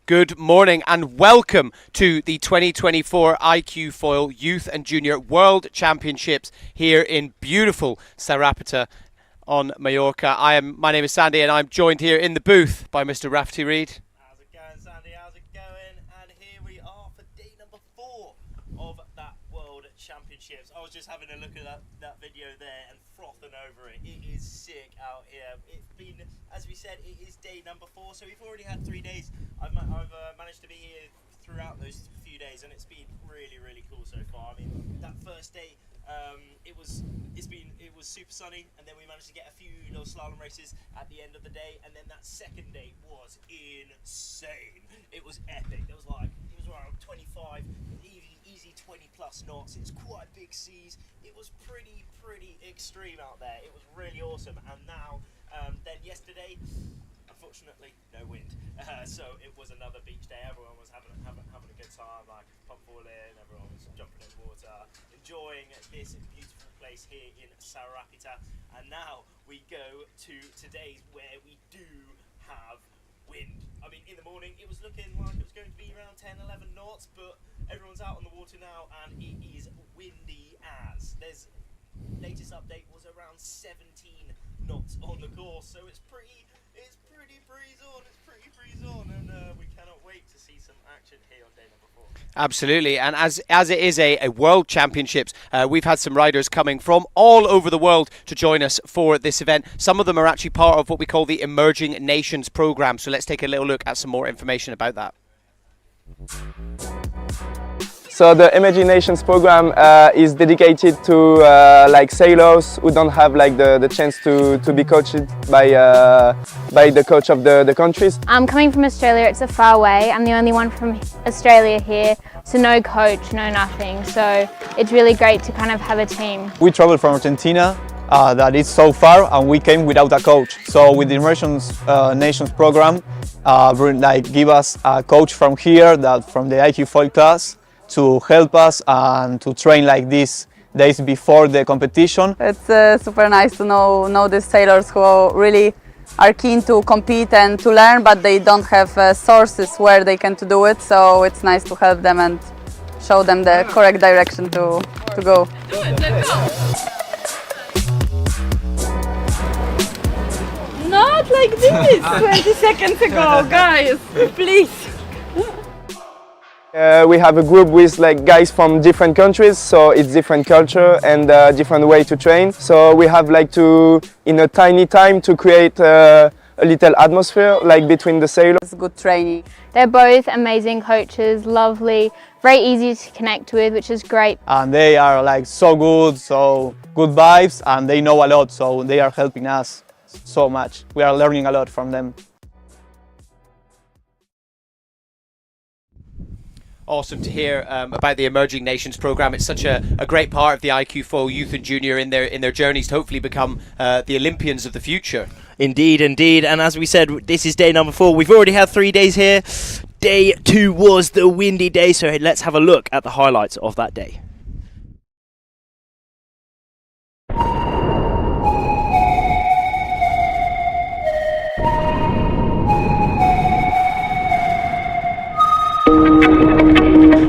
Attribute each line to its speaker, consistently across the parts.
Speaker 1: Good morning and welcome to the 2024 iQFoiL Youth and Junior World Championships here in beautiful Sa Ràpita on Mallorca. My name is Sandy and I'm joined here in the booth by Mr. Rafty Reid.
Speaker 2: How's it going, Sandy? How's it going? And here we are for day number 4 of that World Championships. I was just having a look at that video there and frothing over it. It is sick out here. It's been, as we said, it is day number 4, so we've already had 3 days. I've managed to be here throughout those few days, and it's been really cool so far. I mean, that first day, it was super sunny, and then we managed to get a few little slalom races at the end of the day, and then that second day was insane. It was epic. It was around 25, easy 20 plus knots. It's quite big seas. It was pretty extreme out there. It was really awesome. And now, then yesterday, unfortunately, no wind. So it was another beach day. Everyone was having a good time, like pump falling. Everyone was jumping in the water, enjoying this beautiful place here in Sa Ràpita. And now we go to today's where we do have wind. I mean, in the morning it was looking like it was going to be around 10, 11 knots, but everyone's out on the water now and it is windy as. There's latest update was around 17 knots on the course, so it's pretty breeze on, and we cannot wait to see some action here on day number 4.
Speaker 1: Absolutely, and as it is a World Championships, we've had some riders coming from all over the world to join us for this event. Some of them are actually part of what we call the Emerging Nations program, so let's take a little look at some more information about that.
Speaker 3: So the Emerging Nations program is dedicated to like sailors who don't have like the chance to be coached by the coach of the countries.
Speaker 4: I'm coming from Australia. It's a far way. I'm the only one from Australia here, so no coach, no nothing. So it's really great to kind of have a team.
Speaker 5: We traveled from Argentina. That is so far, and we came without a coach. So with the Emerging Nations program, give us a coach from here, from the iQFoil class, to help us and to train like these days before the competition.
Speaker 6: It's super nice to know these sailors who really are keen to compete and to learn, but they don't have sources where they can to do it. So it's nice to help them and show them the correct direction to go.
Speaker 7: Not like this 20 seconds ago, guys, please.
Speaker 3: We have a group with like guys from different countries, so it's different culture and different way to train. So we have like to, in a tiny time, to create a little atmosphere like between the sailors.
Speaker 6: It's good training.
Speaker 4: They're both amazing coaches, lovely, very easy to connect with, which is great.
Speaker 5: And they are like so good vibes, and they know a lot, so they are helping us so much. We are learning a lot from them.
Speaker 1: Awesome to hear about the Emerging Nations program. It's such a great part of the iQFoiL Youth and Junior in their journeys to hopefully become the Olympians of the future.
Speaker 2: Indeed. And as we said, this is day number 4. We've already had 3 days here. Day 2 was the windy day, so let's have a look at the highlights of that day.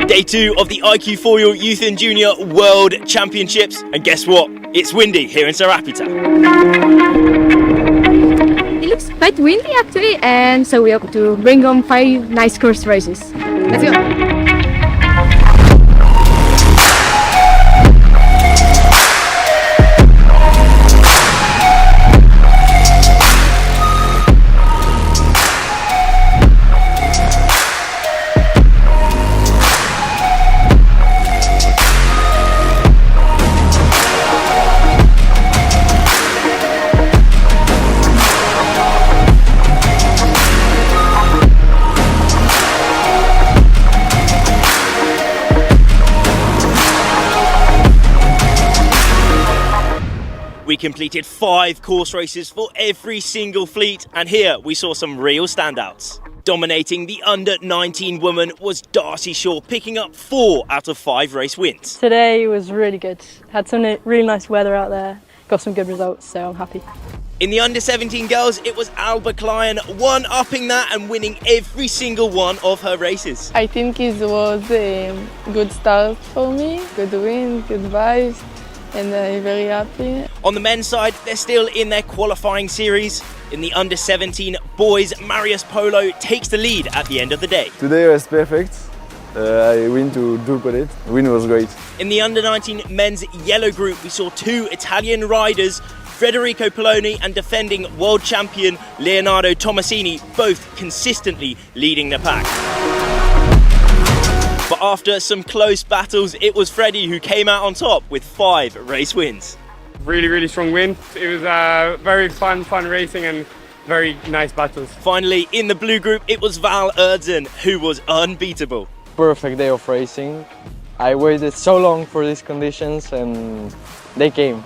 Speaker 2: Day 2 of the iQFoiL Youth and Junior World Championships, and guess what? It's windy here in Sa Ràpita.
Speaker 7: It looks quite windy actually, and so we have to bring home 5 nice course races. Let's go.
Speaker 2: We completed 5 course races for every single fleet, and here we saw some real standouts. Dominating the under-19 woman was Darcy Shaw, picking up 4 out of 5 race wins.
Speaker 8: Today was really good. Had some really nice weather out there, got some good results, so I'm happy.
Speaker 2: In the under-17 girls, it was Aalvaa Media one-upping that and winning every single one of her races.
Speaker 8: I think it was a good start for me, good win, good vibes, and I'm very happy.
Speaker 2: On the men's side, they're still in their qualifying series. In the under-17 boys, Marius Polo takes the lead at the end of the day.
Speaker 3: Today was perfect. I win to double it. The win was great.
Speaker 2: In the under-19 men's yellow group, we saw two Italian riders, Federico Poloni and defending world champion Leonardo Tomasini, both consistently leading the pack. But after some close battles, it was Freddie who came out on top with 5 race wins.
Speaker 9: Really strong win. It was very fun racing and very nice battles.
Speaker 2: Finally, in the blue group, it was Val Erdzen who was unbeatable.
Speaker 10: Perfect day of racing. I waited so long for these conditions and they came.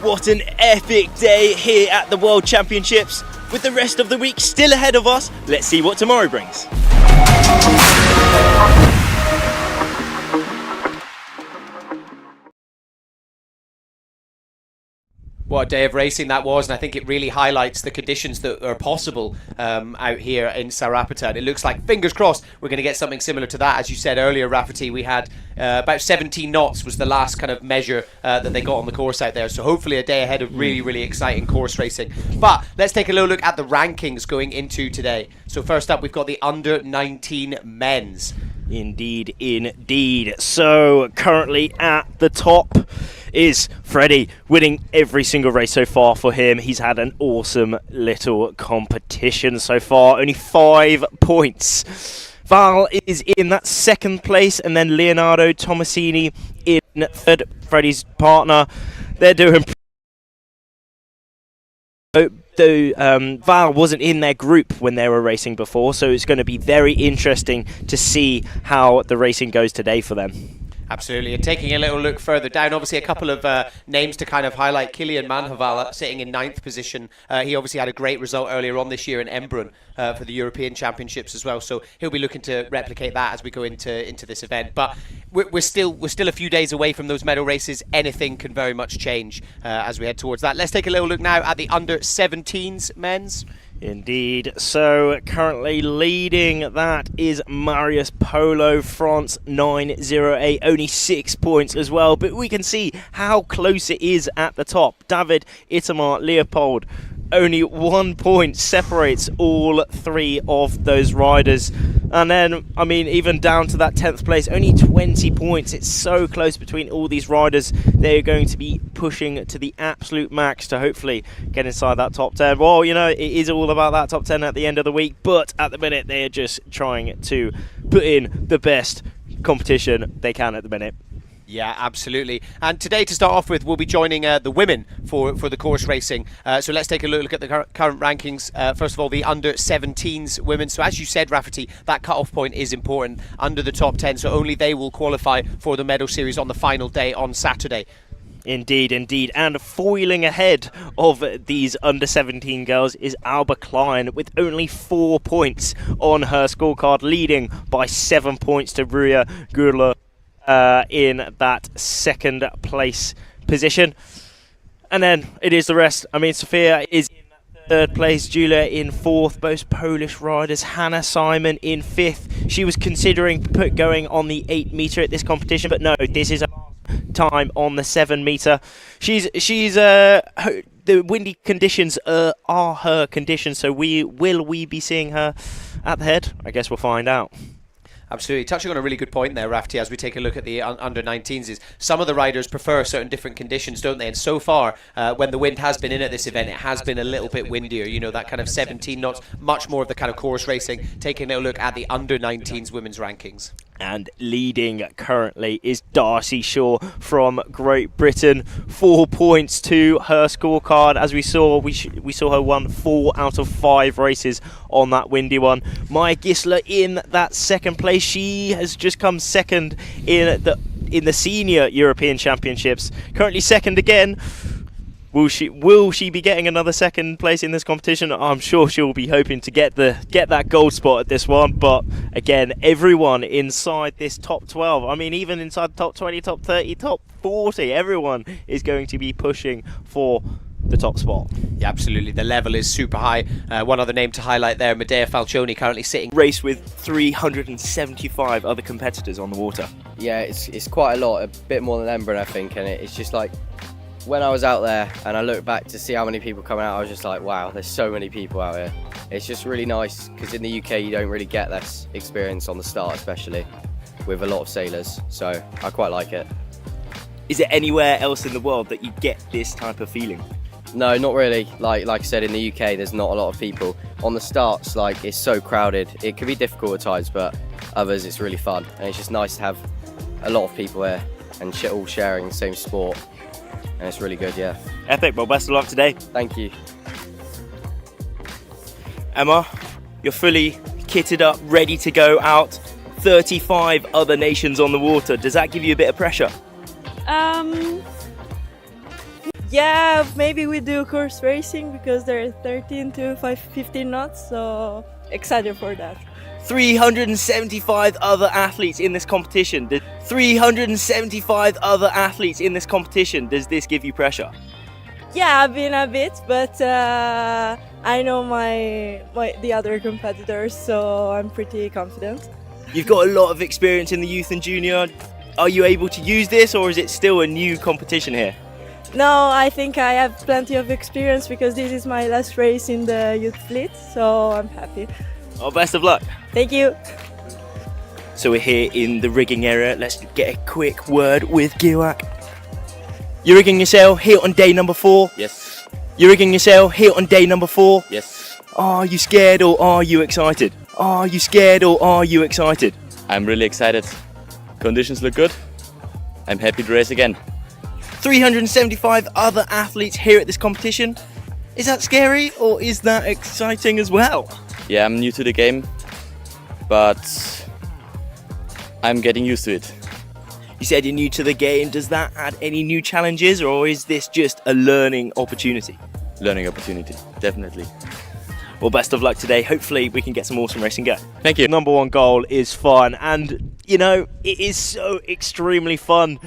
Speaker 2: What an epic day here at the World Championships. With the rest of the week still ahead of us, let's see what tomorrow brings.
Speaker 1: What a day of racing that was, and I think it really highlights the conditions that are possible out here in Sa Ràpita. And it looks like, fingers crossed, we're going to get something similar to that. As you said earlier, Rafferty, we had about 17 knots was the last kind of measure that they got on the course out there. So hopefully a day ahead of really exciting course racing. But let's take a little look at the rankings going into today. So first up, we've got the under-19 men's.
Speaker 2: Indeed. So currently at the top is Freddie, winning every single race so far for him. He's had an awesome little competition so far, only 5 points. Val is in that second place, and then Leonardo Tomasini in third, Freddie's partner. They're doing though Val wasn't in their group when they were racing before, so it's going to be very interesting to see how the racing goes today for them.
Speaker 1: Absolutely, and taking a little look further down, obviously a couple of names to kind of highlight. Kilian Manhavala sitting in 9th position. He obviously had a great result earlier on this year in Embrun for the European Championships as well, so he'll be looking to replicate that as we go into this event. But we're still a few days away from those medal races. Anything can very much change as we head towards that. Let's take a little look now at the under-17s men's.
Speaker 2: Indeed. So currently leading that is Marius Polo, France 908, only 6 points as well. But we can see how close it is at the top. David Itamar Leopold, only 1 point separates all 3 of those riders. And then, I mean, even down to that 10th place, only 20 points. It's so close between all these riders. They're going to be pushing to the absolute max to hopefully get inside that top 10. Well, you know, it is all about that top 10 at the end of the week, but at the minute, they're just trying to put in the best competition they can at the minute.
Speaker 1: Yeah, absolutely. And today, to start off with, we'll be joining the women for the course racing. So let's take a look at the current rankings. First of all, the under-17s women. So as you said, Rafferty, that cut-off point is important, under the top 10. So only they will qualify for the medal series on the final day on Saturday.
Speaker 2: Indeed. And foiling ahead of these under-17 girls is Aalvaa Media with only 4 points on her scorecard, leading by 7 points to Ruya Gurla in that second place position. And then it is the rest. I mean, Sofia is in third place, Julia in 4th, both Polish riders, Hannah Simon in 5th. She was considering going on the 8 metre at this competition, but no, this is a time on the 7 metre. She's the windy conditions are her conditions, so will we be seeing her at the head? I guess we'll find out.
Speaker 1: Absolutely. Touching on a really good point there, Rafty, as we take a look at the under-19s, is some of the riders prefer certain different conditions, don't they? And so far, when the wind has been in at this event, it has been a little bit windier. You know, that kind of 17 knots, much more of the kind of course racing. Taking a look at the under-19s women's rankings.
Speaker 2: And leading currently is Darcy Shaw from Great Britain. 4 points to her scorecard. As we saw, we saw her won 4 out of 5 races on that windy one. Maya Gisler in that second place. She has just come second in the senior European Championships. Currently second again. Will she be getting another second place in this competition? I'm sure she'll be hoping to get that gold spot at this one. But again, everyone inside this top 12, I mean, even inside the top 20, top 30, top 40, everyone is going to be pushing for the top spot.
Speaker 1: Yeah, absolutely. The level is super high. One other name to highlight there, Medea Falcioni, currently sitting.
Speaker 2: Race with 375 other competitors on the water.
Speaker 11: Yeah, it's quite a lot, a bit more than Edinburgh, I think, and it's just like, when I was out there and I looked back to see how many people come out, I was just like, wow, there's so many people out here. It's just really nice, because in the UK you don't really get this experience on the start, especially with a lot of sailors, so I quite like it.
Speaker 2: Is there anywhere else in the world that you get this type of feeling?
Speaker 11: No, not really. Like I said, in the UK there's not a lot of people. On the starts, like, it's so crowded. It can be difficult at times, but others it's really fun, and it's just nice to have a lot of people here and all sharing the same sport, and it's really good, yeah.
Speaker 2: Epic. Well, best of luck today.
Speaker 11: Thank you.
Speaker 2: Emma, you're fully kitted up, ready to go out. 35 other nations on the water. Does that give you a bit of pressure?
Speaker 8: Yeah, maybe we do course racing because they're 13 to 15 knots, so excited for that.
Speaker 2: 375 other athletes in this competition. 375 other athletes in this competition. Does this give you pressure?
Speaker 8: Yeah, I've been a bit, but I know the other competitors, so I'm pretty confident.
Speaker 2: You've got a lot of experience in the youth and junior. Are you able to use this, or is it still a new competition here?
Speaker 8: No, I think I have plenty of experience because this is my last race in the youth fleet, so I'm happy.
Speaker 2: Oh, best of luck.
Speaker 8: Thank you.
Speaker 2: So we're here in the rigging area. Let's get a quick word with Giwak. You're rigging your sail here on day number 4?
Speaker 12: Yes.
Speaker 2: You're rigging your sail here on day number 4?
Speaker 12: Yes.
Speaker 2: Are you scared or are you excited? Are you scared or are you excited?
Speaker 12: I'm really excited. Conditions look good. I'm happy to race again.
Speaker 2: 375 other athletes here at this competition. Is that scary or is that exciting as well?
Speaker 12: Yeah, I'm new to the game, but I'm getting used to it.
Speaker 2: You said you're new to the game. Does that add any new challenges, or is this just a learning opportunity?
Speaker 12: Learning opportunity, definitely.
Speaker 2: Well, best of luck today. Hopefully we can get some awesome racing going.
Speaker 12: Thank you.
Speaker 2: Number one goal is fun, and you know, it is so extremely fun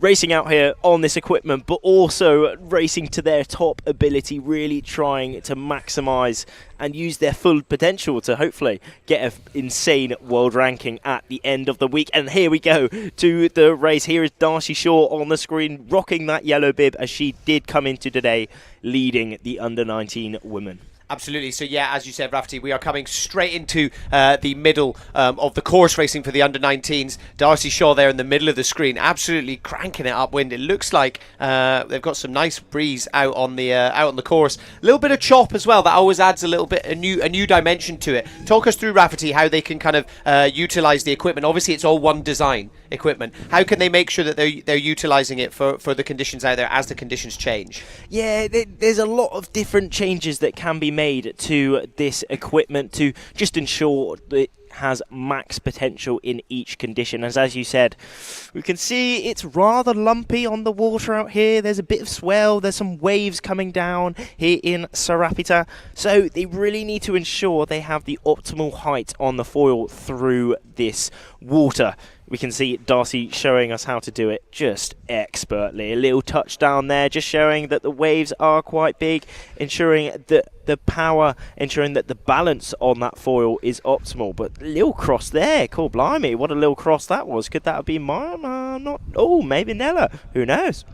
Speaker 2: racing out here on this equipment, but also racing to their top ability, really trying to maximise and use their full potential to hopefully get an insane world ranking at the end of the week. And here we go to the race. Here is Darcy Shaw on the screen, rocking that yellow bib, as she did come into today leading the under-19 women.
Speaker 1: Absolutely. So yeah, as you said, Rafferty, we are coming straight into the middle of the course racing for the under-19s. Darcy Shaw there in the middle of the screen, absolutely cranking it upwind. It looks like they've got some nice breeze out on the course. A little bit of chop as well. That always adds a little bit a new dimension to it. Talk us through, Rafferty, how they can kind of utilize the equipment. Obviously, it's all one design equipment. How can they make sure that they're utilizing it for the conditions out there as the conditions change?
Speaker 2: Yeah, there's a lot of different changes that can be made to this equipment to just ensure that it has max potential in each condition. As you said, we can see it's rather lumpy on the water out here. There's a bit of swell, there's some waves coming down here in Sa Ràpita, so they really need to ensure they have the optimal height on the foil through this water. We can see Darcy showing us how to do it just expertly. A little touchdown there, just showing that the waves are quite big, ensuring that the power, ensuring that the balance on that foil is optimal. But a little cross there, cool, blimey, what a little cross that was. Could that have been mine? Maybe Nella, who knows?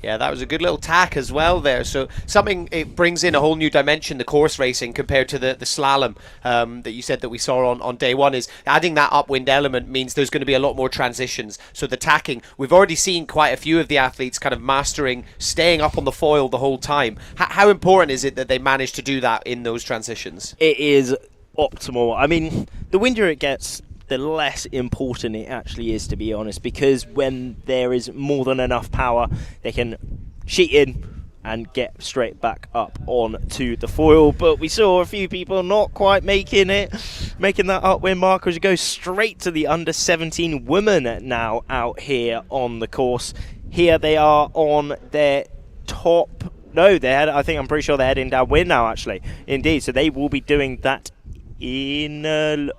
Speaker 1: Yeah, that was a good little tack as well there. So it brings in a whole new dimension, the course racing, compared to the slalom that you said that we saw on day one. Is adding that upwind element means there's going to be a lot more transitions. So the tacking, we've already seen quite a few of the athletes kind of mastering staying up on the foil the whole time. How important is it that they manage to do that in those transitions?
Speaker 2: It is optimal. I mean, the windier it gets, the less important it actually is, to be honest, because when there is more than enough power, they can sheet in and get straight back up onto the foil. But we saw a few people not quite making that upwind marker as you go straight to the under-17 women now out here on the course. Here they are on their top. No, I'm pretty sure they're heading downwind now, actually. Indeed, so they will be doing that in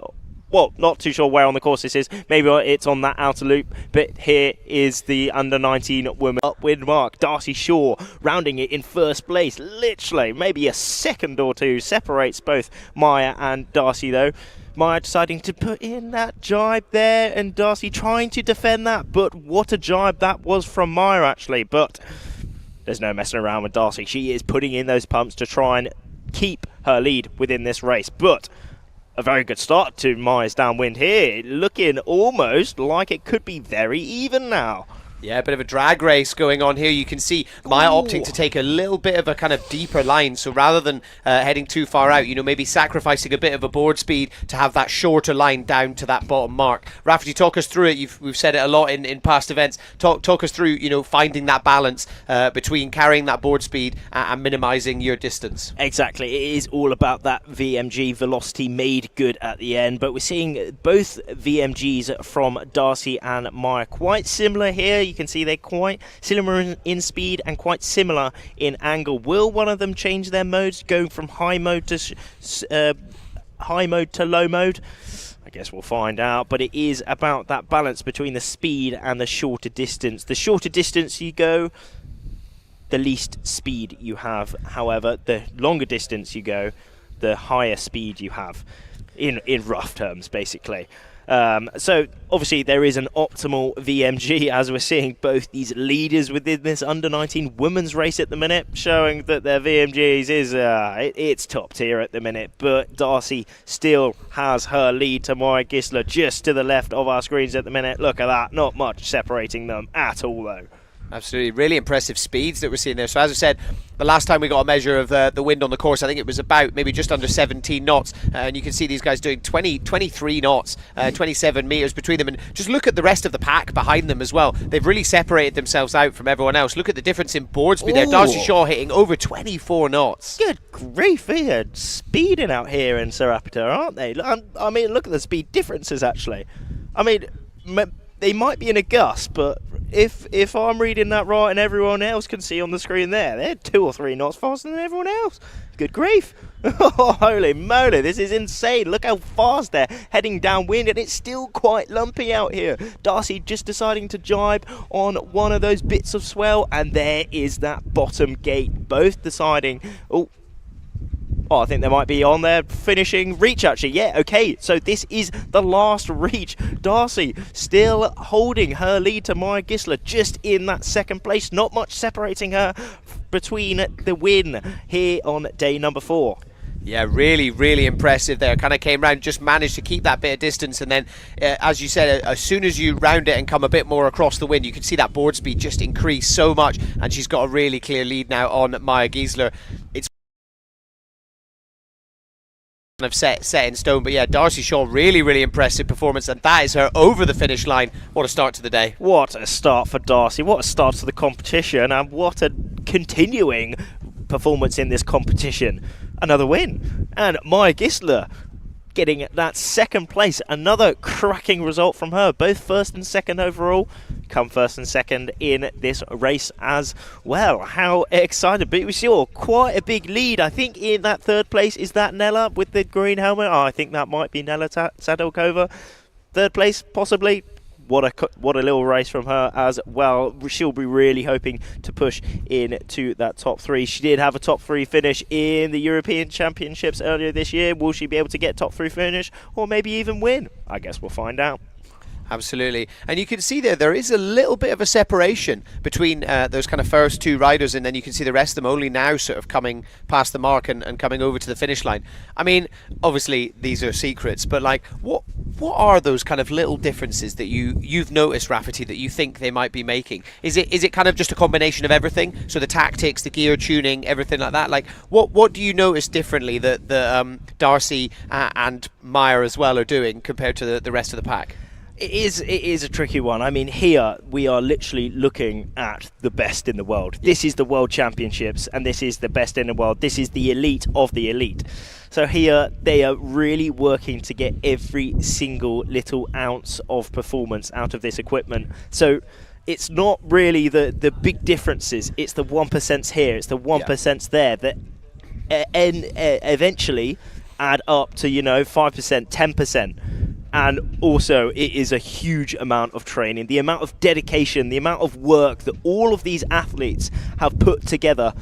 Speaker 2: well, not too sure where on the course this is. Maybe it's on that outer loop. But here is the under-19 women upwind mark. Darcy Shaw rounding it in first place. Literally, maybe a second or two separates both Maya and Darcy, though. Maya deciding to put in that jibe there, and Darcy trying to defend that. But what a jibe that was from Maya, actually. But there's no messing around with Darcy. She is putting in those pumps to try and keep her lead within this race. But a very good start to Maya's downwind here, looking almost like it could be very even now.
Speaker 1: Yeah, a bit of a drag race going on here. You can see Maya opting to take a little bit of a kind of deeper line. So rather than heading too far out, you know, maybe sacrificing a bit of a board speed to have that shorter line down to that bottom mark. Rafferty, talk us through it. We've said it a lot in past events. Talk us through, you know, finding that balance between carrying that board speed and minimising your distance.
Speaker 2: Exactly. It is all about that VMG velocity made good at the end. But we're seeing both VMGs from Darcy and Maya quite similar here. You can see they're quite similar in speed and quite similar in angle. Will one of them change their modes, going from high mode to low mode? I guess we'll find out, but it is about that balance between the speed and the shorter distance. The shorter distance you go, the least speed you have. However, the longer distance you go, the higher speed you have, in rough terms, basically. So obviously there is an optimal VMG, as we're seeing both these leaders within this under-19 women's race at the minute, showing that their VMGs is it's top tier at the minute. But Darcy still has her lead to Maya Gisler just to the left of our screens at the minute. Look at that, not much separating them at all though.
Speaker 1: Absolutely, really impressive speeds that we're seeing there. So as I said, the last time we got a measure of the wind on the course, I think it was about maybe just under 17 knots. And you can see these guys doing 23 knots, 27 metres between them. And just look at the rest of the pack behind them as well. They've really separated themselves out from everyone else. Look at the difference in board speed there. Darcy Shaw hitting over 24 knots.
Speaker 2: Good grief, they're speeding out here in Sa Ràpita, aren't they? I mean, look at the speed differences, actually. I mean, they might be in a gust, but if I'm reading that right and everyone else can see on the screen there, they're 2 or 3 knots faster than everyone else. Good grief. Oh, holy moly, this is insane. Look how fast they're heading downwind, and it's still quite lumpy out here. Darcy just deciding to jibe on one of those bits of swell, and there is that bottom gate. Both deciding, I think they might be on their finishing reach, actually. Yeah, okay, so this is the last reach. Darcy still holding her lead to Maya Gisler just in that second place. Not much separating her between the win here on day number 4.
Speaker 1: Yeah, really, really impressive there. Kind of came round, just managed to keep that bit of distance. And then, as you said, as soon as you round it and come a bit more across the wind, you can see that board speed just increase so much. And she's got a really clear lead now on Maya Gisler. It's kind of set in stone, but yeah, Darcy Shaw, really, really impressive performance, and that is her over the finish line. What a start to the day.
Speaker 2: What a start for Darcy, what a start to the competition, and what a continuing performance in this competition. Another win, and Maya Gisler getting that second place. Another cracking result from her. Both first and second overall. Come first and second in this race as well. How excited. But we saw quite a big lead. I think in that third place, is that Nella with the green helmet? Oh, I think that might be Nella Sadokova. Third place, possibly. What a little race from her as well. She'll be really hoping to push into that top 3. She did have a top 3 finish in the European Championships earlier this year. Will she be able to get top 3 finish or maybe even win? I guess we'll find out.
Speaker 1: Absolutely. And you can see there is a little bit of a separation between those kind of first 2 riders, and then you can see the rest of them only now sort of coming past the mark and coming over to the finish line. I mean, obviously these are secrets, but like what are those kind of little differences that you've noticed, Rafferty, that you think they might be making? Is it kind of just a combination of everything? So the tactics, the gear tuning, everything like that? Like what do you notice differently that Darcy and Maya as well are doing compared to the rest of the pack?
Speaker 2: It is a tricky one. I mean, here we are literally looking at the best in the world. This is the World Championships, and this is the best in the world. This is the elite of the elite. So here they are really working to get every single little ounce of performance out of this equipment. So it's not really the big differences. It's the 1% here, it's the 1% there that eventually add up to, 5%, 10%. And also, it is a huge amount of training, the amount of dedication, the amount of work that all of these athletes have put together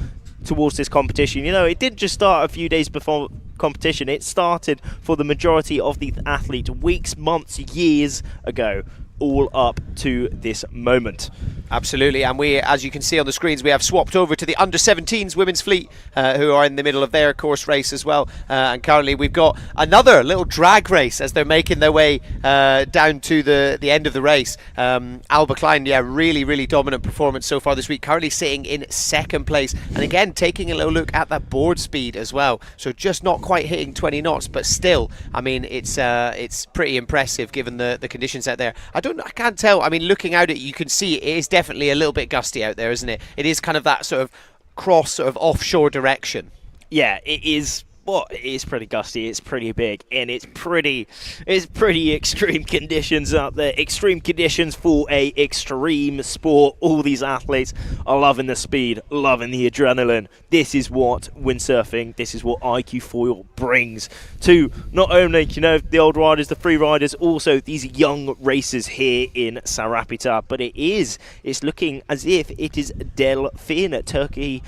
Speaker 2: towards this competition. You know, it didn't just start a few days before competition, it started for the majority of these athletes weeks, months, years ago, all up to this moment.
Speaker 1: Absolutely, and we, as you can see on the screens, we have swapped over to the under-17s women's fleet, who are in the middle of their course race as well. And currently we've got another little drag race as they're making their way down to the end of the race. Aalvaa Klein, yeah, really dominant performance so far this week, currently sitting in second place. And again, taking a little look at that board speed as well. So just not quite hitting 20 knots, but still, I mean, it's pretty impressive given the conditions out there. I can't tell. I mean, looking out at it, you can see it is definitely a little bit gusty out there, isn't it? It is kind of that sort of cross, sort of offshore direction.
Speaker 2: Yeah, it is. Well, it is pretty gusty, it's pretty big, and it's pretty extreme conditions up there. Extreme conditions for a extreme sport. All these athletes are loving the speed, loving the adrenaline. This is what windsurfing, this is what iQFoiL brings to not only, you know, the old riders, the free riders, also these young racers here in Sa Ràpita. But it's looking as if it is Delfin, Turkey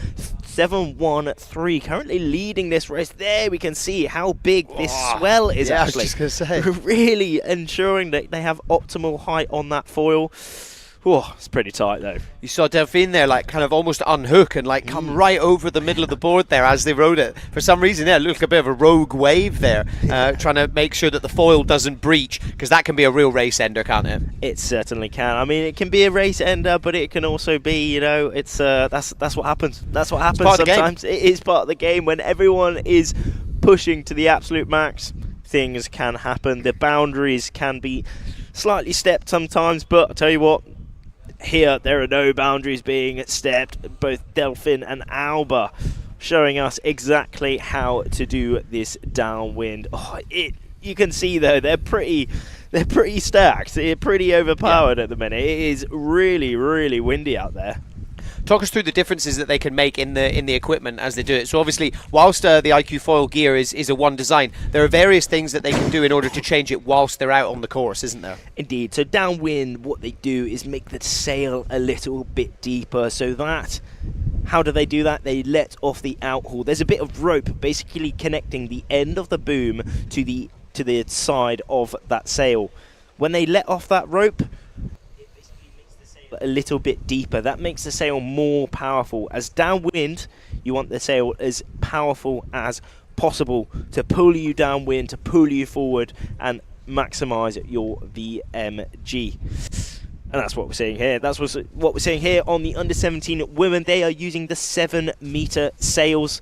Speaker 2: 713, currently leading this race. There we can see how big this swell is.
Speaker 1: Yeah,
Speaker 2: actually.
Speaker 1: I was just going to say.
Speaker 2: Really ensuring that they have optimal height on that foil. Oh, it's pretty tight though.
Speaker 1: You saw Delphine there, like kind of almost unhook and like come right over the middle of the board there as they rode it. For some reason, yeah, it looked like a bit of a rogue wave there, trying to make sure that the foil doesn't breach, because that can be a real race ender, can't it?
Speaker 2: It certainly can. I mean, it can be a race ender, but it can also be, you know, it's that's what happens. That's what happens sometimes. It is part of the game when everyone is pushing to the absolute max. Things can happen. The boundaries can be slightly stepped sometimes, but I tell you what. Here, there are no boundaries being stepped. Both Delfin and Aalvaa showing us exactly how to do this downwind. Oh, you can see though they're pretty stacked. They're pretty overpowered at the minute. It is really windy out there.
Speaker 1: Talk us through the differences that they can make in the equipment as they do it. So obviously, whilst the iQFoiL gear is a one design, there are various things that they can do in order to change it whilst they're out on the course, isn't there?
Speaker 2: Indeed. So downwind, what they do is make the sail a little bit deeper. So that, how do they do that? They let off the outhaul. There's a bit of rope basically connecting the end of the boom to the side of that sail. When they let off that rope, a little bit deeper. That makes the sail more powerful. As downwind, you want the sail as powerful as possible to pull you downwind, to pull you forward and maximize your VMG. And that's what we're seeing here. That's what we're seeing here on the under-17 women. They are using the 7-meter sails.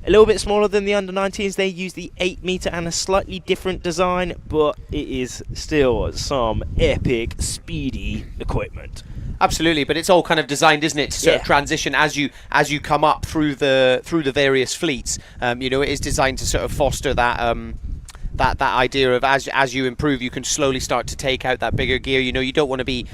Speaker 2: A little bit smaller than the under-19s. They use the 8-meter and a slightly different design, but it is still some epic, speedy equipment.
Speaker 1: Absolutely, but it's all kind of designed, isn't it, to sort of transition as you come up through the various fleets. You know, it is designed to sort of foster that that idea of as you improve, you can slowly start to take out that bigger gear. You know, you don't want to be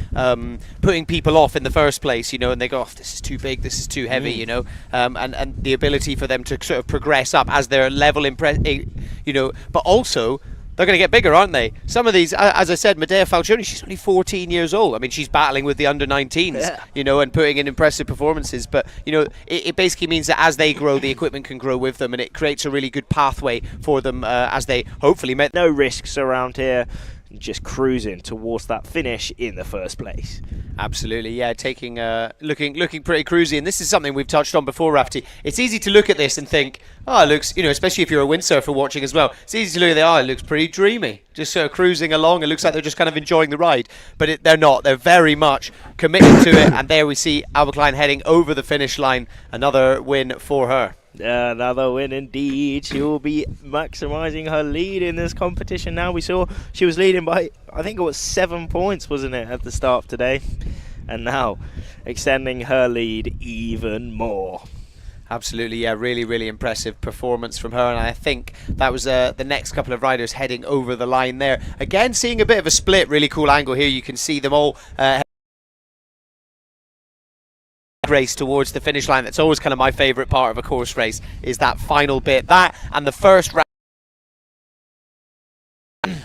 Speaker 1: putting people off in the first place, you know, and they go, oh, this is too big, this is too heavy, you know, and the ability for them to sort of progress up as their level you know, but also they're going to get bigger, aren't they? Some of these, as I said, Medea Falcioni, she's only 14 years old. I mean, she's battling with the under-19s, you know, and putting in impressive performances. But, you know, it basically means that as they grow, the equipment can grow with them, and it creates a really good pathway for them as they hopefully make
Speaker 2: no risks around here. Just cruising towards that finish in the first place.
Speaker 1: Absolutely, yeah, taking looking pretty cruisy, and this is something we've touched on before, Rafty. It's easy to look at this and think, oh, it looks, you know, especially if you're a windsurfer watching as well, it's easy to look at it looks pretty dreamy, just sort of cruising along. It looks like they're just kind of enjoying the ride, but they're not. They're very much committed to it, and there we see Aalvaa Klein heading over the finish line. Another win for her.
Speaker 2: Another win indeed. She will be maximising her lead in this competition now. We saw she was leading by, I think it was 7 points, wasn't it, at the start of today? And now extending her lead even more.
Speaker 1: Absolutely, yeah, really impressive performance from her, and I think that was the next couple of riders heading over the line there. Again, seeing a bit of a split, really cool angle here. You can see them all race towards the finish line. That's always kind of my favourite part of a course race, is that final bit. That and the first round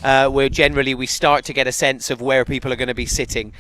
Speaker 1: where generally we start to get a sense of where people are going to be sitting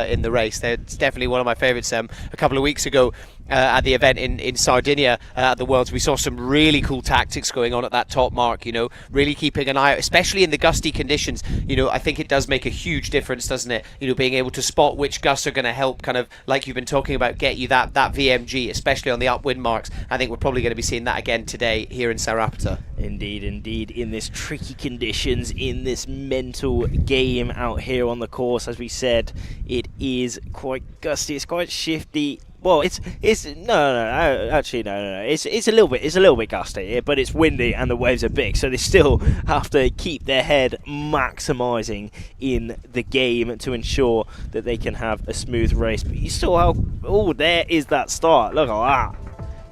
Speaker 1: in the race. It's definitely one of my favourites. A couple of weeks ago at the event in Sardinia at the Worlds, we saw some really cool tactics going on at that top mark, you know, really keeping an eye out, especially in the gusty conditions. You know, I think it does make a huge difference, doesn't it? You know, being able to spot which gusts are going to help, kind of like you've been talking about, get you that VMG, especially on the upwind marks. I think we're probably going to be seeing that again today here in Sa Ràpita.
Speaker 2: Indeed, indeed. In this tricky conditions, in this mental game out here on the course, as we said, it is quite gusty. It's quite shifty. Well, it's no. It's a little bit gusty, but it's windy and the waves are big, so they still have to keep their head maximising in the game to ensure that they can have a smooth race. But you still have, oh, there is that start. Look at that.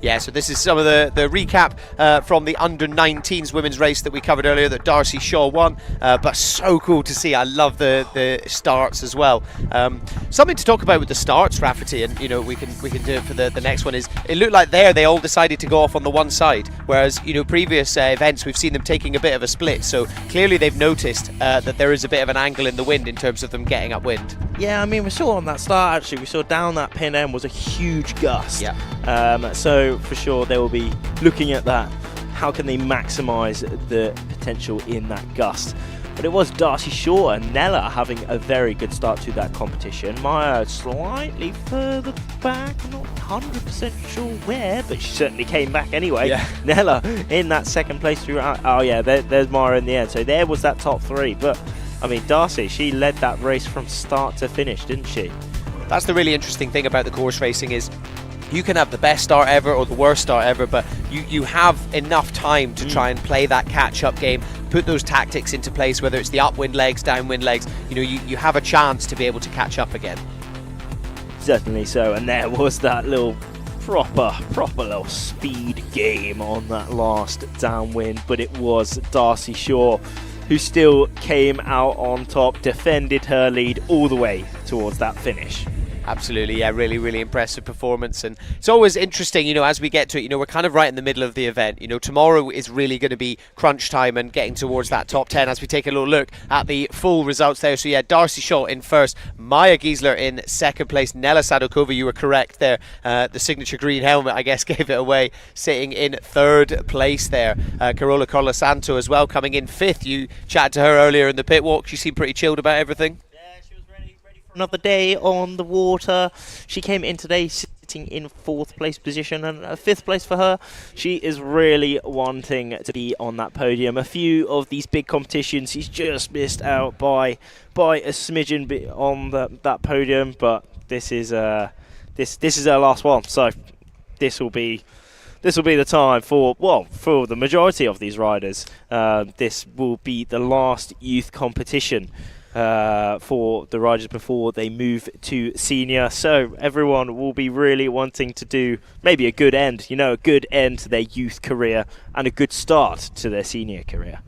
Speaker 1: Yeah, so this is some of the recap from the under-19s women's race that we covered earlier that Darcy Shaw won, but so cool to see. I love the starts as well. Something to talk about with the starts, Rafferty, and you know we can do it for the next one, is it looked like they all decided to go off on the one side, whereas you know previous events we've seen them taking a bit of a split, so clearly they've noticed that there is a bit of an angle in the wind in terms of them getting upwind.
Speaker 2: Yeah, I mean, we saw on that start, actually, we saw down that pin end was a huge gust.
Speaker 1: Yeah.
Speaker 2: So for sure they will be looking at that. How can they maximise the potential in that gust? But it was Darcy Shaw and Nella having a very good start to that competition. Maya slightly further back, I'm not 100% sure where, but she certainly came back anyway.
Speaker 1: Yeah.
Speaker 2: Nella in that second place throughout. Oh yeah, there's Maya in the end. So there was that top three. But I mean, Darcy, she led that race from start to finish, didn't she?
Speaker 1: That's the really interesting thing about the course racing, is you can have the best start ever or the worst start ever, but you have enough time to try and play that catch-up game, put those tactics into place, whether it's the upwind legs, downwind legs, you know, you have a chance to be able to catch up again.
Speaker 2: Certainly so, and there was that little proper little speed game on that last downwind, but it was Darcy Shaw who still came out on top, defended her lead all the way towards that finish.
Speaker 1: Absolutely, yeah, really impressive performance. And it's always interesting, you know, as we get to it, you know, we're kind of right in the middle of the event. You know, tomorrow is really going to be crunch time and getting towards that top 10 as we take a little look at the full results there. So yeah, Darcy Shaw in first, Maya Giesler in second place, Nella Sadokova, you were correct there, the signature green helmet I guess gave it away, sitting in third place there. Carola Colasanto as well coming in fifth. You chatted to her earlier in the pit walk, she seemed pretty chilled about everything.
Speaker 2: Another day on the water. She came in today sitting in fourth place position, and fifth place for her. She is really wanting to be on that podium. A few of these big competitions she's just missed out by a smidgen on that podium, but this is her last one, so this will be the time for the majority of these riders. This will be the last youth competition for the riders before they move to senior, so everyone will be really wanting to do maybe a good end to their youth career and a good start to their senior career.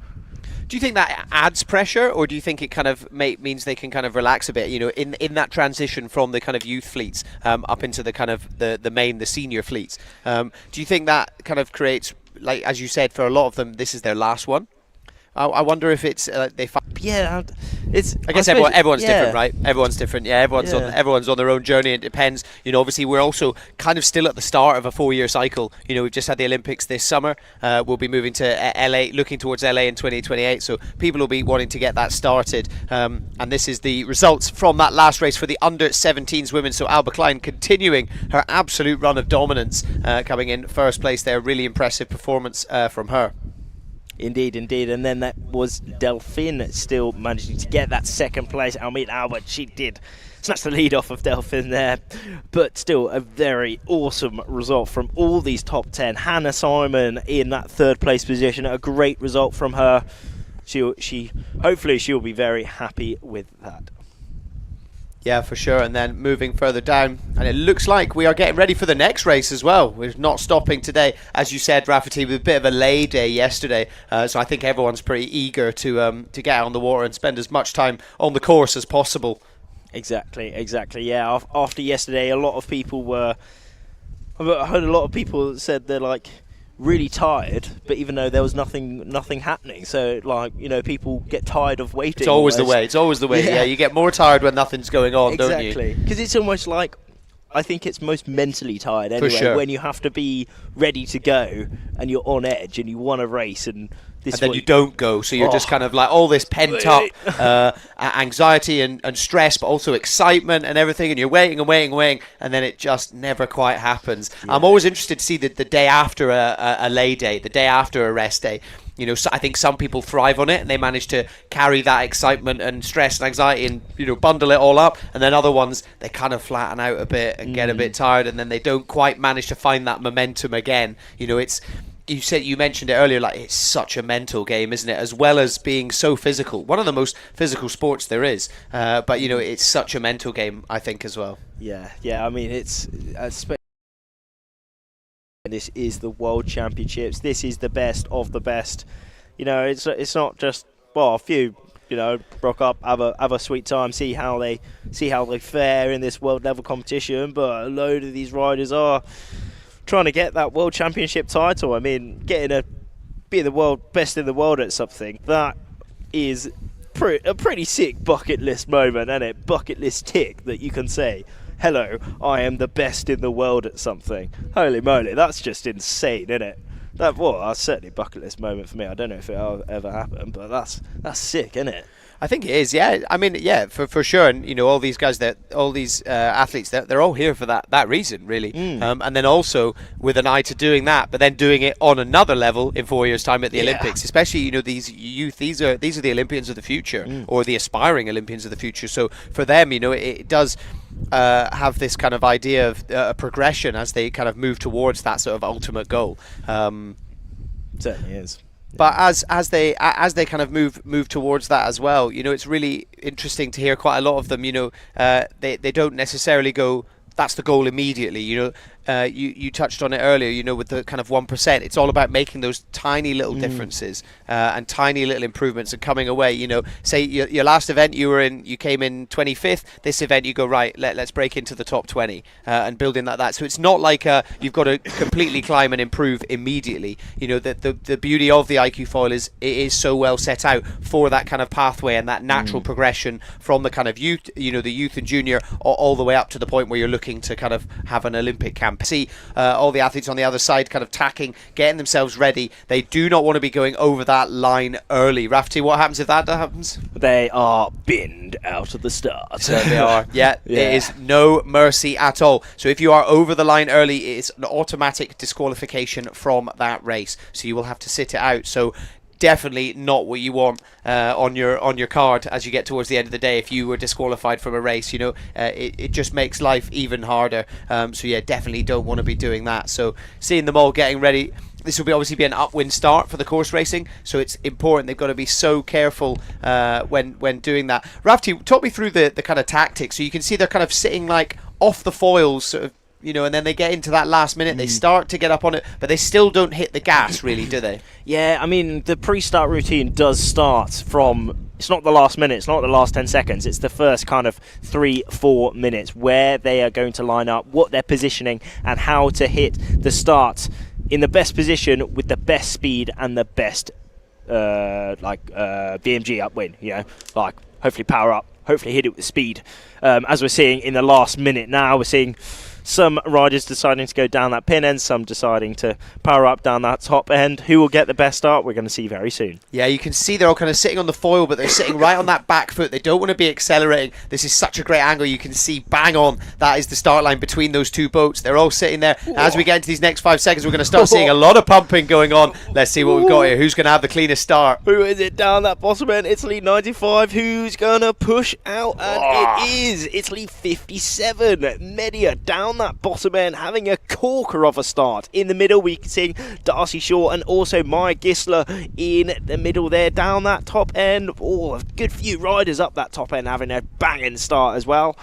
Speaker 1: Do you think that adds pressure, or do you think it kind of means they can kind of relax a bit, you know, in that transition from the kind of youth fleets up into the kind of the senior fleets? Do you think that kind of creates, like as you said, for a lot of them this is their last one? I wonder if it's
Speaker 2: yeah, it's.
Speaker 1: I guess everyone's different, right? Everyone's different. Yeah, everyone's on their own journey. It depends. You know, obviously we're also kind of still at the start of a 4-year cycle. You know, we've just had the Olympics this summer. We'll be moving to LA, looking towards LA in 2028. So people will be wanting to get that started. And this is the results from that last race for the under-17s women. So Aalvaa Klein continuing her absolute run of dominance, coming in first place there. Really impressive performance from her.
Speaker 2: Indeed, and then that was Delphine still managing to get that second place. Albert, she did snatch the lead off of Delphine there, but still a very awesome result from all these top 10. Hannah Simon in that third place position, a great result from her. Hopefully she'll be very happy with that.
Speaker 1: Yeah, for sure. And then moving further down, and it looks like we are getting ready for the next race as well. We're not stopping today, as you said, Rafferty, with a bit of a lay day yesterday. So I think everyone's pretty eager to get out on the water and spend as much time on the course as possible.
Speaker 2: Exactly. Yeah, after yesterday, I heard a lot of people said they're like really tired, but even though there was nothing happening, so like, you know, people get tired of waiting.
Speaker 1: It's always the way. It's always the way. Yeah, you get more tired when nothing's going on, don't you?
Speaker 2: Exactly, because it's almost like, I think it's most mentally tired anyway,
Speaker 1: For sure.
Speaker 2: when you have to be ready to go and you're on edge and you want to race and
Speaker 1: then you don't go, so you're just kind of like all this pent up anxiety and stress, but also excitement and everything, and you're waiting and waiting and waiting, and then it just never quite happens. I'm always interested to see the day after a lay day, the day after a rest day. You know, so I think some people thrive on it and they manage to carry that excitement and stress and anxiety and, you know, bundle it all up. And then other ones, they kind of flatten out a bit and get a bit tired, and then they don't quite manage to find that momentum again. You know, you mentioned it earlier, like, it's such a mental game, isn't it? As well as being so physical. One of the most physical sports there is. But, you know, it's such a mental game, I think, as well.
Speaker 2: Yeah. I mean, it's... This is the World Championships. This is the best of the best. You know, it's not just, well, a few, you know, rock up, have a sweet time, see how they fare in this world level competition. But a load of these riders are trying to get that World Championship title. I mean, being the world best in the world at something, that is a pretty sick bucket list moment, isn't it? Bucket list tick that you can say, hello, I am the best in the world at something. Holy moly, that's just insane, isn't it? That's certainly a bucket list moment for me. I don't know if it'll ever happen, but that's sick, isn't it?
Speaker 1: I think it is, yeah. I mean, yeah, for sure. And, you know, all these guys, all these athletes, they're all here for that reason, really. And then also with an eye to doing that, but then doing it on another level in 4 years' time at the Olympics. Especially, you know, these youth, these are the Olympians of the future, or the aspiring Olympians of the future. So for them, you know, it does have this kind of idea of a progression as they kind of move towards that sort of ultimate goal.
Speaker 2: Certainly is.
Speaker 1: But as they kind of move towards that as well, you know, it's really interesting to hear quite a lot of them. You know, they don't necessarily go, that's the goal immediately. You know, you touched on it earlier. You know, with the kind of 1%, it's all about making those tiny little differences and tiny little improvements and coming away. You know, say your last event you came in 25th. This event you go, right, let's break into the top 20 and building that. So it's not like you've got to completely climb and improve immediately. You know, the beauty of the iQFoil is it is so well set out for that kind of pathway and that natural progression from the kind of youth, you know, the youth and junior all the way up to the point where you're looking to kind of have an Olympic camp. See all the athletes on the other side kind of tacking, getting themselves ready. They do not want to be going over that line early. Rafty, what happens if that happens?
Speaker 2: They are binned out of the start.
Speaker 1: So they are. Yeah, there is no mercy at all. So if you are over the line early, it's an automatic disqualification from that race. So you will have to sit it out. So definitely not what you want on your card as you get towards the end of the day. If you were disqualified from a race, you know, it just makes life even harder. So yeah, definitely don't want to be doing that. So seeing them all getting ready, this will obviously be an upwind start for the course racing, so it's important. They've got to be so careful when doing that. Rafty, talk me through the kind of tactics. So you can see they're kind of sitting like off the foils, sort of, you know, and then they get into that last minute, they start to get up on it, but they still don't hit the gas, really, do they?
Speaker 2: Yeah, I mean, the pre-start routine does start from, it's not the last minute, it's not the last 10 seconds, it's the first kind of 3-4 minutes where they are going to line up, what they're positioning, and how to hit the start in the best position with the best speed and the best BMG upwind, you know, like hopefully power up, hopefully hit it with speed. As we're seeing in the last minute now, we're seeing some riders deciding to go down that pin end, some deciding to power up down that top end. Who will get the best start, we're going to see very soon.
Speaker 1: Yeah, you can see they're all kind of sitting on the foil, but they're sitting right on that back foot. They don't want to be accelerating. This is such a great angle. You can see bang on, that is the start line between those two boats. They're all sitting there. As we get into these next 5 seconds, we're going to start seeing a lot of pumping going on. Let's see what we've got here. Who's going to have the cleanest start?
Speaker 2: Who is it down that bottom end? Italy 95. Who's going to push out? And it is Italy 57. Media down that bottom end, having a corker of a start. In the middle, we can see Darcy Shaw and also Maya Gisler in the middle there. Down that top end, a good few riders up that top end having a banging start as well.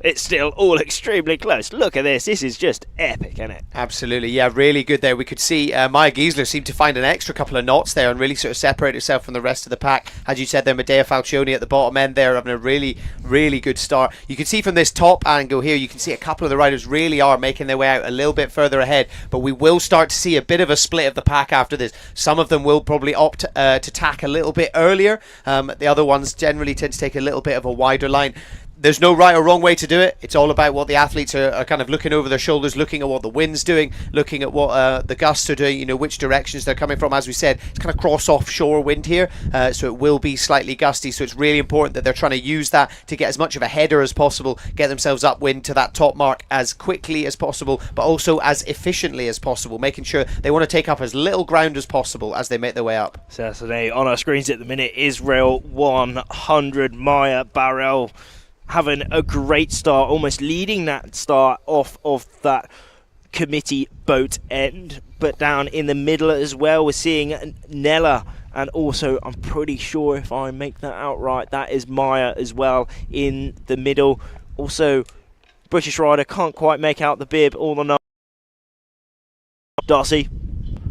Speaker 2: It's still all extremely close. Look at this. This is just epic, isn't it?
Speaker 1: Absolutely, yeah, really good there. We could see Maya Gisler seemed to find an extra couple of knots there and really sort of separate herself from the rest of the pack. As you said there, Medea Falcioni at the bottom end there having a really, really good start. You can see from this top angle here, you can see a couple of the riders riders really are making their way out a little bit further ahead, but we will start to see a bit of a split of the pack after this. Some of them will probably opt to tack a little bit earlier. The other ones generally tend to take a little bit of a wider line. There's no right or wrong way to do it. It's all about what the athletes are kind of looking over their shoulders, looking at what the wind's doing, looking at what the gusts are doing, which directions they're coming from. As we said, it's kind of cross offshore wind here, so it will be slightly gusty. So it's really important that they're trying to use that to get as much of a header as possible, get themselves upwind to that top mark as quickly as possible, but also as efficiently as possible, making sure they want to take up as little ground as possible as they make their way up.
Speaker 2: Certainly. On our screens at the minute, Israel 100, Maya Barrel having a great start, almost leading that start off of that committee boat end. But down in the middle as well, we're seeing Nella, and also I'm pretty sure if I make that out right, that is Maya as well in the middle. Also, British rider can't quite make out the bib, all or no. Darcy.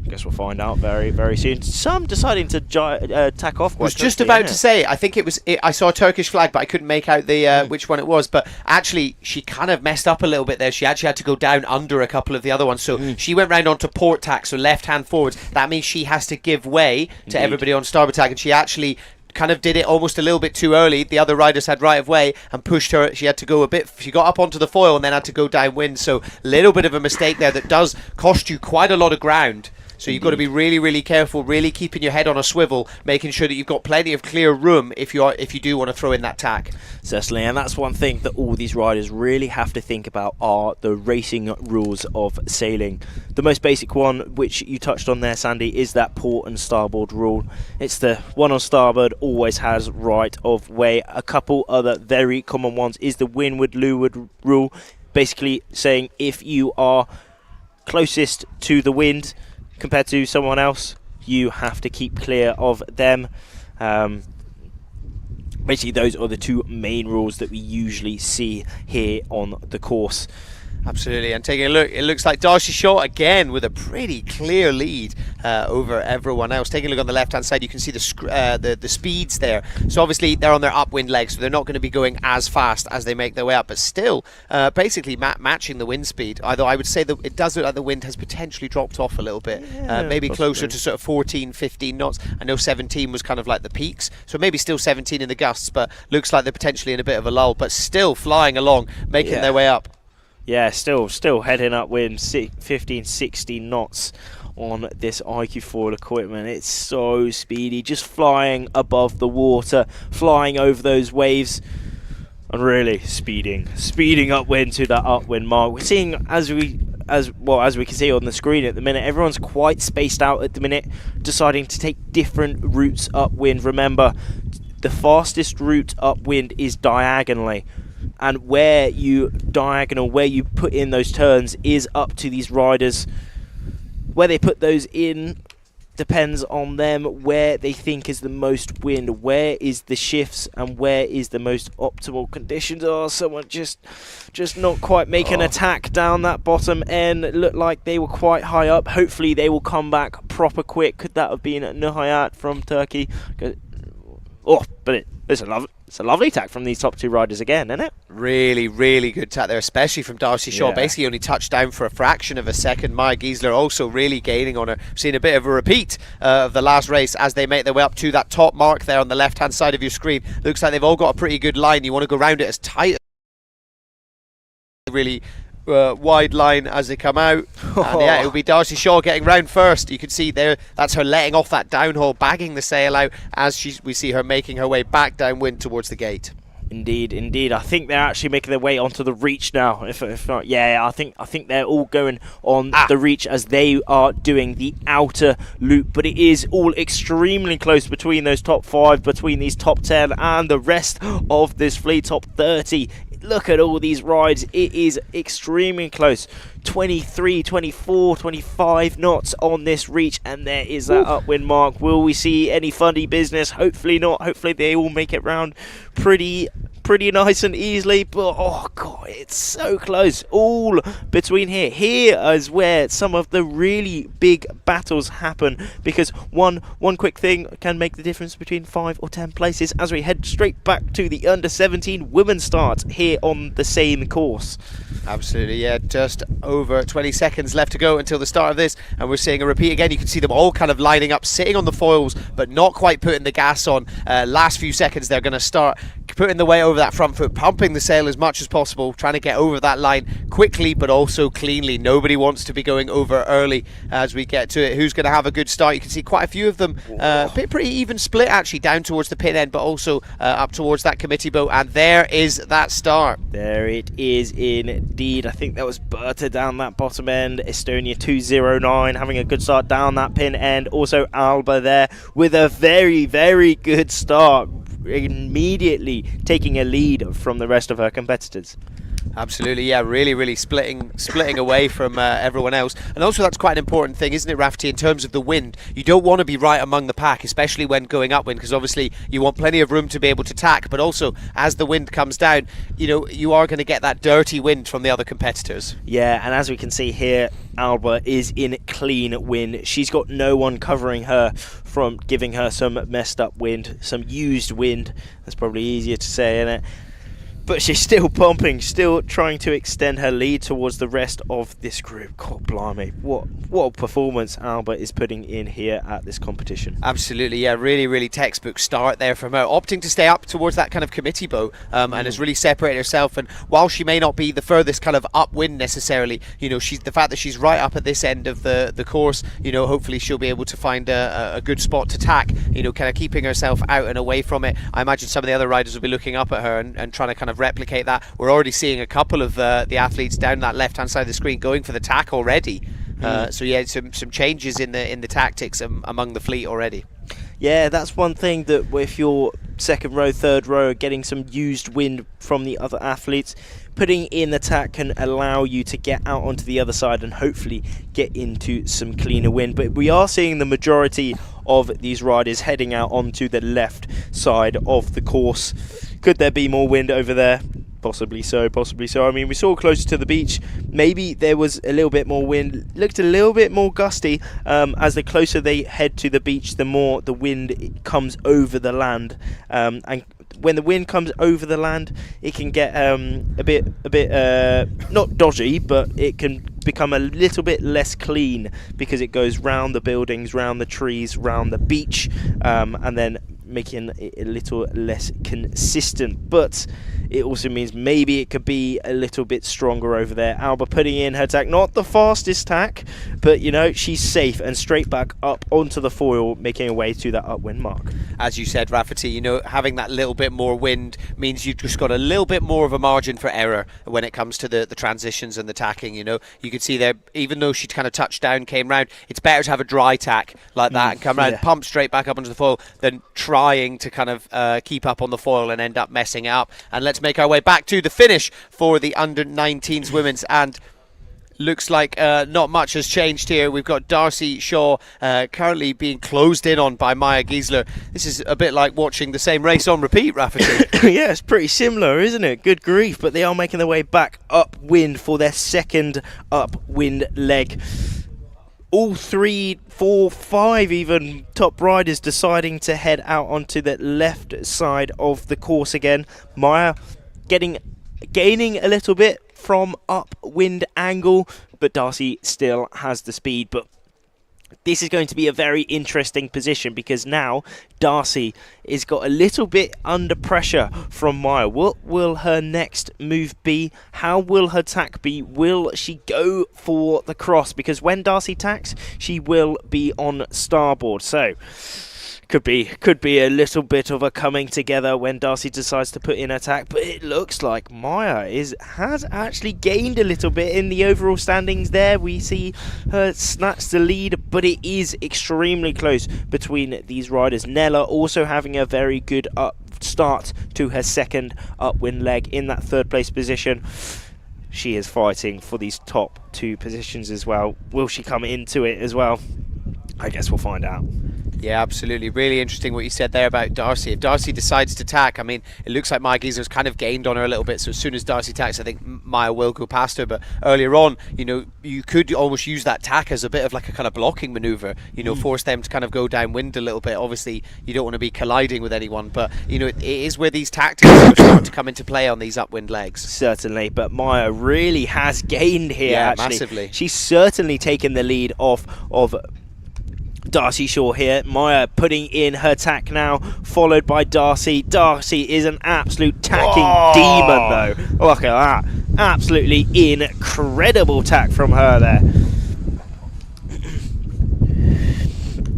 Speaker 2: Guess we'll find out very, very soon. Some deciding to tack off.
Speaker 1: I was just about to say, I think I saw a Turkish flag, but I couldn't make out the which one it was. But actually, she kind of messed up a little bit there. She actually had to go down under a couple of the other ones. So she went round onto port tack, so left hand forwards. That means she has to give way to everybody on starboard tack, and she actually kind of did it almost a little bit too early. The other riders had right of way and pushed her. She had to go a bit. She got up onto the foil and then had to go downwind. So a little bit of a mistake there that does cost you quite a lot of ground. So you've got to be really, really careful, really keeping your head on a swivel, making sure that you've got plenty of clear room if you do want to throw in that tack.
Speaker 2: Certainly, and that's one thing that all these riders really have to think about are the racing rules of sailing. The most basic one, which you touched on there, Sandy, is that port and starboard rule. It's the one on starboard always has right of way. A couple other very common ones is the windward-leeward rule, basically saying if you are closest to the wind compared to someone else, you have to keep clear of them. Basically, those are the two main rules that we usually see here on the course.
Speaker 1: Absolutely, and taking a look, it looks like Darcy Shaw again with a pretty clear lead over everyone else. Taking a look on the left-hand side, you can see the speeds there. So obviously they're on their upwind legs, so they're not going to be going as fast as they make their way up, but still basically matching the wind speed. Although I would say that it does look like the wind has potentially dropped off a little bit, maybe possibly closer to sort of 14, 15 knots. I know 17 was kind of like the peaks, so maybe still 17 in the gusts, but looks like they're potentially in a bit of a lull, but still flying along, making their way up.
Speaker 2: Yeah, still heading upwind, 15, 16 knots on this iQFoil equipment. It's so speedy, just flying above the water, flying over those waves, and really speeding upwind to that upwind mark. We're seeing, as we can see on the screen at the minute, everyone's quite spaced out at the minute, deciding to take different routes upwind. Remember, the fastest route upwind is diagonally. And where you put in those turns is up to these riders. Where they put those in depends on them, where they think is the most wind, where is the shifts, and where is the most optimal conditions. Oh, someone just not quite make an attack down that bottom end. It looked like they were quite high up. Hopefully they will come back proper quick. Could that have been Nuhayat from Turkey? Oh, but it's a lovely tack from these top two riders again, isn't it?
Speaker 1: Really, really good tack there, especially from Darcy Shaw.
Speaker 2: Yeah.
Speaker 1: Basically only touched down for a fraction of a second. Maya Giesler also really gaining on her. Seeing a bit of a repeat of the last race as they make their way up to that top mark there on the left-hand side of your screen. Looks like they've all got a pretty good line. You want to go around it as tight as really wide line as they come out. And yeah, it'll be Darcy Shaw getting round first. You can see there, that's her letting off that downhaul, bagging the sail out as we see her making her way back downwind towards the gate.
Speaker 2: Indeed. I think they're actually making their way onto the reach now. If not, yeah, I think they're all going on the reach as they are doing the outer loop. But it is all extremely close between those top 5, between these top 10 and the rest of this fleet, top 30. Look at all these rides. It is extremely close. 23, 24, 25 knots on this reach, and there is that upwind mark. Will we see any funny business? Hopefully not. Hopefully they all make it round pretty pretty nice and easily, but oh god, it's so close. All between here. Here is where some of the really big battles happen, because one quick thing can make the difference between 5 or 10 places as we head straight back to the under-17 women's start here on the same course.
Speaker 1: Absolutely, yeah. Just over 20 seconds left to go until the start of this, and we're seeing a repeat again. You can see them all kind of lining up, sitting on the foils, but not quite putting the gas on. Last few seconds, they're going to start putting the weight over that front foot, pumping the sail as much as possible, trying to get over that line quickly, but also cleanly. Nobody wants to be going over early as we get to it. Who's going to have a good start? You can see quite a few of them, pretty even split actually, down towards the pit end, but also up towards that committee boat. And there is that start.
Speaker 2: There it is indeed. I think that was Berta down that bottom end. Estonia 209 having a good start down that pin end. Also Aalvaa there with a very, very good start, immediately taking a lead from the rest of her competitors.
Speaker 1: Absolutely, yeah, really splitting away from everyone else. And also that's quite an important thing, isn't it, Rafferty, in terms of the wind? You don't want to be right among the pack, especially when going upwind, because obviously you want plenty of room to be able to tack, but also as the wind comes down, you know, you are going to get that dirty wind from the other competitors.
Speaker 2: Yeah, and as we can see here, Aalvaa is in clean wind. She's got no one covering her from giving her some messed up wind, some used wind. That's probably easier to say, isn't it? But she's still pumping, still trying to extend her lead towards the rest of this group. God blimey, what a performance Aalvaa is putting in here at this competition.
Speaker 1: Absolutely, yeah, really textbook start there from her, opting to stay up towards that kind of committee boat, and has really separated herself. And while she may not be the furthest kind of upwind necessarily, you know, she's the fact that she's right up at this end of the course, you know, hopefully she'll be able to find a good spot to tack, you know, kind of keeping herself out and away from it. I imagine some of the other riders will be looking up at her and trying to kind of replicate that. We're already seeing a couple of the athletes down that left hand side of the screen going for the tack already. So yeah, some changes in the tactics among the fleet already.
Speaker 2: Yeah, that's one thing, that if you're second row, third row, getting some used wind from the other athletes, putting in the tack can allow you to get out onto the other side and hopefully get into some cleaner wind. But we are seeing the majority of these riders heading out onto the left side of the course. Could there be more wind over there? Possibly so, possibly so. I mean, we saw closer to the beach, maybe there was a little bit more wind, looked a little bit more gusty. As the closer they head to the beach, the more the wind comes over the land. And when the wind comes over the land, it can get a bit not dodgy, but it can become a little bit less clean, because it goes round the buildings, round the trees, round the beach, and then making it a little less consistent. But it also means maybe it could be a little bit stronger over there. Aalvaa putting in her tack, not the fastest tack, but you know, she's safe and straight back up onto the foil, making her way to that upwind mark.
Speaker 1: As you said, Rafferty, you know, having that little bit more wind means you've just got a little bit more of a margin for error when it comes to the transitions and the tacking. You know, you could see there, even though she kind of touched down, came round, it's better to have a dry tack like that and come round, pump straight back up onto the foil, than trying to kind of keep up on the foil and end up messing it up. And let's make our way back to the finish for the under-19s women's, and looks like not much has changed here. We've got Darcy Shaw currently being closed in on by Maya Giesler. This is a bit like watching the same race on repeat, Rafferty.
Speaker 2: Yeah, it's pretty similar, isn't it? Good grief, but they are making their way back upwind for their second upwind leg. All 3, 4, 5 even top riders deciding to head out onto the left side of the course again. Maya gaining a little bit from upwind angle, but Darcy still has the speed. But this is going to be a very interesting position, because now Darcy is got a little bit under pressure from Maya. What will her next move be? How will her tack be? Will she go for the cross? Because when Darcy tacks, she will be on starboard. So could be a little bit of a coming together when Darcy decides to put in attack, but it looks like Maya has actually gained a little bit in the overall standings there. We see her snatch the lead, but it is extremely close between these riders. Nella also having a very good start to her second upwind leg in that third place position. She is fighting for these top 2 positions as well. Will she come into it as well? I guess we'll find out.
Speaker 1: Yeah, absolutely. Really interesting what you said there about Darcy. If Darcy decides to tack, I mean, it looks like Maya Giesler's kind of gained on her a little bit. So as soon as Darcy tacks, I think Maya will go past her. But earlier on, you know, you could almost use that tack as a bit of like a kind of blocking maneuver, you know, force them to kind of go downwind a little bit. Obviously, you don't want to be colliding with anyone, but, you know, it is where these tactics start to come into play on these upwind legs.
Speaker 2: Certainly, but Maya really has gained here, actually.
Speaker 1: Massively.
Speaker 2: She's certainly taken the lead of Darcy Shaw here. Maya putting in her tack now, followed by Darcy. Darcy is an absolute tacking demon, though. Look at that. Absolutely incredible tack from her there.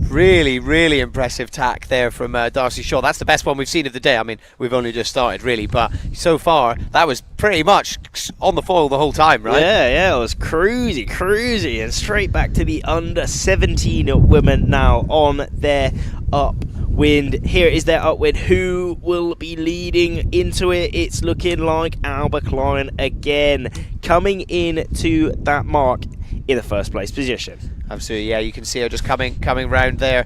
Speaker 1: Really, really impressive tack there from Darcy Shaw. That's the best one we've seen of the day. I mean, we've only just started, really, but so far, that was pretty much on the foil the whole time, right?
Speaker 2: Yeah, it was cruisy, and straight back to the under-17 women now on their upwind. Here is their upwind. Who will be leading into it? It's looking like Aalvaa Klein again, coming in to that mark in the first place position.
Speaker 1: Absolutely, yeah. You can see her just coming round there.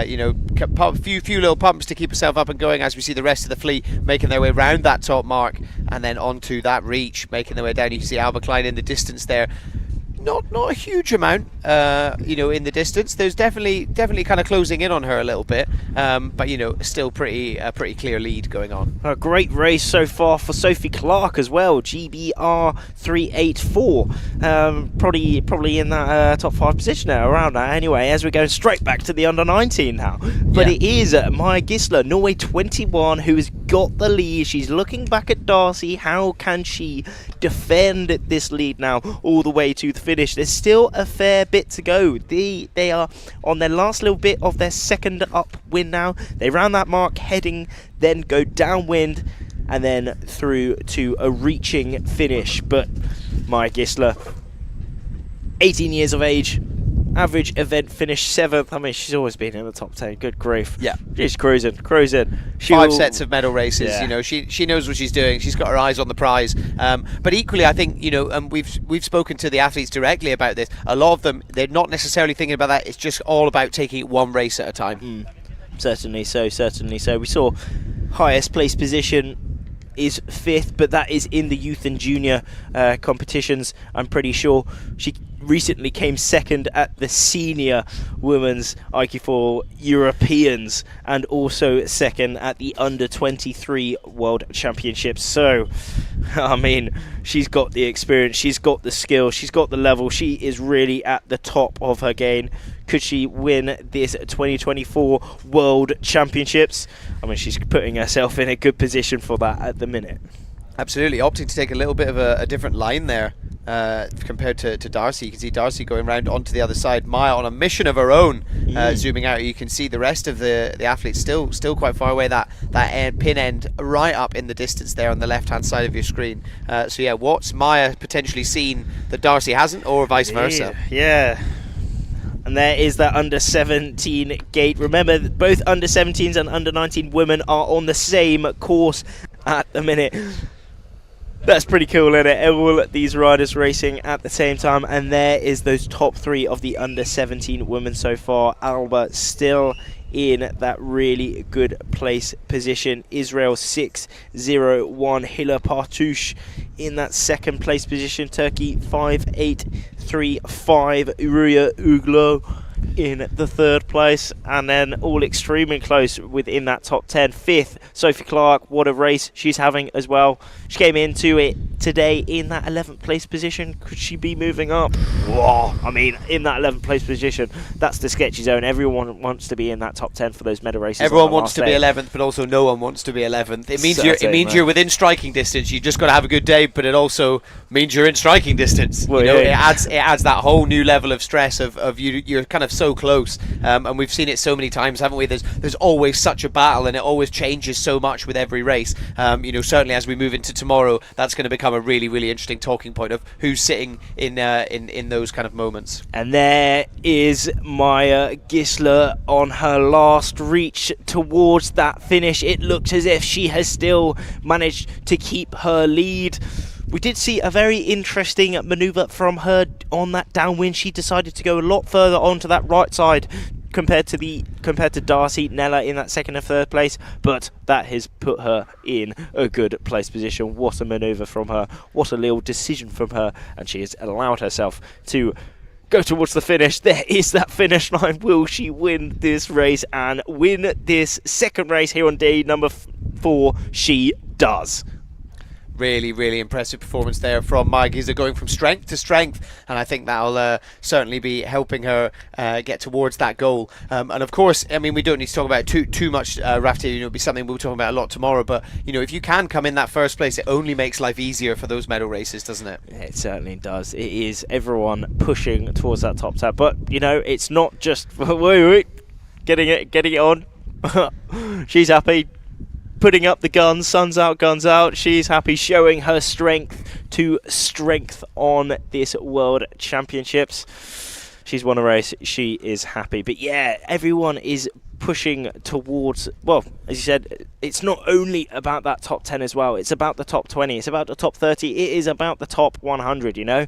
Speaker 1: You know, a few little pumps to keep herself up and going as we see the rest of the fleet making their way round that top mark and then onto that reach, making their way down. You can see Aalvaa Klein in the distance there. Not a huge amount, you know, in the distance. There's definitely kind of closing in on her a little bit, but you know, still pretty clear lead going on.
Speaker 2: A great race so far for Sophie Clark as well. GBR 384, probably in that top 5 position there, around that. Anyway, as we're going straight back to the under 19 now, but it is Maya Giesler, Norway 21, who has got the lead. She's looking back at Darcy. How can she defend this lead now all the way to the finish? There's still a fair bit to go. They are on their last little bit of their second upwind now. They round that mark, heading, then go downwind, and then through to a reaching finish. But Maya Giesler, 18 years of age, average event finish 7th. I mean, she's always been in the top 10. Good grief.
Speaker 1: Yeah.
Speaker 2: She's cruising.
Speaker 1: 5 sets of medal races.
Speaker 2: Yeah.
Speaker 1: You know, she knows what she's doing. She's got her eyes on the prize. But equally, I think, you know, and we've spoken to the athletes directly about this. A lot of them, they're not necessarily thinking about that. It's just all about taking it one race at a time.
Speaker 2: Certainly so. We saw highest place position is 5th, but that is in the youth and junior competitions. I'm pretty sure she recently came 2nd at the senior women's iQFoiL Europeans, and also 2nd at the under 23 world championships. So I mean, she's got the experience, she's got the skill, she's got the level. She is really at the top of her game. Could she win this 2024 World Championships? I mean, she's putting herself in a good position for that at the minute.
Speaker 1: Absolutely, opting to take a little bit of a different line there compared to Darcy. You can see Darcy going round onto the other side. Maya on a mission of her own. Zooming out, you can see the rest of the athletes still quite far away. That pin end right up in the distance there on the left-hand side of your screen. So yeah, what's Maya potentially seen that Darcy hasn't, or vice versa?
Speaker 2: Yeah. And there is that under 17 gate. Remember, both under 17s and under 19 women are on the same course at the minute. That's pretty cool, isn't it? All these riders racing at the same time. And there is those top 3 of the under 17 women so far. Aalvaa still in that really good place position. Israel 601. Hila Partouche in that 2nd place position. Turkey 5835. Uruya Uglo in the 3rd place, and then all extremely close within that top 10. 5th, Sophie Clark. What a race she's having as well. She came into it today in that 11th place position. Could she be moving up? Whoa, I mean, in that 11th place position, that's the sketchy zone. Everyone wants to be in that top 10 for those medal races.
Speaker 1: Everyone wants to be 11th, but also no one wants to be 11th. It means you're within striking distance. You just got to have a good day, but it also means you're in striking distance.
Speaker 2: Well,
Speaker 1: you know,
Speaker 2: yeah.
Speaker 1: it adds that whole new level of stress of you're kind of so close, and we've seen it so many times, haven't we? There's always such a battle, and it always changes so much with every race. You know, certainly as we move into tomorrow, that's going to become a really, really interesting talking point of who's sitting in those kind of moments.
Speaker 2: And there is Maya Giesler on her last reach towards that finish. It looks as if she has still managed to keep her lead. We did see a very interesting manoeuvre from her on that downwind. She decided to go a lot further onto that right side compared to Darcy, Nella in that second and third place, but that has put her in a good place position. What a manoeuvre from her, what a little decision from her, and she has allowed herself to go towards the finish. There is that finish line. Will she win this race and win this second race here on day number 4? She does.
Speaker 1: Really, really impressive performance there from Maya Giesler, going from strength to strength, and I think that'll certainly be helping her get towards that goal. And of course, I mean, we don't need to talk about it too much, Rafti. You know, it'll be something we'll talk about a lot tomorrow. But you know, if you can come in that first place, it only makes life easier for those medal races, doesn't it?
Speaker 2: It certainly does. It is everyone pushing towards that top 10. But you know, it's not just wait, getting it on. She's happy. Putting up the guns, sun's out, guns out. She's happy, showing her strength to strength on this World Championships. She's won a race, she is happy. But yeah, everyone is pushing towards, well, as you said, it's not only about that top 10 as well. It's about the top 20, it's about the top 30, it is about the top 100, you know.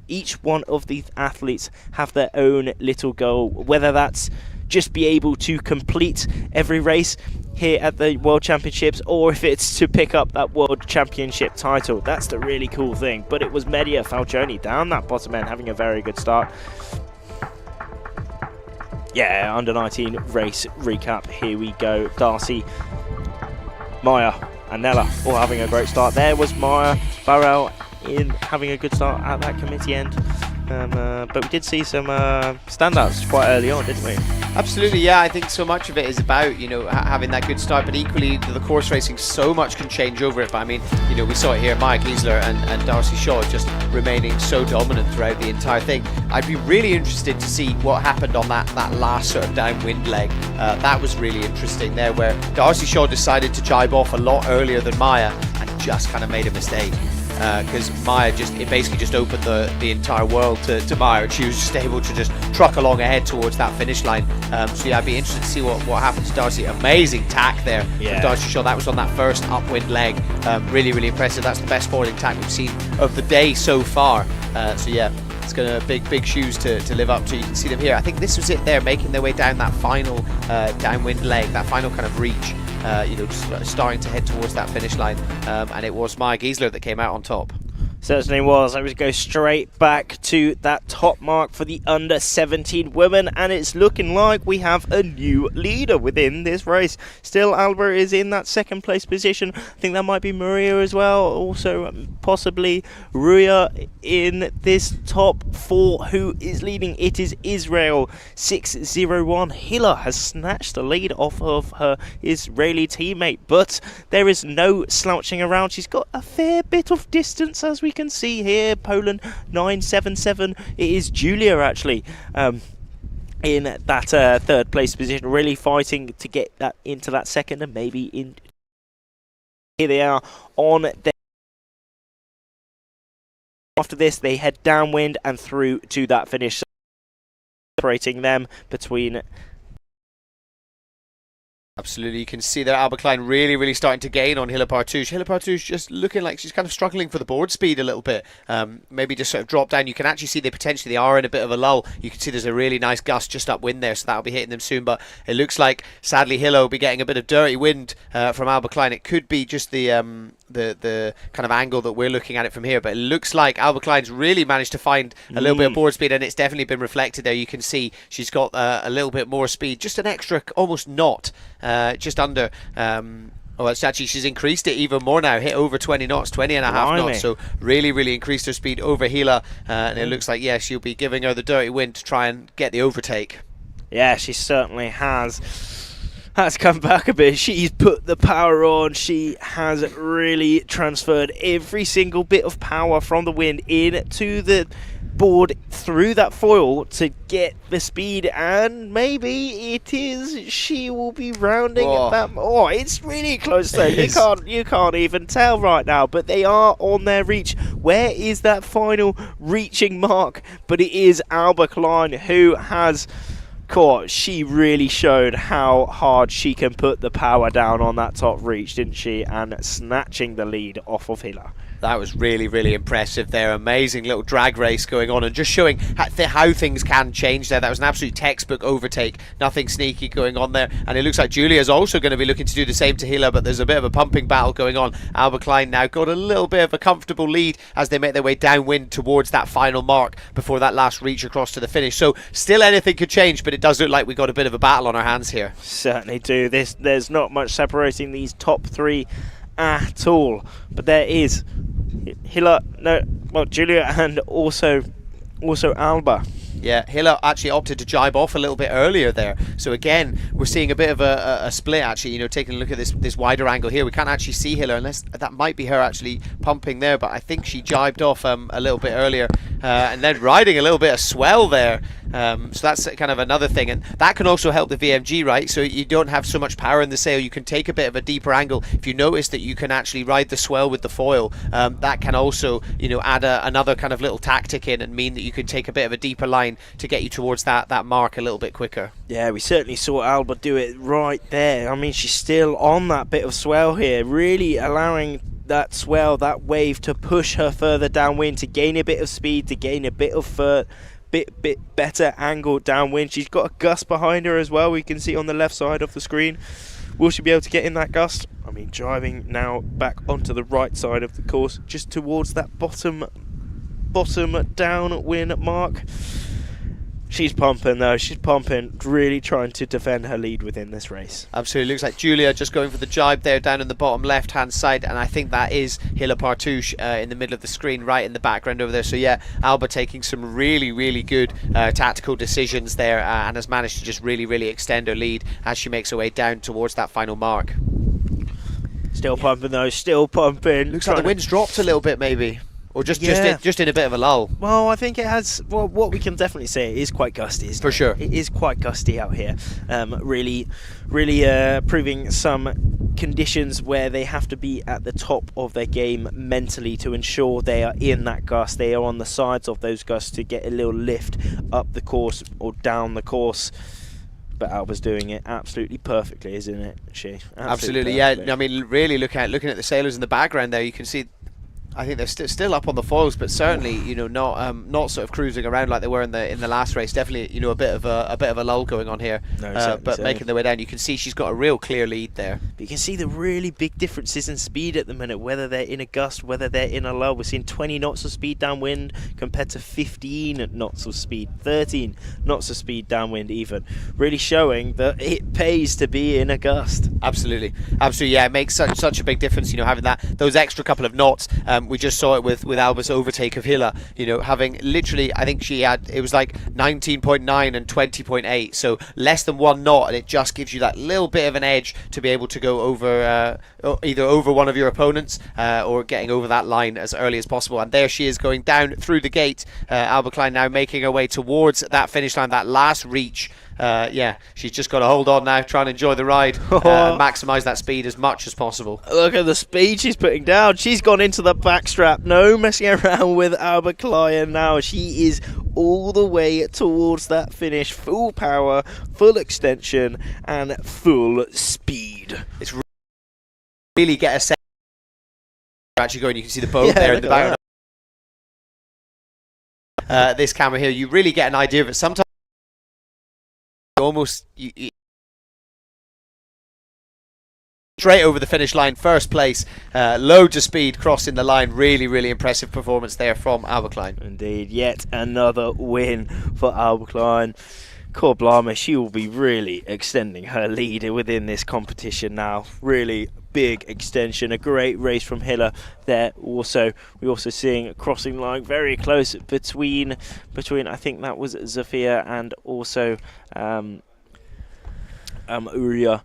Speaker 2: Each one of these athletes have their own little goal, whether that's just be able to complete every race here at the World Championships, or if it's to pick up that World Championship title. That's the really cool thing. But it was Media Falcioni down that bottom end, having a very good start. Yeah, under 19 race recap. Here we go. Darcy, Maya and Nella all having a great start. There was Maya Burrell in having a good start at that committee end. But we did see some standouts quite early on, didn't we?
Speaker 1: Absolutely, yeah. I think so much of it is about, you know, having that good start, but equally the course racing, so much can change over it. But I mean, you know, we saw it here, Maya Giesler and Darcy Shaw just remaining so dominant throughout the entire thing. I'd be really interested to see what happened on that last sort of downwind leg. That was really interesting there, where Darcy Shaw decided to jibe off a lot earlier than Maya and just kind of made a mistake. Because Maya basically just opened the entire world to Maya, and she was just able to just truck along ahead towards that finish line. So yeah, I'd be interested to see what happened to Darcy. Amazing tack there from Darcy Shaw. That was on that first upwind leg. Really, really impressive. That's the best forwarding tack we've seen of the day so far. So yeah, it's going to big shoes to live up to. You can see them here. I think this was it there, making their way down that final downwind leg, that final kind of reach. You know, just starting to head towards that finish line, and it was Maya Giesler that came out on top.
Speaker 2: Certainly was. I would go straight back to that top mark for the under 17 women, and it's looking like we have a new leader within this race. Still, Aalvaa is in that second place position. I think that might be Maria as well, also possibly Ruya in this top 4. Who is leading? It is Israel 601. Hilla has snatched the lead off of her Israeli teammate, but there is no slouching around. She's got a fair bit of distance, as we can see here. Poland 977. It is Julia actually in that third place position, really fighting to get that into that second, and maybe in. Here they are on their. After this, they head downwind and through to that finish, separating them between.
Speaker 1: Absolutely, you can see there Aalvaa Klein really starting to gain on Hilla Partouche. Hilla Partouche just looking like she's kind of struggling for the board speed a little bit. Maybe just sort of drop down. You can actually see they are in a bit of a lull. You can see there's a really nice gust just upwind there, so that'll be hitting them soon. But it looks like, sadly, Hilla will be getting a bit of dirty wind from Aalvaa Klein. It could be just the kind of angle that we're looking at it from here, but it looks like Aalvaa Klein's really managed to find a little bit of board speed, and it's definitely been reflected there. You can see she's got a little bit more speed, just an extra almost knot, just under. Oh, it's actually, she's increased it even more now, hit over 20 knots, 20 and a half knots, so really increased her speed over Hilla, and it looks like, yeah, she'll be giving her the dirty wind to try and get the overtake.
Speaker 2: Yeah, she certainly has come back a bit. She's put the power on. She has really transferred every single bit of power from the wind into the board through that foil to get the speed, and maybe she will be rounding that. Oh, it's really close though. You can't even tell right now, but they are on their reach. Where is that final reaching mark? But it is Aalvaa Klein who has Court, she really showed how hard she can put the power down on that top reach, didn't she? And snatching the lead off of Hilla.
Speaker 1: That was really, really impressive there. Amazing little drag race going on and just showing how things can change there. That was an absolute textbook overtake. Nothing sneaky going on there. And it looks like Julia's also going to be looking to do the same to Hilla, but there's a bit of a pumping battle going on. Aalvaa Klein now got a little bit of a comfortable lead as they make their way downwind towards that final mark before that last reach across to the finish. So still anything could change, but it does look like we've got a bit of a battle on our hands here.
Speaker 2: Certainly do. There's not much separating these top three at all, but there is Julia and also Aalvaa.
Speaker 1: Yeah, Hilla actually opted to jibe off a little bit earlier there. So again, we're seeing a bit of a split actually, taking a look at this wider angle here. We can't actually see Hilla unless that might be her actually pumping there, but I think she jibed off a little bit earlier and then riding a little bit of swell there. So that's kind of another thing, and that can also help the VMG, right? So you don't have so much power in the sail, you can take a bit of a deeper angle. If you notice that you can actually ride the swell with the foil, that can also add another kind of little tactic in and mean that you can take a bit of a deeper line to get you towards that mark a little bit quicker.
Speaker 2: Yeah, we certainly saw Aalvaa do it right there. I mean, she's still on that bit of swell here, really allowing that swell, that wave to push her further downwind, to gain a bit of speed, to gain a bit of bit better angle downwind. She's got a gust behind her as well, we can see on the left side of the screen. Will she be able to get in that gust? I mean, driving now back onto the right side of the course, just towards that bottom downwind mark. She's pumping though, she's pumping, really trying to defend her lead within this race.
Speaker 1: Absolutely, looks like Julia just going for the jibe there down in the bottom left hand side, and I think that is Hilla Partouche in the middle of the screen right in the background over there. So yeah, Aalvaa taking some really, really good tactical decisions there and has managed to just really, really extend her lead as she makes her way down towards that final mark.
Speaker 2: Still pumping though, still pumping.
Speaker 1: Looks like the wind's dropped a little bit maybe. Or just in a bit of a lull.
Speaker 2: Well, I think it has. Well, what we can definitely say, it is quite gusty, isn't it?
Speaker 1: For sure.
Speaker 2: It is quite gusty out here. Really proving some conditions where they have to be at the top of their game mentally to ensure they are in that gust. They are on the sides of those gusts to get a little lift up the course or down the course. But Aalvaa's doing it absolutely perfectly, isn't it?
Speaker 1: Absolutely, yeah. I mean, really looking at the sailors in the background there, you can see. I think they're still up on the foils, but certainly, not sort of cruising around like they were in the last race. Definitely, a bit of a lull going on here. No, but making their way down, you can see she's got a real clear lead there.
Speaker 2: But you can see the really big differences in speed at the minute, whether they're in a gust, whether they're in a lull. We're seeing 20 knots of speed downwind compared to 15 knots of speed, 13 knots of speed downwind even. Really showing that it pays to be in a gust.
Speaker 1: Absolutely, yeah. It makes such a big difference, having those extra couple of knots. We just saw it with Aalvaa's overtake of Hilla, having literally, I think it was like 19.9 and 20.8, so less than 1 knot, and it just gives you that little bit of an edge to be able to go over either over one of your opponents or getting over that line as early as possible. And there she is going down through the gate. Aalvaa Klein now making her way towards that finish line, that last reach. Yeah, she's just got to hold on now, try and enjoy the ride, maximise that speed as much as possible.
Speaker 2: Look at the speed she's putting down. She's gone into the backstrap. No messing around with Aalvaa Klein now. She is all the way towards that finish. Full power, full extension, and full speed.
Speaker 1: It's really get a sense. Actually going, you can see the boat there in the background. This camera here, you really get an idea of it. Sometimes almost straight over the finish line, first place, loads of speed crossing the line. Really, really impressive performance there from Aalvaa Klein.
Speaker 2: Indeed, yet another win for Aalvaa Klein. Cor Blammer, she will be really extending her lead within this competition now. Really big extension, a great race from Hilla there. We're also seeing a crossing line very close between I think that was Zofia and also Uria.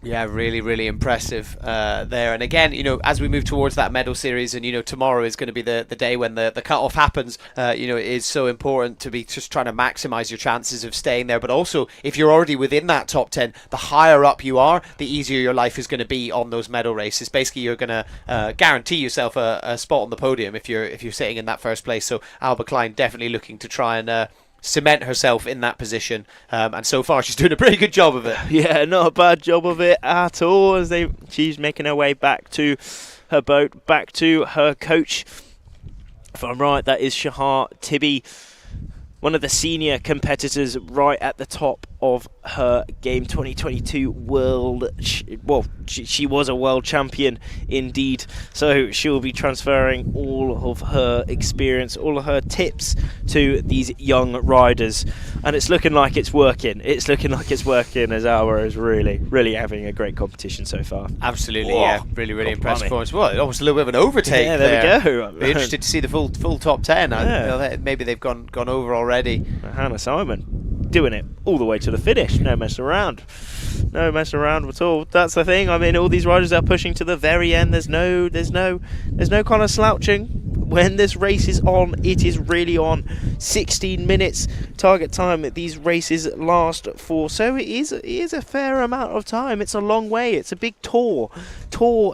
Speaker 1: Yeah, really, really impressive there. And again, as we move towards that medal series, and tomorrow is going to be the day when the cut-off happens, it is so important to be just trying to maximise your chances of staying there. But also, if you're already within that top 10, the higher up you are, the easier your life is going to be on those medal races. Basically, you're going to guarantee yourself a spot on the podium if you're sitting in that first place. So Aalvaa Klein definitely looking to try and cement herself in that position, and so far she's doing a pretty good job of it.
Speaker 2: Yeah, not a bad job of it at all, as she's making her way back to her boat, back to her coach. If I'm right, that is Shahar Tibi, one of the senior competitors right at the top of her Game 2022 world. She was a world champion indeed, so she'll be transferring all of her experience, all of her tips to these young riders, and it's looking like it's working. It's looking like it's working, as Aalvaa is really having a great competition so far.
Speaker 1: Absolutely.
Speaker 2: Whoa,
Speaker 1: Yeah, really impressive performance. Well, almost a little bit of an overtake.
Speaker 2: Yeah, there we go.
Speaker 1: Be interested to see the full top 10.
Speaker 2: Yeah.
Speaker 1: Maybe they've gone over already.
Speaker 2: Hannah Simon doing it all the way to the finish. No messing around. No messing around at all. That's the thing. I mean, all these riders are pushing to the very end. There's no kind of slouching. When this race is on, it is really on. 16 minutes target time that these races last for, so it is a fair amount of time. It's a long way. It's a big tour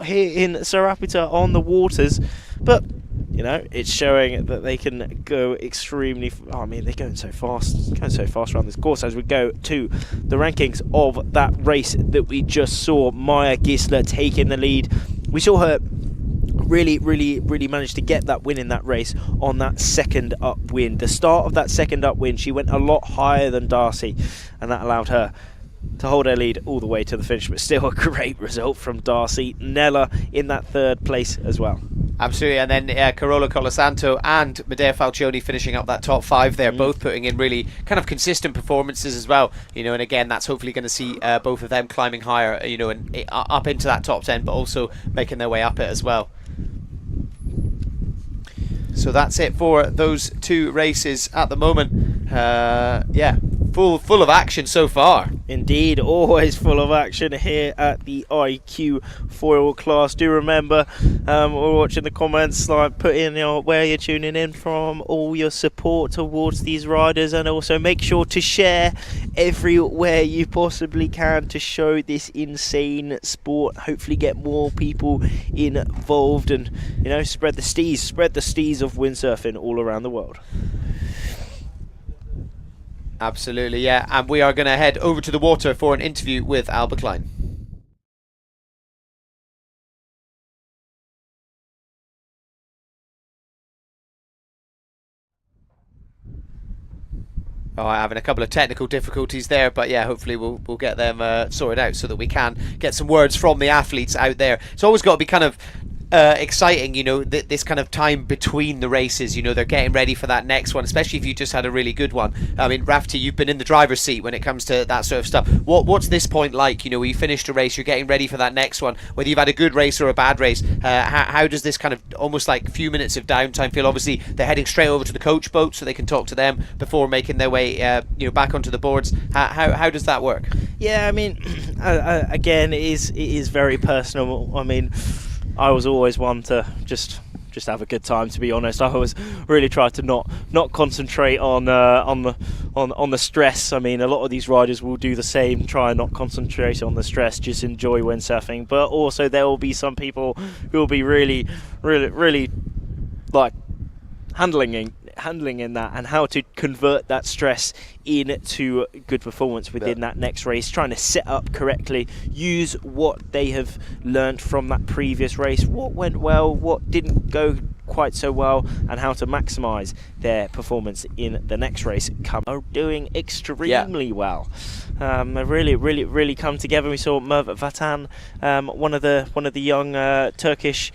Speaker 2: here in Sa Ràpita on the waters, but you know, it's showing that they can go extremely. I mean, they're going so fast around this course. As we go to the rankings of that race that we just saw, Maya Gisler taking the lead. We saw her really managed to get that win in that race on that second upwind. The start of that second upwind, she went a lot higher than Darcy, and that allowed her to hold her lead all the way to the finish, but still a great result from Darcy. Nella in that third place as well.
Speaker 1: Absolutely, and then Carola Colasanto and Medea Falcioni finishing up that top 5 there, both putting in really kind of consistent performances as well, you know, and again that's hopefully going to see both of them climbing higher, you know, and up into that top 10, but also making their way up it as well. So that's it for those 2 races at the moment. Yeah, full of action so far.
Speaker 2: Indeed, always full of action here at the iQFoiL class. Do remember, we're watching the comments, like put in where you're tuning in from, all your support towards these riders, and also make sure to share everywhere you possibly can to show this insane sport. Hopefully get more people involved, and you know, spread the steez of windsurfing all around the world.
Speaker 1: Absolutely, yeah, and we are going to head over to the water for an interview with Aalvaa Klein. Oh, having a couple of technical difficulties there, but yeah, hopefully we'll get them sorted out so that we can get some words from the athletes out there. It's always got to be kind of exciting, you know, this kind of time between the races. You know, they're getting ready for that next one, especially if you just had a really good one. I mean, Rafti, you've been in the driver's seat when it comes to that sort of stuff. What's this point like? You know, where you finished a race, you're getting ready for that next one, whether you've had a good race or a bad race. How does this kind of almost like few minutes of downtime feel? Obviously, they're heading straight over to the coach boat so they can talk to them before making their way, you know, back onto the boards. How does that work?
Speaker 2: Yeah, I mean, again, it is very personal. I mean, I was always one to just have a good time, to be honest. I always really tried to not concentrate on the stress. I mean, a lot of these riders will do the same, try and not concentrate on the stress, just enjoy windsurfing. But also there will be some people who will be really like handling in that, and how to convert that stress into good performance within that next race, trying to set up correctly, use what they have learned from that previous race, what went well, what didn't go quite so well, and how to maximize their performance in the next race. Are doing extremely well. They've really come together. We saw Merve Vatan, one of the young Turkish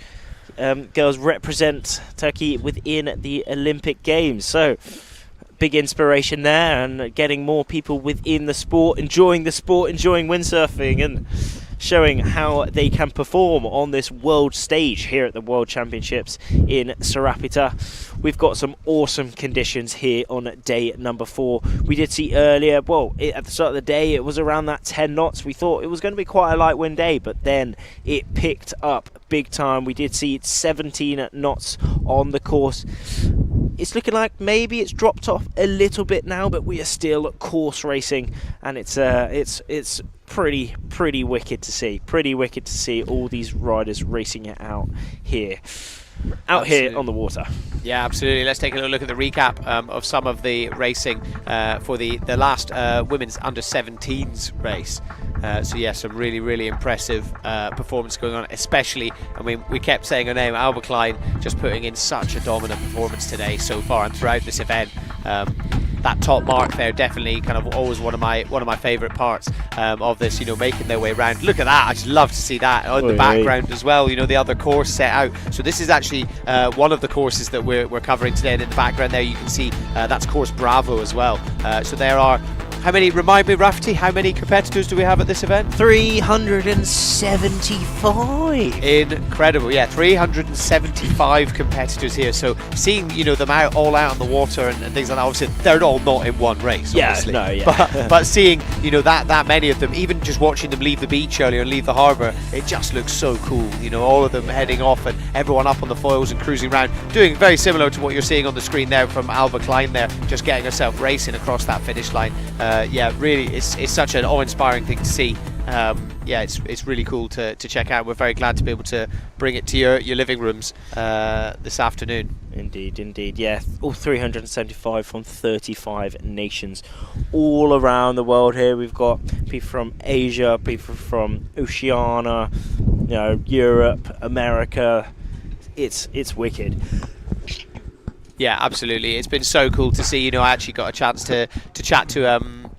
Speaker 2: girls, represent Turkey within the Olympic Games. So big inspiration there, and getting more people within the sport, enjoying windsurfing, and showing how they can perform on this world stage here at the World Championships in Sa Ràpita. We've got some awesome conditions here on day number 4. We did see earlier, well, at the start of the day, it was around that 10 knots. We thought it was going to be quite a light wind day, but then it picked up big time. We did see 17 knots on the course. It's looking like maybe it's dropped off a little bit now, but we are still course racing, and it's pretty wicked to see. Pretty wicked to see all these riders racing it out here. Here on the water.
Speaker 1: Yeah, absolutely. Let's take a look at the recap of some of the racing for the last women's under-17s race. So yeah, some really impressive performance going on, especially, I mean, we kept saying her name, Aalvaa Klein, just putting in such a dominant performance today so far and throughout this event. That top mark there, definitely kind of always one of my favourite parts of this, you know, making their way around. Look at that, I just love to see that on the background as well, you know, the other course set out. So this is actually one of the courses that we're covering today, and in the background there you can see that's course Bravo as well. So there are, how many, remind me, Rafferty, how many competitors do we have at this event?
Speaker 2: 375.
Speaker 1: Incredible, yeah, 375 competitors here. So seeing, you know, them all out on the water and things like that, obviously they're all not in one race, obviously.
Speaker 2: Yeah, no, yeah.
Speaker 1: But seeing, you know, that many of them, even just watching them leave the beach earlier and leave the harbour, it just looks so cool. You know, all of them heading off and everyone up on the foils and cruising around, doing very similar to what you're seeing on the screen there from Aalvaa Klein there, just getting herself racing across that finish line. Yeah, really, it's such an awe-inspiring thing to see. Yeah, it's really cool to check out. We're very glad to be able to bring it to your living rooms this afternoon.
Speaker 2: Indeed, yeah. All 375 from 35 nations all around the world here. We've got people from Asia, people from Oceania, you know, Europe, America. It's wicked.
Speaker 1: Yeah, absolutely. It's been so cool to see. You know, I actually got a chance to chat to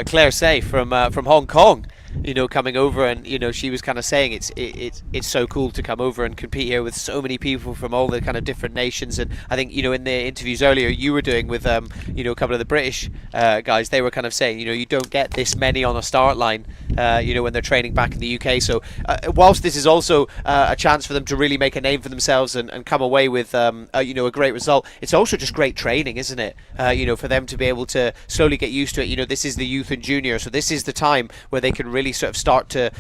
Speaker 1: Claire Say from Hong Kong, you know, coming over, and you know, she was kind of saying it's so cool to come over and compete here with so many people from all the kind of different nations. And I think, you know, in the interviews earlier you were doing with you know, a couple of the British guys, they were kind of saying, you know, you don't get this many on a start line, you know, when they're training back in the UK. So whilst this is also a chance for them to really make a name for themselves and come away with you know, a great result, it's also just great training, isn't it? You know, for them to be able to slowly get used to it. You know, this is the Youth and Junior, so this is the time where they can really sort of start to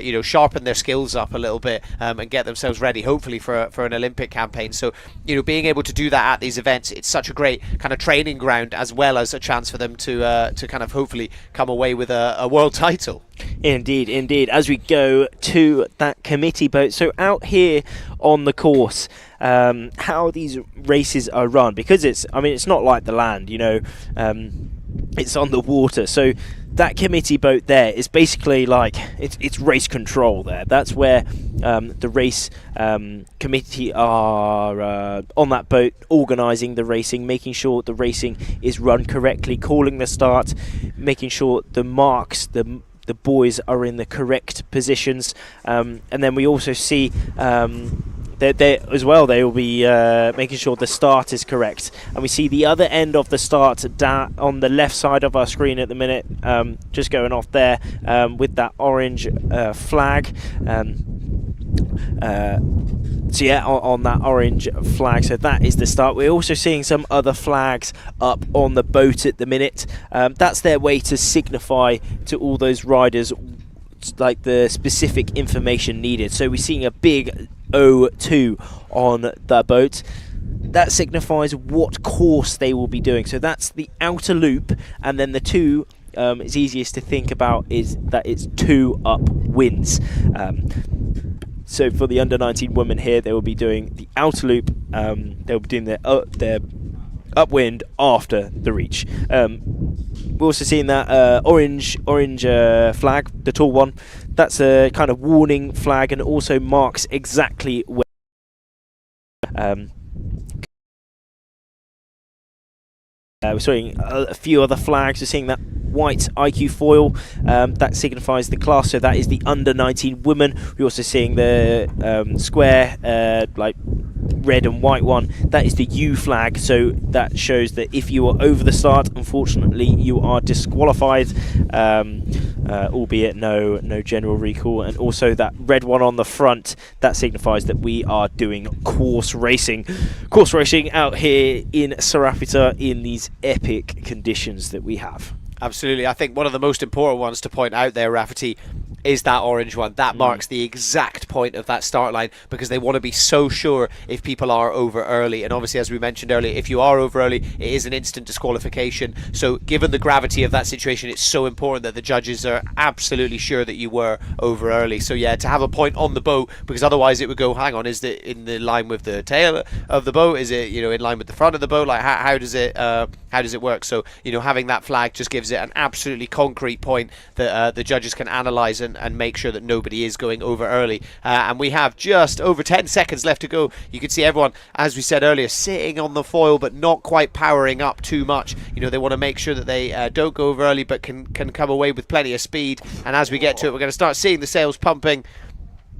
Speaker 1: you know, sharpen their skills up a little bit and get themselves ready, hopefully for an Olympic campaign. So, you know, being able to do that at these events, it's such a great kind of training ground, as well as a chance for them to kind of hopefully come away with a world title.
Speaker 2: Indeed. As we go to that committee boat, so out here on the course, how these races are run, because it's not like the land, you know, it's on the water. So that committee boat there is basically like it's race control there. That's where the race committee are on that boat, organising the racing, making sure the racing is run correctly, calling the start, making sure the marks, the boys are in the correct positions, and then we also see they as well, they will be making sure the start is correct. And we see the other end of the start down on the left side of our screen at the minute, just going off there with that orange flag. So yeah, on that orange flag, so that is the start. We're also seeing some other flags up on the boat at the minute. That's their way to signify to all those riders like the specific information needed. So we're seeing a big O2 on the boat. That signifies what course they will be doing. So that's the outer loop, and then the two it's easiest to think about is that it's 2 upwinds. So for the under-19 women here, they will be doing the outer loop. They'll be doing their upwind after the reach. We're also seeing that orange flag, the tall one. That's a kind of warning flag, and also marks exactly where. We're seeing a few other flags. We're seeing that white iQFoiL, that signifies the class, so that is the under-19 women. We're also seeing the square, like red and white one, that is the U flag, so that shows that if you are over the start, unfortunately you are disqualified, albeit no general recall. And also that red one on the front, that signifies that we are doing course racing out here in Sa Ràpita in these epic conditions that we have.
Speaker 1: Absolutely. I think one of the most important ones to point out there, Rafferty, is that orange one. That marks the exact point of that start line, because they want to be so sure if people are over early. And obviously, as we mentioned earlier, if you are over early, it is an instant disqualification. So given the gravity of that situation, it's so important that the judges are absolutely sure that you were over early. So yeah, to have a point on the boat, because otherwise it would go, hang on, is it in the line with the tail of the boat? Is it, you know, in line with the front of the boat? Like how does it work? So, you know, having that flag just gives it an absolutely concrete point that the judges can analyse and make sure that nobody is going over early. And we have just over 10 seconds left to go. You can see everyone, as we said earlier, sitting on the foil but not quite powering up too much. You know, they want to make sure that they don't go over early but can come away with plenty of speed. And as we get to it, we're going to start seeing the sails pumping.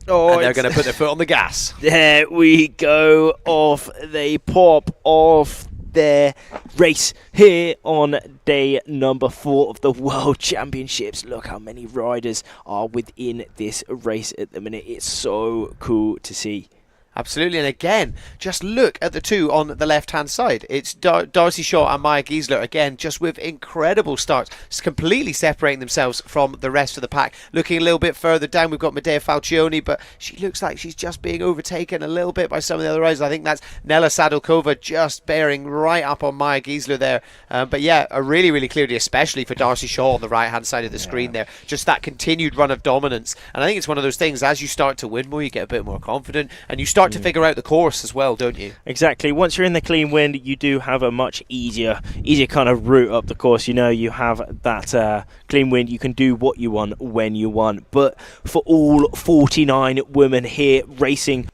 Speaker 1: And they're going to put their foot on the gas.
Speaker 2: There we go. Off they pop off their race here on day number 4 of the World Championships. Look how many riders are within this race at the minute. It's so cool to see.
Speaker 1: Absolutely, and again, just look at the two on the left-hand side. It's Darcy Shaw and Maya Giesler, again, just with incredible starts, just completely separating themselves from the rest of the pack. Looking a little bit further down, we've got Medea Falcioni, but she looks like she's just being overtaken a little bit by some of the other riders. I think that's Nella Sadilkova just bearing right up on Maya Giesler there. But yeah, a really, really clearly, especially for Darcy Shaw on the right-hand side of the screen there, just that continued run of dominance. And I think it's one of those things, as you start to win more, you get a bit more confident, and you start to figure out the course as well, don't you?
Speaker 2: Exactly. Once you're in the clean wind, you do have a much easier kind of route up the course. You know, you have that clean wind. You can do what you want when you want. But for all 49 women here racing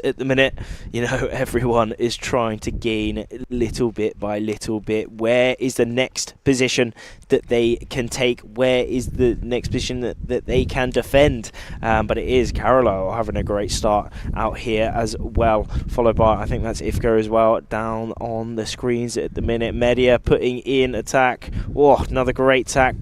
Speaker 2: at the minute, you know, everyone is trying to gain little bit by little bit. Where is the next position that they can take? Where is the next position that they can defend? But it is Carola having a great start out here as well, followed by, I think that's Ifka as well, down on the screens at the minute. Media putting in attack. Oh, another great tack.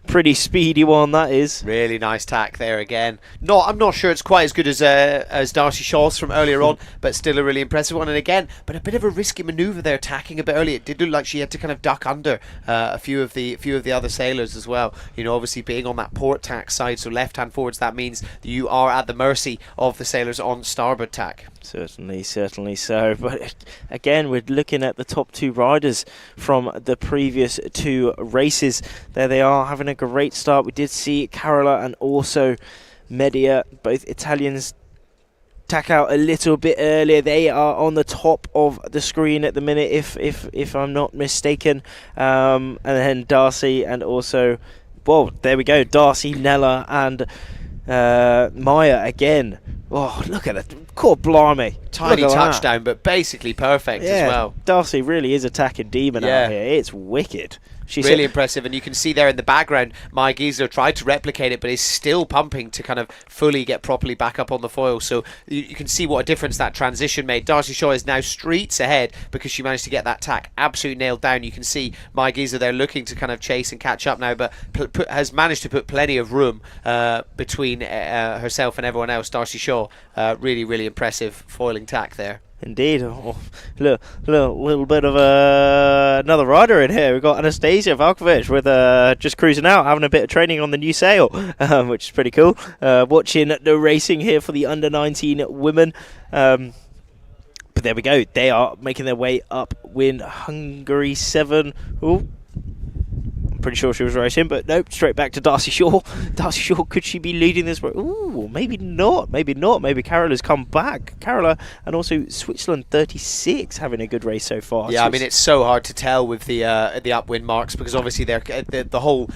Speaker 2: Pretty speedy one, that is.
Speaker 1: Really nice tack there again. I'm not sure it's quite as good as Darcy Shaw's from earlier on, but still a really impressive one. And again, but a bit of a risky manoeuvre there, tacking a bit early. It did look like she had to kind of duck under a few of the other sailors as well. You know, obviously being on that port tack side, so left-hand forwards, that means that you are at the mercy of the sailors on starboard tack.
Speaker 2: Certainly so. But again, we're looking at the top 2 riders from the previous 2 races. There they are, having a great start. We did see Carola and also Media, both Italians, tack out a little bit earlier. They are on the top of the screen at the minute, if I'm not mistaken. And then Darcy and also, well, there we go, Darcy, Nella and Maya again. Oh, look at it. God blimey.
Speaker 1: Tiny touchdown, but basically perfect as well.
Speaker 2: Darcy really is attacking demon out here. It's wicked.
Speaker 1: She's really impressive, and you can see there in the background, Maya Giesler tried to replicate it, but is still pumping to kind of fully get properly back up on the foil. So you can see what a difference that transition made. Darcy Shaw is now streets ahead because she managed to get that tack absolutely nailed down. You can see Maya Giesler there looking to kind of chase and catch up now, but has managed to put plenty of room between herself and everyone else. Darcy Shaw, really, really impressive foiling tack there.
Speaker 2: Indeed. Oh, little bit of another rider in here. We've got Anastasia Valkovic with just cruising out, having a bit of training on the new sail, which is pretty cool. Watching the racing here for the under-19 women. But there we go. They are making their way up. Win Hungary 7. Ooh. Pretty sure she was racing, but nope, straight back to Darcy Shaw. Darcy Shaw, could she be leading this? Ooh, maybe not. Maybe Carola's come back. Carola and also Switzerland 36 having a good race so far.
Speaker 1: Yeah, I mean, it's so hard to tell with the upwind marks because obviously they're the whole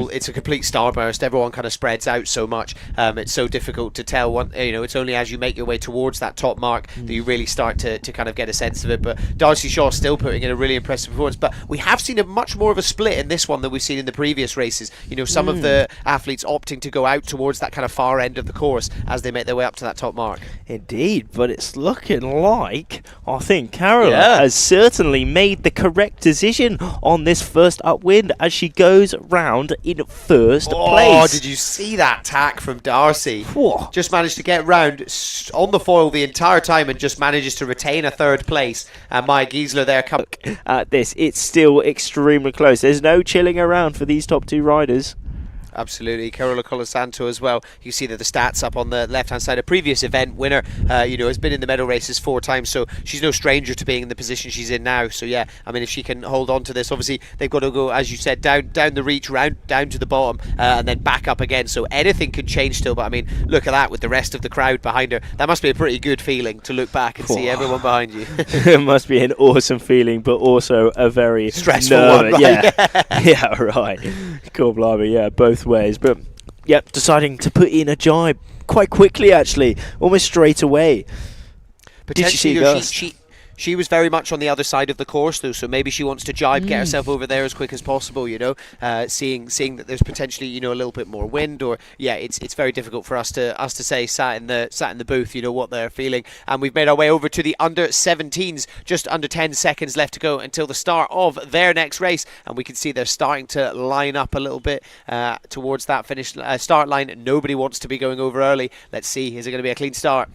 Speaker 1: it's a complete starburst. Everyone kind of spreads out so much. It's so difficult to tell. It's only as you make your way towards that top mark that you really start to kind of get a sense of it. But Darcy Shaw still putting in a really impressive performance. But we have seen a much more of a split in this one than we've seen in the previous races. You know, some of the athletes opting to go out towards that kind of far end of the course as they make their way up to that top mark.
Speaker 2: Indeed, but it's looking like I think Carola has certainly made the correct decision on this first upwind as she goes round in first place.
Speaker 1: Oh, did you see that tack from Darcy?
Speaker 2: Whoa.
Speaker 1: Just managed to get round on the foil the entire time and just manages to retain a third place. And Maya Giesler there comes.
Speaker 2: At this, it's still extremely close. There's no chilling around for these top 2 riders.
Speaker 1: Absolutely. Carola Colasanto as well. You see that the stats up on the left-hand side. A previous event winner, has been in the medal races 4 times, so she's no stranger to being in the position she's in now. So yeah, I mean, if she can hold on to this, obviously they've got to go, as you said, down the reach, down to the bottom, and then back up again. So anything could change still. But I mean, look at that with the rest of the crowd behind her. That must be a pretty good feeling to look back and see everyone behind you.
Speaker 13: It must be an awesome feeling, but also a very
Speaker 1: stressful one. Right?
Speaker 13: Yeah, right. Cool, blimey, yeah, both ways. But yep, deciding to put in a jibe quite quickly, actually, almost straight away.
Speaker 1: Potentially, did you see she was very much on the other side of the course, though, so maybe she wants to jibe, get herself over there as quick as possible, seeing that there's potentially, a little bit more wind, or it's very difficult for us to say sat in the booth, what they're feeling. And we've made our way over to the under 17s, just under 10 seconds left to go until the start of their next race, and we can see they're starting to line up a little bit towards that finish start line. Nobody wants to be going over early. Let's see, is it going to be a clean start?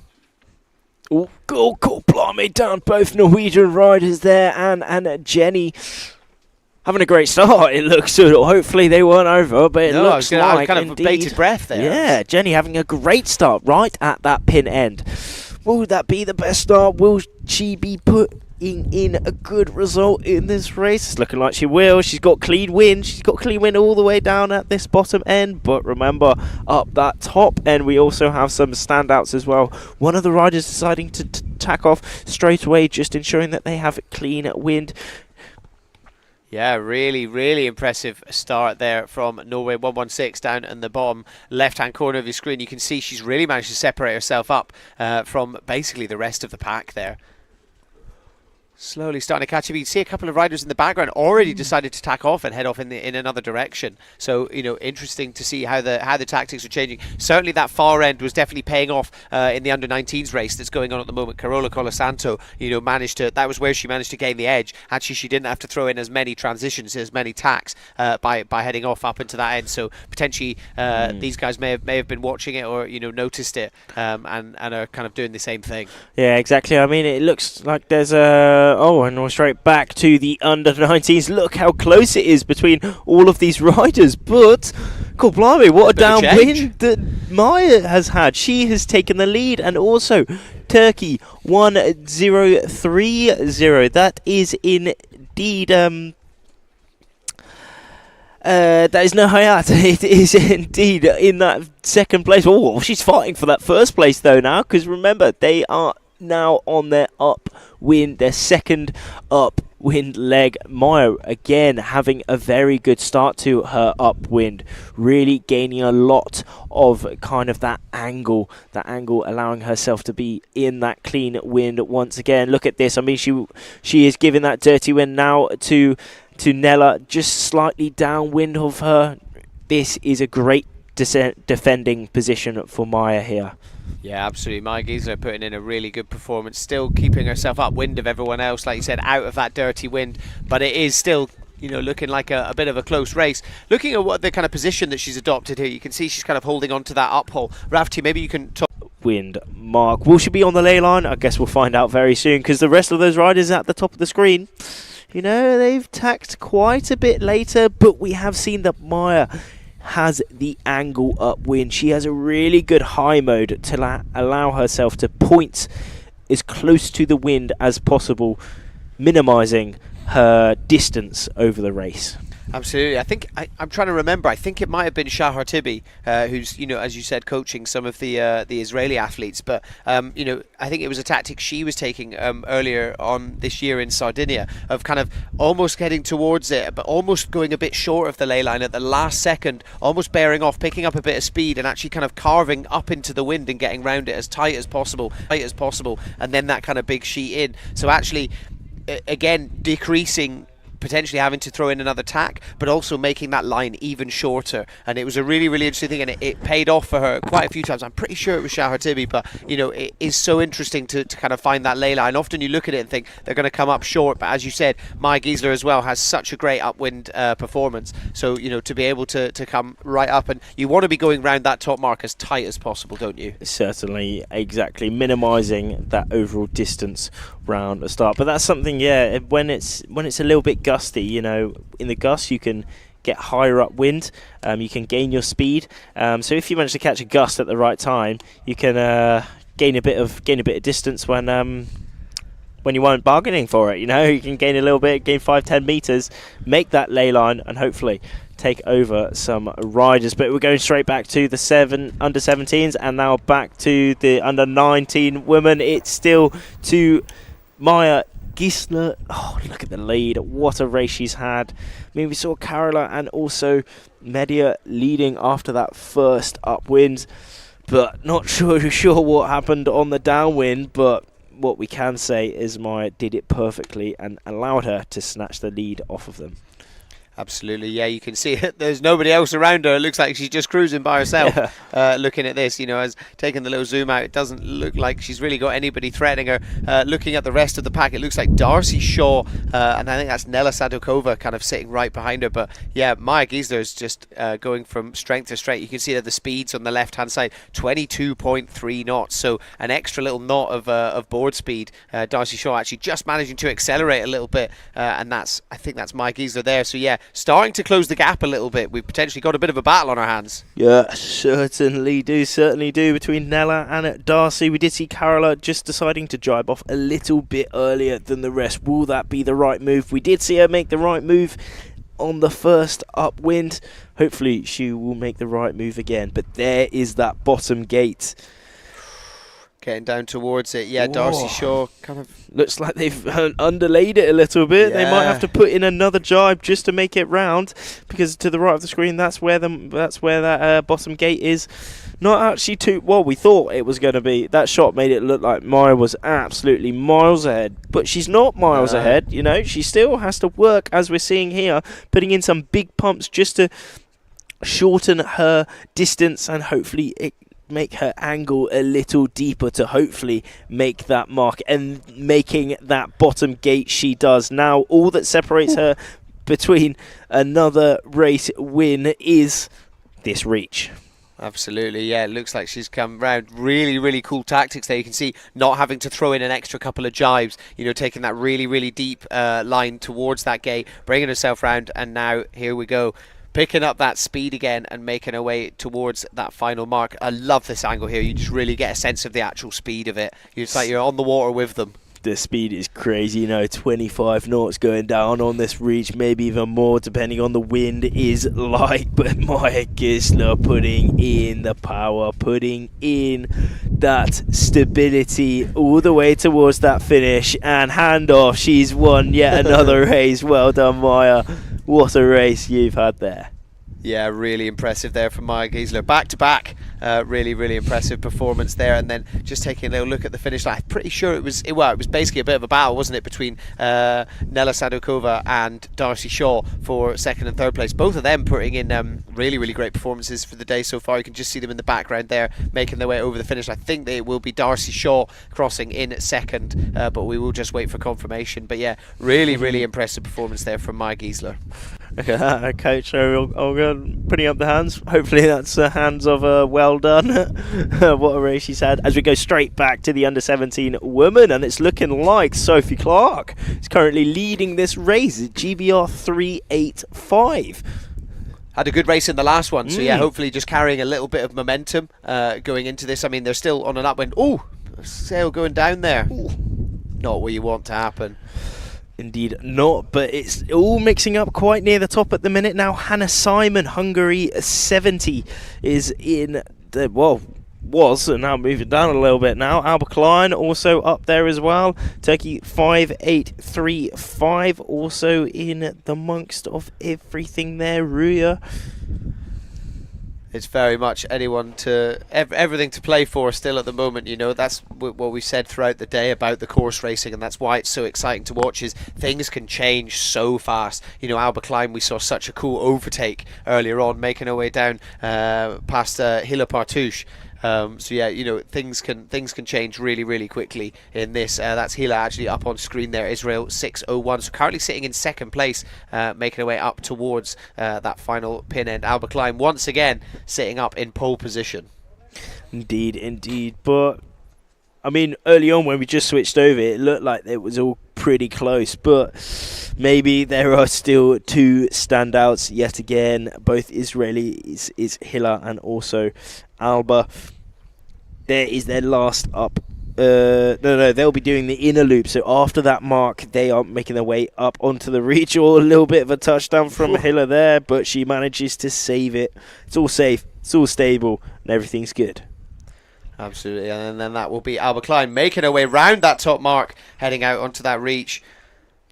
Speaker 13: Oh, cool, blimey, down both Norwegian riders there, and Jenny having a great start, it looks. Hopefully they weren't over, but it looks
Speaker 1: I was
Speaker 13: like,
Speaker 1: kind of
Speaker 13: indeed,
Speaker 1: bated breath there.
Speaker 13: Yeah, Jenny having a great start right at that pin end. Will that be the best start? Will she be putting in a good result in this race? It's looking like she will. She's got clean wind. She's got clean wind all the way down at this bottom end. But remember, up that top end, we also have some standouts as well. One of the riders deciding to tack off straight away, just ensuring that they have clean wind.
Speaker 1: Yeah, really, really impressive start there from Norway. 116 down in the bottom left-hand corner of your screen. You can see she's really managed to separate herself up from basically the rest of the pack there. Slowly starting to catch up. You can see a couple of riders in the background already decided to tack off and head off in another direction. So interesting to see how the tactics are changing. Certainly that far end was definitely paying off in the under 19s race that's going on at the moment. Carola Colasanto, that was where she managed to gain the edge. Actually, she didn't have to throw in as many transitions, as many tacks by heading off up into that end. So potentially these guys may have been watching it or noticed it and are kind of doing the same thing.
Speaker 13: Yeah, exactly. I mean, it looks like there's a and we're straight back to the under 19s. Look how close it is between all of these riders. But, God blimey, what a downwind that Maya has had. She has taken the lead, and also Turkey 1030. That is indeed that is no Hayat. It is indeed in that second place. Oh, she's fighting for that first place though now, because remember, they are now on their upwind, their second upwind leg. Maya again having a very good start to her upwind, really gaining a lot of kind of that angle, allowing herself to be in that clean wind once again. Look at this. I mean, she is giving that dirty wind now to Nella, just slightly downwind of her. This is a great defending position for Maya here.
Speaker 1: Yeah, absolutely. Maya Giesler putting in a really good performance, still keeping herself upwind of everyone else, like you said, out of that dirty wind, but it is still looking like a bit of a close race. Looking at what the kind of position that she's adopted here, you can see she's kind of holding on to that uphill. Rafti, maybe you can talk.
Speaker 13: Wind mark. Will she be on the ley line? I guess we'll find out very soon, because the rest of those riders at the top of the screen, they've tacked quite a bit later, but we have seen that Maya has the angle upwind. She has a really good high mode to allow herself to point as close to the wind as possible, minimizing her distance over the race.
Speaker 1: Absolutely. I think I'm trying to remember. I think it might have been Shahar Tibi, who's as you said, coaching some of the Israeli athletes. But I think it was a tactic she was taking earlier on this year in Sardinia, of kind of almost getting towards it, but almost going a bit short of the ley line at the last second, almost bearing off, picking up a bit of speed, and actually kind of carving up into the wind and getting round it as tight as possible, and then that kind of big sheet in. So actually, again, decreasing, potentially having to throw in another tack, but also making that line even shorter. And it was a really, really interesting thing, and it paid off for her quite a few times. I'm pretty sure it was Shahar Tibi, but it is so interesting to kind of find that ley line. Often you look at it and think they're going to come up short, but as you said, Maya Giesler as well has such a great upwind performance. So to be able to come right up, and you want to be going round that top mark as tight as possible, don't you?
Speaker 13: Certainly, exactly, minimizing that overall distance round the start. But that's something, yeah, when it's a little bit gusty, in the gust you can get higher upwind, you can gain your speed. So if you manage to catch a gust at the right time, you can gain a bit of distance when you weren't bargaining for it. You know, you can gain a little bit, gain 5-10 meters, make that ley line, and hopefully take over some riders. But we're going straight back to the under 17s and now back to the under 19 women. It's still to Maya Gisler. Oh, look at the lead. What a race she's had. I mean, we saw Carola and also Media leading after that first upwind, but not sure what happened on the downwind. But what we can say is Maya did it perfectly and allowed her to snatch the lead off of them.
Speaker 1: Absolutely, yeah, you can see it. There's nobody else around her. It looks like she's just cruising by herself. Looking at this, you know, as taking the little zoom out, it doesn't look like she's really got anybody threatening her. Looking at the rest of the pack, it looks like Darcy Shaw, and I think that's Nela Sadokova kind of sitting right behind her. But yeah, Maya Gisler is just going from strength to strength. You can see that the speeds on the left-hand side, 22.3 knots, so an extra little knot of board speed. Darcy Shaw actually just managing to accelerate a little bit, and I think that's Maya Gisler there. So yeah, starting to close the gap a little bit. We've potentially got a bit of a battle on our hands.
Speaker 13: Yeah, certainly do between Nella and Darcy. We did see Carola just deciding to drive off a little bit earlier than the rest. Will that be the right move? We did see her make the right move on the first upwind. Hopefully she will make the right move again. But there is that bottom gate.
Speaker 1: Getting down towards it. Yeah, Darcy Shaw kind of
Speaker 13: looks like they've underlaid it a little bit. Yeah. They might have to put in another jibe just to make it round, because to the right of the screen, that's where that bottom gate is. Not actually too well. We thought it was going to be. That shot made it look like Maya was absolutely miles ahead, but she's not miles ahead. You know, she still has to work, as we're seeing here, putting in some big pumps just to shorten her distance and hopefully make her angle a little deeper to hopefully make that mark, and making that bottom gate she does. Now all that separates her between another race win is this reach.
Speaker 1: Absolutely, yeah, it looks like she's come round. Really, really cool tactics there. You can see not having to throw in an extra couple of jibes, you know, taking that really, really deep line towards that gate, bringing herself round, and now here we go. Picking up that speed again and making her way towards that final mark. I love this angle here. You just really get a sense of the actual speed of it. It's like you're on the water with them.
Speaker 13: The speed is crazy, you know, 25 knots going down on this reach, maybe even more depending on the wind is like. But Maya Gisler putting in the power, putting in that stability all the way towards that finish, and handoff. She's won yet another race. Well done, Maya. What a race you've had there.
Speaker 1: Yeah, really impressive there from Maya Gisler. Back to back, really, really impressive performance there. And then just taking a little look at the finish line, I'm pretty sure it was basically a bit of a battle, wasn't it, between Nela Sadokova and Darcy Shaw for second and third place. Both of them putting in really, really great performances for the day so far. You can just see them in the background there, making their way over the finish. I think it will be Darcy Shaw crossing in second, but we will just wait for confirmation. But yeah, really, really impressive performance there from Maya Gisler.
Speaker 13: Okay, so I'll go putting up the hands. Hopefully that's hands of well done. What a race she's had. As we go straight back to the under 17 women, and it's looking like Sophie Clark is currently leading this race at GBR 385.
Speaker 1: Had a good race in the last one, so yeah, hopefully just carrying a little bit of momentum going into this. I mean, they're still on an upwind. Oh, sail going down there. Ooh. Not what you want to happen.
Speaker 13: Indeed not, but it's all mixing up quite near the top at the minute now. Hannah Simon, Hungary 70, is in the, was, and now moving down a little bit now. Aalvaa Klein also up there as well. Turkey 5835 also in the amongst of everything there. Ruya.
Speaker 1: It's very much everything to play for still at the moment. You know, that's what we've said throughout the day about the course racing, and that's why it's so exciting to watch. Is things can change so fast. You know, Aalvaa Klein, we saw such a cool overtake earlier on, making her way down past Hila Partouche. So yeah, you know, things can change really, really quickly in this. That's Hila actually up on screen there. Israel 601, so currently sitting in second place, making her way up towards that final pin end. Aalvaa Klein once again sitting up in pole position.
Speaker 13: Indeed. But I mean, early on when we just switched over, it looked like it was all pretty close, but maybe there are still two standouts yet again. Both Israelis is Hilla and also Aalvaa. There is their last up. No, they'll be doing the inner loop. So after that mark, they are making their way up onto the reach. Or a little bit of a touchdown from Hilla there, but she manages to save it. It's all safe, it's all stable, and everything's good.
Speaker 1: Absolutely, and then that will be Aalvaa Klein making her way round that top mark, heading out onto that reach.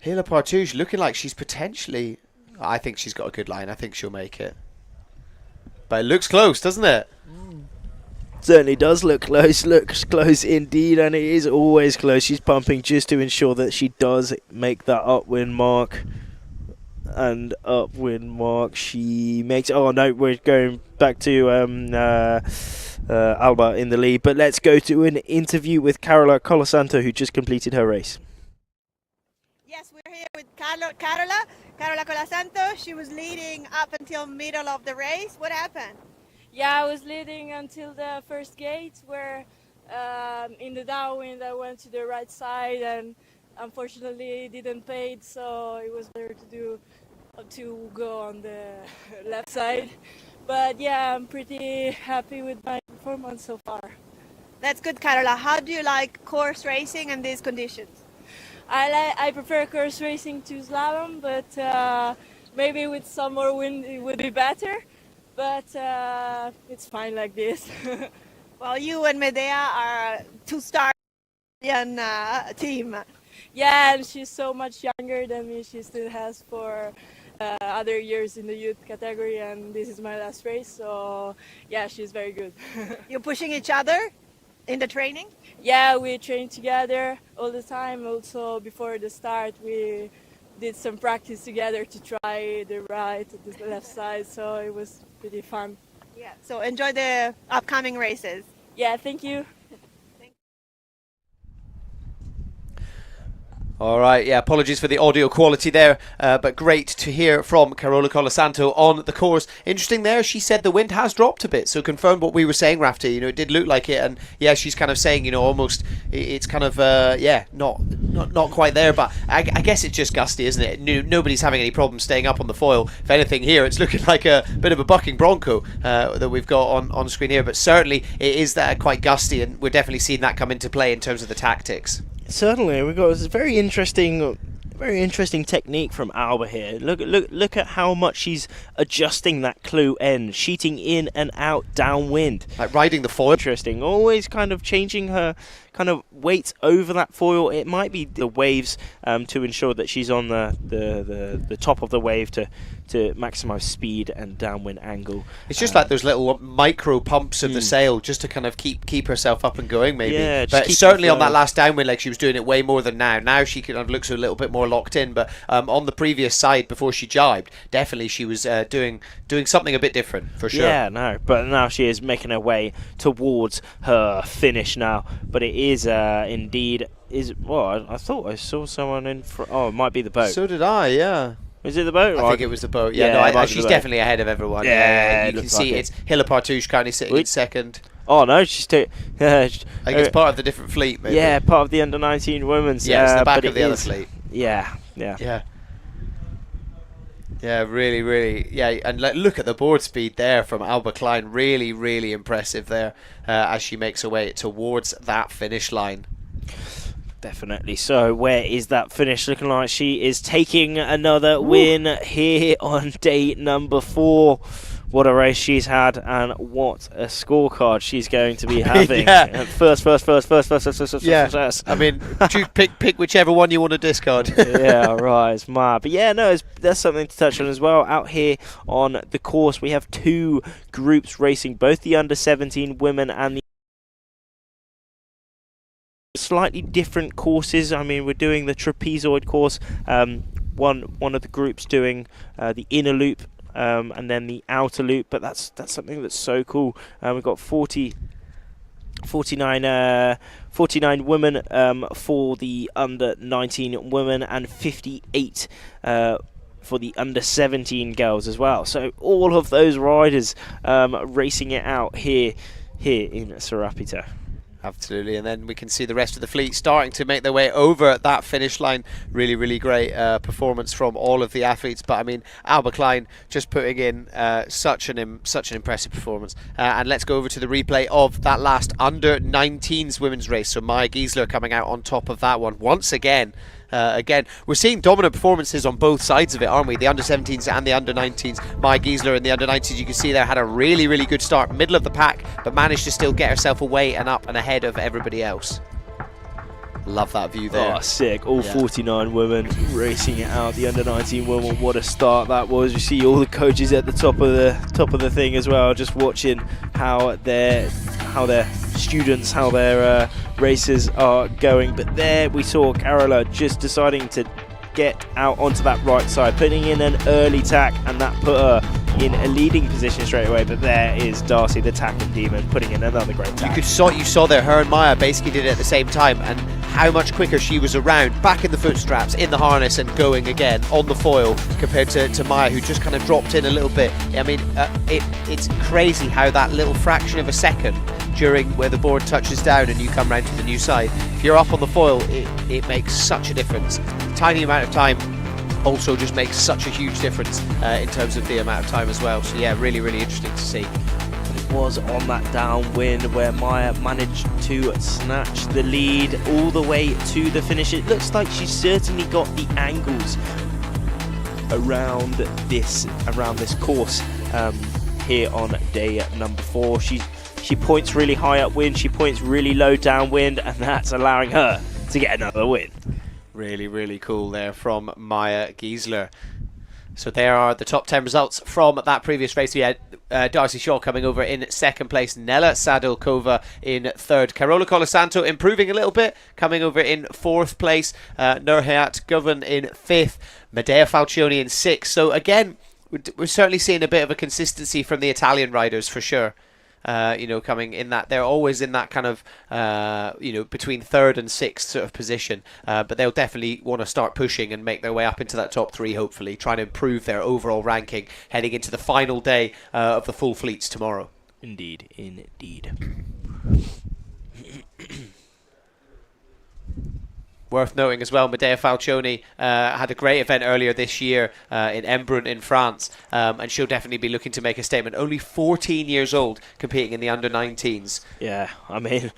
Speaker 1: Hilla Partouche looking like she's potentially... I think she's got a good line. I think she'll make it. But it looks close, doesn't it?
Speaker 13: Certainly does look close, looks close indeed, and it is always close. She's pumping just to ensure that she does make that upwind mark. And upwind mark she makes. Oh no, we're going back to Aalvaa in the lead, but let's go to an interview with Carola Colasanto, who just completed her race.
Speaker 14: Yes, we're here with Carola Colasanto. She was leading up until middle of the race. What happened?
Speaker 8: Yeah, I was leading until the first gate where in the downwind I went to the right side and unfortunately it didn't pay, so it was better to go on the left side. But yeah, I'm pretty happy with my performance so far.
Speaker 14: That's good, Carola. How do you like course racing in these conditions?
Speaker 8: I prefer course racing to slalom, but maybe with some more wind it would be better. But it's fine like this.
Speaker 14: Well, you and Medea are two-star team.
Speaker 8: Yeah, and she's so much younger than me. She still has 4 other years in the youth category, and this is my last race. So yeah, she's very good.
Speaker 14: You're pushing each other in the training?
Speaker 8: Yeah, we train together all the time. Also, before the start, we did some practice together to try the right, the left side. So it was pretty fun.
Speaker 14: Yeah. So enjoy the upcoming races.
Speaker 8: Yeah, thank you.
Speaker 1: All right, yeah, apologies for the audio quality there, but great to hear from Carola Colasanto on the course. Interesting there, she said the wind has dropped a bit, so confirmed what we were saying, Rafti. You know, it did look like it, and yeah, she's kind of saying, you know, almost it's kind of yeah, not quite there, but I guess it's just gusty, isn't it? Nobody's having any problems staying up on the foil. If anything, here it's looking like a bit of a bucking bronco that we've got on screen here, but certainly it is that quite gusty, and we're definitely seeing that come into play in terms of the tactics.
Speaker 13: Certainly, we've got this very interesting technique from Aalvaa here. Look at how much she's adjusting that clue end, sheeting in and out downwind,
Speaker 1: like riding the foil.
Speaker 13: Interesting, always kind of changing her kind of weight over that foil. It might be the waves to ensure that she's on the top of the wave to maximize speed and downwind angle.
Speaker 1: It's just like those little micro pumps of the sail, just to kind of keep herself up and going, maybe.
Speaker 13: Yeah,
Speaker 1: but certainly on that last downwind leg, she was doing it way more than now. Now she kind of looks a little bit more locked in, but on the previous side before she jibed, definitely she was doing something a bit different for sure.
Speaker 13: Yeah, no, but now she is making her way towards her finish now. But it is indeed well, I thought I saw someone in front. Oh, it might be the boat.
Speaker 1: So did I, yeah.
Speaker 13: Was it the boat?
Speaker 1: I think it was the boat. Yeah, no, she's definitely ahead of everyone. Yeah, you can see it's Hilla Partouche currently sitting in second.
Speaker 13: Oh no, she's I
Speaker 1: think it's part of the different fleet, maybe.
Speaker 13: Yeah, part of the under-19 women's.
Speaker 1: Yeah, it's the back of the other fleet.
Speaker 13: Yeah.
Speaker 1: Yeah, really, yeah. And look at the board speed there from Aalvaa Klein. Really impressive there as she makes her way towards that finish line.
Speaker 13: Definitely. So where is that finish looking like? She is taking another win here on day number 4. What a race she's had, and what a scorecard she's going to be having.
Speaker 1: Yeah.
Speaker 13: First.
Speaker 1: Yeah. I mean, pick whichever one you want to discard.
Speaker 13: Yeah, right. It's mad. But yeah, no, there's something to touch on as well. Out here on the course, we have 2 groups racing, both the under-17 women and the slightly different courses. I mean, we're doing the trapezoid course. One of the groups doing the inner loop. And then the outer loop, but that's something that's so cool. We've got 49 women for the under-19 women, and 58 for the under-17 girls as well. So all of those riders racing it out here in Sa Ràpita.
Speaker 1: Absolutely, and then we can see the rest of the fleet starting to make their way over that finish line. Really, really great performance from all of the athletes. But I mean, Aalvaa Klein just putting in such an impressive performance. And let's go over to the replay of that last under-19s women's race. So Maya Giesler coming out on top of that one once again. Again, we're seeing dominant performances on both sides of it, aren't we? The under-17s and the under-19s. Maya Giesler in the under-19s, you can see there, had a really, really good start, middle of the pack, but managed to still get herself away and up and ahead of everybody else. Love that view there.
Speaker 13: Oh, sick. All 49 women racing it out. The under-19 women, what a start that was. You see all the coaches at the top of the thing as well, just watching how their students, how their races are going. But there we saw Carola just deciding to get out onto that right side, putting in an early tack, and that put her in a leading position straight away. But there is Darcy, the tacking demon, putting in another great tack.
Speaker 1: You saw there, her and Maya basically did it at the same time, and how much quicker she was around, back in the foot straps, in the harness, and going again on the foil compared to Maya, who just kind of dropped in a little bit. I mean, it's crazy how that little fraction of a second during where the board touches down and you come round to the new side, if you're up on the foil, it makes such a difference. Tiny amount of time also just makes such a huge difference in terms of the amount of time as well. So yeah, really, really interesting to see.
Speaker 13: It was on that downwind where Maya managed to snatch the lead all the way to the finish. It looks like she's certainly got the angles around this course here on day number 4. She points really high upwind, she points really low downwind, and that's allowing her to get another win.
Speaker 1: Really, really cool there from Maya Giesler. So there are the top 10 results from that previous race. We had Darcy Shaw coming over in second place, Nella Sadilkova in third, Carola Colasanto improving a little bit, coming over in fourth place, Nurhayat Govan in fifth, Medea Falcioni in sixth. So again, we're certainly seeing a bit of a consistency from the Italian riders for sure. Coming in that, they're always in that kind of, between third and sixth sort of position. But they'll definitely want to start pushing and make their way up into that top 3, hopefully, trying to improve their overall ranking heading into the final day of the full fleets tomorrow.
Speaker 13: Indeed.
Speaker 1: Worth noting as well, Medea Falcioni had a great event earlier this year in Embrun in France, and she'll definitely be looking to make a statement. Only 14 years old, competing in the under-19s.
Speaker 13: Yeah, I mean,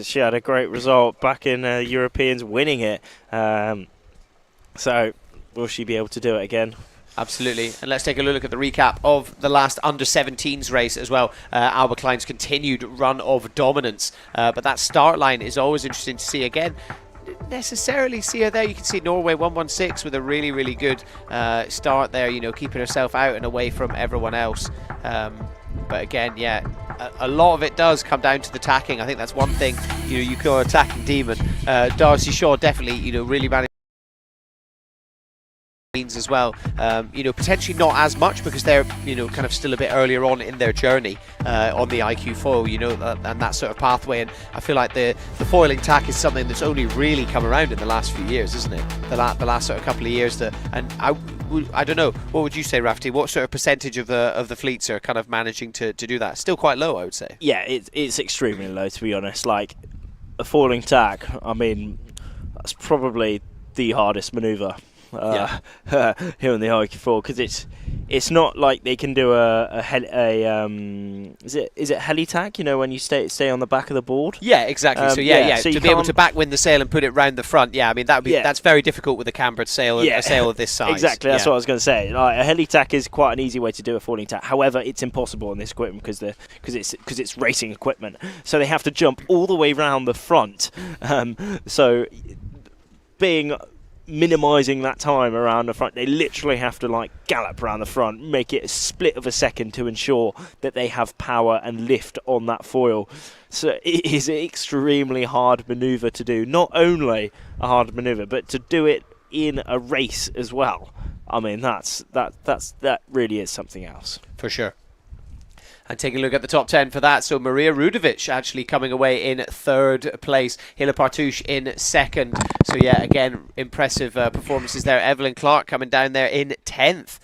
Speaker 13: she had a great result back in Europeans, winning it. So, will she be able to do it again?
Speaker 1: Absolutely. And let's take a look at the recap of the last under-17s race as well. Aalvaa Klein's continued run of dominance, but that start line is always interesting to see again. Necessarily see her there. You can see Norway 116 with a really, really good start there, keeping herself out and away from everyone else. But again, yeah, a lot of it does come down to the tacking. I think that's one thing, you call a tacking demon. Darcy Shaw definitely, really managed as well, potentially not as much because they're kind of still a bit earlier on in their journey on the iQFoil, and that sort of pathway. And I feel like the foiling tack is something that's only really come around in the last few years, isn't it? The last sort of couple of years. And I don't know, what would you say, Rafty? What sort of percentage of the fleets are kind of managing to do that? Still quite low, I would say.
Speaker 13: Yeah, it's extremely low, to be honest. Like a foiling tack, I mean, that's probably the hardest manoeuvre here in the iQFoil, because it's not like they can do is it helitack, when you stay on the back of the board?
Speaker 1: Yeah, exactly. So to be able to backwind the sail and put it round the front, I mean that's very difficult with a cambered sail, a sail of this size.
Speaker 13: Exactly, that's what I was going to say. Like, a helitack is quite an easy way to do a foiling tack. However, it's impossible on this equipment because it's racing equipment. So they have to jump all the way round the front. So minimising that time around the front, they literally have to gallop around the front, make it a split of a second to ensure that they have power and lift on that foil. So it is an extremely hard manoeuvre to do. Not only a hard manoeuvre, but to do it in a race as well. I mean, that really is something else.
Speaker 1: For sure. And taking a look at the top 10 for that. So Maria Rudovic actually coming away in third place. Hila Partouche in second. So yeah, again, impressive performances there. Evelyn Clark coming down there in 10th.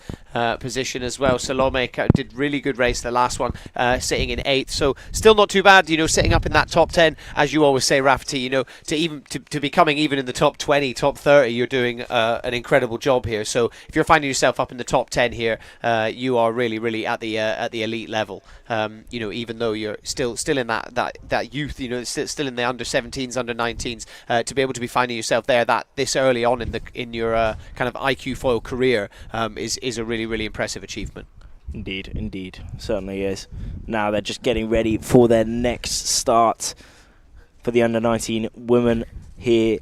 Speaker 1: position as well. Salome did really good race the last one, sitting in 8th. So still not too bad, sitting up in that top 10, as you always say, Rafferty. To becoming even in the top 20, top 30, you're doing an incredible job here. So if you're finding yourself up in the top 10 here, you are really, really at the elite level. Even though you're still in that youth, still in the under 17s, under 19s, to be able to be finding yourself there this early on in your kind of iQFoil career is a really, really impressive achievement.
Speaker 13: Indeed, certainly is. Now they're just getting ready for their next start for the under 19 women here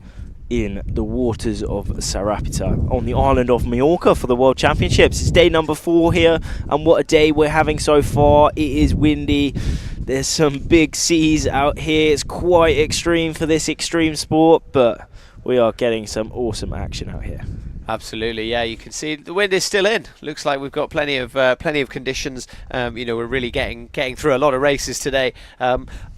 Speaker 13: in the waters of Sa Ràpita on the island of Mallorca for the World Championships. It's day number 4 here, and what a day we're having so far. It is windy. There's some big seas out here. It's quite extreme for this extreme sport, but we are getting some awesome action out here.
Speaker 1: Absolutely, yeah. You can see the wind is still in. Looks like we've got plenty of conditions. We're really getting through a lot of races today.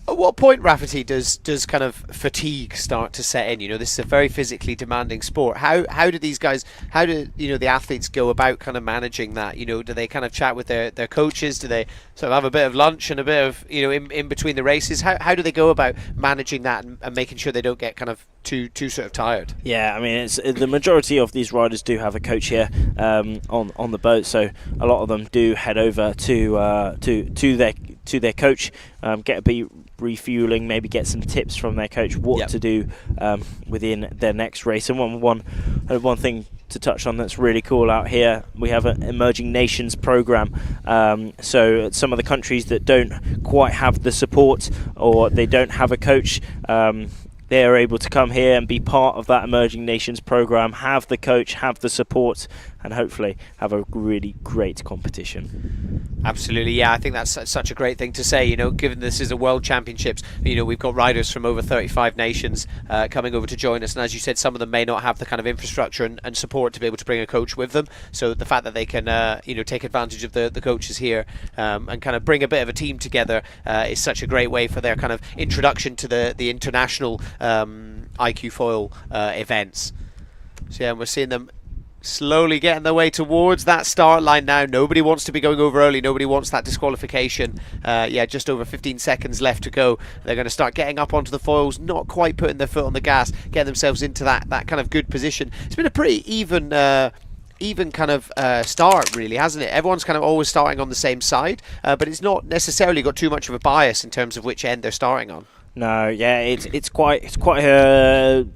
Speaker 1: At what point, Rafferty, does kind of fatigue start to set in? This is a very physically demanding sport. How do these guys, the athletes go about kind of managing that? Do they kind of chat with their coaches? Do they sort of have a bit of lunch and a bit of, in between the races? How do they go about managing that and making sure they don't get kind of too sort of tired?
Speaker 13: Yeah, I mean, it's the majority of these riders do have a coach here on the boat, so a lot of them do head over to their coach, get a bit refueling, maybe get some tips from their coach what to do within their next race. And one thing to touch on that's really cool out here, we have an emerging nations program. So some of the countries that don't quite have the support or they don't have a coach, they are able to come here and be part of that emerging nations program, have the coach, have the support, and hopefully have a really great competition.
Speaker 1: Absolutely, yeah. I think that's such a great thing to say. Given this is a World Championships, we've got riders from over 35 nations coming over to join us, and as you said, some of them may not have the kind of infrastructure and support to be able to bring a coach with them. So the fact that they can, take advantage of the coaches here and kind of bring a bit of a team together is such a great way for their kind of introduction to the international iQFoil events. So yeah, we're seeing them slowly getting their way towards that start line now. Nobody wants to be going over early. Nobody wants that disqualification. Just over 15 seconds left to go. They're going to start getting up onto the foils, not quite putting their foot on the gas, getting themselves into that kind of good position. It's been a pretty even kind of start, really, hasn't it? Everyone's kind of always starting on the same side, but it's not necessarily got too much of a bias in terms of which end they're starting on.
Speaker 13: No, yeah, it's quite a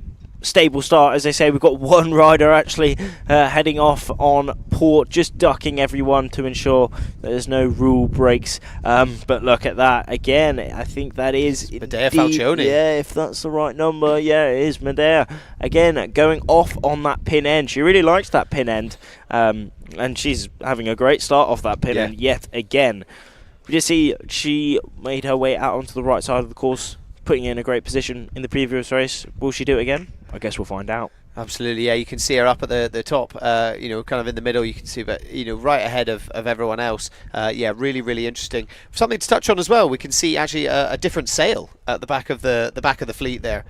Speaker 13: stable start. As I say, we've got one rider actually heading off on port, just ducking everyone to ensure that there's no rule breaks. But look at that again. I think that is
Speaker 1: Medea Falcioni.
Speaker 13: Yeah, if that's the right number, yeah, it is Medea again going off on that pin end. She really likes that pin end, and she's having a great start off that pin end yet again. We just see she made her way out onto the right side of the course, putting her in a great position in the previous race. Will she do it again? I guess we'll find out.
Speaker 1: Absolutely, yeah. You can see her up at the top, kind of in the middle. You can see, but right ahead of everyone else. Really, really interesting. Something to touch on as well. We can see actually a different sail at the back of the fleet there.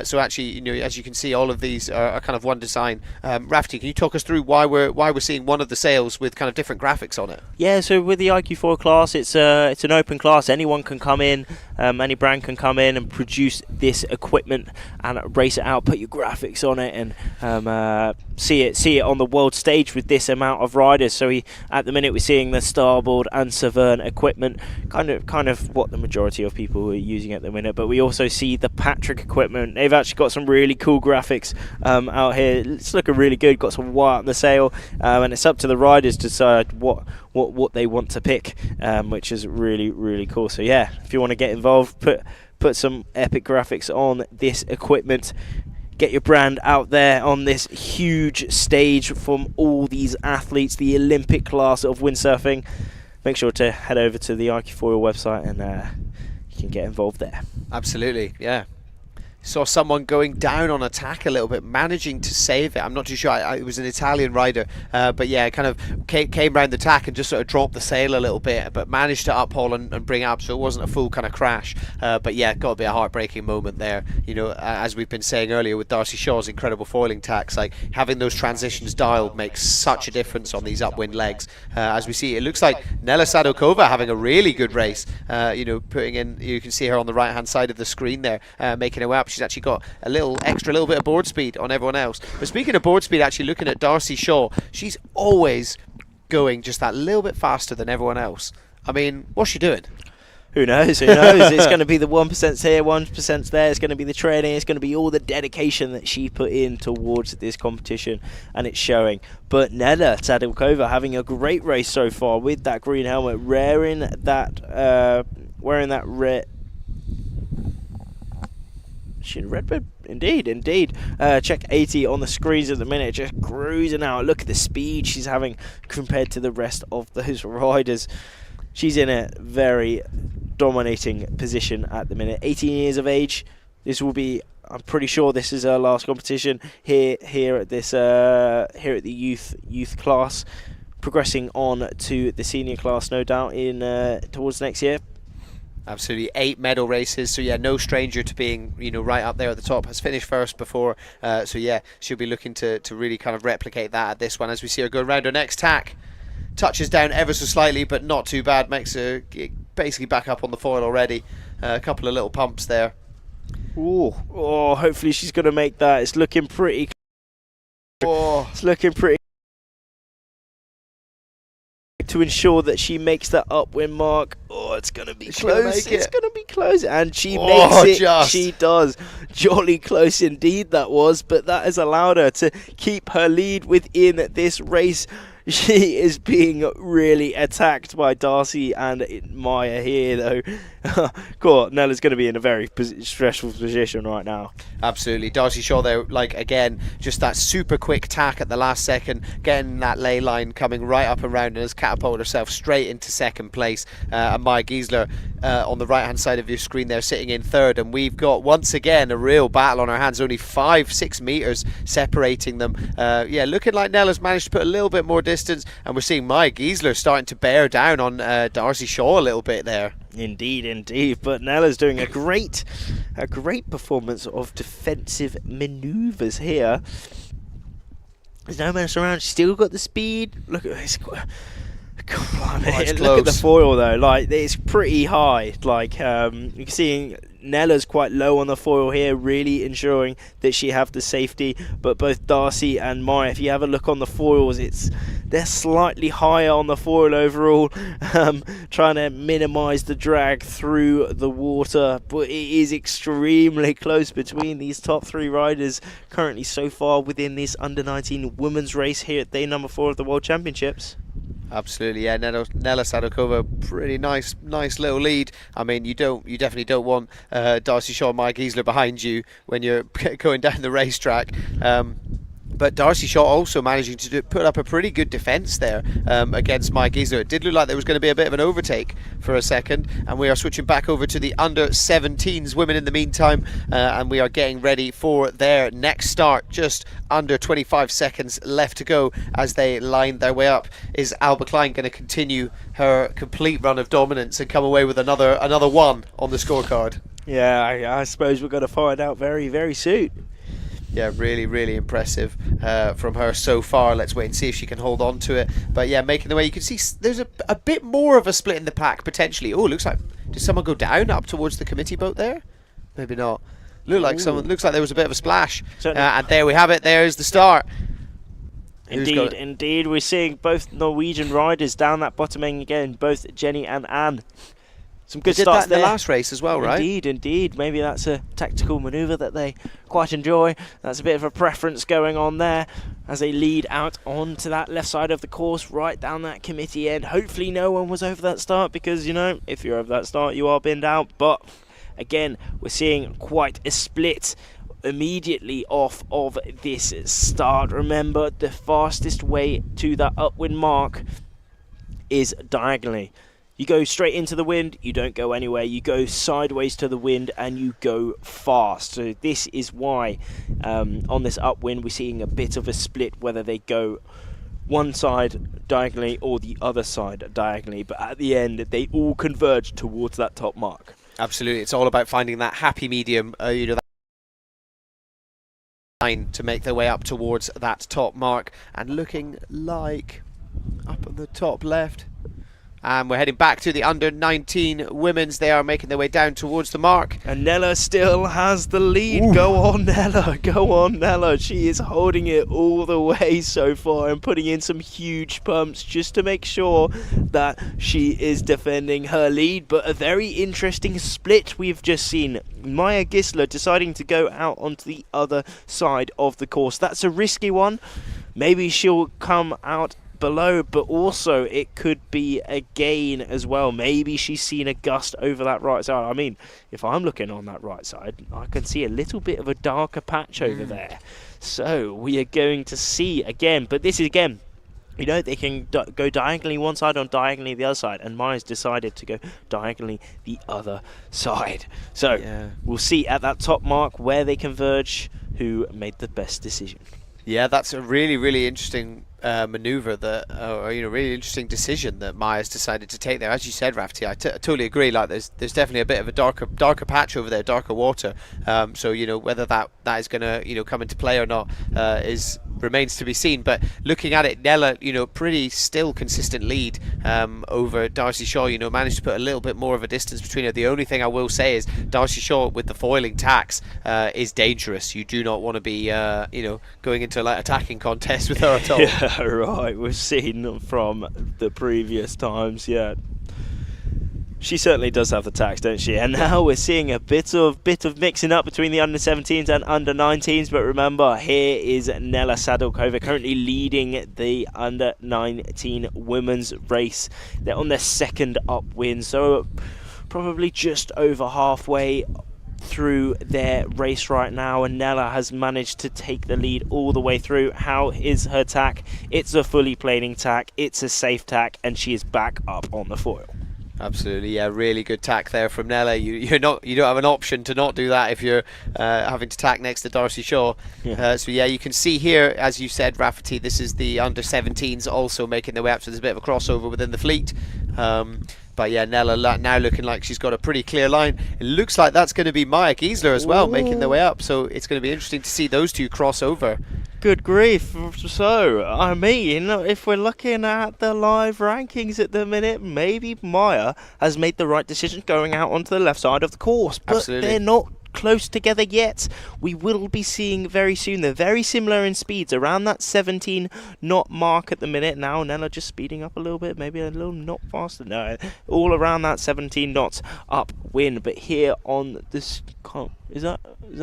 Speaker 1: So actually, as you can see, all of these are kind of one design. Rafferty, can you talk us through why we're seeing one of the sails with kind of different graphics on it?
Speaker 13: Yeah, so with the iQFoil class, it's an open class. Anyone can come in, any brand can come in and produce this equipment and race it out, put your graphics on it, and see it on the world stage with this amount of riders. So at the minute we're seeing the Starboard and Severn equipment, kind of what the majority of people are using at the minute. But we also see the Patrick equipment. They've actually got some really cool graphics out here. It's looking really good. Got some white on the sail, and it's up to the riders to decide what they want to pick, which is really, really cool. So yeah, if you want to get involved, put some epic graphics on this equipment. Get your brand out there on this huge stage from all these athletes, the Olympic class of windsurfing. Make sure to head over to the iQFoil website and you can get involved there.
Speaker 1: Absolutely, yeah. saw someone going down on attack a little bit, managing to save it. I'm not too sure. It was an Italian rider, but yeah, kind of came round the tack and just sort of dropped the sail a little bit, but managed to uphaul and bring up, so it wasn't a full kind of crash. But yeah, got to be a heartbreaking moment there. You know, as we've been saying earlier with Darcy Shaw's incredible foiling tacks, like having those transitions dialed makes such a difference on these upwind legs. As we see, it looks like Nela Sadokova having a really good race. You know, putting in, you can see her on the right hand side of the screen there, making her way up. She's actually got a little bit of board speed on everyone else. But speaking of board speed, actually looking at Darcy Shaw, she's always going just that little bit faster than everyone else. I mean, what's she doing?
Speaker 13: Who knows? Who knows? It's going to be the 1% here, 1% there. It's going to be the training. It's going to be all the dedication that she put in towards this competition, and it's showing. But Nela Sadokova having a great race so far with that green helmet, wearing that red. Redbird, indeed. Check 80 on the screens at the minute, just cruising out. Look at the speed she's having compared to the rest of those riders. She's in a very dominating position at the minute. 18 years of age. This will be, I'm pretty sure this is her last competition here at this here at the youth class. Progressing on to the senior class, no doubt, in towards next year.
Speaker 1: Absolutely, 8 medal races, so yeah, no stranger to being, you know, right up there at the top. Has finished first before, so yeah, she'll be looking to really kind of replicate that at this one. As we see her go around her next tack, touches down ever so slightly, but not too bad. Makes her basically back up on the foil already. A couple of little pumps there.
Speaker 13: Ooh. Oh, hopefully she's going to make that. It's looking pretty.
Speaker 1: Oh.
Speaker 13: It's looking pretty. To ensure that she makes that upwind mark. Oh, it's going to be close. It's going to be close. And she makes it.
Speaker 1: Just.
Speaker 13: She does. Jolly close indeed that was. But that has allowed her to keep her lead within this race. She is being really attacked by Darcy and Maya here, though. God, Nella's going to be in a very stressful position right now.
Speaker 1: Absolutely. Darcy Shaw there, like, again, just that super quick tack at the last second, getting that ley line coming right up around and has catapulted herself straight into second place. And Maya Giesler on the right hand side of your screen there, sitting in third. And we've got, once again, a real battle on our hands, only 5-6 meters separating them. Yeah, looking like Nella's managed to put a little bit more distance, and we're seeing Maya Giesler starting to bear down on Darcy Shaw a little bit there.
Speaker 13: Indeed. But Nella's doing a great performance of defensive manoeuvres here. There's no mess around. She's still got the speed. Look at this. Come on, look at the foil though. Like, it's pretty high. Like, you can see Nella's quite low on the foil here, really ensuring that she have the safety. But both Darcy and Maya, if you have a look on the foils, they're slightly higher on the foil overall, trying to minimise the drag through the water. But it is extremely close between these top 3 riders currently so far within this under-19 women's race here at day number 4 of the World Championships.
Speaker 1: Absolutely, yeah. Nela Sadokova, pretty nice little lead. I mean, you definitely don't want Darcy Shaw and Maya Giesler behind you when you're going down the racetrack. But Darcy Shaw also managing to put up a pretty good defence there against Maya Giesler. It did look like there was going to be a bit of an overtake for a second, and we are switching back over to the under-17s women in the meantime, and we are getting ready for their next start. Just under 25 seconds left to go as they line their way up. Is Aalvaa Klein going to continue her complete run of dominance and come away with another one on the scorecard?
Speaker 13: Yeah, I suppose we're going to find out very, very soon.
Speaker 1: Yeah, really impressive from her so far. Let's wait and see if she can hold on to it. But yeah, making the way. You can see there's a bit more of a split in the pack potentially. Oh, looks like, did someone go down up towards the committee boat there? Maybe not. Looks like there was a bit of a splash. And there we have it. There's the start.
Speaker 13: Indeed, we're seeing both Norwegian riders down that bottom end again, both Jenny and Anne. Some good starts
Speaker 1: there. The last race as well, right?
Speaker 13: Indeed. Maybe that's a tactical manoeuvre that they quite enjoy. That's a bit of a preference going on there as they lead out onto that left side of the course, right down that committee end. Hopefully no one was over that start because, you know, if you're over that start, you are binned out. But again, we're seeing quite a split immediately off of this start. Remember, the fastest way to that upwind mark is diagonally. You go straight into the wind, you don't go anywhere. You go sideways to the wind and you go fast. So this is why on this upwind we're seeing a bit of a split, whether they go one side diagonally or the other side diagonally. But at the end, they all converge towards that top mark.
Speaker 1: Absolutely. It's all about finding that happy medium, that line to make their way up towards that top mark. And looking like up at the top left. And we're heading back to the under-19 women's. They are making their way down towards the mark.
Speaker 13: And Nella still has the lead. Ooh. Go on, Nella. Go on, Nella. She is holding it all the way so far and putting in some huge pumps just to make sure that she is defending her lead. But a very interesting split we've just seen. Maya Gisler deciding to go out onto the other side of the course. That's a risky one. Maybe she'll come out below, but also it could be a gain as well. Maybe she's seen a gust over that right side. I mean, if I'm looking on that right side, I can see a little bit of a darker patch over there. So we are going to see again, but this is again, they can go diagonally one side or diagonally the other side, and Maya's decided to go diagonally the other side. So we'll see at that top mark where they converge, who made the best decision.
Speaker 1: Yeah, that's a really, really interesting maneuver, really interesting decision that Maya's decided to take there. As you said, Rafti, I totally agree. Like, there's definitely a bit of a darker patch over there, darker water. So whether that is going to come into play or not remains to be seen. But looking at it, Nella, pretty still consistent lead over Darcy Shaw. Managed to put a little bit more of a distance between her. The only thing I will say is Darcy Shaw with the foiling tacks is dangerous. You do not want to be going into like attacking contest with her at all.
Speaker 13: Yeah, right. We've seen from the previous times. Yeah. She certainly does have the tacks, don't she? And now we're seeing a bit of mixing up between the under-17s and under-19s. But remember, here is Nella Sadalkova currently leading the under-19 women's race. They're on their second upwind, so probably just over halfway through their race right now, and Nella has managed to take the lead all the way through. How is her tack? It's a fully planing tack, it's a safe tack, and she is back up on the foil.
Speaker 1: Absolutely, yeah, really good tack there from Nella. You don't have an option to not do that if you're having to tack next to Darcy Shaw. So yeah, you can see here, as you said, Rafferty, this is the under-17s also making their way up, so there's a bit of a crossover within the fleet. But yeah, Nella now looking like she's got a pretty clear line. It looks like that's going to be Maya Gisler as well, making their way up. So it's going to be interesting to see those two cross over.
Speaker 13: Good grief. So, I mean, if we're looking at the live rankings at the minute, maybe Maya has made the right decision going out onto the left side of the course. But
Speaker 1: Absolutely.
Speaker 13: They're not close together yet. We will be seeing very soon. They're very similar in speeds, around that 17 knot mark at the minute. Now Nella just speeding up a little bit, maybe a little knot faster. No, all around that 17 knots upwind. But here on this, is that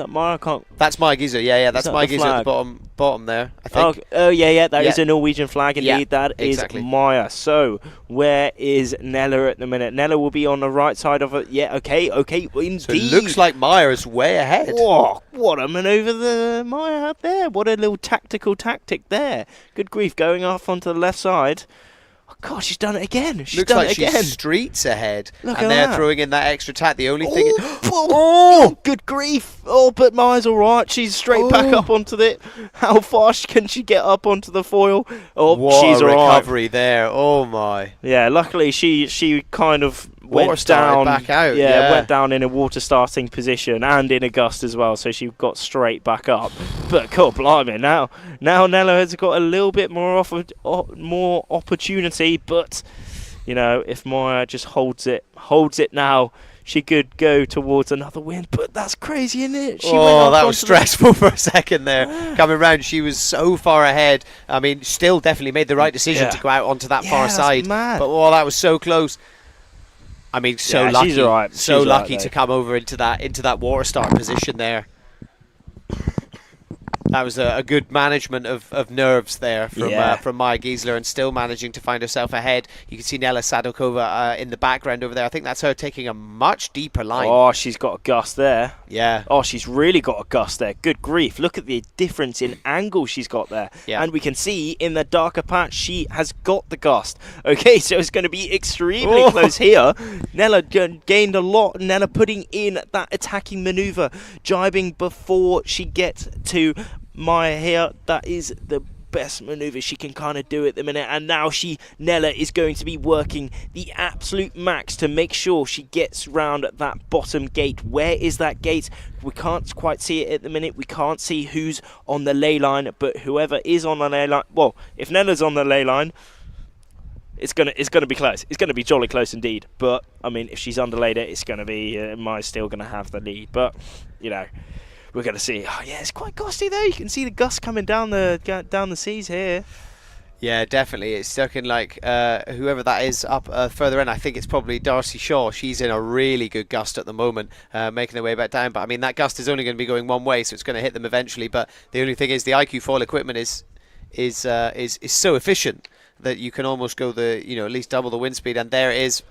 Speaker 13: Maya?
Speaker 1: That's Maya Gisler. Yeah, that's Maya Gisler at the bottom there, I think.
Speaker 13: Oh yeah, that is a Norwegian flag indeed.
Speaker 1: Yeah,
Speaker 13: that
Speaker 1: exactly.
Speaker 13: is Maya. So where is Nella at the minute? Nella will be on the right side of it. Yeah, okay, indeed.
Speaker 1: So it looks like Maya is way ahead.
Speaker 13: Whoa, what a maneuver the Maya had there. What a little tactical tactic there. Good grief, going off onto the left side. Oh God, she's done it again. She's
Speaker 1: Looks
Speaker 13: done
Speaker 1: like
Speaker 13: it again.
Speaker 1: she's streets ahead.
Speaker 13: Look
Speaker 1: and
Speaker 13: at
Speaker 1: they're
Speaker 13: that.
Speaker 1: throwing in that extra tack. The only thing...
Speaker 13: Oh, good grief. Oh, but Maya's all right. She's straight back up onto it. How fast can she get up onto the foil? Oh,
Speaker 1: what
Speaker 13: she's
Speaker 1: a
Speaker 13: all right.
Speaker 1: recovery there. Oh, my.
Speaker 13: Yeah, luckily she kind of
Speaker 1: Water
Speaker 13: went
Speaker 1: started
Speaker 13: down.
Speaker 1: back out,
Speaker 13: Yeah,
Speaker 1: yeah.
Speaker 13: went down in a water starting position and in a gust as well, so she got straight back up. But God blimey, now Nella has got a little bit more more opportunity, but if Maya just holds it now, she could go towards another win. But that's crazy, isn't it?
Speaker 1: That was stressful for a second there. Coming round, she was so far ahead. I mean, still definitely made the right decision to go out onto that far side.
Speaker 13: Mad.
Speaker 1: But that was so close. I mean, so lucky,
Speaker 13: she's all right.
Speaker 1: so
Speaker 13: She's
Speaker 1: lucky
Speaker 13: right,
Speaker 1: to come over into that water start position there. That was a good management of nerves there from Maya Giesler, and still managing to find herself ahead. You can see Nella Sadokova in the background over there. I think that's her taking a much deeper line.
Speaker 13: Oh, she's got a gust there.
Speaker 1: Yeah.
Speaker 13: Oh, she's really got a gust there. Good grief. Look at the difference in angle she's got there.
Speaker 1: Yeah.
Speaker 13: And we can see in the darker patch, she has got the gust. Okay, so it's going to be extremely close here. Nella gained a lot. Nella putting in that attacking maneuver, jibing before she gets to Maya here. That is the best maneuver she can kind of do at the minute, and now Nella is going to be working the absolute max to make sure she gets round that bottom gate. Where is that gate? We can't quite see it at the minute. We can't see who's on the ley line, but whoever is on the ley line, well, if Nella's on the ley line, it's gonna be close. It's gonna be jolly close indeed. But I mean, if she's underlaid it, it's gonna be Maya's still gonna have the lead. But you know, we're going to see. Oh, yeah, it's quite gusty there. You can see the gusts coming down the seas here.
Speaker 1: Yeah, definitely. It's looking like whoever that is up further in, I think it's probably Darcy Shaw. She's in a really good gust at the moment, making their way back down. But I mean, that gust is only going to be going one way, so it's going to hit them eventually. But the only thing is, the iQFoil equipment is so efficient that you can almost go at least double the wind speed. And there is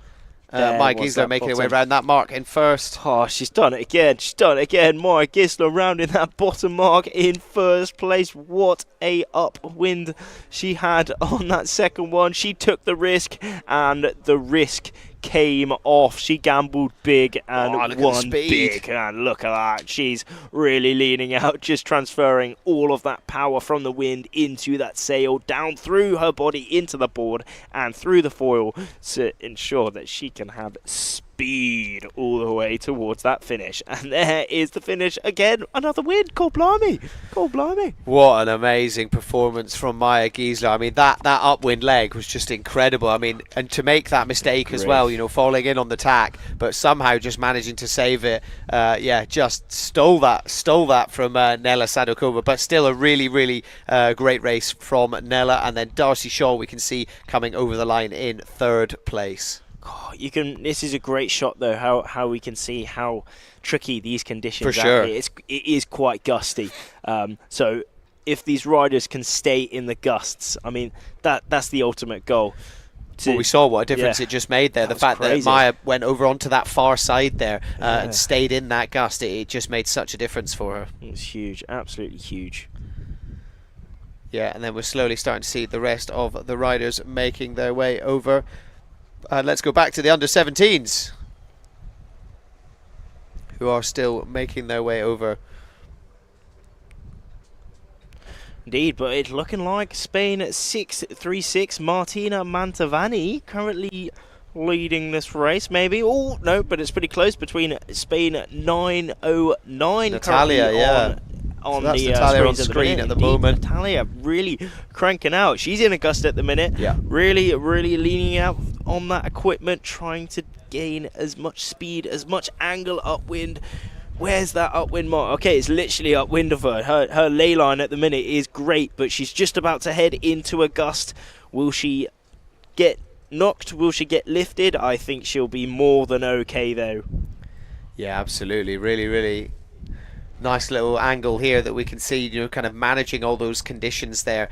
Speaker 1: Maya Giesler making her way around that mark in first.
Speaker 13: Oh, she's done it again. She's done it again. Maya Giesler rounding that bottom mark in first place. What a upwind she had on that second one. She took the risk, and the risk came off. She gambled big and won big. And look at that. She's really leaning out, just transferring all of that power from the wind into that sail, down through her body into the board and through the foil to ensure that she can have speed all the way towards that finish. And there is the finish again. Another win. God blimey. God blimey.
Speaker 1: What an amazing performance from Maya Giesler. I mean, that upwind leg was just incredible. I mean, and to make that mistake as well, falling in on the tack, but somehow just managing to save it. Just stole that from Nella Sadokova, but still a really, really great race from Nella. And then Darcy Shaw, we can see coming over the line in third place.
Speaker 13: Oh, this is a great shot though, how we can see how tricky these conditions
Speaker 1: For sure.
Speaker 13: are. It is quite gusty. So if these riders can stay in the gusts, I mean, that's the ultimate goal.
Speaker 1: Well, we saw what a difference it just made there. The fact that Maya went over onto that far side there and stayed in that gust, it just made such a difference for her.
Speaker 13: It was huge, absolutely huge.
Speaker 1: Yeah, and then we're slowly starting to see the rest of the riders making their way over. Let's go back to the under-17s, who are still making their way over.
Speaker 13: Indeed, but it's looking like Spain 636. Martina Mantovani currently leading this race, maybe. Oh, no, but it's pretty close between Spain 909.
Speaker 1: Natalia,
Speaker 13: on
Speaker 1: so that's
Speaker 13: the
Speaker 1: Natalia on screen at the moment.
Speaker 13: Natalia really cranking out. She's in a gust at the minute.
Speaker 1: Yeah.
Speaker 13: Really, really leaning out on that equipment, trying to gain as much speed, as much angle upwind. Where's that upwind mark? Okay, it's literally upwind of her. Her ley line at the minute is great, but she's just about to head into a gust. Will she get knocked? Will she get lifted? I think she'll be more than okay, though.
Speaker 1: Yeah, absolutely. Really, really nice little angle here that we can see, kind of managing all those conditions there.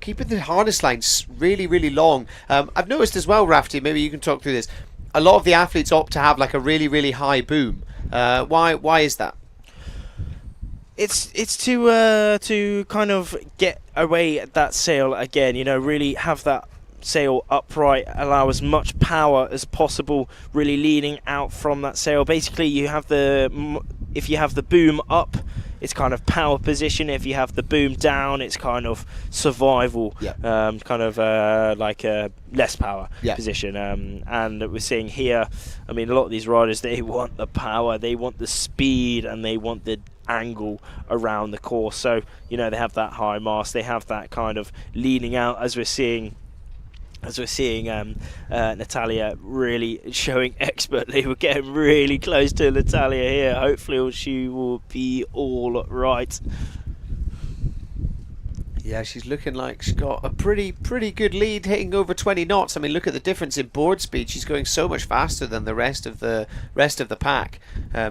Speaker 1: Keeping the harness lines really, really long. I've noticed as well, Rafty, maybe you can talk through this. A lot of the athletes opt to have like a really, really high boom. Why is that?
Speaker 13: It's to kind of get away at that sail again. Really have that sail upright, allow as much power as possible, really leaning out from that sail. Basically, if you have the boom up, it's kind of power position. If you have the boom down, it's kind of survival, like a less power position. And we're seeing here, I mean, a lot of these riders, they want the power, they want the speed, and they want the angle around the course. So, they have that high mast, they have that kind of leaning out, as we're seeing Natalia really showing expertly. We're getting really close to Natalia here. Hopefully she will be all right.
Speaker 1: Yeah, she's looking like she's got a pretty good lead, hitting over 20 knots. I mean, look at the difference in board speed. She's going so much faster than the rest of the pack.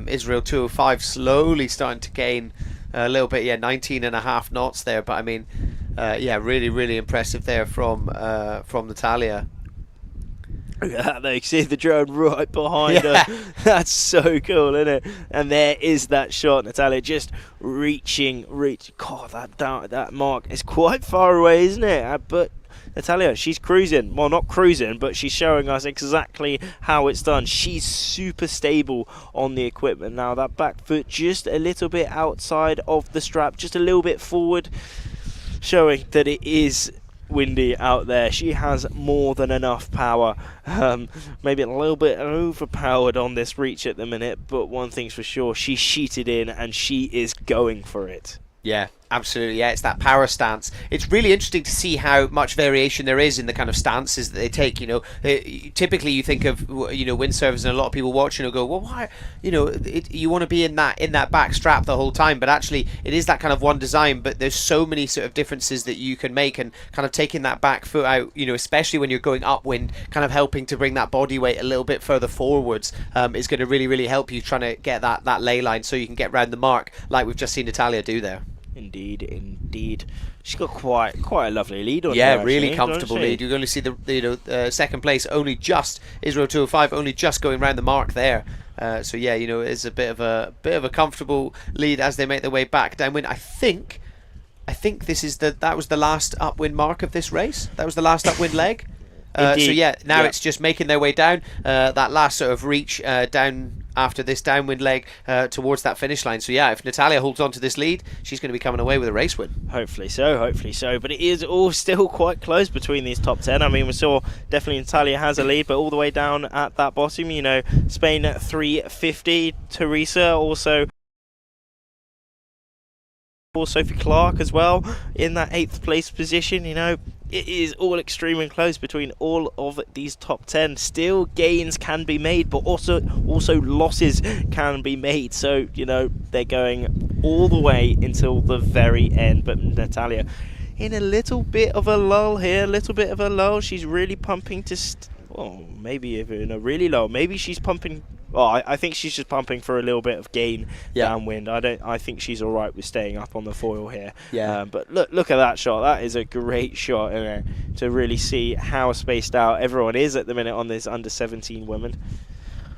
Speaker 1: Israel 205 slowly starting to gain a little bit, yeah, 19.5 knots there. But I mean, yeah, really impressive there from Natalia.
Speaker 13: They see the drone right behind her. That's so cool, isn't it? And there is that shot. Natalia just reaching. God, that mark is quite far away, isn't it? But Natalia, she's cruising. Well, not cruising, but she's showing us exactly how it's done. She's super stable on the equipment. Now, that back foot just a little bit outside of the strap, just a little bit forward, showing that it is windy out there. She has more than enough power, maybe a little bit overpowered on this reach at the minute, but one thing's for sure, she's sheeted in and she is going for it.
Speaker 1: Yeah, absolutely. Yeah, it's that power stance. It's really interesting to see how much variation there is in the kind of stances that they take. You know, typically you think of, you know, windsurfers, and a lot of people watching will go, well, why, you know, you want to be in that back strap the whole time, but actually it is that kind of one design. But there's so many sort of differences that you can make, and kind of taking that back foot out, you know, especially when you're going upwind, kind of helping to bring that body weight a little bit further forwards, is going to really help you trying to get that ley line so you can get round the mark like we've just seen Natalia do there.
Speaker 13: Indeed. She's got quite a lovely lead on her.
Speaker 1: Yeah, really
Speaker 13: actually,
Speaker 1: comfortable lead. You're going to see the second place only just Israel 205 only just going round the mark there. So yeah, you know, it's a bit of a comfortable lead as they make their way back downwind. I think this is that was the last upwind mark of this race. That was the last upwind leg. So yeah, now it's just making their way down that last sort of reach down after this downwind leg towards that finish line. So yeah, if Natalia holds on to this lead, she's going to be coming away with a race win. Hopefully so.
Speaker 13: But it is all still quite close between these top 10. I mean, we saw definitely Natalia has a lead, but all the way down at that bottom, you know, Spain at 350, Teresa also Sophie Clark as well in that 8th place position. You know, it is all extremely close between all of these top 10. Still gains can be made, but also losses can be made. So, you know, they're going all the way until the very end. But Natalia in a little bit of a lull here, She's really pumping to maybe even a really low. Maybe she's pumping. Well, I think she's just pumping for a little bit of gain downwind. I think she's all right with staying up on the foil here.
Speaker 1: Yeah.
Speaker 13: But look at that shot. That is a great shot, you know, to really see how spaced out everyone is at the minute on this under 17 women.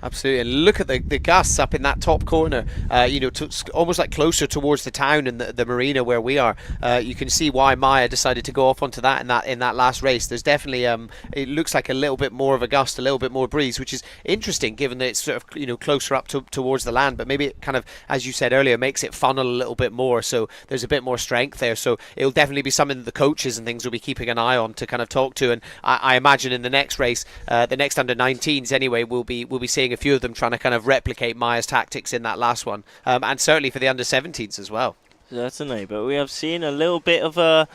Speaker 1: Absolutely, and look at the gusts up in that top corner, you know, almost like closer towards the town and the marina where we are. You can see why Maya decided to go off onto that in that last race. There's definitely it looks like a little bit more of a gust, a little bit more breeze, which is interesting given that it's sort of, you know, closer up towards the land. But maybe it kind of, as you said earlier, makes it funnel a little bit more. So there's a bit more strength there. So it'll definitely be something that the coaches and things will be keeping an eye on to kind of talk to. And I imagine in the next race, the next under 19s anyway, we'll be seeing a few of them trying to kind of replicate Maya's tactics in that last one, and certainly for the under 17s as well.
Speaker 13: Certainly, but we have seen a little bit of a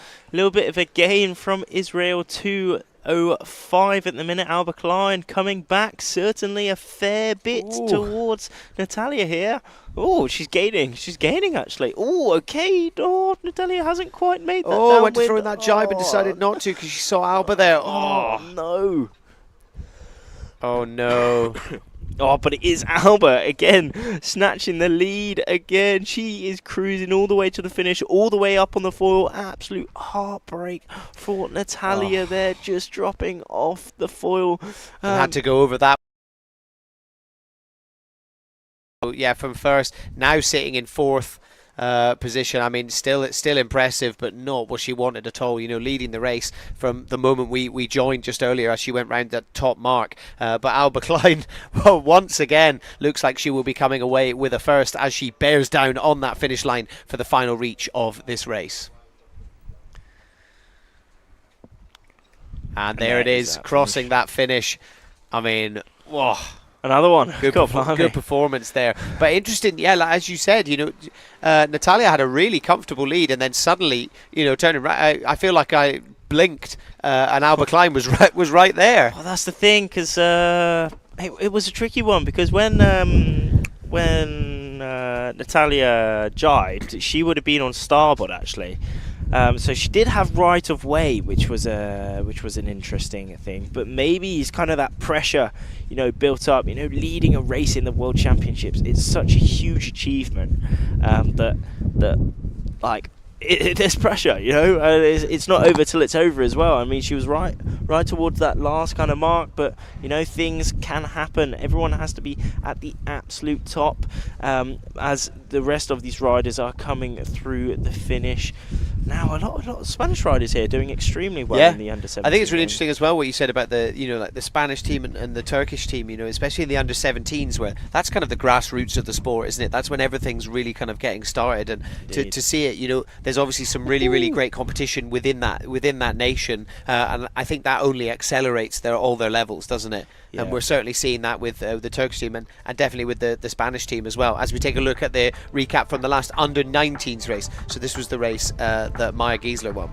Speaker 13: gain from Israel 205 at the minute. Aalvaa Klein coming back, certainly a fair bit towards Natalia here. Oh, she's gaining actually. Oh, okay. Oh, Natalia hasn't quite made that.
Speaker 1: Oh, went to throw in that jibe and decided not to because she saw Aalvaa there.
Speaker 13: Oh no.
Speaker 1: Oh no.
Speaker 13: Oh, but it is Aalvaa again, snatching the lead again. She is cruising all the way to the finish, all the way up on the foil. Absolute heartbreak for Natalia there, just dropping off the foil.
Speaker 1: Had to go over that. Yeah, from first, now sitting in 4th position. I mean, it's still impressive, but not what she wanted at all. You know, leading the race from the moment we joined just earlier as she went round that top mark. But Aalvaa Klein, well, once again, looks like she will be coming away with a first as she bears down on that finish line for the final reach of this race. And there it is, crossing that finish. I mean, whoa.
Speaker 13: Another one.
Speaker 1: Good performance there. But interesting, yeah, like, as you said, you know, Natalia had a really comfortable lead, and then suddenly, you know, turning right, I feel like I blinked, and Aalvaa Klein was right there.
Speaker 13: Well, that's the thing, because it was a tricky one, because when Natalia jibed, she would have been on starboard actually. So she did have right of way, which was an interesting thing. But maybe it's kind of that pressure, built up. Leading a race in the World Championships, it's such a huge achievement that there's pressure, it's not over till it's over as well. I mean, she was right towards that last kind of mark, but things can happen. Everyone has to be at the absolute top as the rest of these riders are coming through the finish. Now a lot of Spanish riders here doing extremely well in the under 17.
Speaker 1: I think it's really interesting as well what you said about the like the Spanish team and the Turkish team, especially in the under 17s, where that's kind of the grassroots of the sport, isn't it? That's when everything's really kind of getting started, and to see it, there's obviously some really great competition within that nation, and I think that only accelerates all their levels, doesn't it? Yeah. And we're certainly seeing that with the Turkish team and definitely with the Spanish team as well. As we take a look at the recap from the last under 19s race, so this was the race that Maya Giesler won.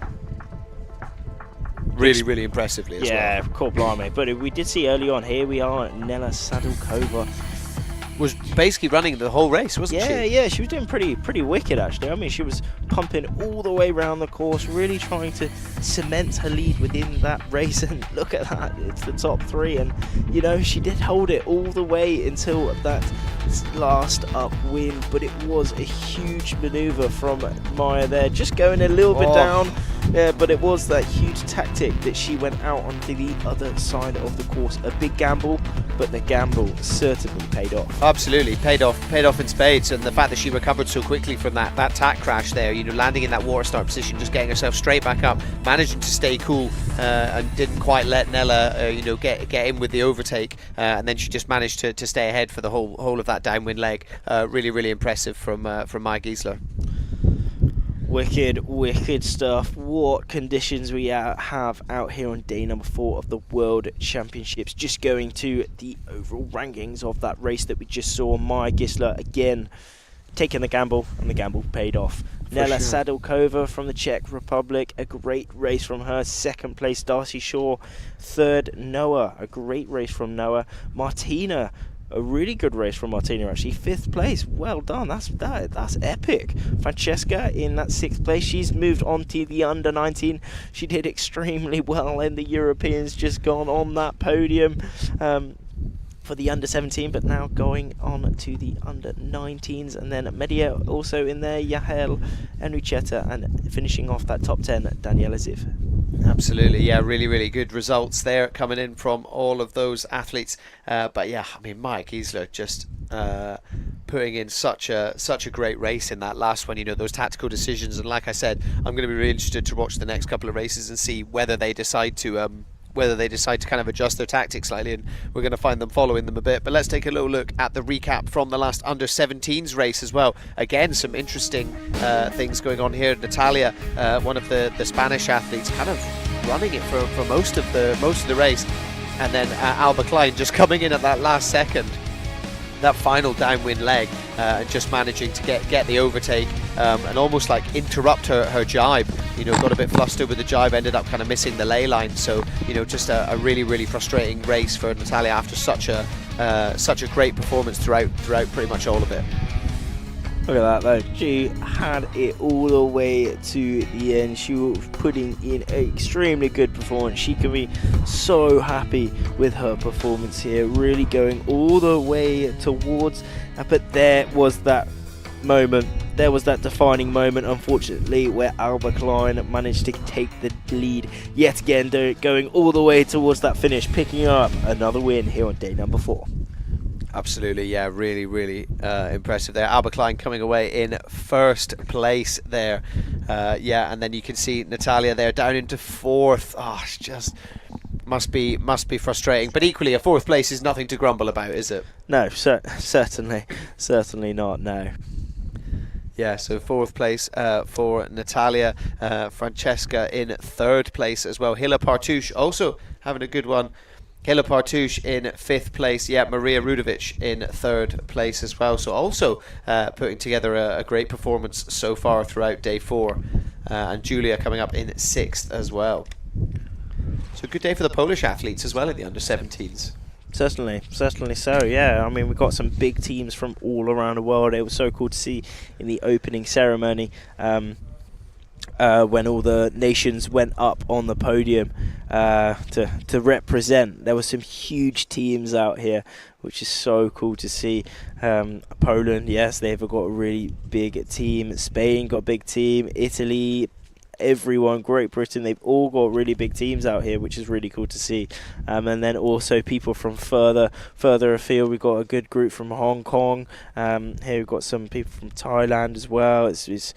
Speaker 1: Really impressively as well.
Speaker 13: Yeah, cool, blimey. But we did see early on, here we are, Nela Sadulkova
Speaker 1: was basically running the whole race, wasn't she?
Speaker 13: Yeah, she was doing pretty wicked, actually. I mean, she was pumping all the way around the course, really trying to cement her lead within that race. And look at that, it's the top three. And, she did hold it all the way until that last upwind. But it was a huge manoeuvre from Maya there, just going a little bit down. Yeah, but it was that huge tactic that she went out onto the other side of the course. A big gamble, but the gamble certainly paid off.
Speaker 1: Absolutely, paid off in spades. And the fact that she recovered so quickly from that tack crash there, landing in that water start position, just getting herself straight back up, managing to stay cool, and didn't quite let Nela, get in with the overtake, and then she just managed to stay ahead for the whole of that downwind leg. Really impressive from Maya Giesler.
Speaker 13: Wicked stuff. What conditions we have out here on day number 4 of the World Championships. Just going to the overall rankings of that race that we just saw. Maya Giesler again taking the gamble, and the gamble paid off. Nela Sadulkova from the Czech Republic, a great race from her. 2nd place, Darcy Shaw. 3rd, Noah, a great race from Noah. Martina, a really good race from Martina, actually. 5th place, well done. That's epic. Francesca in that 6th place. She's moved on to the under 19. She did extremely well in the Europeans, just gone on that podium for the under 17, but now going on to the under 19s. And then Media also in there, Yahel, Enrichetta, and finishing off that top 10, Daniela Ziv.
Speaker 1: Absolutely, yeah, really good results there coming in from all of those athletes. But yeah, I mean, Maya Giesler just putting in such a great race in that last one. Those tactical decisions, and like I said, I'm going to be really interested to watch the next couple of races and see whether they decide to kind of adjust their tactics slightly, and we're going to find them following them a bit. But let's take a little look at the recap from the last under 17s race as well. Again, some interesting things going on here. Natalia, one of the Spanish athletes, kind of running it for most of the race, and then Aalvaa Klein just coming in at that last second, that final downwind leg, and just managing to get the overtake, and almost like interrupt her jibe. Got a bit flustered with the jibe, ended up kind of missing the ley line. So just a really frustrating race for Natalia after such a great performance throughout pretty much all of it.
Speaker 13: Look at that though, she had it all the way to the end. She was putting in an extremely good performance. She can be so happy with her performance here, really going all the way towards, but there was that moment, there was that defining moment, unfortunately, where Aalvaa Klein managed to take the lead yet again, going all the way towards that finish, picking up another win here on day number 4.
Speaker 1: Absolutely, yeah, really impressive there. Aalvaa Klein coming away in 1st place there. Yeah, and then you can see Natalia there down into 4th. Oh, it's just must be frustrating. But equally, a 4th place is nothing to grumble about, is it?
Speaker 13: No, certainly not, no.
Speaker 1: Yeah, so 4th place for Natalia. Francesca in 3rd place as well. Hila Partouche also having a good one. Hila Partouche in 5th place. Yeah, Maria Rudovic in 3rd place as well. So also putting together a great performance so far throughout day 4. And Julia coming up in 6th as well. So good day for the Polish athletes as well in the under 17s.
Speaker 13: Certainly so, yeah. I mean, we've got some big teams from all around the world. It was so cool to see in the opening ceremony. when all the nations went up on the podium to represent. There were some huge teams out here, which is so cool to see. Poland, yes, they've got a really big team. Spain got a big team. Italy, everyone, Great Britain, they've all got really big teams out here, which is really cool to see. And then also people from further afield. We've got a good group from Hong Kong. Here we've got some people from Thailand as well. It's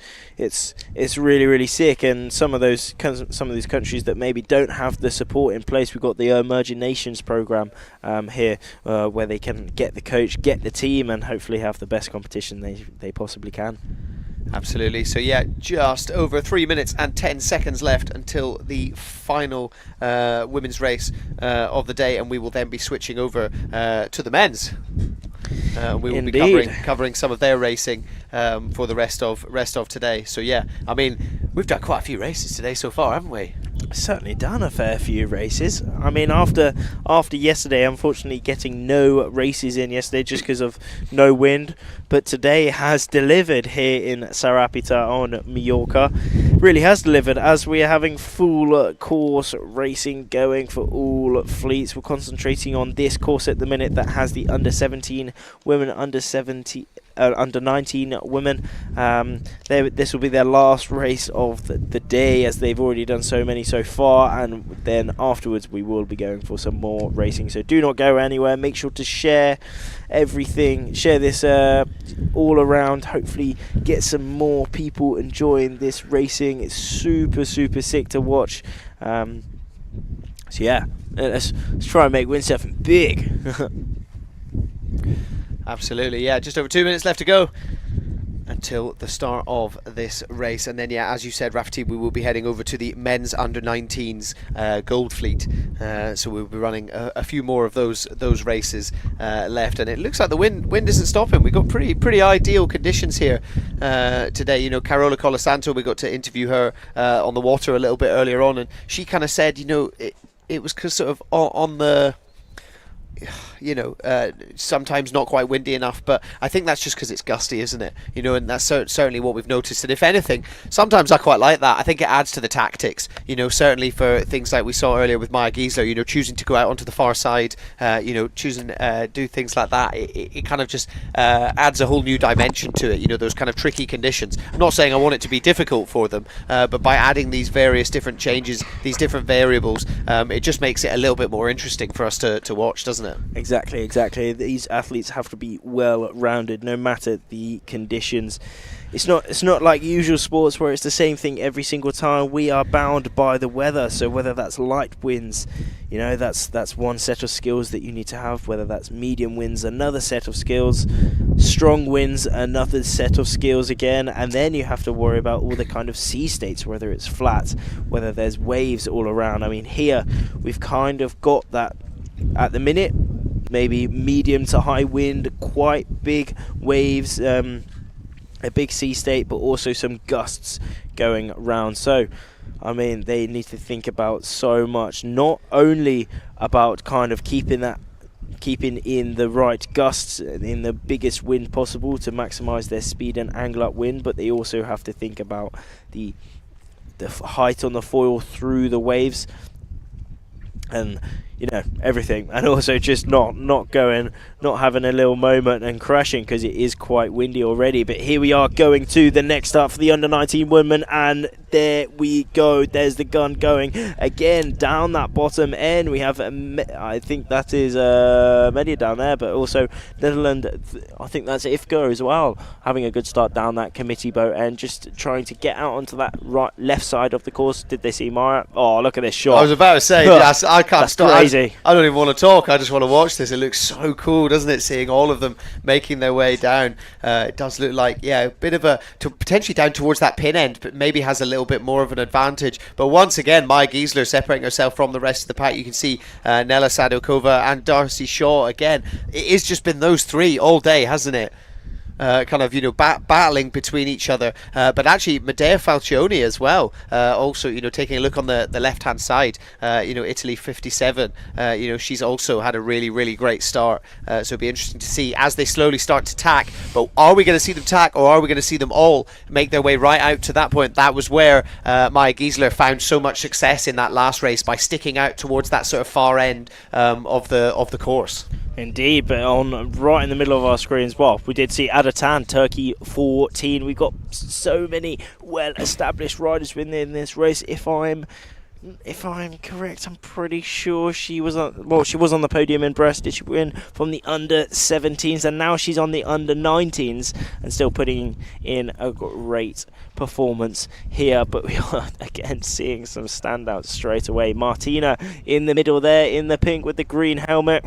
Speaker 13: really sick. And some of these countries that maybe don't have the support in place, we've got the Emerging Nations program here, where they can get the coach, get the team, and hopefully have the best competition they possibly can.
Speaker 1: Absolutely. So yeah, just over 3 minutes and 10 seconds left until the final women's race of the day, and we will then be switching over to the men's. We will be covering some of their racing for the rest of today. So yeah, I mean, we've done quite a few races today so far, haven't we?
Speaker 13: Certainly done a fair few races. I mean, after yesterday, unfortunately getting no races in yesterday just because of no wind, but today has delivered here in Sa Ràpita on Mallorca. Really has delivered, as we are having full course racing going for all fleets. We're concentrating on this course at the minute that has the under 17 women, under 19 women. This will be their last race of the day, as they've already done so many so far, and then afterwards we will be going for some more racing. So do not go anywhere. Make sure to share everything, share this all around. Hopefully get some more people enjoying this racing. It's super sick to watch. So yeah, let's try and make windsurfing big.
Speaker 1: Absolutely, yeah. Just over 2 minutes left to go until the start of this race, and then yeah, as you said, Rafti, we will be heading over to the men's under 19s gold fleet. So we'll be running a few more of those races left, and it looks like the wind isn't stopping. We've got pretty ideal conditions here today. You know, Carola Colasanto, we got to interview her on the water a little bit earlier on, and she kind of said, you know, it was sort of on the, you know, sometimes not quite windy enough, but I think that's just because it's gusty, isn't it? You know, and that's certainly what we've noticed. And if anything, sometimes I quite like that. I think it adds to the tactics, you know, certainly for things like we saw earlier with Maya Giesler, you know, choosing to go out onto the far side, you know, choosing do things like that. It kind of just adds a whole new dimension to it, you know, those kind of tricky conditions. I'm not saying I want it to be difficult for them, but by adding these various different changes, these different variables, it just makes it a little bit more interesting for us to watch, doesn't it?
Speaker 13: Exactly. These athletes have to be well-rounded, no matter the conditions. It's not like usual sports where it's the same thing every single time. We are bound by the weather, so whether that's light winds, you know, that's one set of skills that you need to have. Whether that's medium winds, another set of skills. Strong winds, another set of skills again. And then you have to worry about all the kind of sea states, whether it's flat, whether there's waves all around. I mean, here we've kind of got that at the minute. Maybe medium to high wind, quite big waves, a big sea state, but also some gusts going around. So, I mean, they need to think about so much, not only about kind of keeping in the right gusts, in the biggest wind possible to maximize their speed and angle up wind, but they also have to think about the height on the foil through the waves, and you know, everything, and also just not having a little moment and crashing, because it is quite windy already. But here we are going to the next start for the under 19 women, and there we go. There's the gun going again down that bottom end. We have I think that is Media down there, but also Netherlands. I think that's IFCO as well, having a good start down that committee boat end, just trying to get out onto that left side of the course. Did they see Mara? Oh, look at this shot.
Speaker 1: I was about to say, I can't stop.
Speaker 13: Crazy.
Speaker 1: I don't even want to talk. I just want to watch this. It looks so cool, doesn't it? Seeing all of them making their way down. It does look like, yeah, a bit of potentially down towards that pin end, but maybe has a little bit more of an advantage. But once again, Maya Giesler separating herself from the rest of the pack. You can see Nella Sadokova and Darcy Shaw again. It has just been those three all day, hasn't it? kind of, battling between each other. But actually, Medea Falcioni as well. Also, taking a look on the left-hand side, Italy 57. She's also had a really, really great start. So it'll be interesting to see as they slowly start to tack. But are we going to see them tack, or are we going to see them all make their way right out to that point? That was where Maya Giesler found so much success in that last race, by sticking out towards that sort of far end of the course.
Speaker 13: Indeed, but on right in the middle of our screens, well, we did see Adatan, Turkey 14. We've got so many well-established riders within this race. If I'm correct, I'm pretty sure she was on the podium in Brest. Did she win from the under 17s, and now she's on the under 19s and still putting in a great performance here. But we are again seeing some standouts straight away. Martina in the middle there in the pink with the green helmet,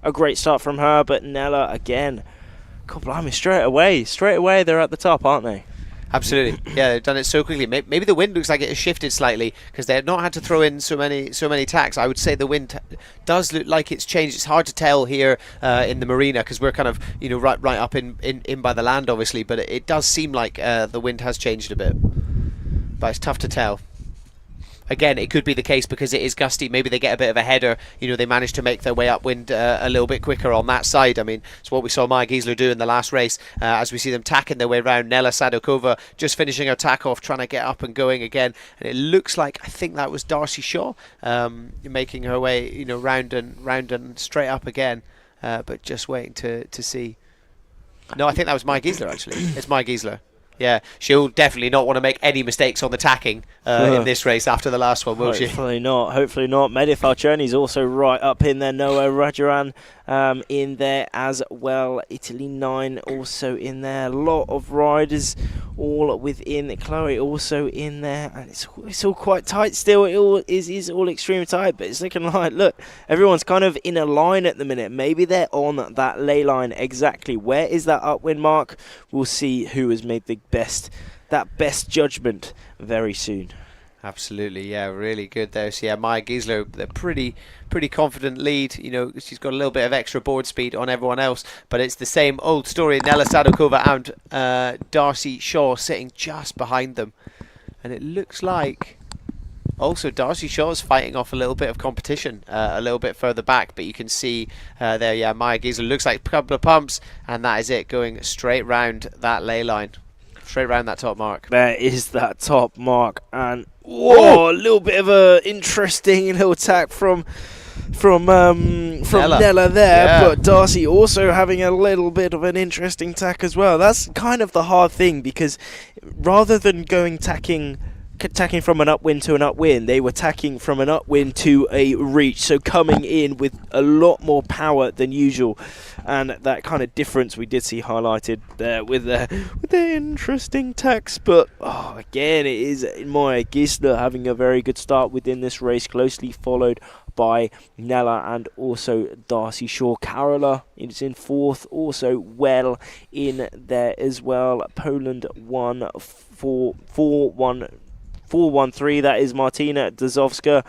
Speaker 13: a great start from her. But Nella again, God blimey, straight away they're at the top, aren't they?
Speaker 1: Absolutely, yeah, they've done it so quickly. Maybe the wind looks like it has shifted slightly, because they have not had to throw in so many tacks. I would say the wind does look like it's changed. It's hard to tell here in the marina, because we're kind of right up in by the land, obviously. But it does seem like the wind has changed a bit, but it's tough to tell. Again, it could be the case because it is gusty. Maybe they get a bit of a header. They manage to make their way upwind a little bit quicker on that side. I mean, it's what we saw Maya Giesler do in the last race. As we see them tacking their way around. Nella Sadokova just finishing her tack off, trying to get up and going again. And it looks like, I think that was Darcy Shaw making her way, round and straight up again. But just waiting to see. No, I think that was Maya Giesler, actually. It's Maya Giesler. Yeah, she'll definitely not want to make any mistakes on the tacking in this race after the last one, will she?
Speaker 13: Hopefully not. Medea Falcioni's also right up in there. Noah Rajaran in there as well. Italy 9 also in there. A lot of riders all within. Chloe also in there. And it's all quite tight still. It all is all extremely tight, but it's looking like, look, everyone's kind of in a line at the minute. Maybe they're on that ley line exactly. Where is that upwind mark? We'll see who has made the best judgment very soon.
Speaker 1: Absolutely, yeah, really good there. So yeah, Maya Giesler, the pretty confident lead. She's got a little bit of extra board speed on everyone else, but it's the same old story. Nella Sadokova and Darcy Shaw sitting just behind them, and it looks like also Darcy Shaw's fighting off a little bit of competition a little bit further back, but you can see there, yeah, Maya Giesler looks like a couple of pumps, and that is it, going straight round that ley line. Straight round that top mark.
Speaker 13: There is that top mark, and whoa, a little bit of a interesting little attack from Nella there, yeah. But Darcy also having a little bit of an interesting tack as well. That's kind of the hard thing, because rather than going tacking from an upwind to an upwind, they were tacking from an upwind to a reach, so coming in with a lot more power than usual, and that kind of difference we did see highlighted there with the interesting tacks. But again, it is Maya Giesler having a very good start within this race, closely followed by Nella and also Darcy Shaw. Carola is in fourth, also well in there as well. Poland 4-1-3, that is Martina Dazowska,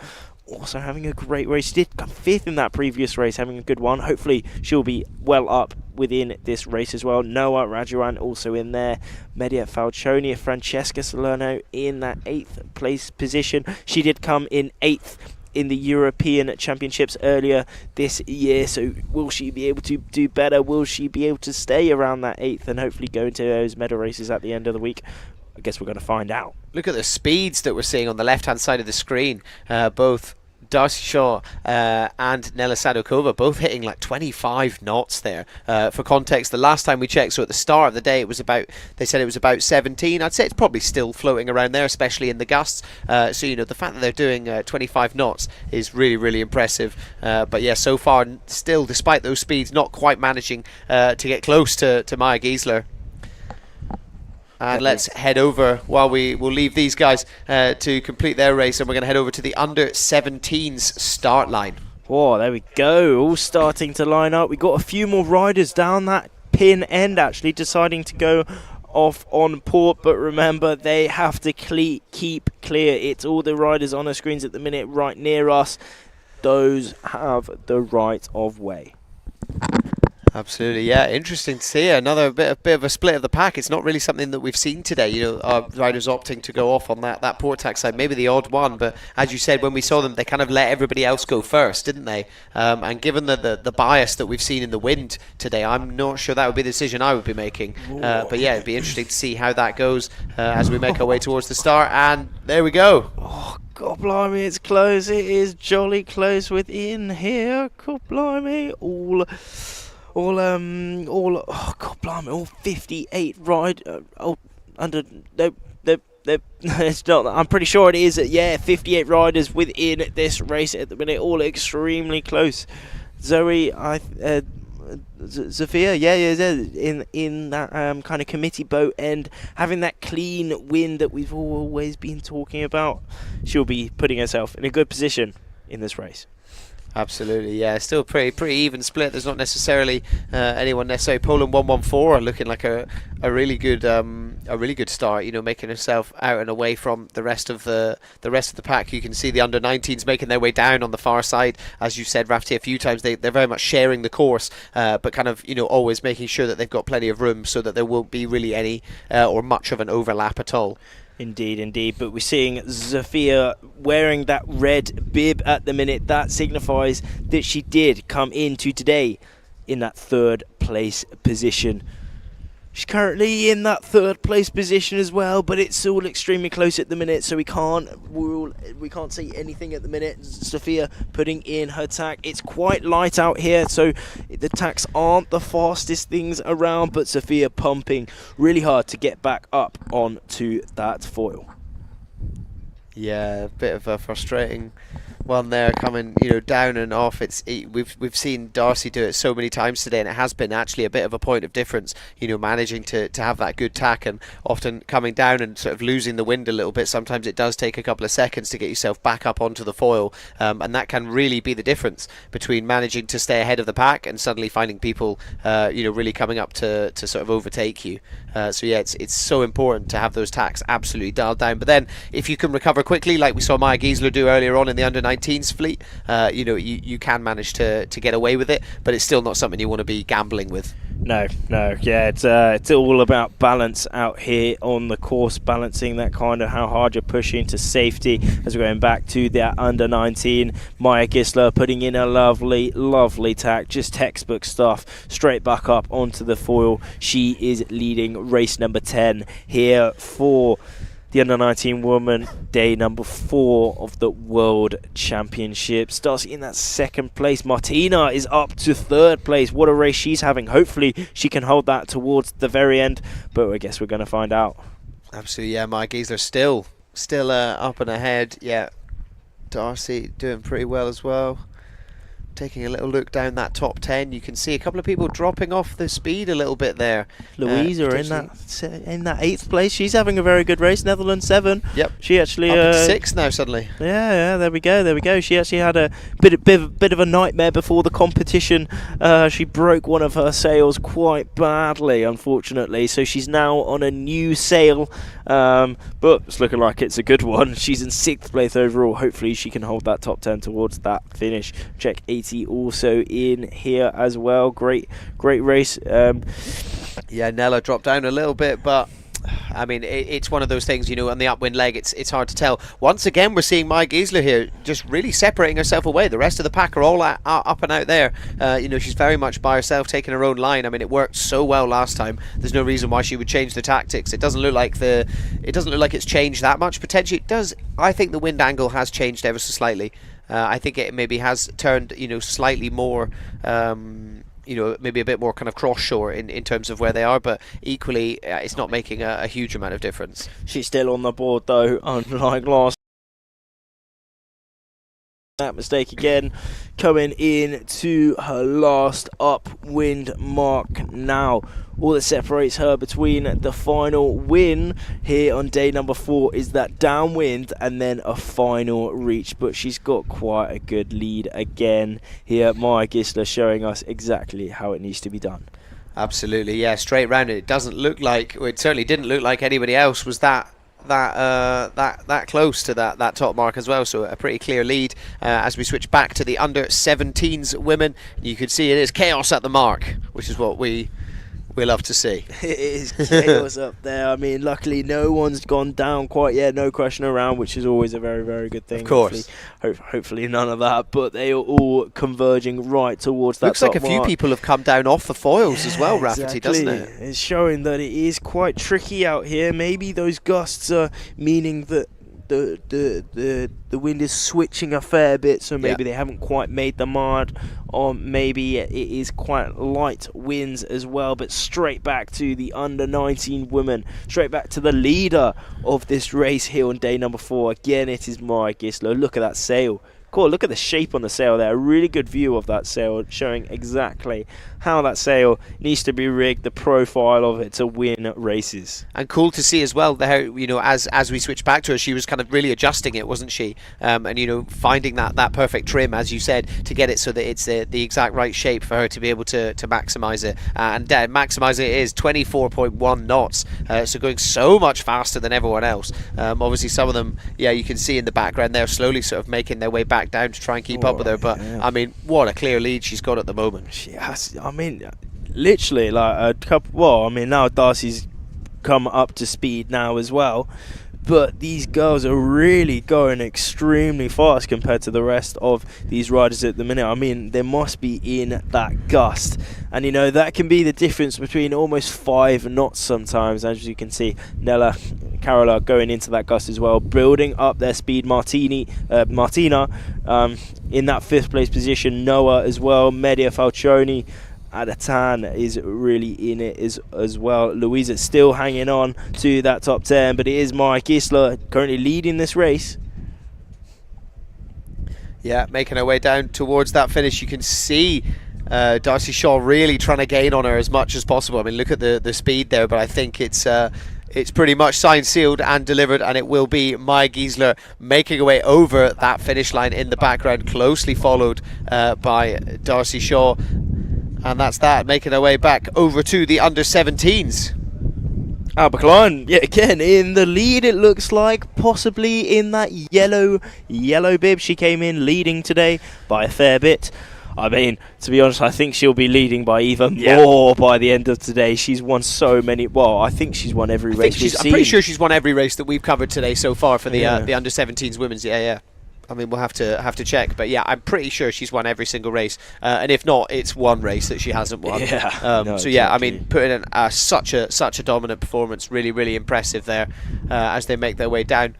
Speaker 13: also having a great race. She did come fifth in that previous race, having a good one. Hopefully she'll be well up within this race as well. Noah Rajaran also in there. Medea Falcioni, Francesca Salerno in that 8th place position. She did come in 8th in the European Championships earlier this year, so will she be able to do better? Will she be able to stay around that 8th and hopefully go into those medal races at the end of the week? I guess we're going to find out.
Speaker 1: Look at the speeds that we're seeing on the left-hand side of the screen. Both Darcy Shaw and Nella Sadokova both hitting like 25 knots there. For context, the last time we checked, so at the start of the day, they said it was about 17. I'd say it's probably still floating around there, especially in the gusts. So the fact that they're doing 25 knots is really, really impressive. But yeah, so far, still, despite those speeds, not quite managing to get close to Maya Giesler. And let's head over, while we'll leave these guys to complete their race, and we're going to head over to the under-17s start line.
Speaker 13: Oh, there we go, all starting to line up. We got a few more riders down that pin end, actually, deciding to go off on port, but remember, they have to keep clear. It's all the riders on the screens at the minute right near us. Those have the right of way.
Speaker 1: Absolutely, yeah. Interesting to see another bit of a split of the pack. It's not really something that we've seen today. Riders opting to go off on that port tack side, maybe the odd one. But as you said, when we saw them, they kind of let everybody else go first, didn't they? And given the bias that we've seen in the wind today, I'm not sure that would be the decision I would be making. But yeah, it'd be interesting to see how that goes as we make our way towards the start. And there we go.
Speaker 13: Oh, God blimey, it's close. It is jolly close within here. God blimey, all God blimey, all 58 it's not. I'm pretty sure it is. Yeah, 58 riders within this race at the minute, all extremely close. Zoe, Sophia, yeah, in that kind of committee boat and having that clean wind that we've always been talking about, she'll be putting herself in a good position in this race.
Speaker 1: Absolutely, yeah. Still pretty even split. There's not necessarily anyone necessarily. Poland 114 looking like a really good start. Making herself out and away from the rest of the pack. You can see the under 19s making their way down on the far side, as you said, Rafti, a few times. They're very much sharing the course, but kind of always making sure that they've got plenty of room so that there won't be really any or much of an overlap at all.
Speaker 13: Indeed. But we're seeing Zofia wearing that red bib at the minute. That signifies that she did come into today in that third place position. She's currently in that third place position as well, but it's all extremely close at the minute, so we can't see anything at the minute. Sophia putting in her tack. It's quite light out here, so the tacks aren't the fastest things around, but Sophia pumping really hard to get back up onto that foil.
Speaker 1: Yeah, a bit of a frustrating one there, coming down and off. We've seen Darcy do it so many times today, and it has been actually a bit of a point of difference, managing to have that good tack and often coming down and sort of losing the wind a little bit. Sometimes it does take a couple of seconds to get yourself back up onto the foil, and that can really be the difference between managing to stay ahead of the pack and suddenly finding people really coming up to sort of overtake you. So yeah, it's so important to have those tacks absolutely dialed down. But then if you can recover quickly, like we saw Maya Giesler do earlier on in the under 19s fleet, you can manage to get away with it, but it's still not something you want to be gambling with.
Speaker 13: No, yeah, it's all about balance out here on the course, balancing that kind of how hard you're pushing to safety. As we're going back to that under 19, Maya Gisler putting in a lovely tack, just textbook stuff, straight back up onto the foil. She is leading race number 10 here for the under-19 woman, day number 4 of the World Championship. Starts in that second place. Martina is up to third place. What a race she's having. Hopefully she can hold that towards the very end, but I guess we're going to find out.
Speaker 1: Absolutely, yeah. Maya Giesler still up and ahead. Yeah, Darcy doing pretty well as well. Taking a little look down that top 10, you can see a couple of people dropping off the speed a little bit there.
Speaker 13: Louise are in that 8th place. She's having a very good race. Netherlands 7.
Speaker 1: Yep.
Speaker 13: She actually
Speaker 1: up into 6th now suddenly.
Speaker 13: Yeah. There we go. She actually had a bit of a nightmare before the competition. She broke one of her sails quite badly, unfortunately. So she's now on a new sail, but it's looking like it's a good one. She's in 6th place overall. Hopefully she can hold that top 10 towards that finish. Check 80 also in here as well. Great race.
Speaker 1: Yeah, Nella dropped down a little bit, but I mean, it's one of those things, on the upwind leg, it's hard to tell. Once again, we're seeing Maya Giesler here just really separating herself away. The rest of the pack are all up and out there. She's very much by herself, taking her own line. I mean, it worked so well last time. There's no reason why she would change the tactics. It doesn't look like it's changed that much. Potentially it does. I think the wind angle has changed ever so slightly. I think it maybe has turned, slightly more, maybe a bit more kind of cross-shore in terms of where they are, but equally it's not making a huge amount of difference.
Speaker 13: She's still on the board though, unlike last. That mistake again, coming in to her last upwind mark now. All that separates her between the final win here on day number 4 is that downwind and then a final reach, but she's got quite a good lead again here. Maya Gisler showing us exactly how it needs to be done.
Speaker 1: Absolutely, yeah, straight round. It doesn't look like, it certainly didn't look like anybody else was that that close to that top mark as well. So a pretty clear lead as we switch back to the under-17s women. You can see it is chaos at the mark, which is what we love to see.
Speaker 13: It is chaos up there. I mean, luckily no one's gone down quite yet, no crashing around, which is always a very, very good thing.
Speaker 1: Of course.
Speaker 13: Hopefully none of that, but they are all converging right towards that
Speaker 1: Looks like
Speaker 13: top
Speaker 1: a few
Speaker 13: mark.
Speaker 1: people have come down off the foils as well, Rafferty, doesn't it?
Speaker 13: It's showing that it is quite tricky out here. Maybe those gusts are meaning that the wind is switching a fair bit, so maybe they haven't quite made the mark, or maybe it is quite light winds as well. But straight back to the under-19 women, straight back to the leader of this race here on day number 4. Again, it is Maya Gisler. Look at that sail. Cool, look at the shape on the sail there. A really good view of that sail, showing exactly how that sail needs to be rigged, the profile of it to win races.
Speaker 1: And cool to see as well there, you know, as we switch back to her, she was kind of really adjusting it, wasn't she? And you know, finding that perfect trim, as you said, to get it so that it's the exact right shape for her to be able to maximise it. And maximising it is 24.1 knots, so going so much faster than everyone else. Obviously some of them, yeah, you can see in the background they're slowly sort of making their way back down to try and keep up with her, but I mean, what a clear lead she's got at the moment.
Speaker 13: She has, I mean, literally like a couple, well, I mean, now Darcy's come up to speed now as well, but these girls are really going extremely fast compared to the rest of these riders at the minute. I mean, they must be in that gust, and you know, that can be the difference between almost 5 knots sometimes. As you can see, Nella, Carola going into that gust as well, building up their speed. Martina in that 5th place position, Noah as well, Media Falcioni, Adatan is really in it as well. Louisa still hanging on to that top 10, but it is Maya Gisler currently leading this race.
Speaker 1: Yeah, making her way down towards that finish. You can see Darcy Shaw really trying to gain on her as much as possible. I mean, look at the speed there, but I think it's pretty much signed, sealed and delivered, and it will be Maya Gisler making her way over that finish line in the background, closely followed by Darcy Shaw. And that's that, making her way back over to the under-17s.
Speaker 13: Aalvaa Klein, yet again in the lead, it looks like, possibly in that yellow bib. She came in leading today by a fair bit. I mean, to be honest, I think she'll be leading by even more by the end of today. She's won so many. Well, I think she's won every race we've seen.
Speaker 1: I'm pretty sure she's won every race that we've covered today so far for the under-17s women's. Yeah. I mean, we'll have to check, but yeah, I'm pretty sure she's won every single race, and if not, it's one race that she hasn't won. So yeah, I mean, putting in such a dominant performance, really impressive there as they make their way down,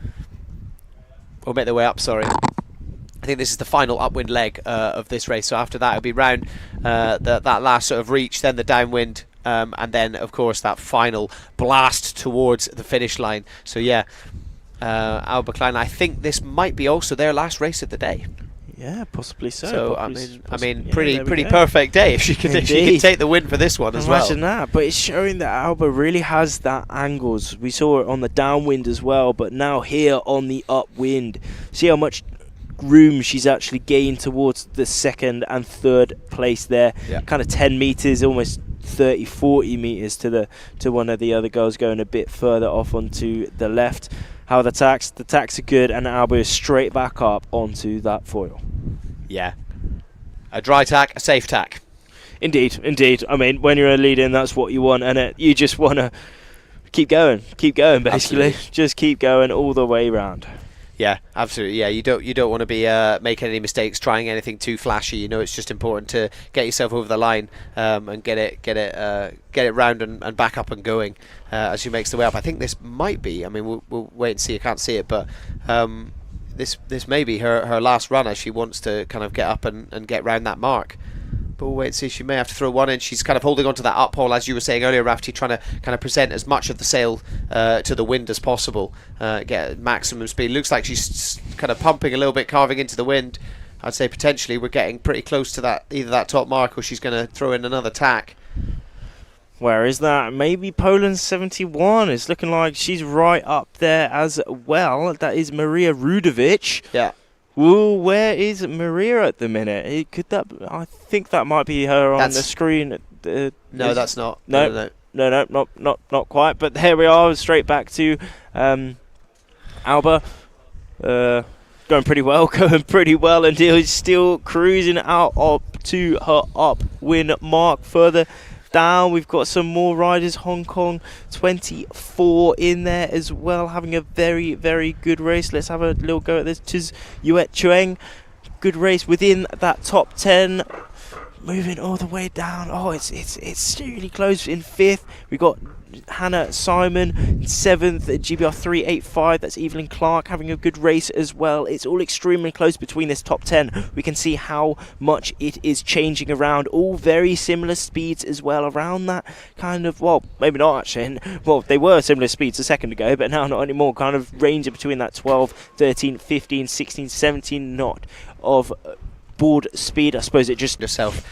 Speaker 1: or make their way up. Sorry. I think this is the final upwind leg of this race. So after that, it'll be round that last sort of reach, then the downwind, and then of course that final blast towards the finish line. So yeah. Aalvaa Klein, I think this might be also their last race of the day.
Speaker 13: Yeah, possibly so.
Speaker 1: So I mean, pretty perfect day if she can take the win for this one as well.
Speaker 13: Imagine that, but it's showing that Aalvaa really has that angles. We saw it on the downwind as well, but now here on the upwind, see how much room she's actually gained towards the 2nd and 3rd place there. Kind of 10 meters, almost 30-40 meters to one of the other girls going a bit further off onto the left. How the tacks are good, and Aalvaa is straight back up onto that foil.
Speaker 1: Yeah, a dry tack, a safe tack.
Speaker 13: Indeed. I mean, when you're a leader, that's what you want, and you just want to keep going, basically.
Speaker 1: Absolutely.
Speaker 13: Just keep going all the way around.
Speaker 1: Yeah, absolutely. Yeah, you don't want to be making any mistakes, trying anything too flashy. You know, it's just important to get yourself over the line and get it round and back up and going as she makes the way up. I think this might be. I mean, we'll wait and see. I can't see it, but this may be her last run as she wants to kind of get up and get round that mark. But we'll wait and see. She may have to throw one in. She's kind of holding on to that uphole, as you were saying earlier, Rafty, trying to kind of present as much of the sail to the wind as possible, get maximum speed. Looks like she's kind of pumping a little bit, carving into the wind. I'd say potentially we're getting pretty close to that, either that top mark or she's going to throw in another tack.
Speaker 13: Where is that? Maybe Poland 71. It's looking like she's right up there as well. That is Maria Rudovic.
Speaker 1: Yeah.
Speaker 13: Ooh, where is Maria at the minute? I think that might be her on the screen.
Speaker 1: No, that's not.
Speaker 13: No, not quite. But there we are, straight back to Aalvaa going pretty well, and is still cruising out up to her upwind mark. Further down, we've got some more riders. Hong Kong 24 in there as well, having a very, very good race. Let's have a little go at this. Tis Yuet Chueng, good race within that top 10. Moving all the way down. Oh, it's really close. In 5th, we got Hannah Simon. In 7th, GBR 385. That's Evelyn Clark having a good race as well. It's all extremely close between this top 10. We can see how much it is changing around. All very similar speeds as well. Around that kind of, well, maybe not actually. Well, they were similar speeds a second ago, but now not anymore. Kind of ranging between that 12, 13, 15, 16, 17 knot of board speed. I suppose it just
Speaker 1: yourself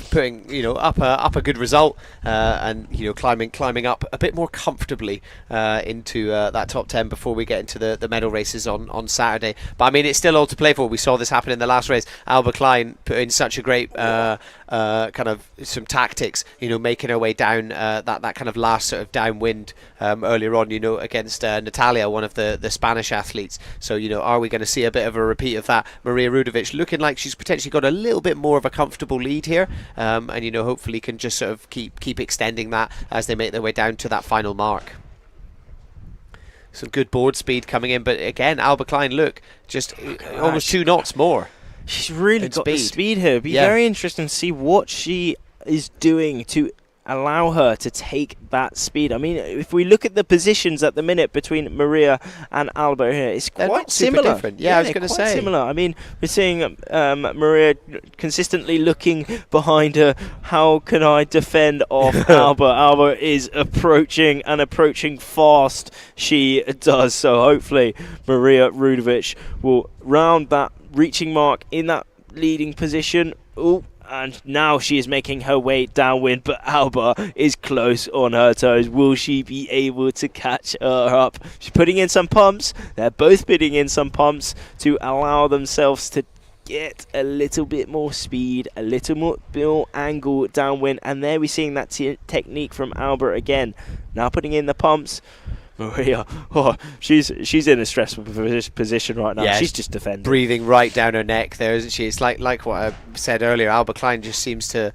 Speaker 1: putting up a good result and climbing up a bit more comfortably into that top 10 before we get into the medal races on Saturday. But I mean, it's still all to play for. We saw this happen in the last race. Aalvaa Klein put in such a great kind of some tactics, making her way down that kind of last sort of downwind earlier on, against Natalia, one of the Spanish athletes. So are we going to see a bit of a repeat of that? Maria Rudovic looking like she's potentially got a little bit more of a comfortable lead here, and hopefully can just sort of keep extending that as they make their way down to that final mark. Some good board speed coming in, but again, Aalvaa Klein, look, just almost 2 knots more.
Speaker 13: She's really got the speed here. It'd be very interesting to see what she is doing to allow her to take that speed. I mean, if we look at the positions at the minute between Maria and Aalvaa here, it's quite similar.
Speaker 1: Different. Yeah, I was going to say
Speaker 13: similar. I mean, we're seeing Maria consistently looking behind her. How can I defend off Aalvaa? Aalvaa is approaching fast. She does. So hopefully Maria Rudovic will round that reaching mark in that leading position. Oh. And now she is making her way downwind, but Aalvaa is close on her toes. Will she be able to catch her up? She's putting in some pumps. They're both putting in some pumps to allow themselves to get a little bit more speed, a little more angle downwind. And there we're seeing that technique from Aalvaa again. Now putting in the pumps. Maria, she's in a stressful position right now.
Speaker 1: Yeah,
Speaker 13: she's just defending,
Speaker 1: breathing right down her neck there, isn't she? It's like what I said earlier. Aalvaa Klein just seems to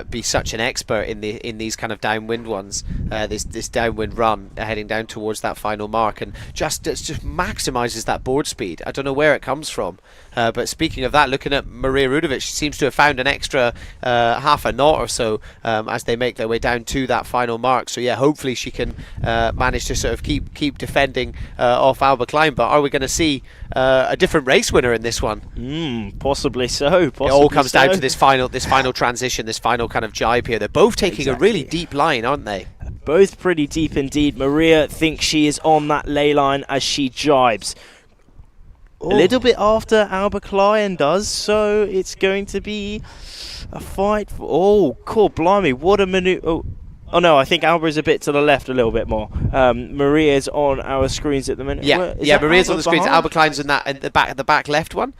Speaker 1: be such an expert in these kind of downwind ones. This downwind run heading down towards that final mark, and just maximises that board speed. I don't know where it comes from, but speaking of that, looking at Maria Rudovic, she seems to have found an extra half a knot or so as they make their way down to that final mark. So yeah, hopefully she can manage to sort of keep defending off Aalvaa Klein. But are we going to see a different race winner in this one?
Speaker 13: Possibly so.
Speaker 1: It all comes down to this final transition, this final kind of jibe here. They're both taking a really deep line, aren't they?
Speaker 13: Both pretty deep indeed. Maria thinks she is on that ley line as she jibes. A little bit after Aalvaa Klein does, so it's going to be a fight for... Oh, cool, blimey, what a maneuver. Oh no, I think Aalvaa is a bit to the left a little bit more. Maria's on our screens at the minute.
Speaker 1: Yeah, Maria's on the screens. Aalvaa Klein's in the back left one.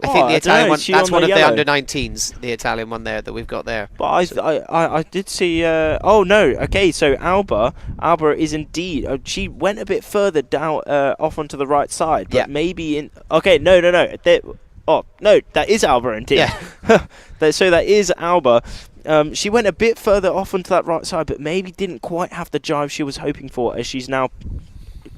Speaker 1: I think the Italian one, that's one of the under-19s, the Italian one there that we've got there.
Speaker 13: But I did see... oh, no. Okay, so Aalvaa is indeed... she went a bit further down, off onto the right side, but maybe in... Okay, no. Oh, no, that is Aalvaa indeed. Yeah. So that is Aalvaa. She went a bit further off onto that right side, but maybe didn't quite have the drive she was hoping for, as she's now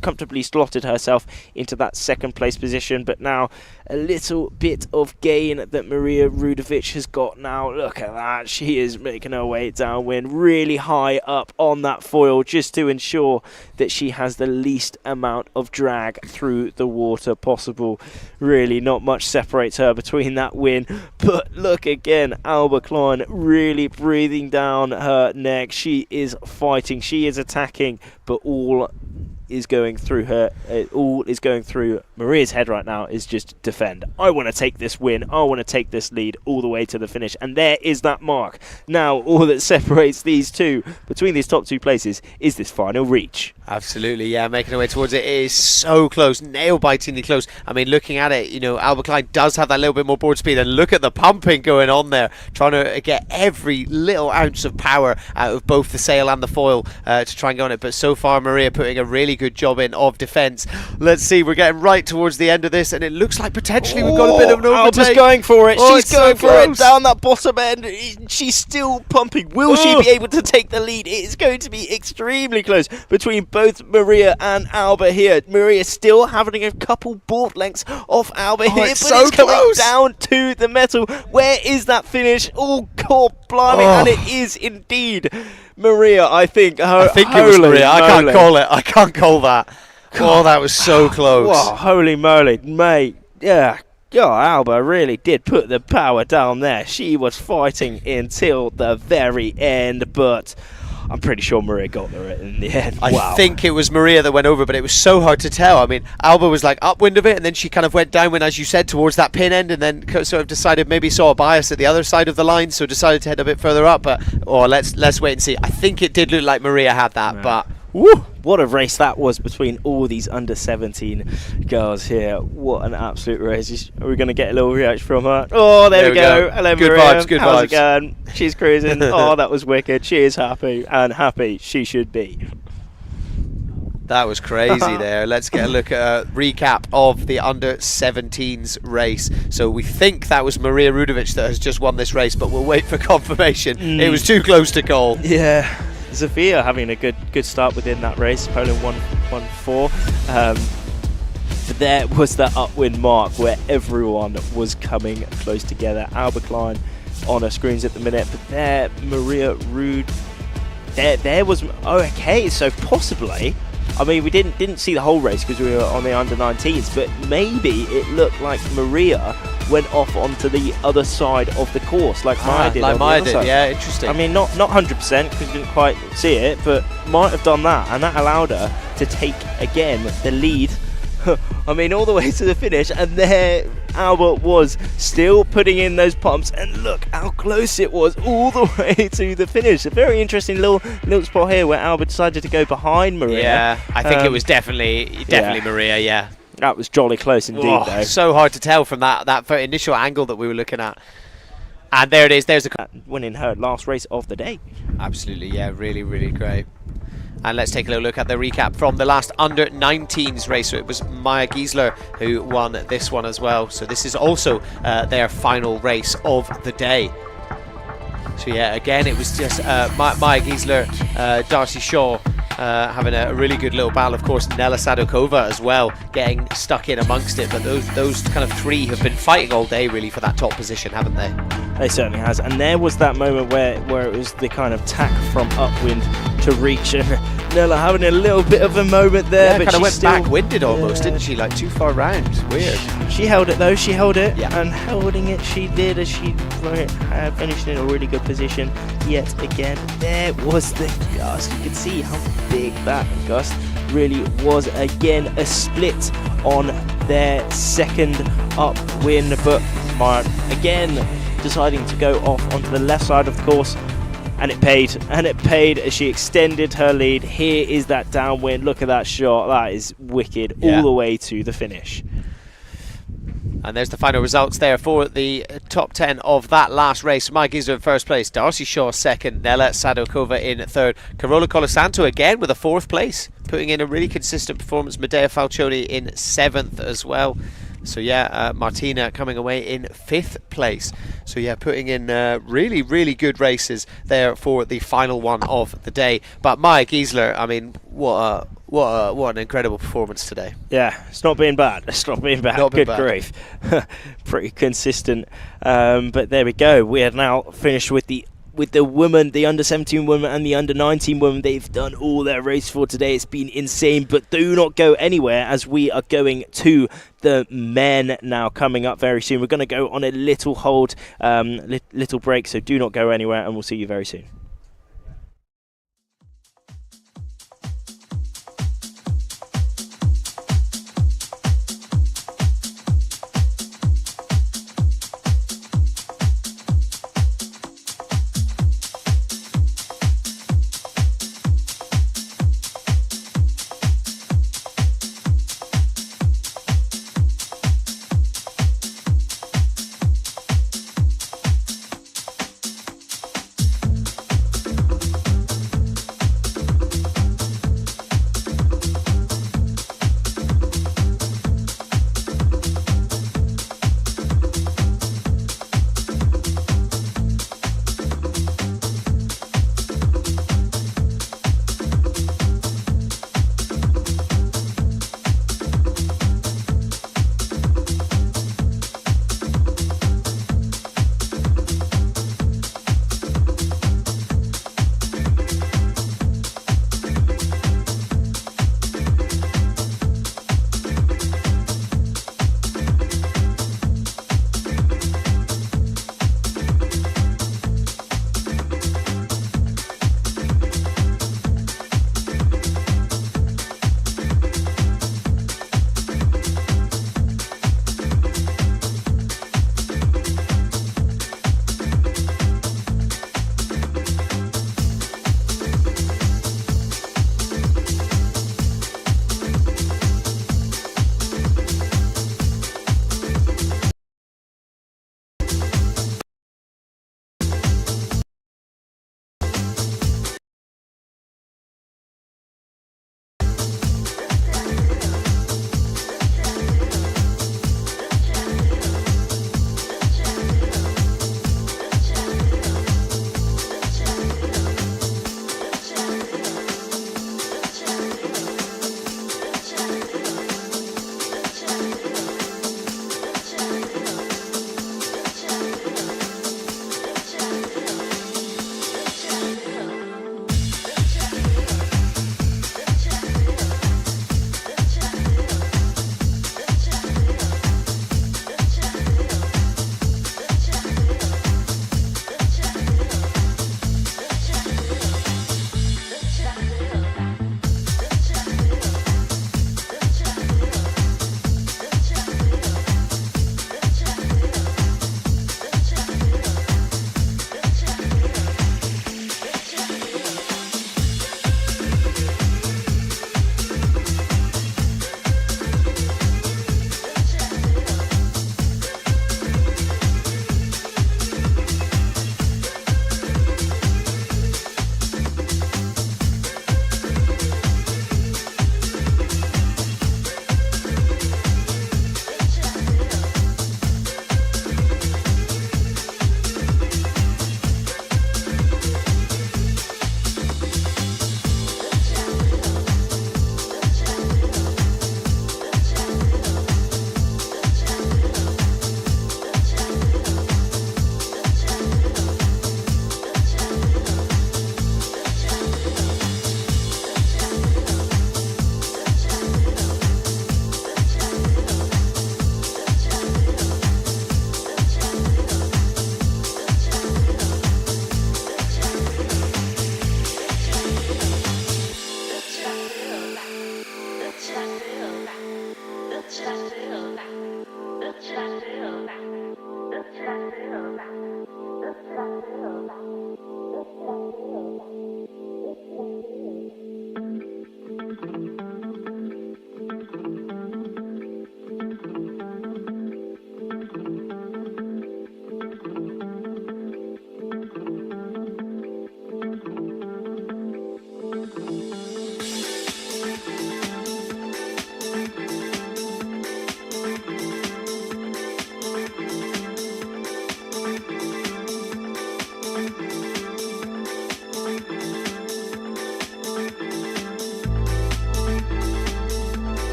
Speaker 13: comfortably slotted herself into that second place position. But now a little bit of gain that Maria Rudovic has got now. Look at that, she is making her way downwind really high up on that foil, just to ensure that she has the least amount of drag through the water possible. Really not much separates her between that win, but look again, Aalvaa Klein really breathing down her neck. She is fighting, she is attacking, but all is going through her, all is going through Maria's head right now is just defend. I want to take this win, I want to take this lead all the way to the finish, and there is that mark. Now all that separates these two, between these top two places, is this final reach.
Speaker 1: Absolutely, yeah, making her way towards it. It is so close, nail-bitingly close. I mean, looking at it, Aalvaa Klein does have that little bit more board speed, and look at the pumping going on there, trying to get every little ounce of power out of both the sail and the foil to try and go on it. But so far, Maria putting a really good job in of defence. Let's see, we're getting right towards the end of this, and it looks like potentially we've got a bit of an overtake.
Speaker 13: Alba's going for it. She's going for it
Speaker 1: close.
Speaker 13: down that bottom end. She's still pumping. Will she be able to take the lead? It is going to be extremely close between both Maria and Aalvaa here. Maria still having a couple board lengths off Aalvaa here,
Speaker 1: it's
Speaker 13: but
Speaker 1: so
Speaker 13: it's coming
Speaker 1: close.
Speaker 13: down to the metal. Where is that finish? Oh, God, blimey. And it is indeed Maria, I think.
Speaker 1: I think it was Maria. I can't call it. I can't call that. Oh, that was so close.
Speaker 13: Whoa, holy moly, mate. Yeah. Aalvaa really did put the power down there. She was fighting until the very end, but I'm pretty sure Maria got there in the end.
Speaker 1: I think it was Maria that went over, but it was so hard to tell. I mean, Aalvaa was like upwind of it, and then she kind of went downwind, as you said, towards that pin end, and then sort of decided, maybe saw a bias at the other side of the line, so decided to head a bit further up. But let's wait and see. I think it did look like Maria had that, but
Speaker 13: woo, what a race that was between all these under 17 girls here. What an absolute race. Are we going to get a little reaction from her? Oh, there we go. Hello,
Speaker 1: good
Speaker 13: Maria.
Speaker 1: vibes, good
Speaker 13: How's
Speaker 1: vibes.
Speaker 13: It going? She's cruising. Oh, that was wicked. She is happy, and happy she should be.
Speaker 1: That was crazy there. Let's get a look at a recap of the under 17s race. So we think that was Maria Rudovic that has just won this race, but we'll wait for confirmation. It was too close to call.
Speaker 13: Yeah. Zofia having a good start within that race. Poland 1-4. But there was that upwind mark where everyone was coming close together. Aalvaa Klein on her screens at the minute, but there Maria Rude. There was okay. So possibly, I mean, we didn't see the whole race because we were on the under 19s, but maybe it looked like Maria went off onto the other side of the course, like Maya did.
Speaker 1: Like Maya did,
Speaker 13: side.
Speaker 1: yeah, interesting.
Speaker 13: I mean, not 100% because we didn't quite see it, but might have done that, and that allowed her to take again the lead. I mean, all the way to the finish, and there Aalvaa was still putting in those pumps, and look how close it was all the way to the finish. A very interesting little spot here where Aalvaa decided to go behind Maria.
Speaker 1: Yeah, I think it was definitely Maria, yeah.
Speaker 13: That was jolly close indeed, though.
Speaker 1: So hard to tell from that initial angle that we were looking at. And there it is. There's
Speaker 13: winning her last race of the day.
Speaker 1: Absolutely, yeah, really, really great. And let's take a little look at the recap from the last under 19s race. So it was Maya Giesler who won this one as well. So this is also their final race of the day. So yeah, again, it was just Maya Giesler, Darcy Shaw having a really good little battle. Of course, Nela Sadokova as well, getting stuck in amongst it. But those kind of three have been fighting all day really for that top position, haven't they?
Speaker 13: They certainly has. And there was that moment where it was the kind of tack from upwind to reach, and Nela having a little bit of a moment there.
Speaker 1: Yeah,
Speaker 13: but
Speaker 1: kind of went
Speaker 13: still
Speaker 1: back-winded almost, didn't she? Like too far round. Weird.
Speaker 13: She held it though. She held it,
Speaker 1: yeah.
Speaker 13: And holding it, she did, as she finished in a really good position. Yet again, there was the gust. You could see how big that gust really was. Again, a split on their second upwind, but Maya again deciding to go off onto the left side of the course. And it paid as she extended her lead. Here is that downwind. Look at that shot. That is wicked, all the way to the finish.
Speaker 1: And there's the final results there for the top 10 of that last race. Maya Giesler in first place, Darcy Shaw second, Nela Sadokova in third, Carola Colasanto again with a fourth place, putting in a really consistent performance. Medea Falcioni in seventh as well. So yeah, Martina coming away in fifth place. So yeah, putting in really, really good races there for the final one of the day. But Maya Giesler, I mean, what an incredible performance today.
Speaker 13: Yeah, it's not been bad. It's not been bad.
Speaker 1: Not been
Speaker 13: good
Speaker 1: bad.
Speaker 13: grief. Pretty consistent. But there we go. We are now finished with the women, the under 17 women and the under 19 women. They've done all their race for today. It's been insane, but do not go anywhere as we are going to the men now coming up very soon. We're going to go on a little hold, little break, so do not go anywhere, and we'll see you very soon.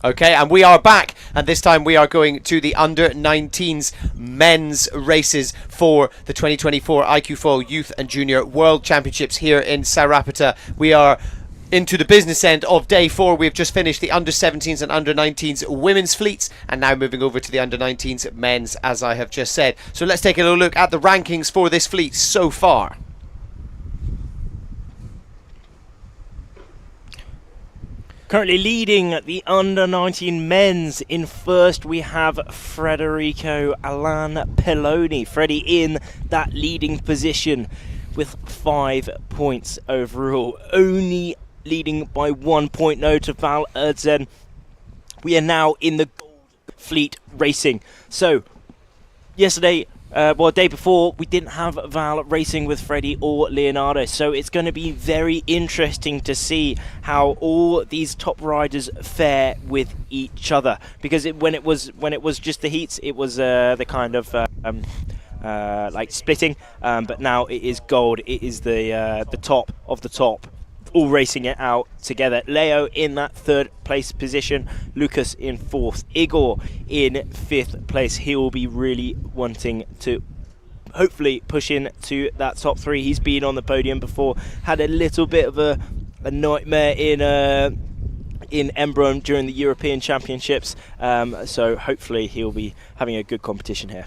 Speaker 1: Okay, and we are back, and this time we are going to the under-19s men's races for the 2024 iQFoil Youth and Junior World Championships here in Sa Ràpita. We are into the business end of day 4. We've just finished the under-17s and under-19s women's fleets, and now moving over to the under-19s men's, as I have just said. So let's take a little look at the rankings for this fleet so far.
Speaker 13: Currently leading the under-19 men's. In first we have Federico Alan Peloni. Freddie in that leading position with 5 points overall. Only leading by 1 point now to Val Erdzen. We are now in the gold fleet racing. So yesterday, day before, we didn't have Val racing with Freddie or Leonardo, so it's going to be very interesting to see how all these top riders fare with each other. Because when it was just the heats, it was the kind of like splitting, but now it is gold. It is the top of the top, all racing it out together. Leo in that 3rd place position, Lucas in 4th, Igor in 5th place. He will be really wanting to hopefully push in to that top 3. He's been on the podium before, had a little bit of a nightmare in Embrun during the European Championships, so hopefully he'll be having a good competition here.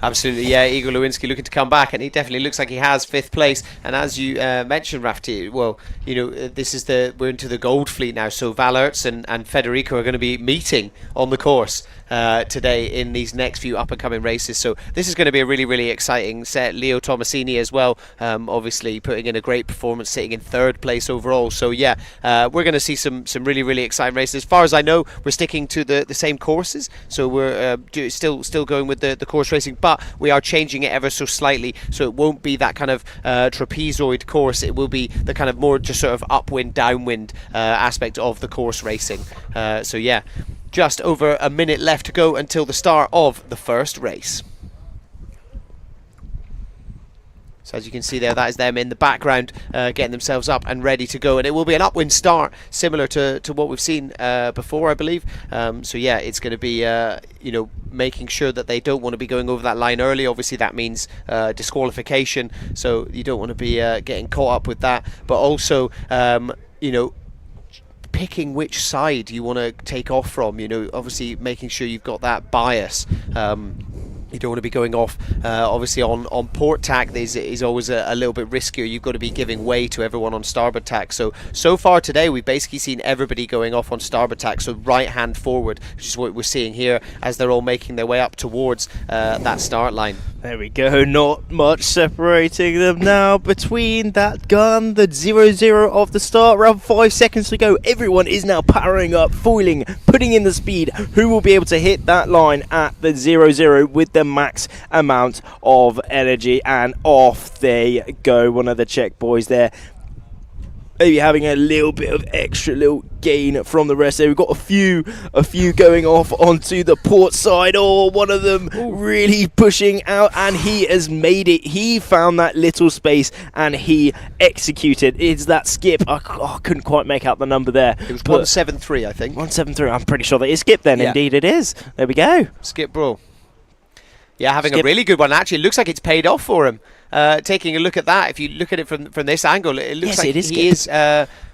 Speaker 1: Absolutely, yeah. Igor Lewinsky looking to come back, and he definitely looks like he has 5th place. And as you mentioned, Rafti, well, you know, we're into the gold fleet now. So Val Erdzen and Federico are going to be meeting on the course today in these next few up-and-coming races. So this is going to be a really, really exciting set. Leo Tomasini as well, obviously putting in a great performance, sitting in 3rd place overall. So yeah, we're going to see some really, really exciting races. As far as I know, we're sticking to the same courses. So we're still going with the course racing, but we are changing it ever so slightly, so it won't be that kind of trapezoid course. It will be the kind of more just sort of upwind, downwind aspect of the course racing. So yeah, just over a minute left to go until the start of the first race. So as you can see there, that is them in the background getting themselves up and ready to go. And it will be an upwind start, similar to what we've seen before, I believe. So yeah, it's going to be, you know, making sure that they don't want to be going over that line early. Obviously, that means disqualification. So you don't want to be getting caught up with that. But also, you know, picking which side you want to take off from. You know, obviously making sure you've got that bias. You don't want to be going off, obviously on port tack is always a little bit riskier. You've got to be giving way to everyone on starboard tack. So far today we've basically seen everybody going off on starboard tack, so right hand forward, which is what we're seeing here as they're all making their way up towards that start line.
Speaker 13: There we go, not much separating them now between that gun, the 0-0 of the start, around 5 seconds to go. Everyone is now powering up, foiling, putting in the speed. Who will be able to hit that line at the 0-0 with the max amount of energy? And off they go. One of the Czech boys there, maybe having a little bit of extra little gain from the rest there. We've got a few going off onto the port side. Oh, one of them really pushing out, and he has made it. He found that little space and he executed. It's that skip. I couldn't quite make out the number there.
Speaker 1: It was 173, I think.
Speaker 13: 173. I'm pretty sure that is skip then. Yeah. Indeed it is. There we go.
Speaker 1: Skip bro. Yeah, having a really good one. Actually, it looks like it's paid off for him. Taking a look at that, if you look at it from this angle, it looks like he is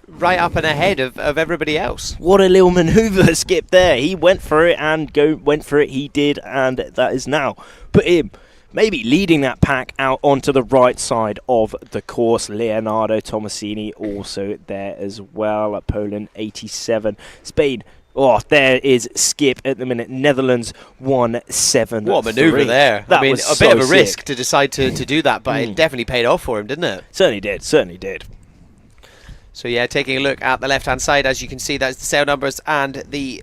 Speaker 1: right up and ahead of everybody else.
Speaker 13: What a little maneuver Skip there. He went for it and went for it. He did, and that is now put him maybe leading that pack out onto the right side of the course. Leonardo Tomasini also there as well. Poland 87, Spain. Oh, there is Skip at the minute. Netherlands 1-7.
Speaker 1: What a manoeuvre there.
Speaker 13: That
Speaker 1: I mean,
Speaker 13: was
Speaker 1: a
Speaker 13: so
Speaker 1: bit of a
Speaker 13: sick.
Speaker 1: risk to decide to do that, but it definitely paid off for him, didn't it?
Speaker 13: Certainly did, certainly did.
Speaker 1: So yeah, taking a look at the left-hand side, as you can see, that's the sail numbers and the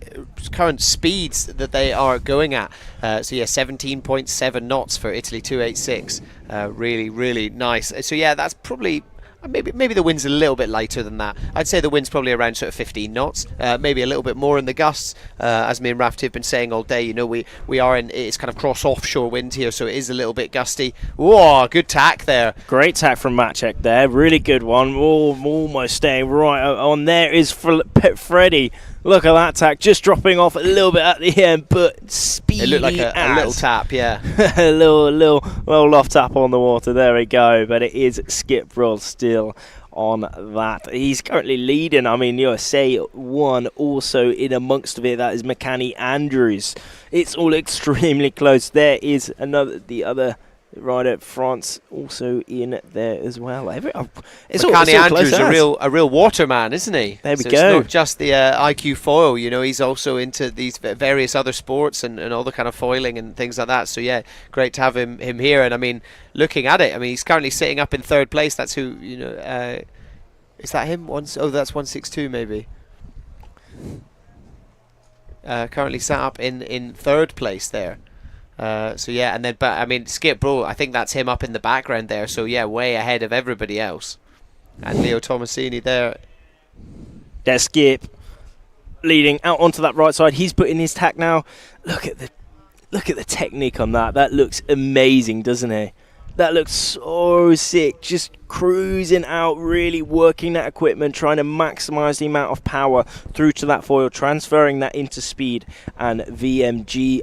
Speaker 1: current speeds that they are going at. So yeah, 17.7 knots for Italy 286. Really, really nice. So yeah, that's probably... Maybe the wind's a little bit lighter than that. I'd say the wind's probably around sort of 15 knots, maybe a little bit more in the gusts. As me and Rafti have been saying all day, you know, we are in, it's kind of cross offshore wind here, so it is a little bit gusty. Whoa, good tack there.
Speaker 13: Great tack from Maciek there, really good one. Oh, almost staying right on there is Freddie. Look at that tack, just dropping off a little bit at the end, but speedy.
Speaker 1: It looked like a little tap, yeah.
Speaker 13: a little loft tap on the water. There we go. But it is Skip Brill still on that. He's currently leading. I mean, USA won also in amongst of it. That is McCanny Andrews. It's all extremely close. There is the other rider, France, also in there as well. It's all
Speaker 1: Andrews,
Speaker 13: close
Speaker 1: a real waterman, isn't he?
Speaker 13: There we
Speaker 1: so
Speaker 13: go.
Speaker 1: It's not just the iQFoil, you know, he's also into these various other sports and all the kind of foiling and things like that. So yeah, great to have him here. And I mean, looking at it, I mean, he's currently sitting up in third place. That's who, you know, is that him? Oh, that's 162 maybe. Currently sat up in third place there. So yeah, and then, but I mean, Skip Brill, I think that's him up in the background there. So yeah, way ahead of everybody else. And Leo Tomasini there.
Speaker 13: There's Skip leading out onto that right side. He's putting his tack now. Look at the technique on that. That looks amazing, doesn't it? That looks so sick. Just cruising out, really working that equipment, trying to maximize the amount of power through to that foil, transferring that into speed, and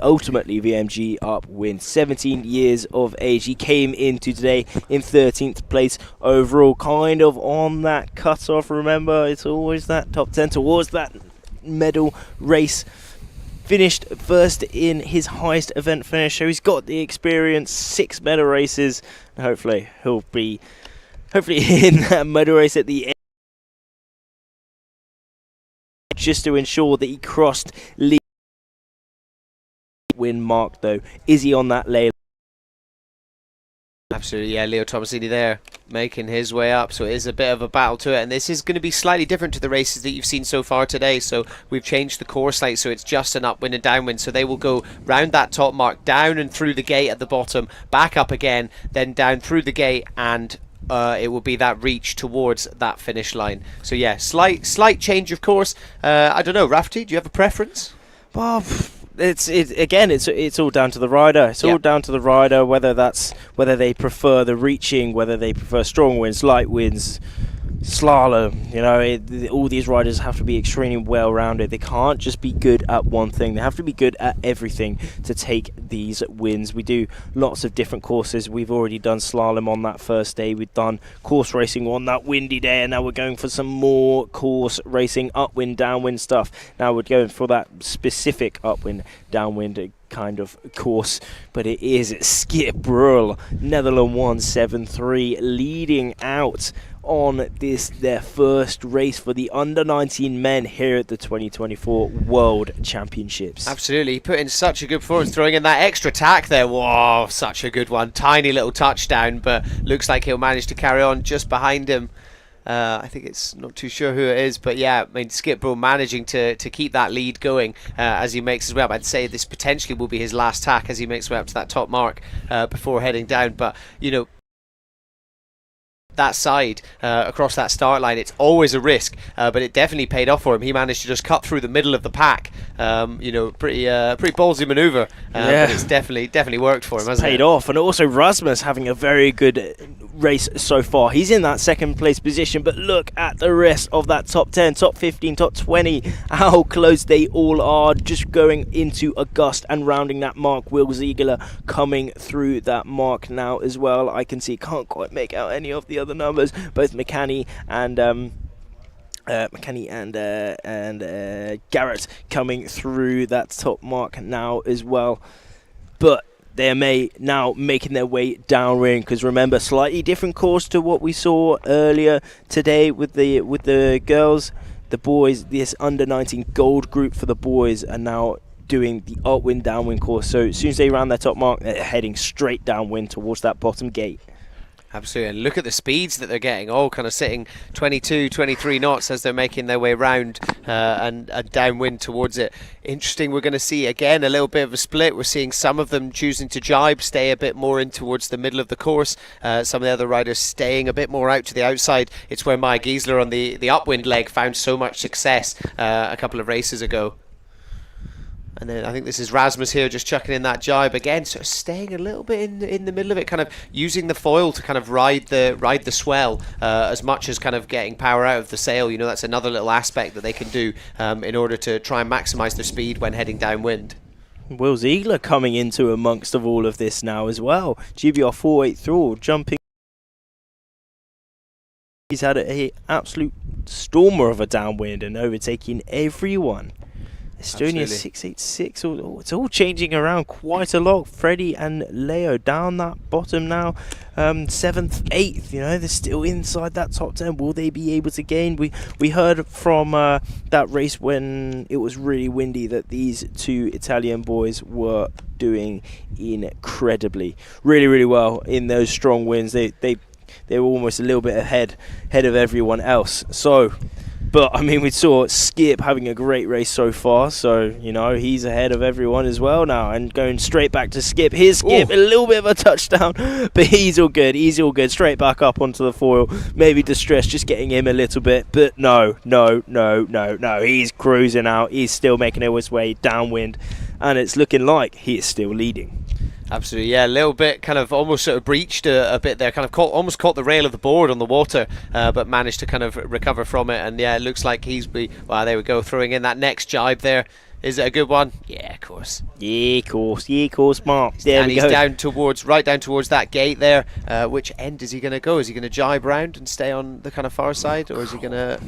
Speaker 13: ultimately VMG up wins. 17 years of age. He came into today in 13th place overall, kind of on that cut-off. Remember, it's always that top 10 towards that medal race. Finished first in his highest event finish, so he's got the experience, 6 medal races, and hopefully he'll be in that medal race at the end, just to ensure that he crossed lead win mark. Though, is he on that lay?
Speaker 1: Absolutely, yeah. Leo Tomasini there making his way up, so it is a bit of a battle to it, and this is going to be slightly different to the races that you've seen so far today. So we've changed the course slightly, so it's just an upwind and downwind, so they will go round that top mark, down and through the gate at the bottom, back up again, then down through the gate, and it will be that reach towards that finish line. So yeah, slight change of course. I don't know, Rafty, do you have a preference?
Speaker 13: Well, it's all down to the rider. It's all down to the rider, whether they prefer the reaching, whether they prefer strong winds, light winds, slalom. You know, all these riders have to be extremely well-rounded. They can't just be good at one thing. They have to be good at everything to take these wins. We do lots of different courses. We've already done slalom on that first day. We've done course racing on that windy day, and now we're going for some more course racing, upwind, downwind stuff. Now we're going for that specific upwind, downwind kind of course, but it is Skip Brill, Netherlands 173, leading out on their first race for the under-19 men here at the 2024 World Championships.
Speaker 1: Absolutely, he put in such a good performance, throwing in that extra tack there. Whoa, such a good one. Tiny little touchdown, but looks like he'll manage to carry on just behind him. I think it's not too sure who it is, but yeah, I mean, Skip Brill managing to keep that lead going as he makes his way up. I'd say this potentially will be his last tack as he makes his way up to that top mark before heading down. But, you know, that side across that start line, it's always a risk, but it definitely paid off for him. He managed to just cut through the middle of the pack. You know, pretty ballsy maneuver, but it's definitely worked for him, hasn't it?
Speaker 13: Paid off. And also Rasmus having a very good race so far. He's in that second place position, but look at the rest of that top 10, top 15, top 20, how close they all are, just going into August and rounding that mark. Will Ziegler coming through that mark now as well. I can see, can't quite make out any of the other numbers, both McCanny and Garrett coming through that top mark now as well. But they're now making their way downwind, because remember, slightly different course to what we saw earlier today with the girls. The boys, this under-19 gold group for the boys, are now doing the upwind downwind course. So as soon as they round their top mark, they're heading straight downwind towards that bottom gate.
Speaker 1: Absolutely, and look at the speeds that they're getting, all kind of sitting 22, 23 knots as they're making their way round and downwind towards it. Interesting, we're going to see again a little bit of a split. We're seeing some of them choosing to jibe, stay a bit more in towards the middle of the course. Some of the other riders staying a bit more out to the outside. It's where Maya Giesler on the upwind leg found so much success a couple of races ago. And then I think this is Rasmus here just chucking in that jibe again, sort of staying a little bit in the middle of it, kind of using the foil to kind of ride the swell as much as kind of getting power out of the sail. You know, that's another little aspect that they can do in order to try and maximise their speed when heading downwind.
Speaker 13: Will Ziegler coming into amongst of all of this now as well. GBR 4-8 through, jumping. He's had a absolute stormer of a downwind and overtaking everyone. Estonia 686, it's all changing around quite a lot. Freddie and Leo down that bottom now, 7th, 8th, you know, they're still inside that top 10. Will they be able to gain? We heard from that race when it was really windy that these two Italian boys were doing incredibly, really well in those strong winds. They were almost a little bit ahead of everyone else. So, but I mean, we saw Skip having a great race so far, so you know he's ahead of everyone as well now. And going straight back to Skip, here's Skip, a little bit of a touchdown, but he's all good. Straight back up onto the foil. Maybe distress just getting him a little bit, but no. He's cruising out. He's still making his way downwind, and it's looking like he is still leading.
Speaker 1: Absolutely, yeah, a little bit kind of almost sort of breached a bit there, kind of almost caught the rail of the board on the water, but managed to kind of recover from it. And yeah, it looks like well, there we go, throwing in that next jibe there. Is it a good one? Yeah, of course.
Speaker 13: Yeah, of course, Mark. There
Speaker 1: and
Speaker 13: we
Speaker 1: he's
Speaker 13: go.
Speaker 1: right down towards that gate there. Which end is he going to go? Is he going to jibe round and stay on the kind of far side, or is he going to...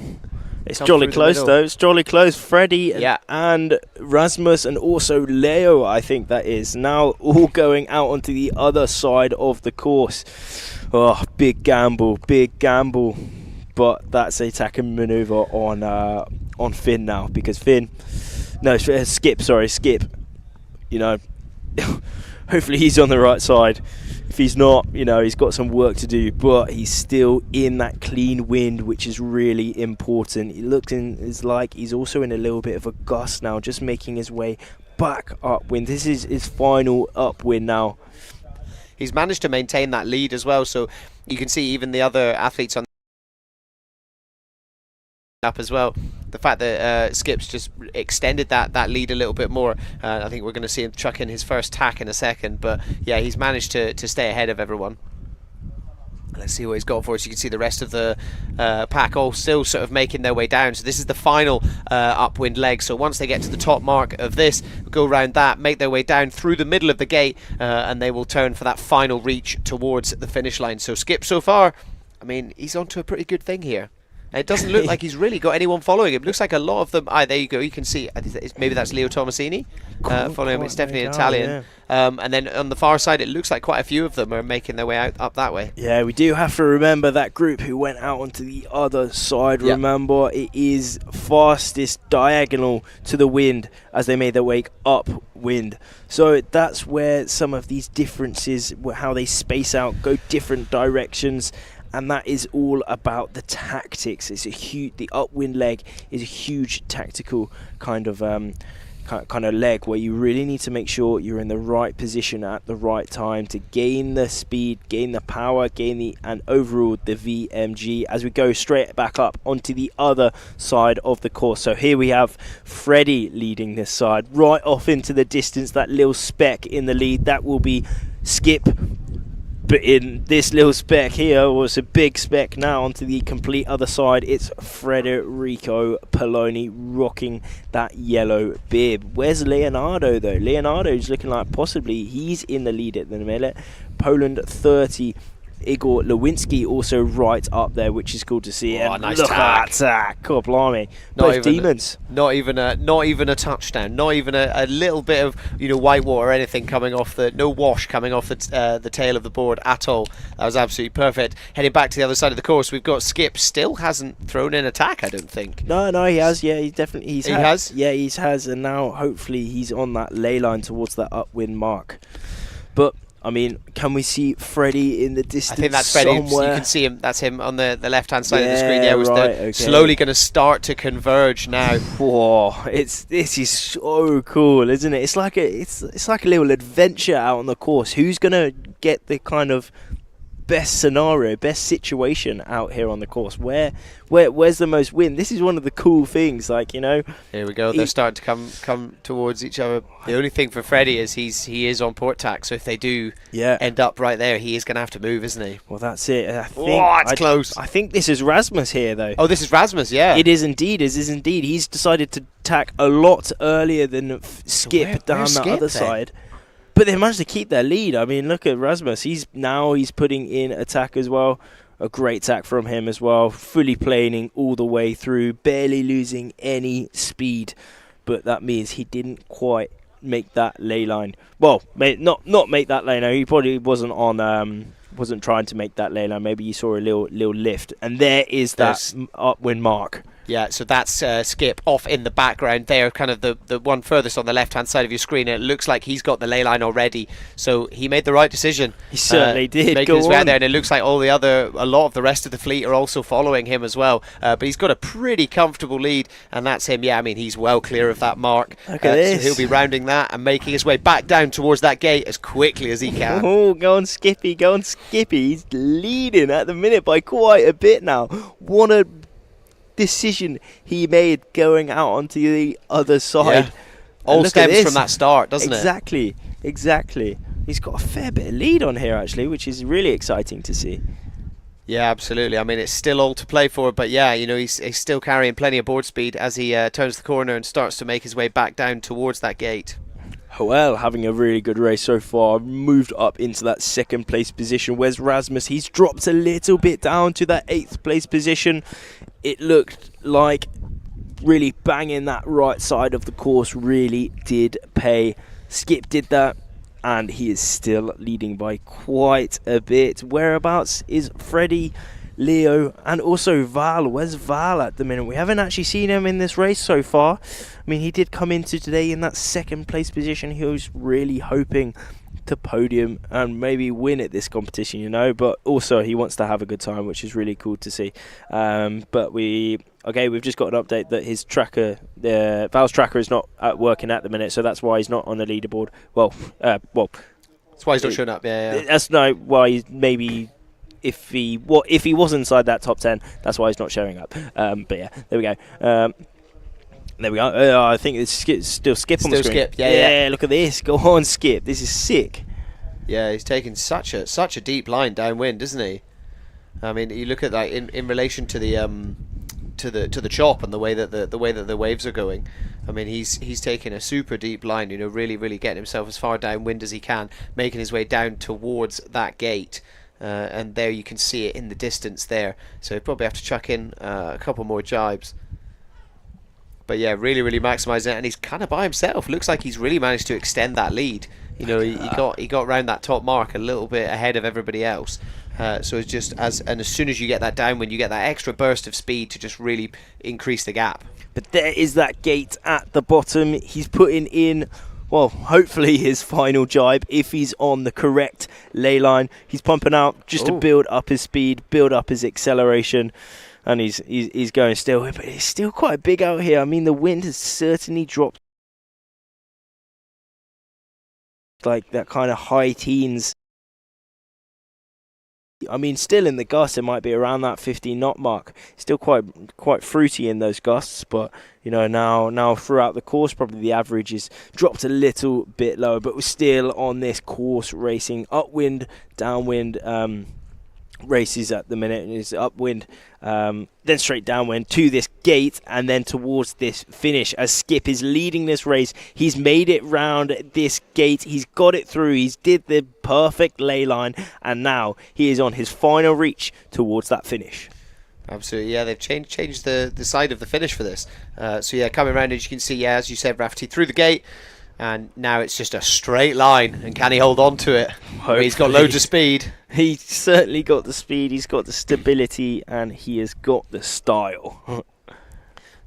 Speaker 13: It's jolly close though. It's jolly close. Freddie and Rasmus and also Leo, I think that is, now all going out onto the other side of the course. Oh, big gamble. But that's a tackling manoeuvre on Finn now, because Skip. You know, hopefully he's on the right side. If he's not, you know, he's got some work to do, but he's still in that clean wind, which is really important. It looks like he's also in a little bit of a gust now, just making his way back upwind. This is his final upwind now.
Speaker 1: He's managed to maintain that lead as well, so you can see even the other athletes on up as well. The fact that Skip's just extended that lead a little bit more. I think we're going to see him chuck in his first tack in a second, but yeah, he's managed to stay ahead of everyone. Let's see what he's got for us. You can see the rest of the pack all still sort of making their way down. So this is the final upwind leg. So once they get to the top mark of this, go around that, make their way down through the middle of the gate, and they will turn for that final reach towards the finish line. So Skip so far, I mean, he's onto a pretty good thing here. It doesn't look like he's really got anyone following him. It looks like a lot of them... there you go. You can see... maybe that's Leo Tomasini following him. It's definitely an Italian. Yeah. And then on the far side, it looks like quite a few of them are making their way up that way.
Speaker 13: Yeah, we do have to remember that group who went out onto the other side. Yep. Remember, it is fastest diagonal to the wind as they made their way upwind. So that's where some of these differences, how they space out, go different directions. And that is all about the tactics. The upwind leg is a huge tactical kind of leg where you really need to make sure you're in the right position at the right time to gain the speed, gain the power, and overall the VMG as we go straight back up onto the other side of the course. So here we have Freddie leading this side right off into the distance. That little speck in the lead, that will be Skip. But in this little speck here was a big speck now onto the complete other side. It's Federico Poloni rocking that yellow bib. Where's Leonardo though? Leonardo's looking like possibly he's in the lead at the minute. Poland 30. Igor Lewinsky also right up there, which is cool to see.
Speaker 1: Oh,
Speaker 13: and
Speaker 1: nice
Speaker 13: look
Speaker 1: tack.
Speaker 13: at that, God blimey. Both demons.
Speaker 1: Not even a touchdown. Not even a little bit of white water or anything coming off no wash coming off the tail of the board at all. That was absolutely perfect. Heading back to the other side of the course, we've got Skip. Still hasn't thrown in a tack, I don't think.
Speaker 13: No, he has. Yeah, he definitely
Speaker 1: has.
Speaker 13: Yeah, he has, and now hopefully he's on that ley line towards that upwind mark. But I mean, can we see Freddie in the distance?
Speaker 1: I think that's Freddie.
Speaker 13: Somewhere?
Speaker 1: You can see him. That's him on the left-hand side of the screen.
Speaker 13: Yeah,
Speaker 1: Okay. Slowly going to start to converge now.
Speaker 13: Whoa! This is so cool, isn't it? It's like a little adventure out on the course. Who's going to get the kind of best scenario, best situation out here on the course. Where's the most wind? This is one of the cool things, like, you know.
Speaker 1: Here we go. They're starting to come towards each other. The only thing for Freddie is he is on port tack, so if they do end up right there, he is going to have to move, isn't he?
Speaker 13: Well, that's it. I think,
Speaker 1: it's close.
Speaker 13: I think this is Rasmus here, though.
Speaker 1: Oh, this is Rasmus, yeah.
Speaker 13: It is indeed. He's decided to tack a lot earlier than Skip down the other side. But they managed to keep their lead. I mean, look at Rasmus. He's putting in a tack as well. A great tack from him as well. Fully planing all the way through, barely losing any speed. But that means he didn't quite make that ley line. Well, not make that ley line. He probably wasn't on. Wasn't trying to make that ley line. Maybe you saw a little lift, and there is that upwind mark.
Speaker 1: Yeah, so that's Skip off in the background there, kind of the one furthest on the left-hand side of your screen, and it looks like he's got the ley line already, so he made the right decision.
Speaker 13: He certainly did.
Speaker 1: Making his way out there, and it looks like a lot of the rest of the fleet are also following him as well, but he's got a pretty comfortable lead, and that's him. Yeah, I mean, he's well clear of that mark.
Speaker 13: Look at this.
Speaker 1: So he'll be rounding that and making his way back down towards that gate as quickly as he can.
Speaker 13: Oh, go on, Skippy, go on, Skippy. He's leading at the minute by quite a bit now. What a decision he made going out onto the other side.
Speaker 1: Yeah. All stems from that start, doesn't
Speaker 13: it? Exactly. He's got a fair bit of lead on here, actually, which is really exciting to see.
Speaker 1: Yeah, absolutely. I mean, it's still all to play for, but yeah, you know, he's still carrying plenty of board speed as he turns the corner and starts to make his way back down towards that gate.
Speaker 13: Well, having a really good race so far, moved up into that second place position. Where's Rasmus? He's dropped a little bit down to that 8th place position. It looked like really banging that right side of the course really did pay. Skip did that, and he is still leading by quite a bit. Whereabouts is Freddie, Leo, and also Val? Where's Val at the minute? We haven't actually seen him in this race so far. I mean, he did come into today in that second place position. He was really hoping to podium and maybe win at this competition, you know, but also he wants to have a good time, which is really cool to see. But we've just got an update that his tracker, Val's tracker, is not working at the minute, so that's why he's not on the leaderboard. Well,
Speaker 1: that's why he's not showing up. Yeah.
Speaker 13: That's why maybe. If he was inside that top 10, that's why he's not showing up. But yeah, there we go. There we go. I think it's still Skip on the screen.
Speaker 1: Skip. Yeah.
Speaker 13: Look at this. Go on, Skip. This is sick.
Speaker 1: Yeah, he's taking such a deep line downwind, isn't he? I mean, you look at that in relation to the to the chop and the way that the waves are going. I mean, he's taking a super deep line. You know, really getting himself as far downwind as he can, making his way down towards that gate. And there you can see it in the distance there. So you probably have to chuck in a couple more jibes. But yeah, really maximising it, and he's kind of by himself. Looks like he's really managed to extend that lead. You know, he got round that top mark a little bit ahead of everybody else. So it's just as soon as you get that downwind, you get that extra burst of speed to just really increase the gap.
Speaker 13: But there is that gate at the bottom. He's putting in, well, hopefully his final jibe if he's on the correct ley line. He's pumping out just to build up his speed, build up his acceleration. And he's going still, but it's still quite big out here. I mean, the wind has certainly dropped, like that kind of high teens. I mean, still in the gusts, it might be around that 15 knot mark. Still quite fruity in those gusts, but you know, now throughout the course, probably the average is dropped a little bit lower. But we're still on this course racing upwind, downwind races at the minute. And it's upwind, then straight downwind to this gate, and then towards this finish as Skip is leading this race. He's made it round this gate, he's got it through, he's did the perfect ley line, and now he is on his final reach towards that finish.
Speaker 1: Absolutely, yeah, they've changed the side of the finish for this. So yeah, coming around, as you can see, yeah, as you said, Rafferty through the gate, and now it's just a straight line, and can he hold on to it? He's got loads of speed.
Speaker 13: He's certainly got the speed, he's got the stability, and he has got the style.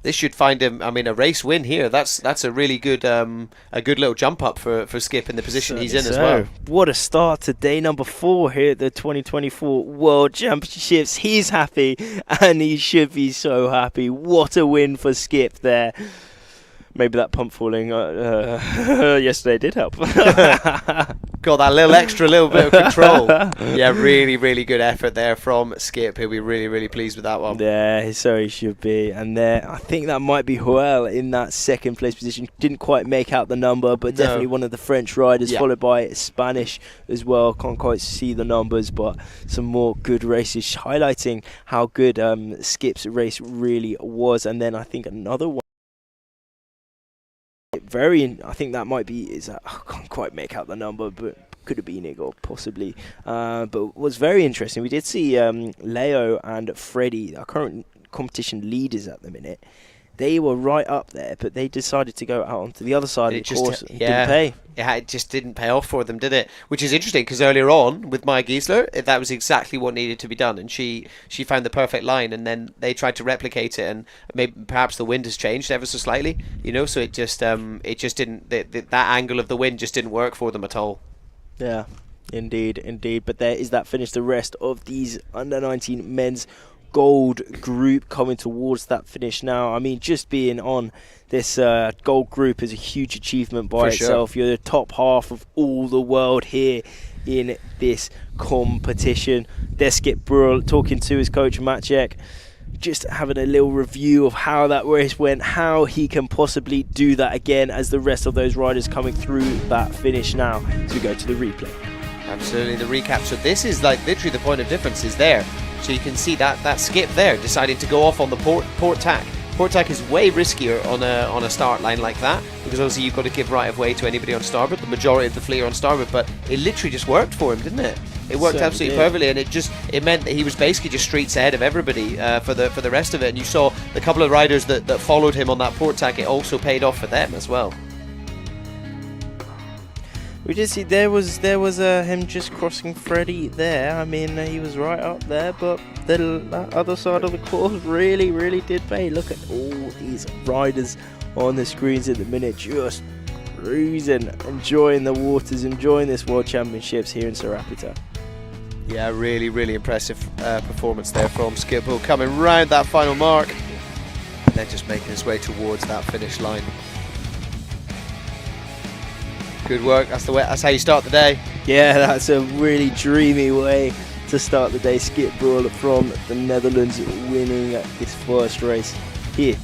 Speaker 1: This should find him, I mean, a race win here. That's a really good little jump up for Skip in the position he's in as well.
Speaker 13: What a start to day number 4 here at the 2024 World Championships. He's happy, and he should be so happy. What a win for Skip there. maybe that pump falling yesterday did help.
Speaker 1: Got that little bit of control. Yeah, really, really good effort there from Skip. He'll be really, really pleased with that one.
Speaker 13: Yeah, so he should be. And there, I think that might be Joel in that second place position. Didn't quite make out the number, but definitely one of the French riders, followed by Spanish as well. Can't quite see the numbers, but some more good races highlighting how good Skip's race really was. And then I think another one. I think that might be, I can't quite make out the number, but could have been Igor possibly. But was very interesting. We did see Leo and Freddie, our current competition leaders at the minute. They were right up there, but they decided to go out onto the other side of the course. It didn't pay.
Speaker 1: Yeah, it just didn't pay off for them, did it? Which is interesting, because earlier on with Maya Giesler, that was exactly what needed to be done, and she found the perfect line, and then they tried to replicate it, and maybe perhaps the wind has changed ever so slightly, so it just didn't. That angle of the wind just didn't work for them at all.
Speaker 13: Yeah, indeed. But there is that finish. The rest of these under-19 men's gold group coming towards that finish now. I mean, just being on this gold group is a huge achievement by itself. You're the top half of all the world here in this competition. There's Skip Brule talking to his coach Maciek, just having a little review of how that race went, how he can possibly do that again as the rest of those riders coming through that finish now. So we go to the replay.
Speaker 1: Absolutely, the recap. So this is like literally the point of difference is there. So you can see that Skip there deciding to go off on the port tack. Port tack is way riskier on a start line like that, because obviously you've got to give right of way to anybody on starboard. The majority of the fleet are on starboard, but it literally just worked for him, didn't it? It worked absolutely perfectly, and it meant that he was basically just streets ahead of everybody for the rest of it. And you saw the couple of riders that followed him on that port tack. It also paid off for them as well.
Speaker 13: We did see there was him just crossing Freddie there. I mean, he was right up there, but that other side of the course really did pay. Look at all these riders on the screens at the minute, just cruising, enjoying the waters, enjoying this World Championships here in Sa Ràpita.
Speaker 1: Yeah, really impressive performance there from Skip Brule, coming round that final mark and then just making his way towards that finish line. Good work. That's how you start the day.
Speaker 13: Yeah, that's a really dreamy way to start the day. Skip Brule from the Netherlands winning this first race here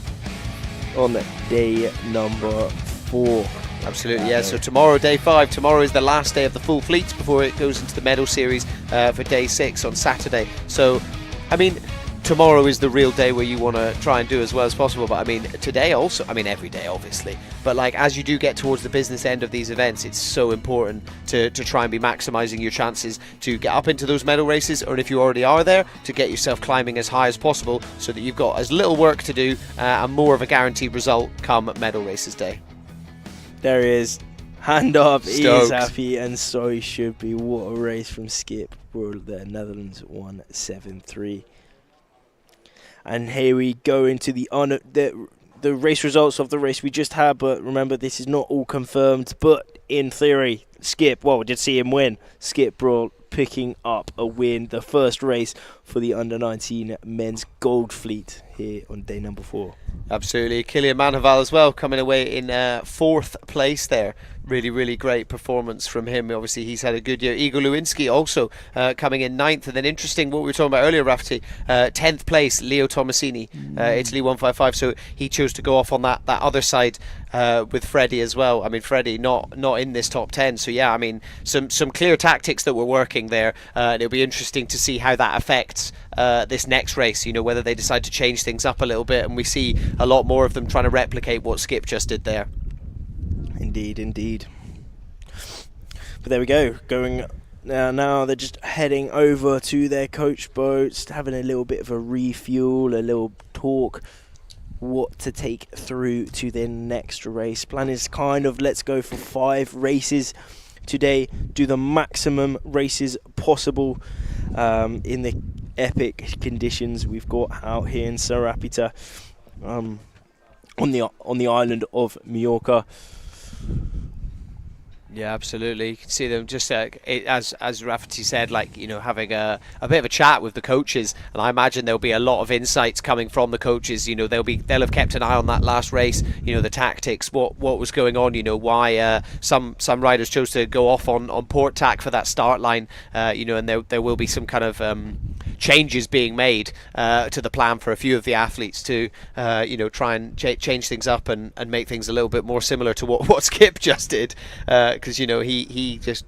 Speaker 13: on day number 4.
Speaker 1: Absolutely, yeah. So tomorrow, day 5, tomorrow is the last day of the full fleet before it goes into the medal series for day 6 on Saturday. So, I mean, tomorrow is the real day where you want to try and do as well as possible, but I mean today also, I mean every day obviously, but like as you do get towards the business end of these events, it's so important to try and be maximising your chances to get up into those medal races, or if you already are there, to get yourself climbing as high as possible so that you've got as little work to do and more of a guaranteed result come medal races day.
Speaker 13: There he is, hand up,
Speaker 1: Stoked.
Speaker 13: He is happy, and so he should be. What a race from Skip Brule there, Netherlands 173. And here we go into the race results of the race we just had. But remember, this is not all confirmed. But in theory, Skip, well, we did see him win. Skip Brule picking up a win, the first race for the under-19 men's gold fleet here on day number 4.
Speaker 1: Absolutely. Kilian Manhoval as well, coming away in 4th place there. Really great performance from him. Obviously, he's had a good year. Igor Lewinsky also coming in 9th. And then interesting, what we were talking about earlier, Rafferty, 10th place, Leo Tomasini, Italy 155. So he chose to go off on that other side with Freddie as well. I mean, Freddie not in this top 10. So yeah, I mean, some clear tactics that were working there. And it'll be interesting to see how that affects this next race, whether they decide to change things up a little bit, and we see a lot more of them trying to replicate what Skip just did there.
Speaker 13: Indeed. But there we go. Going now they're just heading over to their coach boats, having a little bit of a refuel, a little talk, what to take through to their next race. Plan is kind of let's go for 5 races today, do the maximum races possible in the epic conditions we've got out here in Sa Ràpita on the island of Mallorca.
Speaker 1: Yeah, absolutely. You can see them just as Rafferty said, like, you know, having a bit of a chat with the coaches, and I imagine there'll be a lot of insights coming from the coaches. You know, they'll have kept an eye on that last race. You know, the tactics, what was going on. You know, why some riders chose to go off on port tack for that start line. You know, and there will be some kind of changes being made to the plan for a few of the athletes to you know, try and change things up and make things a little bit more similar to what Skip just did, because you know, he just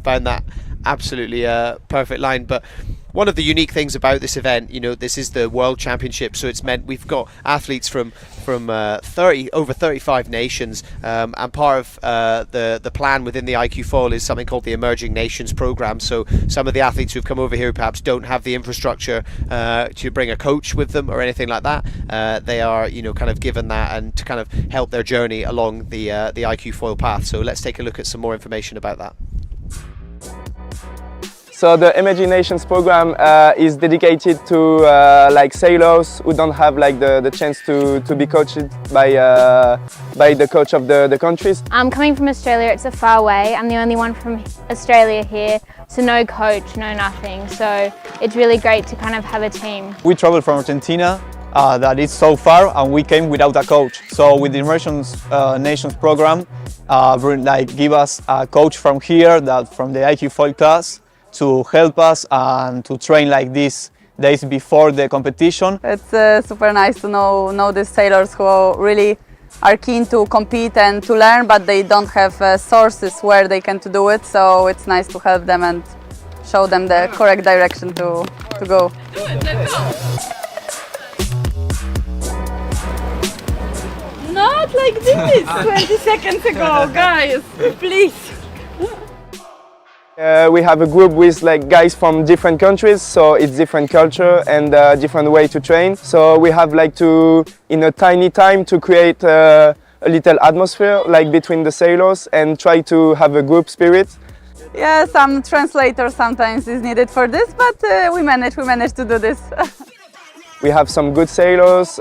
Speaker 1: found that absolutely perfect line. But one of the unique things about this event, you know, this is the World Championship, so it's meant we've got athletes from over 35 nations, and part of the plan within the iQFoiL is something called the Emerging Nations Program. So some of the athletes who've come over here perhaps don't have the infrastructure to bring a coach with them or anything like that. They are, you know, kind of given that and to kind of help their journey along the iQFoiL path. So let's take a look at some more information about that.
Speaker 3: So the Emerging Nations program is dedicated to like sailors who don't have like the chance to be coached by the coach of the countries.
Speaker 4: I'm coming from Australia, it's a far way. I'm the only one from Australia here, so no coach, no nothing. So it's really great to kind of have a team.
Speaker 5: We traveled from Argentina, that is so far, and we came without a coach. So with the Emerging Nations program, like give us a coach from here, from the iQFoil class, to help us and to train like these days before the competition.
Speaker 6: It's super nice to know these sailors who really are keen to compete and to learn, but they don't have sources where they can do it. So it's nice to help them and show them the correct direction to go.
Speaker 7: Do it, let's go! Not like this 20 seconds ago, guys, please.
Speaker 3: We have a group with like guys from different countries, so it's different culture and different way to train. So we have like to, in a tiny time, to create a little atmosphere like between the sailors and try to have a group spirit.
Speaker 6: Yeah, some translator sometimes is needed for this, but we manage to do this.
Speaker 3: We have some good sailors,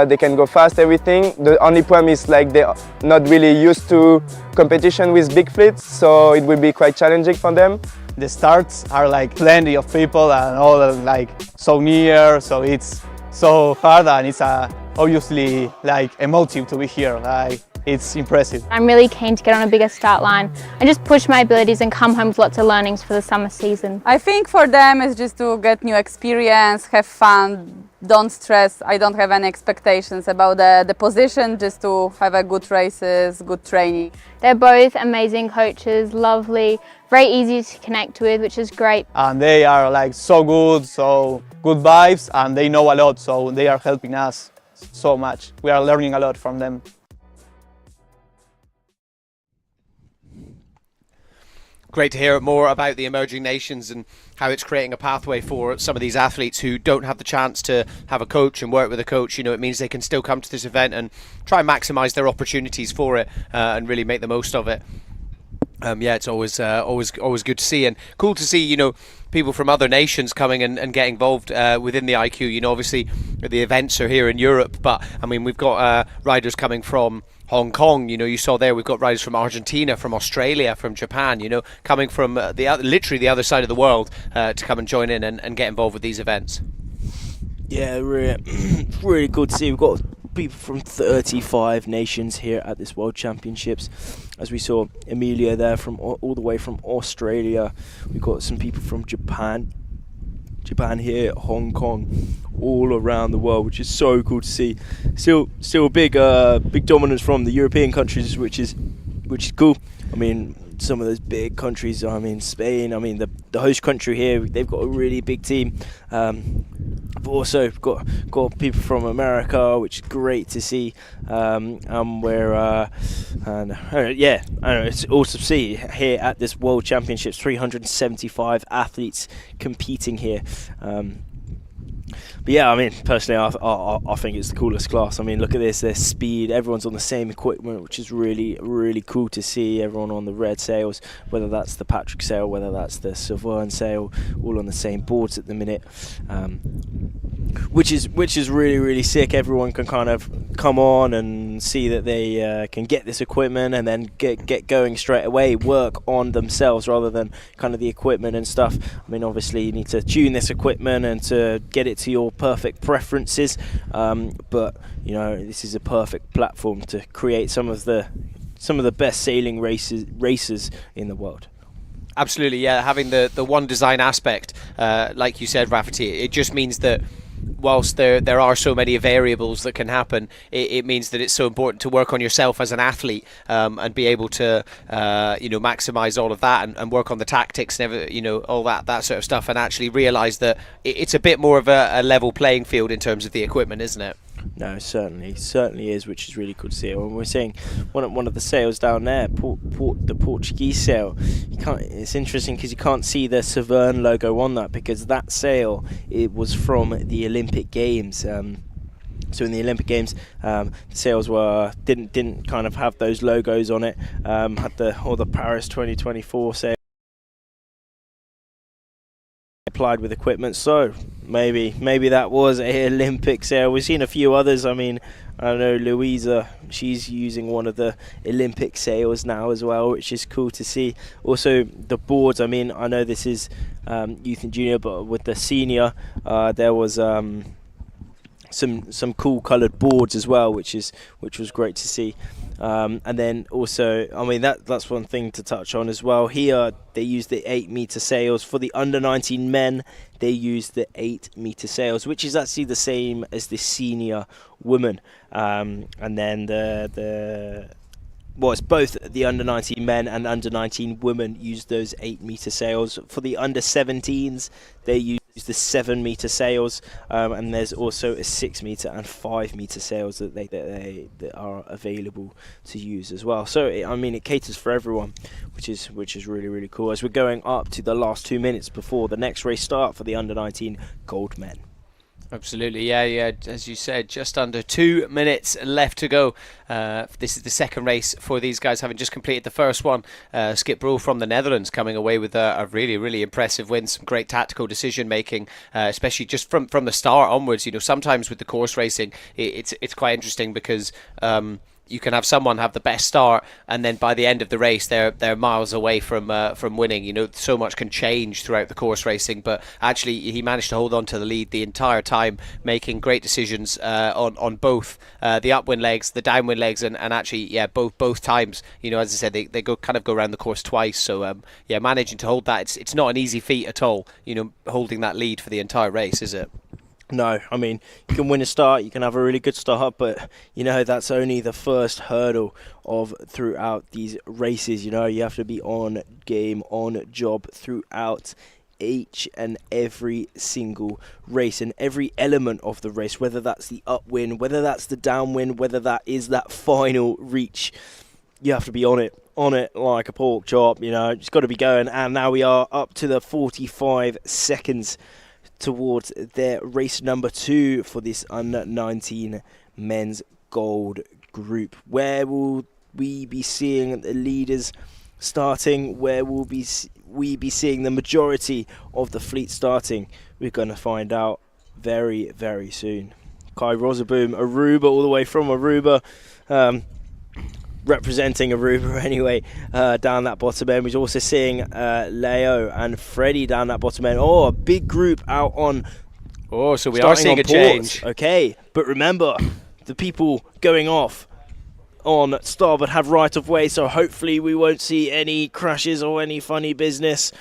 Speaker 3: they can go fast, everything. The only problem is like they're not really used to competition with big fleets, so it will be quite challenging for them.
Speaker 5: The starts are like plenty of people and all like so near, so it's so hard, and it's obviously like emotive to be here. Like, it's impressive.
Speaker 4: I'm really keen to get on a bigger start line and just push my abilities and come home with lots of learnings for the summer season.
Speaker 6: I think for them it's just to get new experience, have fun, don't stress. I don't have any expectations about the position, just to have a good races, good training.
Speaker 4: They're both amazing coaches, lovely, very easy to connect with, which is great.
Speaker 5: And they are like so good vibes, and they know a lot, so they are helping us so much. We are learning a lot from them.
Speaker 1: Great to hear more about the Emerging Nations and how it's creating a pathway for some of these athletes who don't have the chance to have a coach and work with a coach. You know, it means they can still come to this event and try and maximise their opportunities for it and really make the most of it. Yeah, it's always good to see, and cool to see, you know, people from other nations coming and getting involved within the IQ. You know, obviously the events are here in Europe, but I mean, we've got riders coming from Hong Kong. You know, you saw there we've got riders from Argentina, from Australia, from Japan, you know, coming from literally the other side of the world to come and join in and get involved with these events.
Speaker 13: Yeah, really good to see. We've got people from 35 nations here at this World Championships. As we saw Emilia there, from all the way from Australia. We've got some people from Japan here, Hong Kong, all around the world, which is so cool to see. Still big dominance from the European countries, which is cool. I mean, some of those big countries, I mean Spain, I mean the host country here, they've got a really big team. But also got people from America, which is great to see. Yeah, I know, it's awesome to see here at this World Championships. 375 athletes competing here. But yeah, I mean, personally, I think it's the coolest class. I mean, look at this, their speed, everyone's on the same equipment, which is really, really cool to see. Everyone on the red sails, whether that's the Patrick sail, whether that's the Saverne sail, all on the same boards at the minute. which is really sick. Everyone can kind of come on and see that they can get this equipment and then get going straight away, work on themselves rather than kind of the equipment and stuff. I mean, obviously you need to tune this equipment and to get it to your perfect preferences, but you know, this is a perfect platform to create some of the best sailing racers in the world.
Speaker 1: Absolutely, yeah. Having the one design aspect, like you said, Rafferty, it just means that whilst there are so many variables that can happen, it means that it's so important to work on yourself as an athlete, and be able to maximize all of that and work on the tactics and all that sort of stuff, and actually realize that it's a bit more of a level playing field in terms of the equipment, isn't it?
Speaker 13: No, certainly is, which is really cool to see. When we're seeing one of the sails down there, the Portuguese sail, it's interesting because you can't see the Severn logo on that, because that sail, it was from the Olympic Games. So in the Olympic Games, the sails didn't kind of have those logos on it. Had the Paris 2024 sail applied with equipment, so maybe that was a Olympic sail. We've seen a few others. I mean, I know Louisa, she's using one of the Olympic sails now as well, which is cool to see. Also the boards, I mean, I know this is youth and junior, but with the senior there was some cool coloured boards as well, which was great to see. And then also, I mean, that's one thing to touch on as well. Here they use the 8-meter sails. For the under-19 men, they use the 8-meter sails, which is actually the same as the senior women. And then it's both the under-19 men and under-19 women use those 8-meter sails. For the under-17s, they use the 7-meter sails, and there's also a 6-meter and 5-meter sails that are available to use as well. So it caters for everyone, which is really cool. As we're going up to the last 2 minutes before the next race start for the under-19 gold men.
Speaker 1: Absolutely, yeah. As you said, just under 2 minutes left to go. This is the second race for these guys, having just completed the first one. Skip Brule from the Netherlands coming away with a really impressive win. Some great tactical decision making, especially just from the start onwards. Sometimes with the course racing, it's quite interesting because you can have someone have the best start, and then by the end of the race, they're miles away from winning. So much can change throughout the course racing, but actually he managed to hold on to the lead the entire time, making great decisions on both the upwind legs, the downwind legs, and actually both times. As I said, they go around the course twice. So managing to hold that, it's not an easy feat at all. Holding that lead for the entire race, is it?
Speaker 13: No, I mean, you can win a start, you can have a really good start, but that's only the first hurdle throughout these races. You have to be on game, on job throughout each and every single race and every element of the race, whether that's the upwind, whether that's the downwind, whether that is that final reach. You have to be on it like a pork chop. It's got to be going. And now we are up to the 45 seconds towards their race number 2 for this under-19 men's gold group. Where will we be seeing the leaders starting? Where will we be seeing the majority of the fleet starting? We're going to find out very, very soon. Kai Rosaboom, Aruba, all the way from Aruba, representing Aruba anyway, down that bottom end. We're also seeing Leo and Freddie down that bottom end. Oh, a big group out on.
Speaker 1: Oh, so we are seeing a change.
Speaker 13: Okay, but remember, the people going off on starboard have right of way, so hopefully we won't see any crashes or any funny business.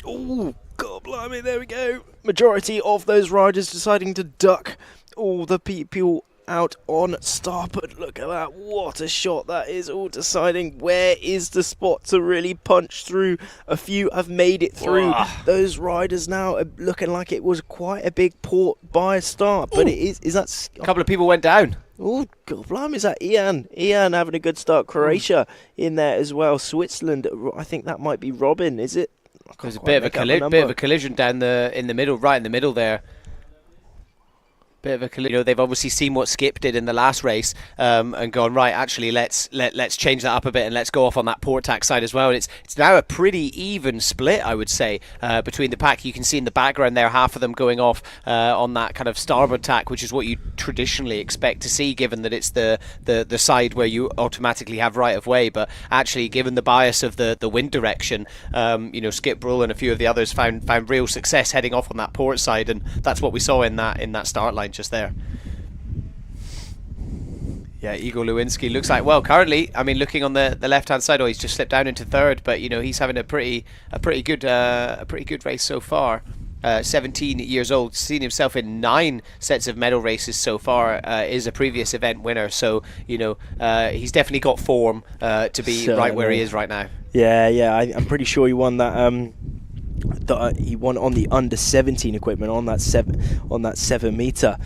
Speaker 13: Oh, God blimey, there we go. Majority of those riders deciding to duck all the people out on starboard. Look at that, what a shot that is, all deciding where is the spot to really punch through. A few have made it through. Those riders now are looking like it was quite a big port by start, but is that
Speaker 1: a couple of people went down.
Speaker 13: Oh, God blimey, is that Ian having a good start. Croatia in there as well. Switzerland, I think that might be Robin, is it?
Speaker 1: There's a bit of a collision down in the middle, right in the middle there. bit of a collision. You know, they've obviously seen what Skip did in the last race and gone, right, actually let's change that up a bit and let's go off on that port tack side as well. And it's now a pretty even split, I would say, between the pack. You can see in the background there half of them going off on that kind of starboard tack, which is what you traditionally expect to see, given that it's the side where you automatically have right of way. But actually, given the bias of the wind direction, you know, Skip Brull and a few of the others found real success heading off on that port side, and that's what we saw in that start line just there. Yeah, Igor Lewinsky looks like, well, currently, I mean, looking on the left hand side, he's just slipped down into third, but you know, he's having a pretty good race so far. 17 years old, seen himself in 9 sets of medal races so far, is a previous event winner, so you know, he's definitely got form to be right where he is right now.
Speaker 13: Yeah, I'm pretty sure he won that. He won on the under 17 equipment on that 7 meter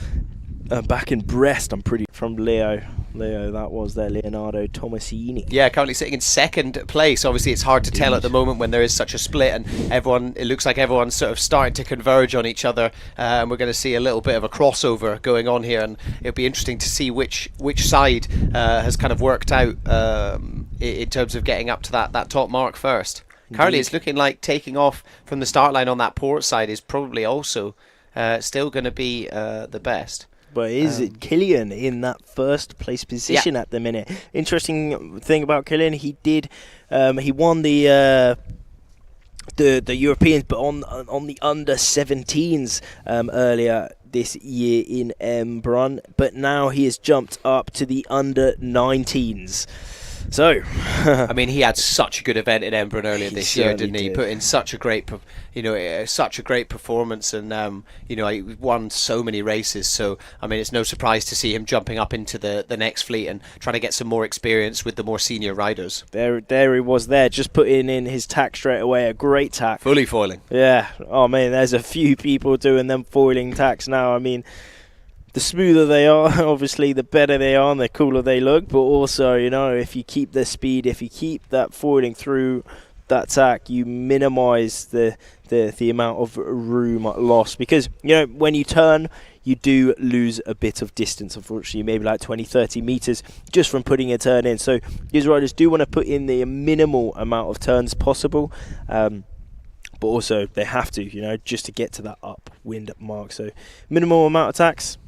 Speaker 13: back in Brest. I'm pretty from Leo, that was there, Leonardo Tomasini.
Speaker 1: Yeah, currently sitting in second place. Obviously, it's hard to tell at the moment when there is such a split, and it looks like everyone's sort of starting to converge on each other, and we're going to see a little bit of a crossover going on here, and it'll be interesting to see which side has kind of worked out in terms of getting up to that top mark first. Currently, it's looking like taking off from the start line on that port side is probably also still going to be the best.
Speaker 13: But is it Killian in that first place position at the minute? Interesting thing about Killian, he won the Europeans, but on the under 17s earlier this year in Embrun, but now he has jumped up to the under 19s. So,
Speaker 1: I mean, he had such a good event in Embrun earlier this year, didn't he? He put in such a great performance, and you know, he won so many races. So, I mean, it's no surprise to see him jumping up into the next fleet and trying to get some more experience with the more senior riders.
Speaker 13: There he was there, just putting in his tack straight away, a great tack.
Speaker 1: Fully foiling.
Speaker 13: Yeah. Oh man, there's a few people doing them foiling tacks now. I mean, the smoother they are, obviously, the better they are and the cooler they look. But also, you know, if you keep the speed, if you keep that foiling through that tack, you minimise the amount of room lost. Because, you know, when you turn, you do lose a bit of distance, unfortunately, maybe like 20-30 metres just from putting a turn in. So these riders do want to put in the minimal amount of turns possible. But also, they have to, you know, just to get to that upwind mark. So minimal amount of tacks,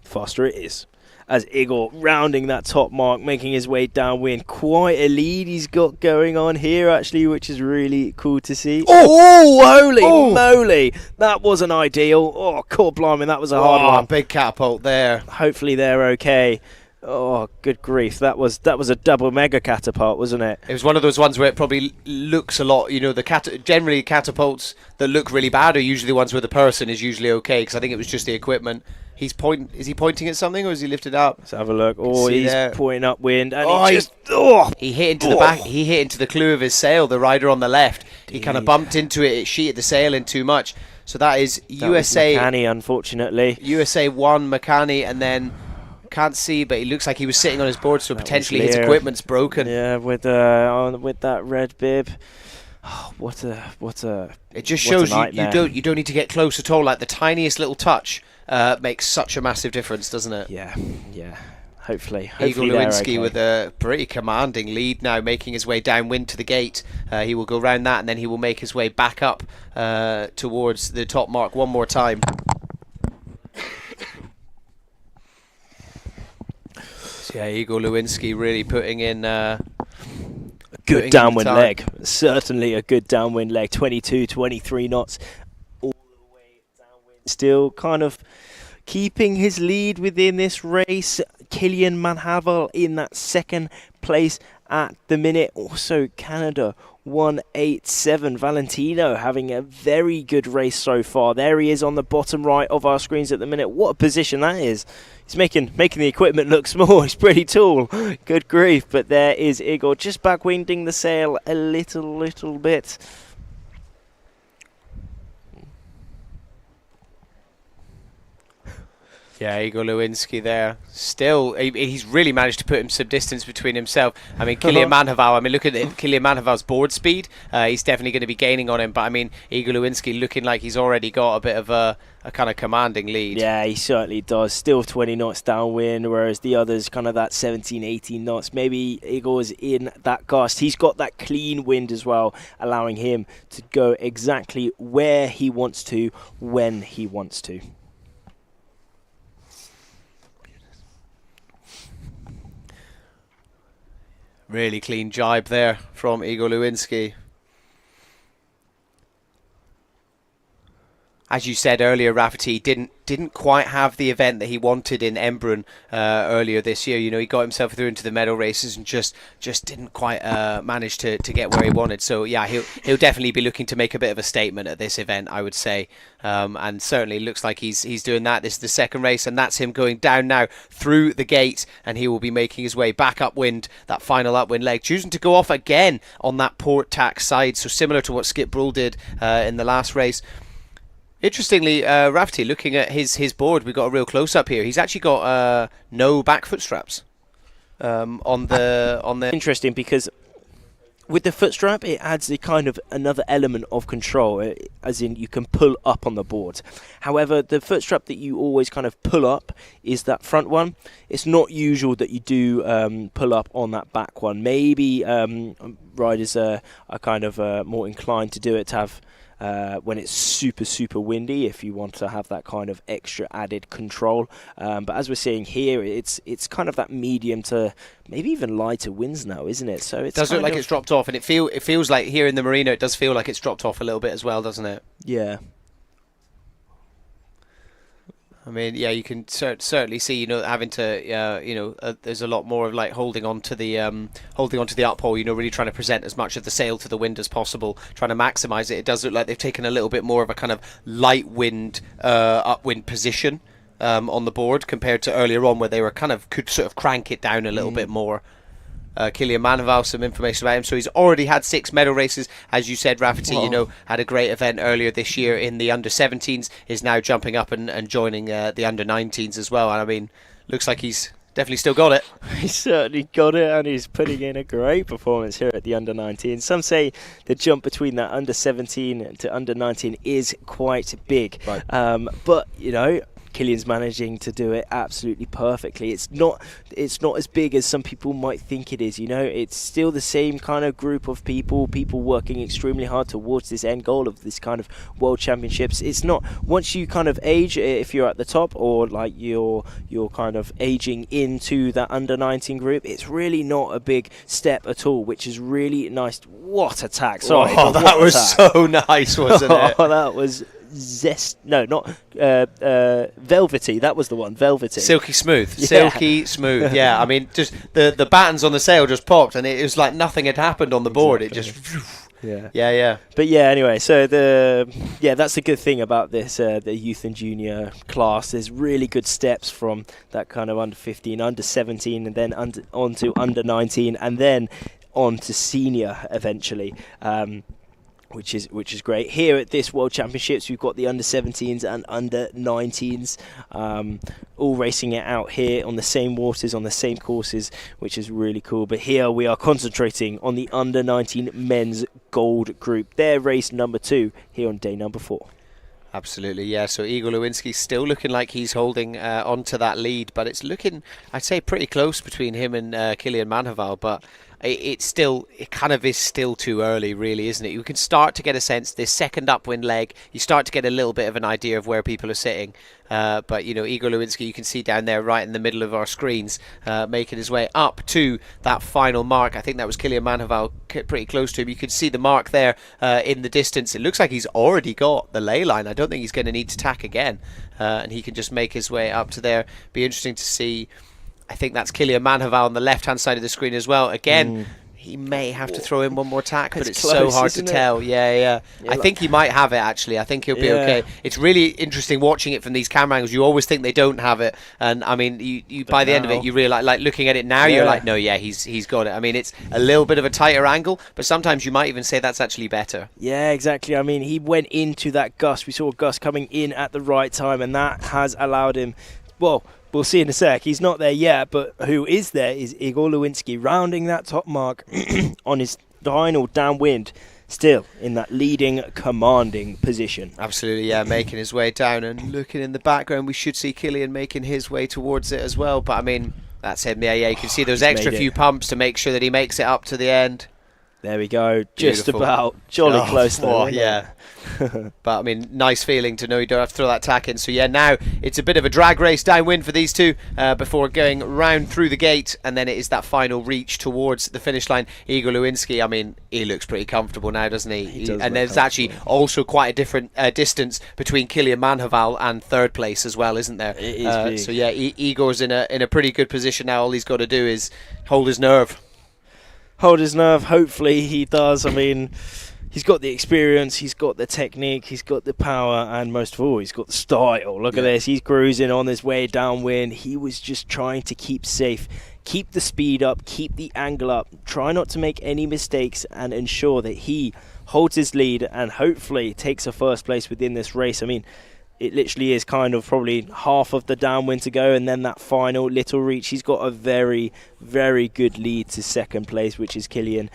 Speaker 13: faster it is. As Igor rounding that top mark, making his way downwind. Quite a lead he's got going on here, actually, which is really cool to see. Oh, holy moly! That wasn't ideal. Oh, God blimey, that was a hard one.
Speaker 1: Big catapult there.
Speaker 13: Hopefully they're okay. Oh, good grief. That was a double mega catapult, wasn't it?
Speaker 1: It was one of those ones where it probably looks a lot, you know, generally catapults that look really bad are usually the ones where the person is usually okay, because I think it was just the equipment. Is he pointing at something, or is he lifted up?
Speaker 13: Let's have a look. Oh, he's pointing upwind, and
Speaker 1: he hit into the back. He hit into the clew of his sail. The rider on the left, he kind of bumped into it. It sheeted the sail in too much. So that is USA.
Speaker 13: McCanny, unfortunately.
Speaker 1: USA 1 McCanny, and then can't see, but he looks like he was sitting on his board, so potentially his equipment's broken.
Speaker 13: Yeah, with that red bib. Oh, what a!
Speaker 1: It just shows you don't need to get close at all. Like the tiniest little touch makes such a massive difference, doesn't it?
Speaker 13: Yeah. Hopefully
Speaker 1: Igor Lewinsky
Speaker 13: okay.
Speaker 1: with a pretty commanding lead now, making his way downwind to the gate. He will go round that, and then he will make his way back up towards the top mark one more time. So yeah, Igor Lewinsky really putting in
Speaker 13: good downwind leg. Certainly a good downwind leg. 22, 23 knots all the way downwind. Still kind of keeping his lead within this race. Killian Manhavel in that second place at the minute. Also Canada 187. Valentino having a very good race so far. There he is on the bottom right of our screens at the minute. What a position that is. He's making the equipment look small. He's pretty tall. Good grief. But there is Igor just backwinding the sail a little bit.
Speaker 1: Yeah, Igor Lewinsky there. Still, he's really managed to put him some distance between himself. I mean, Kilian Manhaval, I mean, look at Kilian Manhaval's board speed. He's definitely going to be gaining on him. But, I mean, Igor Lewinsky looking like he's already got a bit of a kind of commanding lead.
Speaker 13: Yeah, he certainly does. Still 20 knots downwind, whereas the others kind of that 17, 18 knots. Maybe Igor's in that gust. He's got that clean wind as well, allowing him to go exactly where he wants to, when he wants to.
Speaker 1: Really clean jibe there from Igor Lewinsky. As you said earlier, Rafferty didn't quite have the event that he wanted in Embrun earlier this year. You know, he got himself through into the medal races and just didn't quite manage to get where he wanted. So yeah, he'll definitely be looking to make a bit of a statement at this event, I would say. And certainly looks like he's doing that. This is the second race, and that's him going down now through the gate, and he will be making his way back upwind, that final upwind leg, choosing to go off again on that port tack side. So similar to what Skip Brule did in the last race. Interestingly, Rafferty, looking at his board, we got a real close-up here. He's actually got no back foot straps on the.
Speaker 13: Interesting, because with the foot strap, it adds a kind of another element of control, as in you can pull up on the board. However, the foot strap that you always kind of pull up is that front one. It's not usual that you do pull up on that back one. Maybe riders are kind of more inclined to do it, to have when it's super windy, if you want to have that kind of extra added control. But as we're seeing here, it's kind of that medium to maybe even lighter winds now, isn't it? So it
Speaker 1: does look like it's dropped off, and it feels like here in the Marina, it does feel like it's dropped off a little bit as well, doesn't it?
Speaker 13: Yeah.
Speaker 1: I mean, yeah, you can certainly see, having to, there's a lot more of like holding on to the uphole, really trying to present as much of the sail to the wind as possible, trying to maximise it. It does look like they've taken a little bit more of a kind of light wind, upwind position on the board compared to earlier on, where they were could sort of crank it down a little bit more. Kilian Manhaval, some information about him. So he's already had 6 medal races, as you said, Rafferty. Had a great event earlier this year in the under-17s. Is now jumping up and joining the under-19s as well. And I mean, looks like he's definitely still got it.
Speaker 13: He's certainly got it, and he's putting in a great performance here at the under-19. Some say the jump between that under-17 to under-19 is quite big.
Speaker 1: Right.
Speaker 13: But Kilian's managing to do it absolutely perfectly. It's not as big as some people might think it is. It's still the same kind of group of people working extremely hard towards this end goal of this kind of world championships. It's not, once you kind of age, if you're at the top, or like you're kind of aging into that under-19 group, it's really not a big step at all, which is really nice. What attack! Sorry,
Speaker 1: that was so nice, wasn't it?
Speaker 13: Oh, that was velvety. That was the one, velvety.
Speaker 1: Silky smooth.
Speaker 13: Yeah.
Speaker 1: Silky smooth. Yeah, I mean, just the battens on the sail just popped, and it was like nothing had happened on the board. Exactly. It just yeah.
Speaker 13: But yeah, anyway, so that's the good thing about this the youth and junior class. There's really good steps from that kind of under 15, under 17, and then on to under 19, and then on to senior eventually. Which is great. Here at this World Championships, we've got the under-17s and under-19s all racing it out here on the same waters, on the same courses, which is really cool. But here we are concentrating on the under-19 men's gold group. Their race number 2 here on day number 4.
Speaker 1: Absolutely, yeah. So Igor Lewinsky still looking like he's holding onto that lead, but it's looking, I'd say, pretty close between him and Kilian Manhaval, but it kind of is still too early, really, isn't it? You can start to get a sense, this second upwind leg, you start to get a little bit of an idea of where people are sitting. But, Igor Lewinsky, you can see down there right in the middle of our screens, making his way up to that final mark. I think that was Kilian Manhaval pretty close to him. You can see the mark there in the distance. It looks like he's already got the ley line. I don't think he's going to need to tack again. And he can just make his way up to there. Be interesting to see. I think that's Kilian Manhaval on the left-hand side of the screen as well. Again, he may have to throw in one more tack, but it's close, so hard to tell. Yeah. I think he might have it, actually. I think he'll be okay. It's really interesting watching it from these camera angles. You always think they don't have it. And, I mean, you by the end of it, you realise, like, looking at it now, you're like, no, yeah, he's got it. I mean, it's a little bit of a tighter angle, but sometimes you might even say that's actually better.
Speaker 13: Yeah, exactly. I mean, he went into that gust. We saw a gust coming in at the right time, and that has allowed him well, we'll see in a sec. He's not there yet, but who is there is Igor Lewinsky, rounding that top mark on his final downwind, still in that leading, commanding position.
Speaker 1: Absolutely, yeah, making his way down, and looking in the background, we should see Killian making his way towards it as well. But I mean, that's him. Yeah, you can see those extra few pumps to make sure that he makes it up to the end.
Speaker 13: There we go, just
Speaker 1: Beautiful.
Speaker 13: about jolly close though.
Speaker 1: Yeah. But I mean, nice feeling to know you don't have to throw that tack in. So yeah, now it's a bit of a drag race downwind for these two before going round through the gate, and then it is that final reach towards the finish line. Igor Lewinsky, I mean, he looks pretty comfortable now, doesn't he? And there's actually also quite a different distance between Kilian Manhaval and third place as well, isn't there?
Speaker 13: It is big.
Speaker 1: So yeah, Igor's in a pretty good position now. All he's got to do is hold his nerve.
Speaker 13: Hold his nerve, hopefully he does. I mean, he's got the experience, he's got the technique, he's got the power, and most of all, he's got the style. Look at this, he's cruising on his way downwind. He was just trying to keep safe, keep the speed up, keep the angle up, try not to make any mistakes, and ensure that he holds his lead and hopefully takes a first place within this race. I mean, it literally is kind of probably half of the downwind to go, and then that final little reach. He's got a very, very good lead to second place, which is Kilian.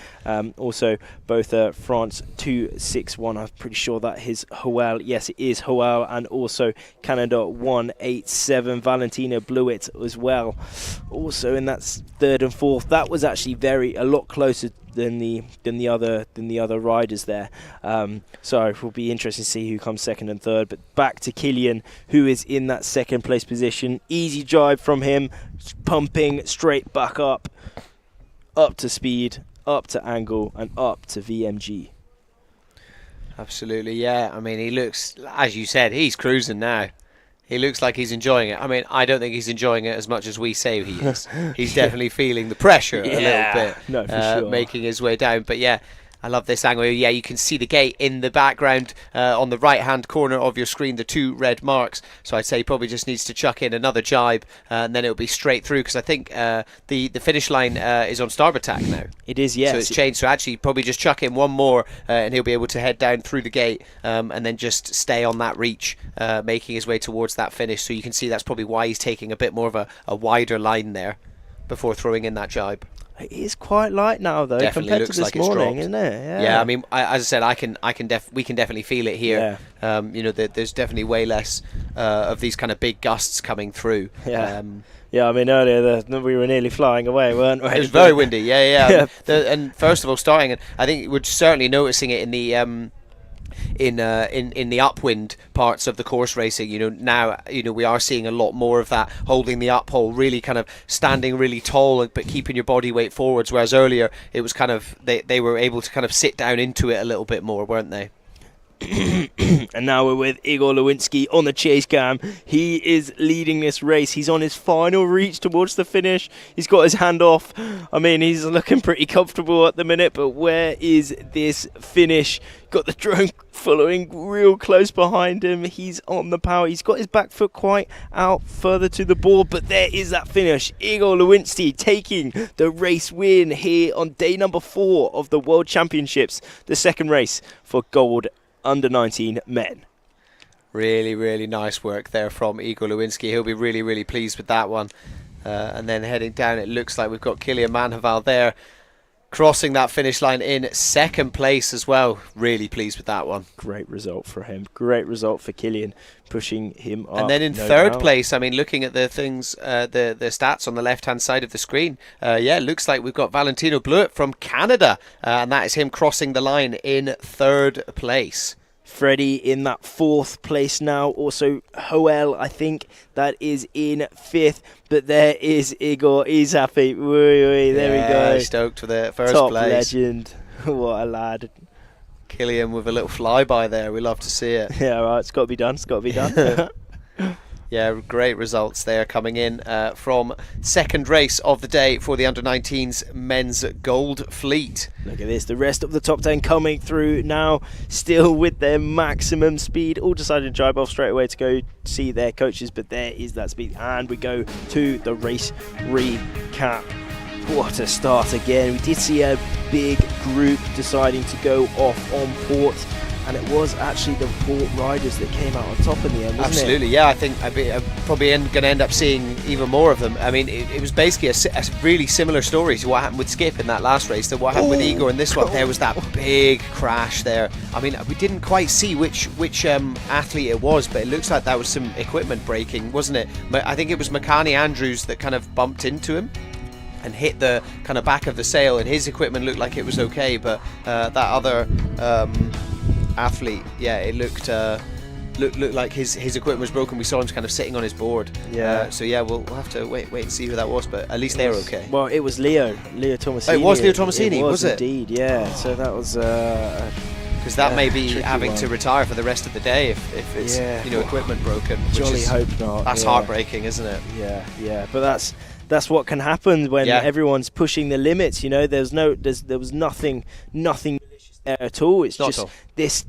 Speaker 13: Also, both France 261. I'm pretty sure that is Hoel. Yes, it is Hoel, and also Canada 187. Valentina Blewett as well. Also in that third and fourth. That was actually a lot closer than the other riders there. So it will be interesting to see who comes second and third. But back to Kilian, who is in that second place position. Easy drive from him, pumping straight back up to speed, up to angle, and up to VMG.
Speaker 1: Absolutely, yeah. I mean, he looks, as you said, he's cruising now. He looks like he's enjoying it. I mean, I don't think he's enjoying it as much as we say he is. He's definitely feeling the pressure a little bit,
Speaker 13: no, for sure.
Speaker 1: making his way down. But yeah, I love this angle. Yeah, you can see the gate in the background on the right-hand corner of your screen, the two red marks. So I'd say he probably just needs to chuck in another jibe, and then it'll be straight through, because I think the finish line is on starboard tack now.
Speaker 13: It is, yes.
Speaker 1: So it's changed. So actually, probably just chuck in one more, and he'll be able to head down through the gate, and then just stay on that reach, making his way towards that finish. So you can see that's probably why he's taking a bit more of a wider line there before throwing in that jibe.
Speaker 13: It is quite light now, though,
Speaker 1: Definitely
Speaker 13: compared
Speaker 1: looks
Speaker 13: to this
Speaker 1: like it's
Speaker 13: morning,
Speaker 1: dropped.
Speaker 13: isn't it?
Speaker 1: Yeah, I mean, as I said, we can definitely feel it here.
Speaker 13: Yeah.
Speaker 1: You know, there's definitely way less of these kind of big gusts coming through.
Speaker 13: Yeah. Yeah, I mean, earlier we were nearly flying away, weren't we?
Speaker 1: It was very windy. Yeah. And first of all, starting, and I think we're certainly noticing it in the in the upwind parts of the course racing. You know, now, you know, we are seeing a lot more of that, holding the uphole, really kind of standing really tall but keeping your body weight forwards, whereas earlier it was kind of they were able to kind of sit down into it a little bit more, weren't they?
Speaker 13: And now we're with Igor Lewinsky on the chase cam. He is leading this race. He's on his final reach towards the finish. He's got his hand off. I mean, he's looking pretty comfortable at the minute, but where is this finish? Got the drone following real close behind him. He's on the power. He's got his back foot quite out further to the board, but there is that finish. Igor Lewinsky taking the race win here on day number 4 of the World Championships, the second race for gold under 19 men.
Speaker 1: Really, really nice work there from Igor Lewinsky. He'll be really, really pleased with that one. And then heading down, it looks like we've got Kilian Manhaval there, crossing that finish line in second place as well. Really pleased with that one.
Speaker 13: Great result for him. Great result for Kilian, pushing him up.
Speaker 1: And then in third place, I mean, looking at the things, the stats on the left-hand side of the screen, yeah, it looks like we've got Valentino Blewett from Canada, and that is him crossing the line in third place.
Speaker 13: Freddie in that 4th place now. Also Hoel, I think, that is in 5th. But there is Igor. He's happy. There we go.
Speaker 1: Stoked for the first
Speaker 13: Top
Speaker 1: place.
Speaker 13: legend. What a lad.
Speaker 1: Kilian with a little flyby there. We love to see it.
Speaker 13: Yeah, right. It's got to be done. It's got to be done.
Speaker 1: Yeah, great results there coming in from second race of the day for the under-19s men's gold fleet.
Speaker 13: Look at this, the rest of the top 10 coming through now, still with their maximum speed, all decided to drive off straight away to go see their coaches, but there is that speed, and we go to the race recap. What a start again. We did see a big group deciding to go off on port. and it was actually the Port riders that came out on top in the end, wasn't
Speaker 1: Absolutely, yeah. I think I'm probably going to end up seeing even more of them. I mean, it was basically a really similar story to what happened with Skip in that last race, to what happened with Igor in this one. There was that big crash there. I mean, we didn't quite see which athlete it was, but it looks like that was some equipment breaking, wasn't it? I think it was Makani Andrews that kind of bumped into him and hit the kind of back of the sail, and his equipment looked like it was okay, but that other athlete, yeah, it looked like his equipment was broken. We saw him kind of sitting on his board.
Speaker 13: Yeah.
Speaker 1: So yeah, we'll have to wait and see who that was, but at least they're okay.
Speaker 13: Well, it was Leo Tomasini.
Speaker 1: Oh, it was Leo Tomasini, was it?
Speaker 13: Indeed, yeah. So that was
Speaker 1: because that may be having to retire for the rest of the day if it's equipment broken.
Speaker 13: Jolly hope not.
Speaker 1: That's heartbreaking, isn't it?
Speaker 13: Yeah. But that's what can happen when everyone's pushing the limits. You know, there was nothing malicious there at all. It's
Speaker 1: Not
Speaker 13: just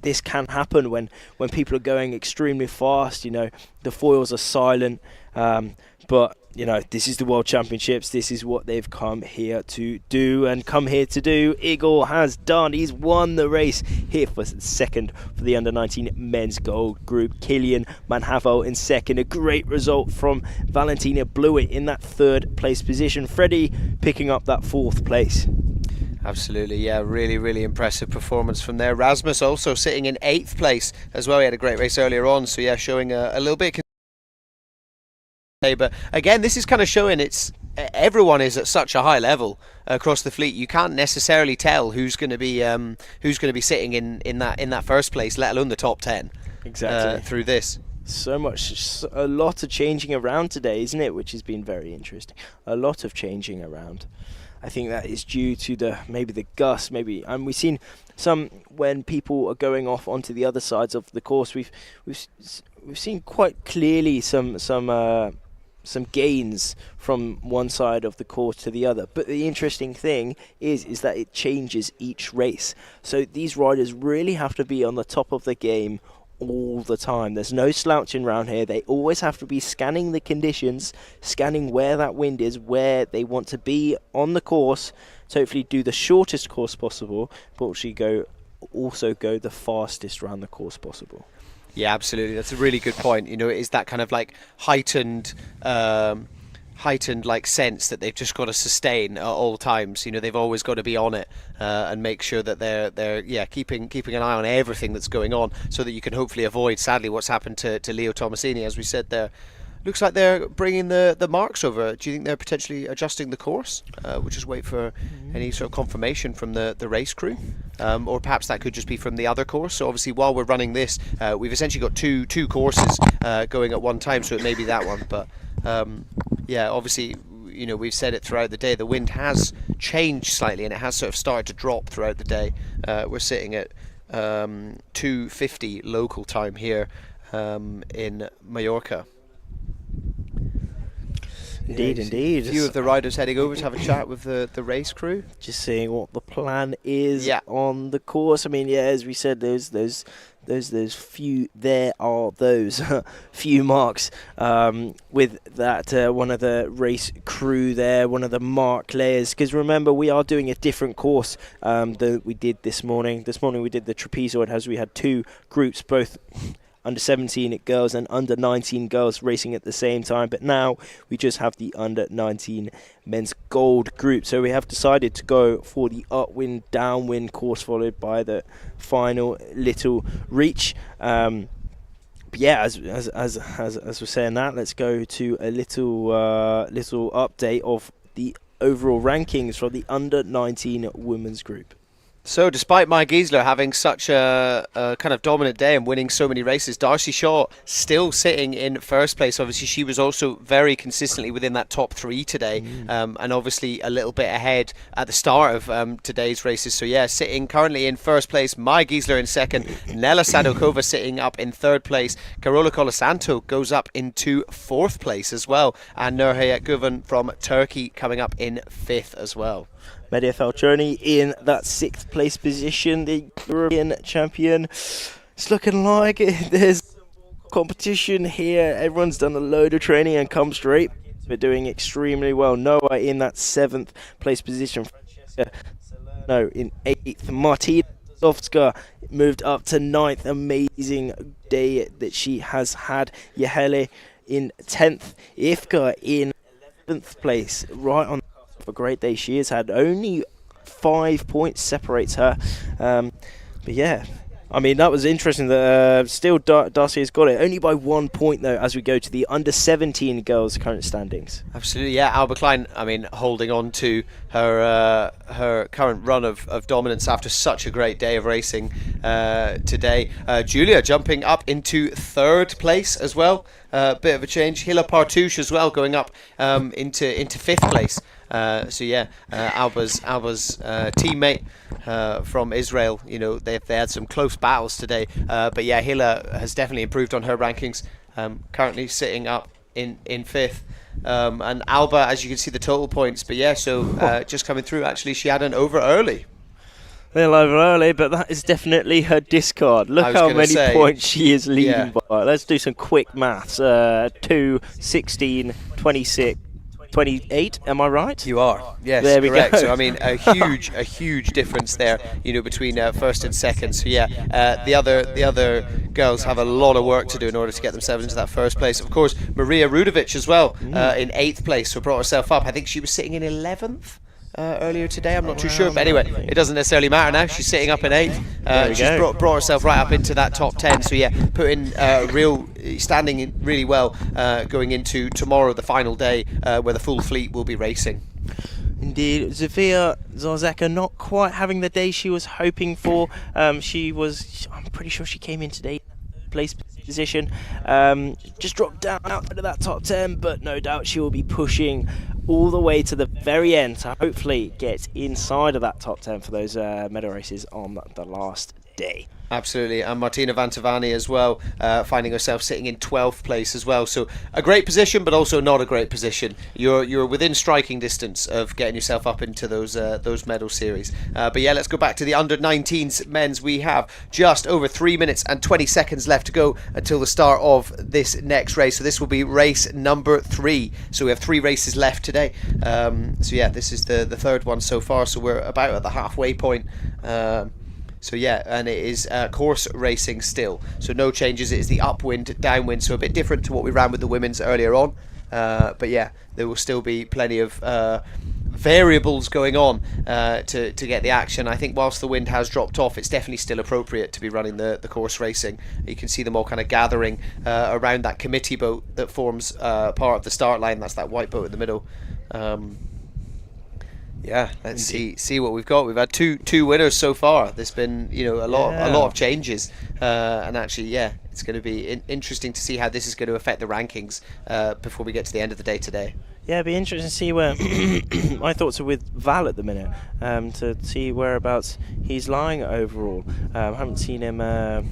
Speaker 13: this can happen when people are going extremely fast. You know, the foils are silent, but you know, this is the World Championships. This is what they've come here to do. Igor has done. He's won the race here for second for the under-19 men's gold group. Kilian Manhavo in second. A great result from Valentina Blewett in that third place position. Freddie picking up that fourth place.
Speaker 1: Absolutely, yeah, really, really impressive performance from there. Rasmus also sitting in 8th place as well. He had a great race earlier on, so yeah, showing a little bit. But again, this is kind of showing everyone is at such a high level across the fleet. You can't necessarily tell who's going to be sitting in that first place, let alone the top 10.
Speaker 13: Exactly.
Speaker 1: Through this.
Speaker 13: A lot of changing around today, isn't it? Which has been very interesting. A lot of changing around. I think that is due to the gust, and we've seen some when people are going off onto the other sides of the course. We've seen quite clearly some gains from one side of the course to the other. But the interesting thing is that it changes each race. So these riders really have to be on the top of the game all the time. There's no slouching around here. They always have to be scanning the conditions, scanning where that wind is, where they want to be on the course, to hopefully do the shortest course possible, but also go the fastest around the course possible.
Speaker 1: Yeah, absolutely. That's a really good point. You know, it is that kind of like heightened like sense that they've just got to sustain at all times. You know, they've always got to be on it and make sure that they're keeping an eye on everything that's going on, so that you can hopefully avoid, sadly, what's happened to Leo Tomasini, as we said there. Looks like they're bringing the marks over. Do you think they're potentially adjusting the course? We'll just wait for any sort of confirmation from the race crew, or perhaps that could just be from the other course. So obviously, while we're running this, we've essentially got two courses going at one time, so it may be that one. But yeah, obviously, you know, we've said it throughout the day. The wind has changed slightly, and it has sort of started to drop throughout the day. We're sitting at 2:50 local time here in Mallorca.
Speaker 13: Indeed.
Speaker 1: A few of the riders heading over to have a chat with the race crew.
Speaker 13: Just seeing what the plan is on the course. I mean, yeah, as we said, those few, there are those few marks with that one of the race crew there, one of the mark layers. Because remember, we are doing a different course than we did this morning. This morning we did the trapezoid, as we had two groups, both under 17 girls and under 19 girls racing at the same time, but now we just have the under 19 men's gold group. So we have decided to go for the upwind downwind course, followed by the final little reach. But yeah, as we're saying that, let's go to a little update of the overall rankings for the under 19 women's group.
Speaker 1: So despite Maya Giesler having such a kind of dominant day and winning so many races, Darcy Shaw still sitting in first place. Obviously, she was also very consistently within that top 3 today, and obviously a little bit ahead at the start of today's races. So yeah, sitting currently in first place, Maya Giesler in second, Nella Sadokova sitting up in third place, Carola Colasanto goes up into fourth place as well, and Nurhayat Guven from Turkey coming up in fifth as well.
Speaker 13: Medya Falcioni in that 6th place position, the European champion. It's looking like there's competition here. Everyone's done a load of training and come straight. We're doing extremely well. Noah in that 7th place position. No, in 8th. Martina Softka moved up to 9th. Amazing day that she has had. Yehele in 10th. Ifka in 11th place. Right on a great day she has had. Only 5 points separates her. But yeah, I mean, that was interesting that still Darcy has got it. Only by 1 point, though, as we go to the under-17 girls' current standings.
Speaker 1: Absolutely, yeah. Aalvaa Klein, I mean, holding on to her current run of dominance after such a great day of racing today. Julia jumping up into 3rd place as well. Bit of a change. Hila Partouche as well going up into 5th place. So yeah, Aalvaa's teammate from Israel, you know, they had some close battles today, but yeah, Hila has definitely improved on her rankings, currently sitting up in 5th, and Aalvaa, as you can see the total points, but yeah, so just coming through, actually she had an over early.
Speaker 13: Well, over early, but that is definitely her discard. Look how many points she is leading by. Let's do some quick maths. 2, 16, 26, 28, am I right?
Speaker 1: You are, yes,
Speaker 13: there
Speaker 1: correct.
Speaker 13: We go.
Speaker 1: So I mean, a huge difference there, you know, between 1st and 2nd. So yeah, the other girls have a lot of work to do in order to get themselves into that 1st place. Of course, Maria Rudovic as well in 8th place, so brought herself up. I think she was sitting in 11th. Earlier today, I'm not too sure, but anyway, it doesn't necessarily matter now. She's sitting up in 8th. She's brought herself right up into that top 10. So yeah, standing in really well going into tomorrow, the final day, where the full fleet will be racing.
Speaker 13: Indeed, Zofia Zarzeka not quite having the day she was hoping for. I'm pretty sure she came in today place position, just dropped down out of that top 10, but no doubt she will be pushing all the way to the very end to hopefully get inside of that top 10 for those medal races on the last day.
Speaker 1: Absolutely, and Martina Vantavani as well, finding herself sitting in 12th place as well. So a great position, but also not a great position. You're within striking distance of getting yourself up into those medal series. But yeah, let's go back to the under-19s men's. We have just over 3 minutes and 20 seconds left to go until the start of this next race. So this will be race number 3. So we have 3 races left today. So yeah, this is the 3rd one so far. So we're about at the halfway point. So yeah, and it is course racing still. So no changes. It is the upwind, downwind. So a bit different to what we ran with the women's earlier on. But yeah, there will still be plenty of variables going on to get the action. I think whilst the wind has dropped off, it's definitely still appropriate to be running the course racing. You can see them all kind of gathering around that committee boat that forms part of the start line. That's that white boat in the middle. Yeah, let's see what we've got. We've had two winners so far. There's been, you know, a lot of changes, and actually, yeah, it's going to be interesting to see how this is going to affect the rankings before we get to the end of the day today.
Speaker 13: Yeah, it'd be interesting to see where my thoughts are with Val at the minute, to see whereabouts he's lying overall. I haven't seen him at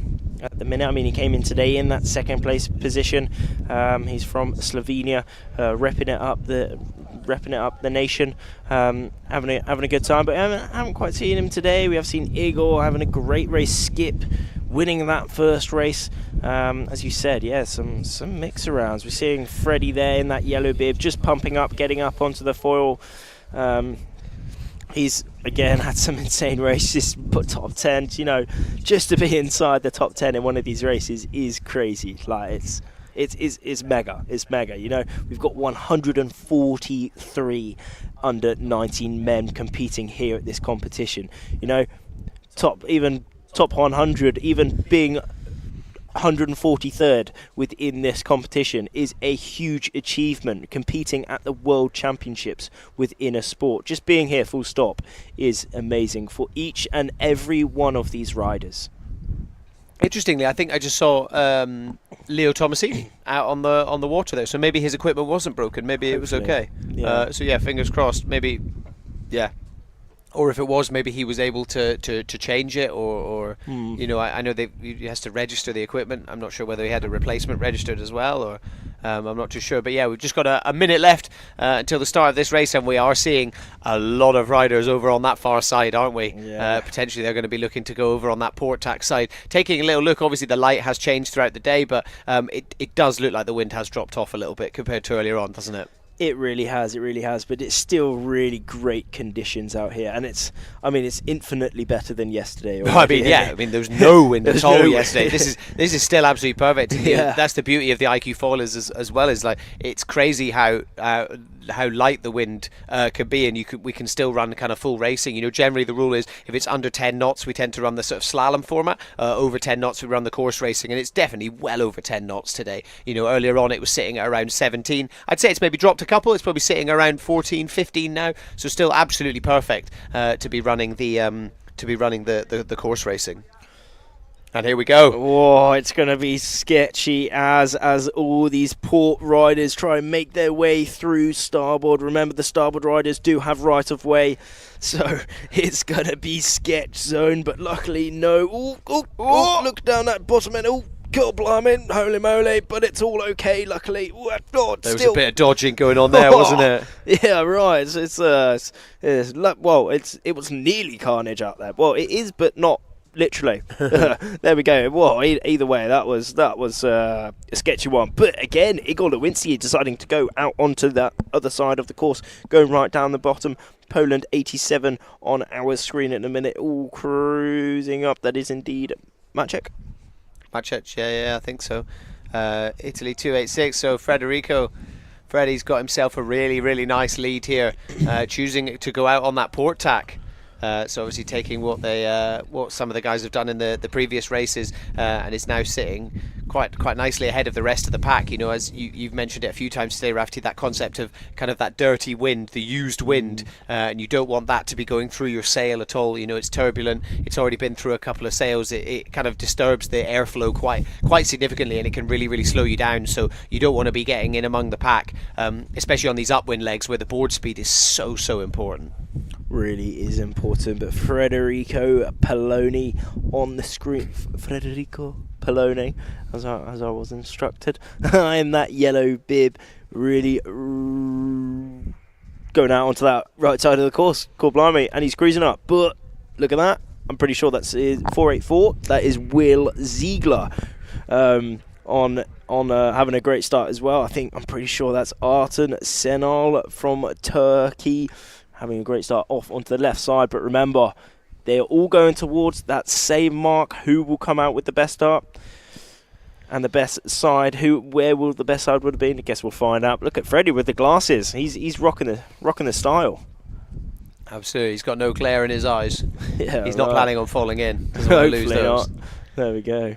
Speaker 13: the minute. I mean, he came in today in that 2nd place position. He's from Slovenia, repping it up the nation, having a good time, but I haven't quite seen him today. We have seen Igor having a great race, Skip winning that first race. As you said, yeah, some mix arounds. We're seeing Freddie there in that yellow bib, just pumping up, getting up onto the foil. He's again had some insane races, put top 10. You know, just to be inside the top 10 in one of these races is crazy. Like it's mega. It's mega. You know, we've got 143 under 19 men competing here at this competition. You know, top 100, even being 143rd within this competition is a huge achievement. Competing at the World Championships within a sport, just being here full stop, is amazing for each and every one of these riders.
Speaker 1: Interestingly, I think I just saw Leo Tomasini out on the water there, so maybe his equipment wasn't broken, maybe it was okay. Yeah. So yeah, fingers crossed, maybe, yeah. Or if it was, maybe he was able to change it, or you know, I know he has to register the equipment. I'm not sure whether he had a replacement registered as well, or I'm not too sure. But yeah, we've just got a minute left until the start of this race, and we are seeing a lot of riders over on that far side, aren't we? Yeah. Potentially they're going to be looking to go over on that port tack side. Taking a little look, obviously the light has changed throughout the day, but it does look like the wind has dropped off a little bit compared to earlier on, doesn't it?
Speaker 13: It really has, but it's still really great conditions out here, and it's infinitely better than yesterday.
Speaker 1: I mean, yeah, I mean, there was no wind at all yesterday. This is still absolutely perfect.
Speaker 13: Yeah.
Speaker 1: That's the beauty of the iQFoilers as well, is like it's crazy how light the wind can be, and we can still run kind of full racing. You know, generally the rule is if it's under 10 knots, we tend to run the sort of slalom format. Over 10 knots, we run the course racing, and it's definitely well over 10 knots today. You know, earlier on it was sitting at around 17. I'd say it's maybe dropped a couple. It's probably sitting around 14, 15 now. So still absolutely perfect to be running the course racing. And here we go.
Speaker 13: Oh, it's going to be sketchy as all these port riders try and make their way through starboard. Remember, the starboard riders do have right of way, so it's going to be sketch zone, but luckily no. Oh, look down that bottom end. Oh, God blimey, holy moly, but it's all okay, luckily.
Speaker 1: There was a bit of dodging going on there, wasn't it?
Speaker 13: Yeah, right. It was nearly carnage out there. Well, it is, but not literally. There we go. Well, either way, that was a sketchy one. But again, Igor Lewinsky deciding to go out onto that other side of the course, going right down the bottom. Poland 87 on our screen at the minute, all cruising up. That is indeed Maciek.
Speaker 1: Maciek, yeah, I think so. Italy 286. So Freddie's got himself a really, really nice lead here, choosing to go out on that port tack. So obviously taking what some of the guys have done in the previous races, and is now sitting quite nicely ahead of the rest of the pack. You know, as you've mentioned it a few times today, Rafty, that concept of kind of that dirty wind, the used wind, and you don't want that to be going through your sail at all. You know, it's turbulent. It's already been through a couple of sails. It kind of disturbs the airflow quite significantly, and it can really, really slow you down. So you don't want to be getting in among the pack, especially on these upwind legs where the board speed is so important.
Speaker 13: Really is important. But Federico Palloni on the screen. Federico Palloni, as I was instructed, in that yellow bib, really going out onto that right side of the course. Cool, blimey, and he's cruising up. But look at that. I'm pretty sure that's 484. That is Will Ziegler. On having a great start as well. I'm pretty sure that's Artan Senal from Turkey, having a great start off onto the left side. But remember, they're all going towards that same mark. Who will come out with the best start and the best side? Where will the best side would have been? I guess we'll find out. Look at Freddie with the glasses. He's rocking the style.
Speaker 1: Absolutely, he's got no glare in his eyes.
Speaker 13: Yeah,
Speaker 1: he's not planning on falling in. Doesn't want to lose those.
Speaker 13: Not. There we go.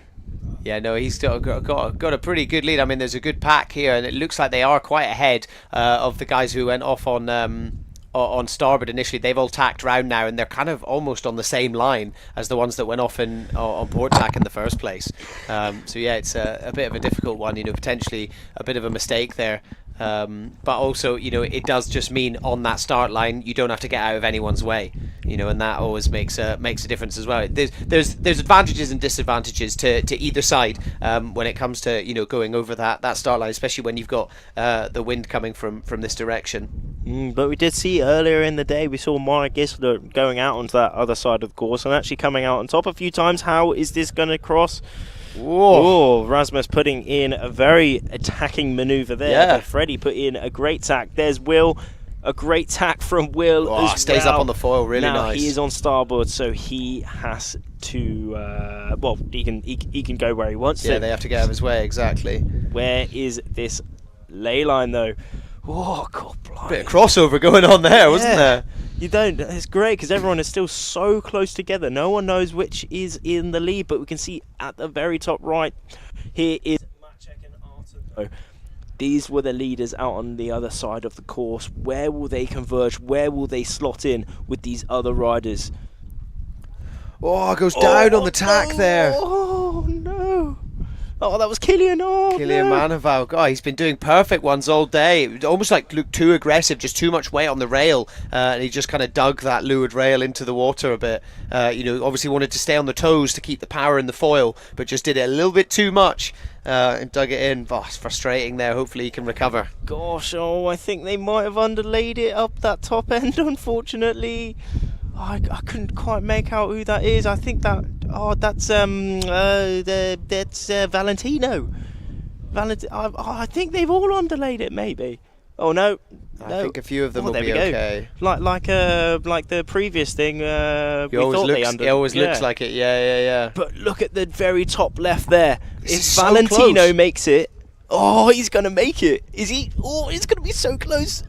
Speaker 1: Yeah, no, he's still got a pretty good lead. I mean, there's a good pack here, and it looks like they are quite ahead of the guys who went off on starboard initially. They've all tacked round now, and they're kind of almost on the same line as the ones that went off on port tack in the first place. So yeah, it's a bit of a difficult one. You know, potentially a bit of a mistake there. But also, you know, it does just mean on that start line you don't have to get out of anyone's way, you know, and that always makes a difference as well. There's advantages and disadvantages to either side when it comes to, you know, going over that start line, especially when you've got the wind coming from this direction.
Speaker 13: But we did see earlier in the day, we saw Mark Gisler going out onto that other side of the course and actually coming out on top a few times. How is this going to cross? Whoa. Rasmus putting in a very attacking manoeuvre there.
Speaker 1: Yeah.
Speaker 13: But Freddie put in a great tack. There's Will, a great tack from Will as
Speaker 1: stays
Speaker 13: well.
Speaker 1: up on the foil, really
Speaker 13: now
Speaker 1: nice.
Speaker 13: He is on starboard, so he has to. He can go where he wants to.
Speaker 1: Yeah, they have to get out of his way, exactly.
Speaker 13: Where is this ley line though? Oh, God, blimey.
Speaker 1: Bit of crossover going on there, wasn't there?
Speaker 13: You don't. It's great because everyone is still so close together. No one knows which is in the lead, but we can see at the very top right here is Maciek and Artan. These were the leaders out on the other side of the course. Where will they converge? Where will they slot in with these other riders?
Speaker 1: Oh, it goes down on the tack there.
Speaker 13: Oh, no. Oh, that was Killian. Oh,
Speaker 1: Killian Manival. God, he's been doing perfect ones all day. It almost like looked too aggressive, just too much weight on the rail, and he just kind of dug that leeward rail into the water a bit. You know, obviously wanted to stay on the toes to keep the power in the foil, but just did it a little bit too much and dug it in. Oh, it's frustrating there. Hopefully he can recover.
Speaker 13: Gosh, I think they might have underlaid it up that top end, unfortunately. I couldn't quite make out who that is. I think that's Valentino. I think they've all underlaid it, maybe. Oh no.
Speaker 1: I think a few of them will
Speaker 13: there
Speaker 1: be
Speaker 13: we go.
Speaker 1: okay.
Speaker 13: Like the previous thing.
Speaker 1: It always looks like it. Yeah.
Speaker 13: But look at the very top left there.
Speaker 1: This
Speaker 13: If
Speaker 1: is so
Speaker 13: Valentino
Speaker 1: close.
Speaker 13: makes it, oh, he's gonna make it. Is he? Oh, it's gonna be so close.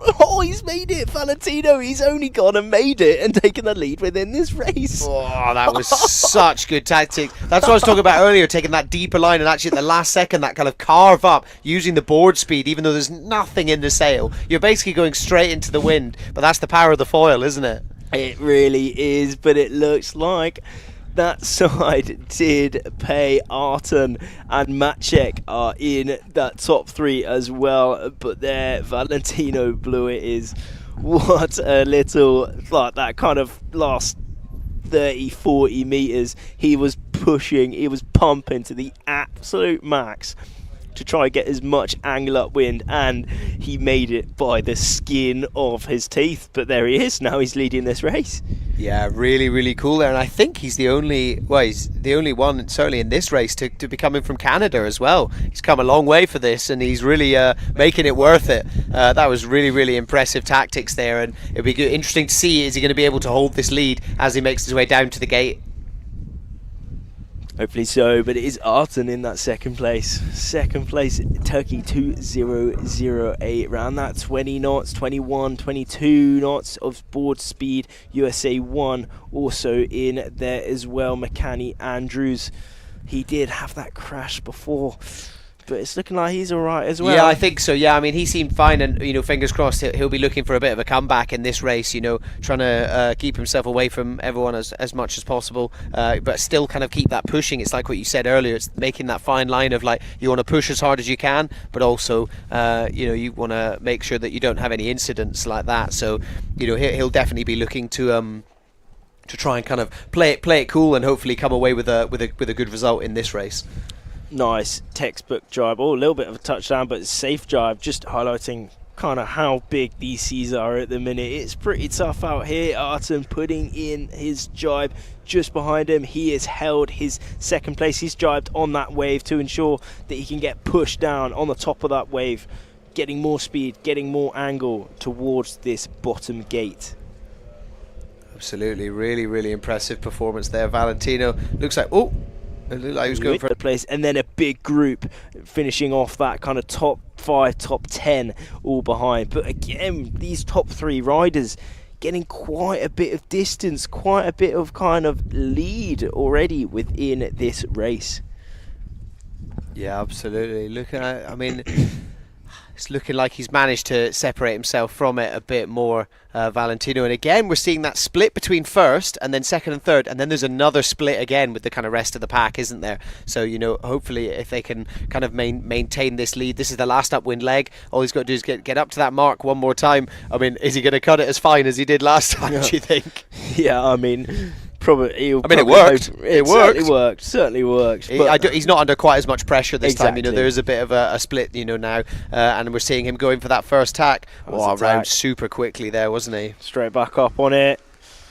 Speaker 13: Oh, he's made it, Valentino. He's only gone and made it and taken the lead within this race.
Speaker 1: Oh, that was such good tactics. That's what I was talking about earlier, taking that deeper line and actually at the last second that kind of carve up using the board speed, even though there's nothing in the sail. You're basically going straight into the wind, but that's the power of the foil, isn't it?
Speaker 13: It really is, but it looks like that side did pay. Arten and Maciek are in that top 3 as well, but there Valentino blew it. Is what a little, like that kind of last 30-40 meters, he was pushing, he was pumping to the absolute max to try and get as much angle upwind, and he made it by the skin of his teeth. But there he is, now he's leading this race.
Speaker 1: Yeah, really cool there, and I think he's the only one certainly in this race to be coming from Canada as well. He's come a long way for this, and he's really making it worth it. That was really impressive tactics there, and it'll be interesting to see, is he going to be able to hold this lead as he makes his way down to the gate?
Speaker 13: Hopefully so, but it is Arten in that second place. Second place, Turkey 2008, around that 20 knots, 21, 22 knots of board speed. USA 1 also in there as well. McCanny Andrews, he did have that crash before, but it's looking like he's alright as well.
Speaker 1: Yeah, I think so. Yeah, I mean, he seemed fine, and fingers crossed he'll be looking for a bit of a comeback in this race. Trying to keep himself away from everyone as much as possible, but still kind of keep that pushing. It's like what you said earlier. It's making that fine line of like you want to push as hard as you can, but also you want to make sure that you don't have any incidents like that. So he'll definitely be looking to try and kind of play it cool and hopefully come away with a good result in this race.
Speaker 13: Nice textbook drive. Oh, a little bit of a touchdown, but safe drive. Just highlighting kind of how big these seas are at the minute. It's pretty tough out here. Arten putting in his jibe just behind him. He has held his second place. He's jibed on that wave to ensure that he can get pushed down on the top of that wave, getting more speed, getting more angle towards this bottom gate.
Speaker 1: Absolutely, really impressive performance there. Valentino looks like it looked like he was going for
Speaker 13: the place, and then a big group finishing off that kind of top 5, top 10 all behind. But again, these top 3 riders getting quite a bit of distance, quite a bit of kind of lead already within this race.
Speaker 1: Yeah, absolutely. It's looking like he's managed to separate himself from it a bit more, Valentino. And again, we're seeing that split between first and then second and third, and then there's another split again with the kind of rest of the pack, isn't there? So, hopefully if they can kind of maintain this lead, this is the last upwind leg. All he's got to do is get up to that mark one more time. I mean, is he going to cut it as fine as he did last time, do you think?
Speaker 13: Yeah, I mean... Probably.
Speaker 1: It worked. It worked.
Speaker 13: Certainly worked.
Speaker 1: He's not under quite as much pressure this time. There is a bit of a split, now, and we're seeing him going for that first tack. Around super quickly there, wasn't he?
Speaker 13: Straight back up on it.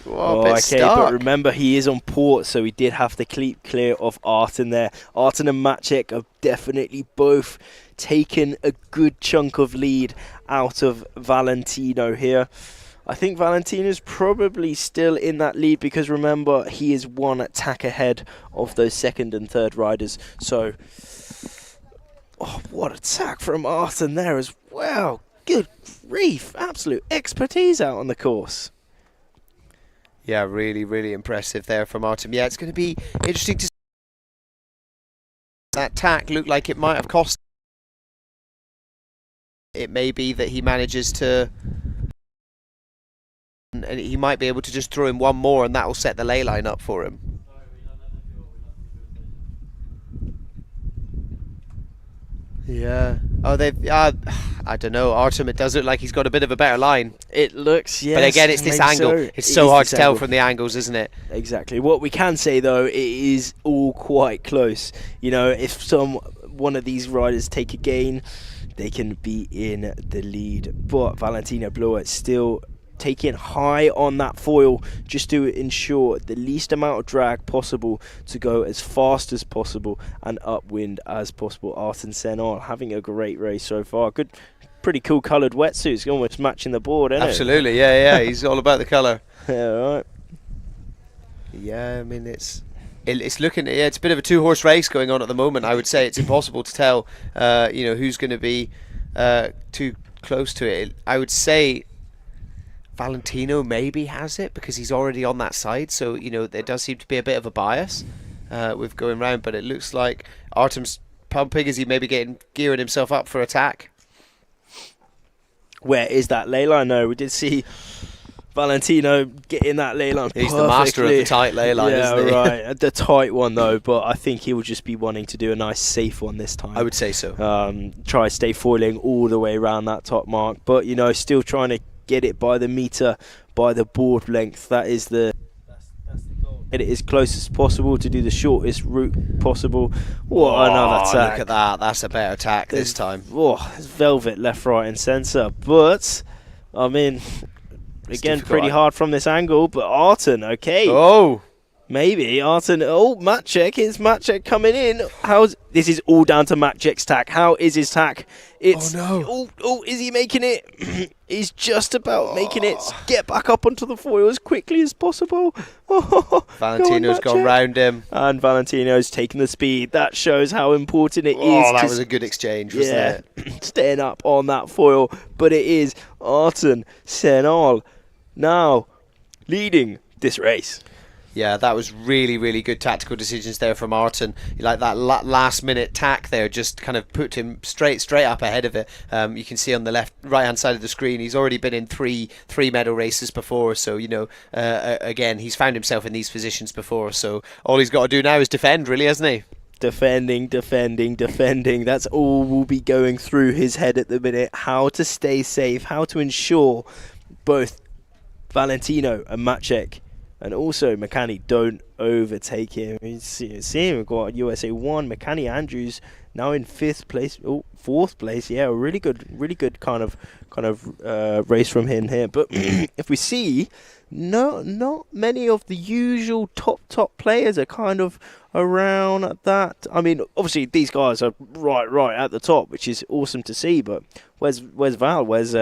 Speaker 13: But remember, he is on port, so he did have to keep clear of Arten there. Arten and Maciek have definitely both taken a good chunk of lead out of Valentino here. I think Valentino's probably still in that lead because remember, he is one tack ahead of those second and third riders. So, what a tack from Arten there as well. Good grief, absolute expertise out on the course.
Speaker 1: Yeah, really impressive there from Arten. Yeah, it's going to be interesting to see. That tack looked like it might have cost. It may be that he manages to... and he might be able to just throw in one more and that will set the ley line up for him. Yeah. Oh, I don't know. Artem, it does look like he's got a bit of a better line.
Speaker 13: It looks, yes.
Speaker 1: But again, it's this angle. So. It's so hard to tell from the angles, isn't it?
Speaker 13: Exactly. What we can say, though, it is all quite close. If one of these riders take a gain, they can be in the lead. But Valentino blew it still taking high on that foil just to ensure the least amount of drag possible to go as fast as possible and upwind as possible. Arten Senol having a great race so far. Good, pretty cool coloured wetsuits, almost matching the board, isn't
Speaker 1: Absolutely, yeah, he's all about the colour.
Speaker 13: Yeah, right.
Speaker 1: Yeah, I mean it's looking, it's a bit of a two-horse race going on at the moment. I would say it's impossible to tell, who's going to be too close to it. I would say Valentino maybe has it because he's already on that side. So there does seem to be a bit of a bias with going round. But it looks like Artem's pumping. Is he maybe gearing himself up for attack?
Speaker 13: Where is that ley line? No, we did see Valentino getting that ley line.
Speaker 1: He's the master of the tight ley line, isn't he?
Speaker 13: Right. The tight one though, but I think he will just be wanting to do a nice safe one this time.
Speaker 1: I would say so.
Speaker 13: Try to stay foiling all the way around that top mark, but still trying to get it by the meter, by the board length. That's the goal. Get it as close as possible to do the shortest route possible. What another attack!
Speaker 1: Look at that. That's a better attack this time.
Speaker 13: It's velvet left, right, and centre. But I mean, again, pretty hard from this angle. But Arten, okay.
Speaker 1: Oh.
Speaker 13: Maybe Arten. Oh, Maciek. Here's Maciek coming in. This is all down to Maciek's tack. How is his tack? It's,
Speaker 1: oh no.
Speaker 13: Oh, is he making it? He's just about making it. Get back up onto the foil as quickly as possible.
Speaker 1: Valentino's gone round him.
Speaker 13: And Valentino's taking the speed. That shows how important it is.
Speaker 1: Oh, that was a good exchange, wasn't
Speaker 13: it? Staying up on that foil. But it is Arten Senol now leading this race.
Speaker 1: Yeah, that was really, really good tactical decisions there from Arten. Like that last-minute tack there, just kind of put him straight up ahead of it. You can see on the right-hand side of the screen, he's already been in three medal races before. So again, he's found himself in these positions before. So all he's got to do now is defend, really, hasn't he?
Speaker 13: Defending. That's all will be going through his head at the minute. How to stay safe, how to ensure both Valentino and Maciek and also McCanny don't overtake him. You see him, we've got USA 1, McCanny Andrews now in 4th place. Yeah, a really good kind of race from him here. But if we see, not many of the usual top players are kind of around that. I mean, obviously these guys are right at the top, which is awesome to see. But where's Val? Where's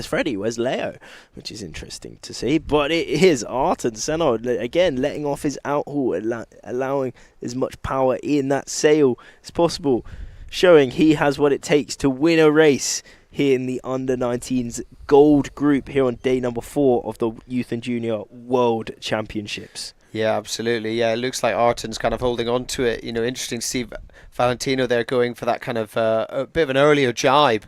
Speaker 13: Freddie? Where's Leo? Which is interesting to see. But it is Arten Senol, again, letting off his outhaul, allowing as much power in that sail as possible, showing he has what it takes to win a race here in the Under-19s gold group here on day number 4 of the Youth and Junior World Championships.
Speaker 1: Yeah, absolutely. Yeah, it looks like Arten's kind of holding on to it. Interesting to see Valentino there going for that kind of a bit of an earlier jibe.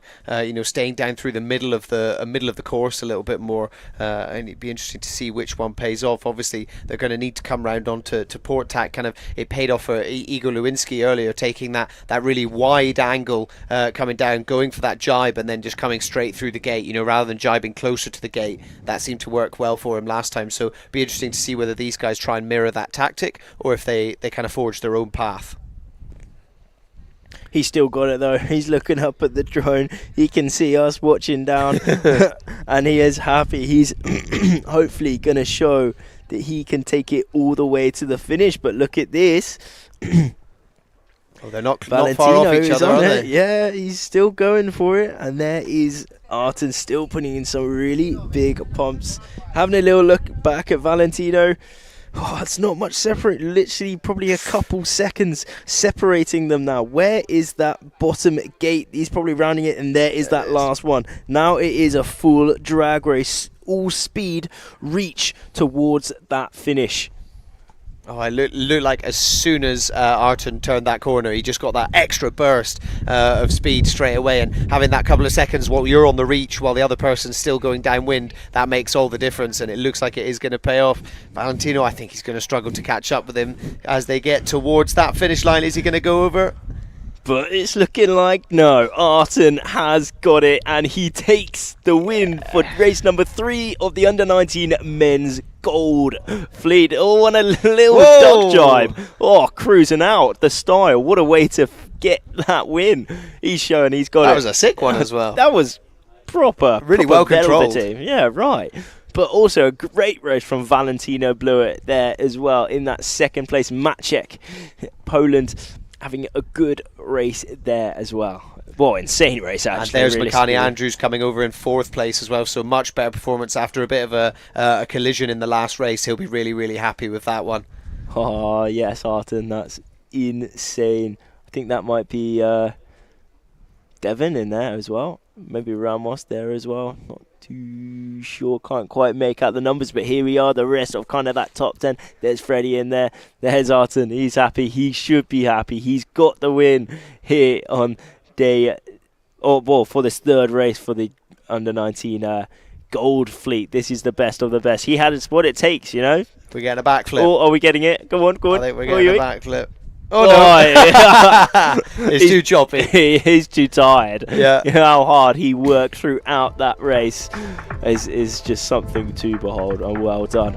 Speaker 1: Staying down through the middle of the course a little bit more, and it'd be interesting to see which one pays off. Obviously, they're going to need to come round onto port tack. Kind of, it paid off for Igor Lewinsky earlier, taking that really wide angle, coming down, going for that jibe, and then just coming straight through the gate. Rather than jibing closer to the gate, that seemed to work well for him last time. So, it'd be interesting to see whether these guys try and mirror that tactic or if they kind of forge their own path.
Speaker 13: He's still got it though. He's looking up at the drone. He can see us watching down and he is happy. He's hopefully going to show that he can take it all the way to the finish. But look at this.
Speaker 1: They're not far off each other, are they?
Speaker 13: Yeah, he's still going for it. And there is Arten still putting in some really big pumps. Having a little look back at Valentino. It's not much separate, literally probably a couple seconds separating them now. Where is that bottom gate? He's probably rounding it, and there is that last one. Now it is a full drag race, all speed, reach towards that finish.
Speaker 1: Oh, it looked like as soon as Arten turned that corner, he just got that extra burst of speed straight away. And having that couple of seconds while you're on the reach, while the other person's still going downwind, that makes all the difference. And it looks like it is going to pay off. Valentino, I think he's going to struggle to catch up with him as they get towards that finish line. Is he going to go over?
Speaker 13: But it's looking like no, Arten has got it, and he takes the win for race number 3 of the Under-19 men's gold fleet. Oh, and a little duck jibe. Oh, cruising out the style. What a way to get that win. He's showing he's got it.
Speaker 1: That was a sick one as well.
Speaker 13: That was
Speaker 1: Really well controlled.
Speaker 13: Team. Yeah, right. But also a great race from Valentino Blewett there as well in that second place. Maciek, Poland, having a good race there as well. Well, insane race actually.
Speaker 1: And there's Makani Andrews coming over in 4th place as well, so much better performance after a bit of a collision in the last race. He'll be really, really happy with that one.
Speaker 13: Oh, yes, Arton, that's insane. I think that might be Devon in there as well. Maybe Ramos there as well. Not too sure. Can't quite make out the numbers, but here we are, the rest of kind of that top 10. There's Freddie in there. There's Arton. He's happy. He should be happy. He's got the win here on day, for this third race for the under-19 Gold Fleet. This is the best of the best. He had what it takes, you know.
Speaker 1: We're getting a backflip.
Speaker 13: Oh, are we getting it? Go on, go on.
Speaker 1: I think we're getting a backflip. Oh
Speaker 13: no!
Speaker 1: It's too choppy.
Speaker 13: He's too tired.
Speaker 1: Yeah.
Speaker 13: How hard he worked throughout that race is just something to behold. And well done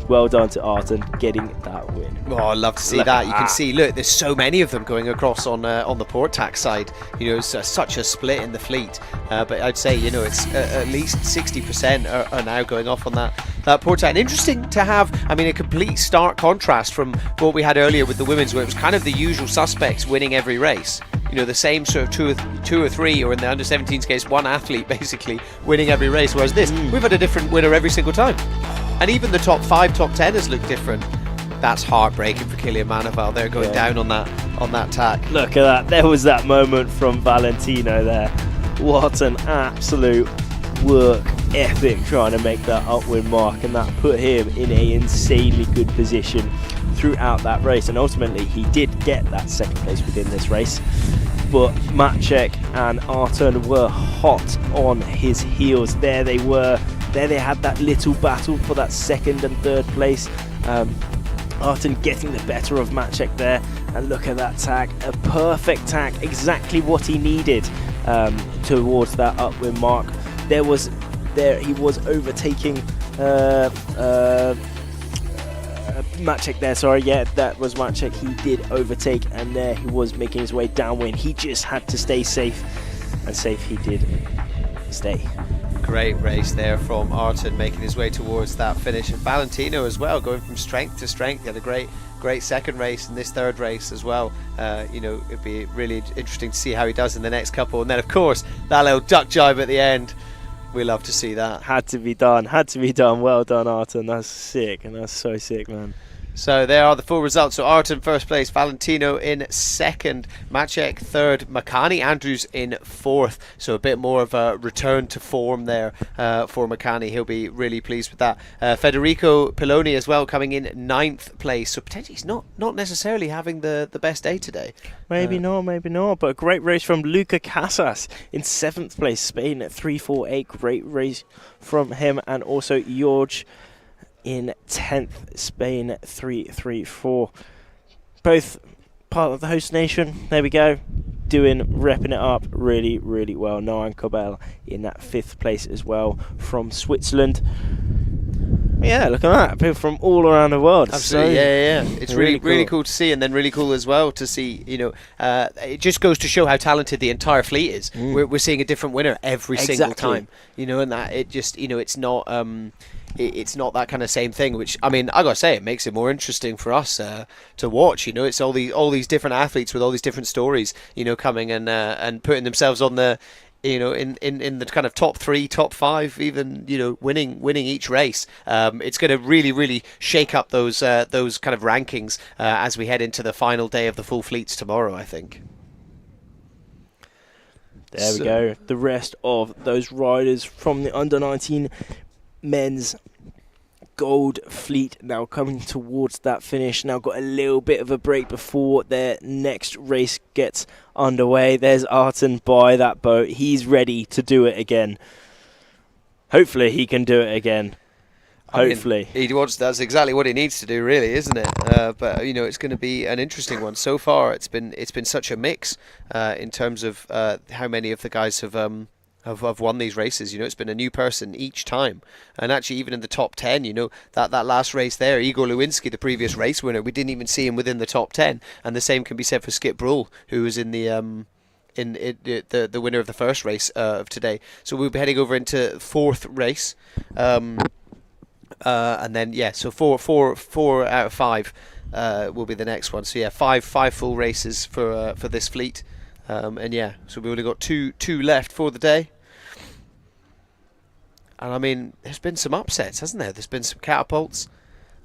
Speaker 13: to Arton getting that win.
Speaker 1: Oh, I love to see that. You can see, look, there's so many of them going across on the port tax side. You know, it's such a split in the fleet. But I'd say, you know, it's at least 60% are now going off on that port tax. And interesting to have, I mean, a complete stark contrast from what we had earlier with the women's, where it was kind of the usual suspects winning every race. You know, the same sort of two or three, or in the under-17s case, one athlete basically winning every race. Whereas this, we've had a different winner every single time. And even the top 5, top 10 has looked different. That's heartbreaking for Kilian Manival. They're going down on that tack.
Speaker 13: Look at that. There was that moment from Valentino there. What an absolute work ethic trying to make that upwind mark, and that put him in a insanely good position throughout that race, and ultimately he did get that second place within this race. But Maciek and Arton were hot on his heels. There they were. There they had that little battle for that second and third place. Arton getting the better of Maciek there, and look at that tack, a perfect tack, exactly what he needed towards that upwind mark. He was overtaking Maciek there, sorry, yeah, that was Maciek. He did overtake, and there he was making his way downwind. He just had to stay safe, and safe he did stay.
Speaker 1: Great race there from Arton, making his way towards that finish. And Valentino as well, going from strength to strength. He had a great second race and this third race as well. You know, it'd be really interesting to see how he does in the next couple. And then, of course, that little duck jibe at the end. We love to see that.
Speaker 13: Had to be done. Well done, Arton. That's sick, and that's so sick, man.
Speaker 1: So there are the full results. So Arton first place, Valentino in second, Maciek third, Makani Andrews in fourth. So a bit more of a return to form there for Makani. He'll be really pleased with that. Federico Piloni as well coming in ninth place. So potentially he's not necessarily having the best day today.
Speaker 13: Maybe not. But a great race from Luca Casas in seventh place, Spain at 3:48. Great race from him, and also Jorge in 10th, Spain 3:34. Both part of the host nation. There we go, repping it up really, really well. Noam Cobel in that 5th place as well from Switzerland. Yeah, look at that, people from all around the world.
Speaker 1: Absolutely, yeah. It's really cool to see, and then really cool as well to see. You know, it just goes to show how talented the entire fleet is. We're seeing a different winner every single time. You know, and that it just, you know, it's not. It's not that kind of same thing, which, I mean, I gotta say, it makes it more interesting for us to watch. You know, it's all these different athletes with all these different stories, you know, coming and putting themselves on the, you know, in the kind of top 3, top 5, even, you know, winning each race. It's going to really shake up those kind of rankings as we head into the final day of the full fleets tomorrow, I think.
Speaker 13: There we go. The rest of those riders from the under-19 men's Gold Fleet now coming towards that finish. Now got a little bit of a break before their next race gets underway. There's Arton by that boat. He's ready to do it again. Hopefully he can do it again. Hopefully.
Speaker 1: I mean, that's exactly what he needs to do, really, isn't it? But you know, it's going to be an interesting one. So far, it's been such a mix in terms of how many of the guys have won these races. You know, it's been a new person each time, and actually even in the top 10, you know, that last race there, Igor Lewinsky, the previous race winner, we didn't even see him within the top 10, and the same can be said for Skip Brule, who was in the the winner of the first race of today. So we'll be heading over into fourth race, and then so four out of five will be the next one. So yeah, five full races for this fleet, and yeah, so we've only got two left for the day. And I mean, there's been some upsets, hasn't there? There's been some catapults,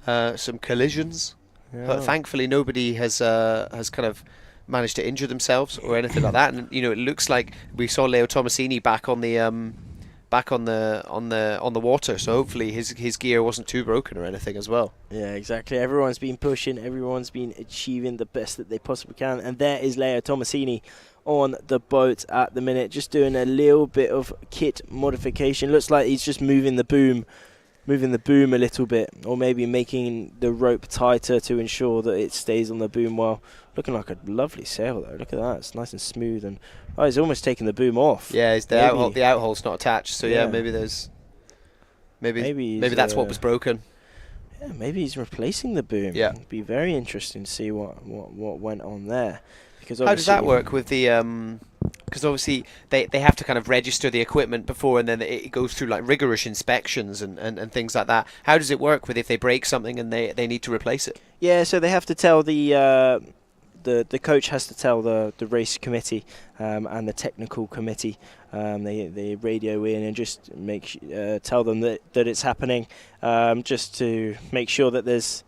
Speaker 1: some collisions, but thankfully nobody has kind of managed to injure themselves or anything like that. And it looks like we saw Leo Tomasini back on the water, so hopefully his gear wasn't too broken or anything as well.
Speaker 13: Yeah, exactly. Everyone's been pushing, everyone's been achieving the best that they possibly can, and there is Leo Tomasini on the boat at the minute, just doing a little bit of kit modification. Looks like he's just moving the boom a little bit, or maybe making the rope tighter to ensure that it stays on the boom well. Looking like a lovely sail though. Look at that, it's nice and smooth, and he's almost taking the boom off.
Speaker 1: Yeah, the outhole's not attached, so yeah, maybe that's what was broken.
Speaker 13: Yeah, maybe he's replacing the boom.
Speaker 1: Yeah,
Speaker 13: it'd be very interesting to see what went on there. Because
Speaker 1: how does that work with the because obviously they have to kind of register the equipment before, and then it goes through like rigorous inspections and things like that. How does it work with if they break something and they need to replace it?
Speaker 13: Yeah, so they have to tell the coach has to tell the race committee and the technical committee. They radio in and just tell them that it's happening, just to make sure that there's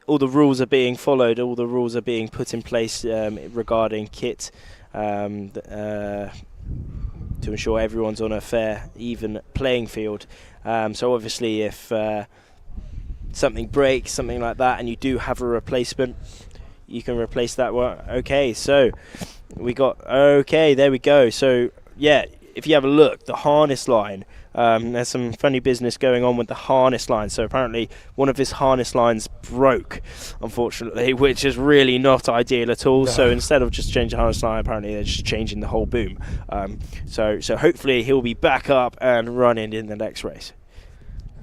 Speaker 13: all the rules are being followed, all the rules are being put in place regarding kit, to ensure everyone's on a fair, even playing field. So obviously if something breaks, something like that, and you do have a replacement, you can replace that one. Okay, so there we go. So yeah, if you have a look, the harness line, there's some funny business going on with the harness line. So apparently one of his harness lines broke, unfortunately, which is really not ideal at all. No. So instead of just changing the harness line, apparently they're just changing the whole boom. So hopefully he'll be back up and running in the next race.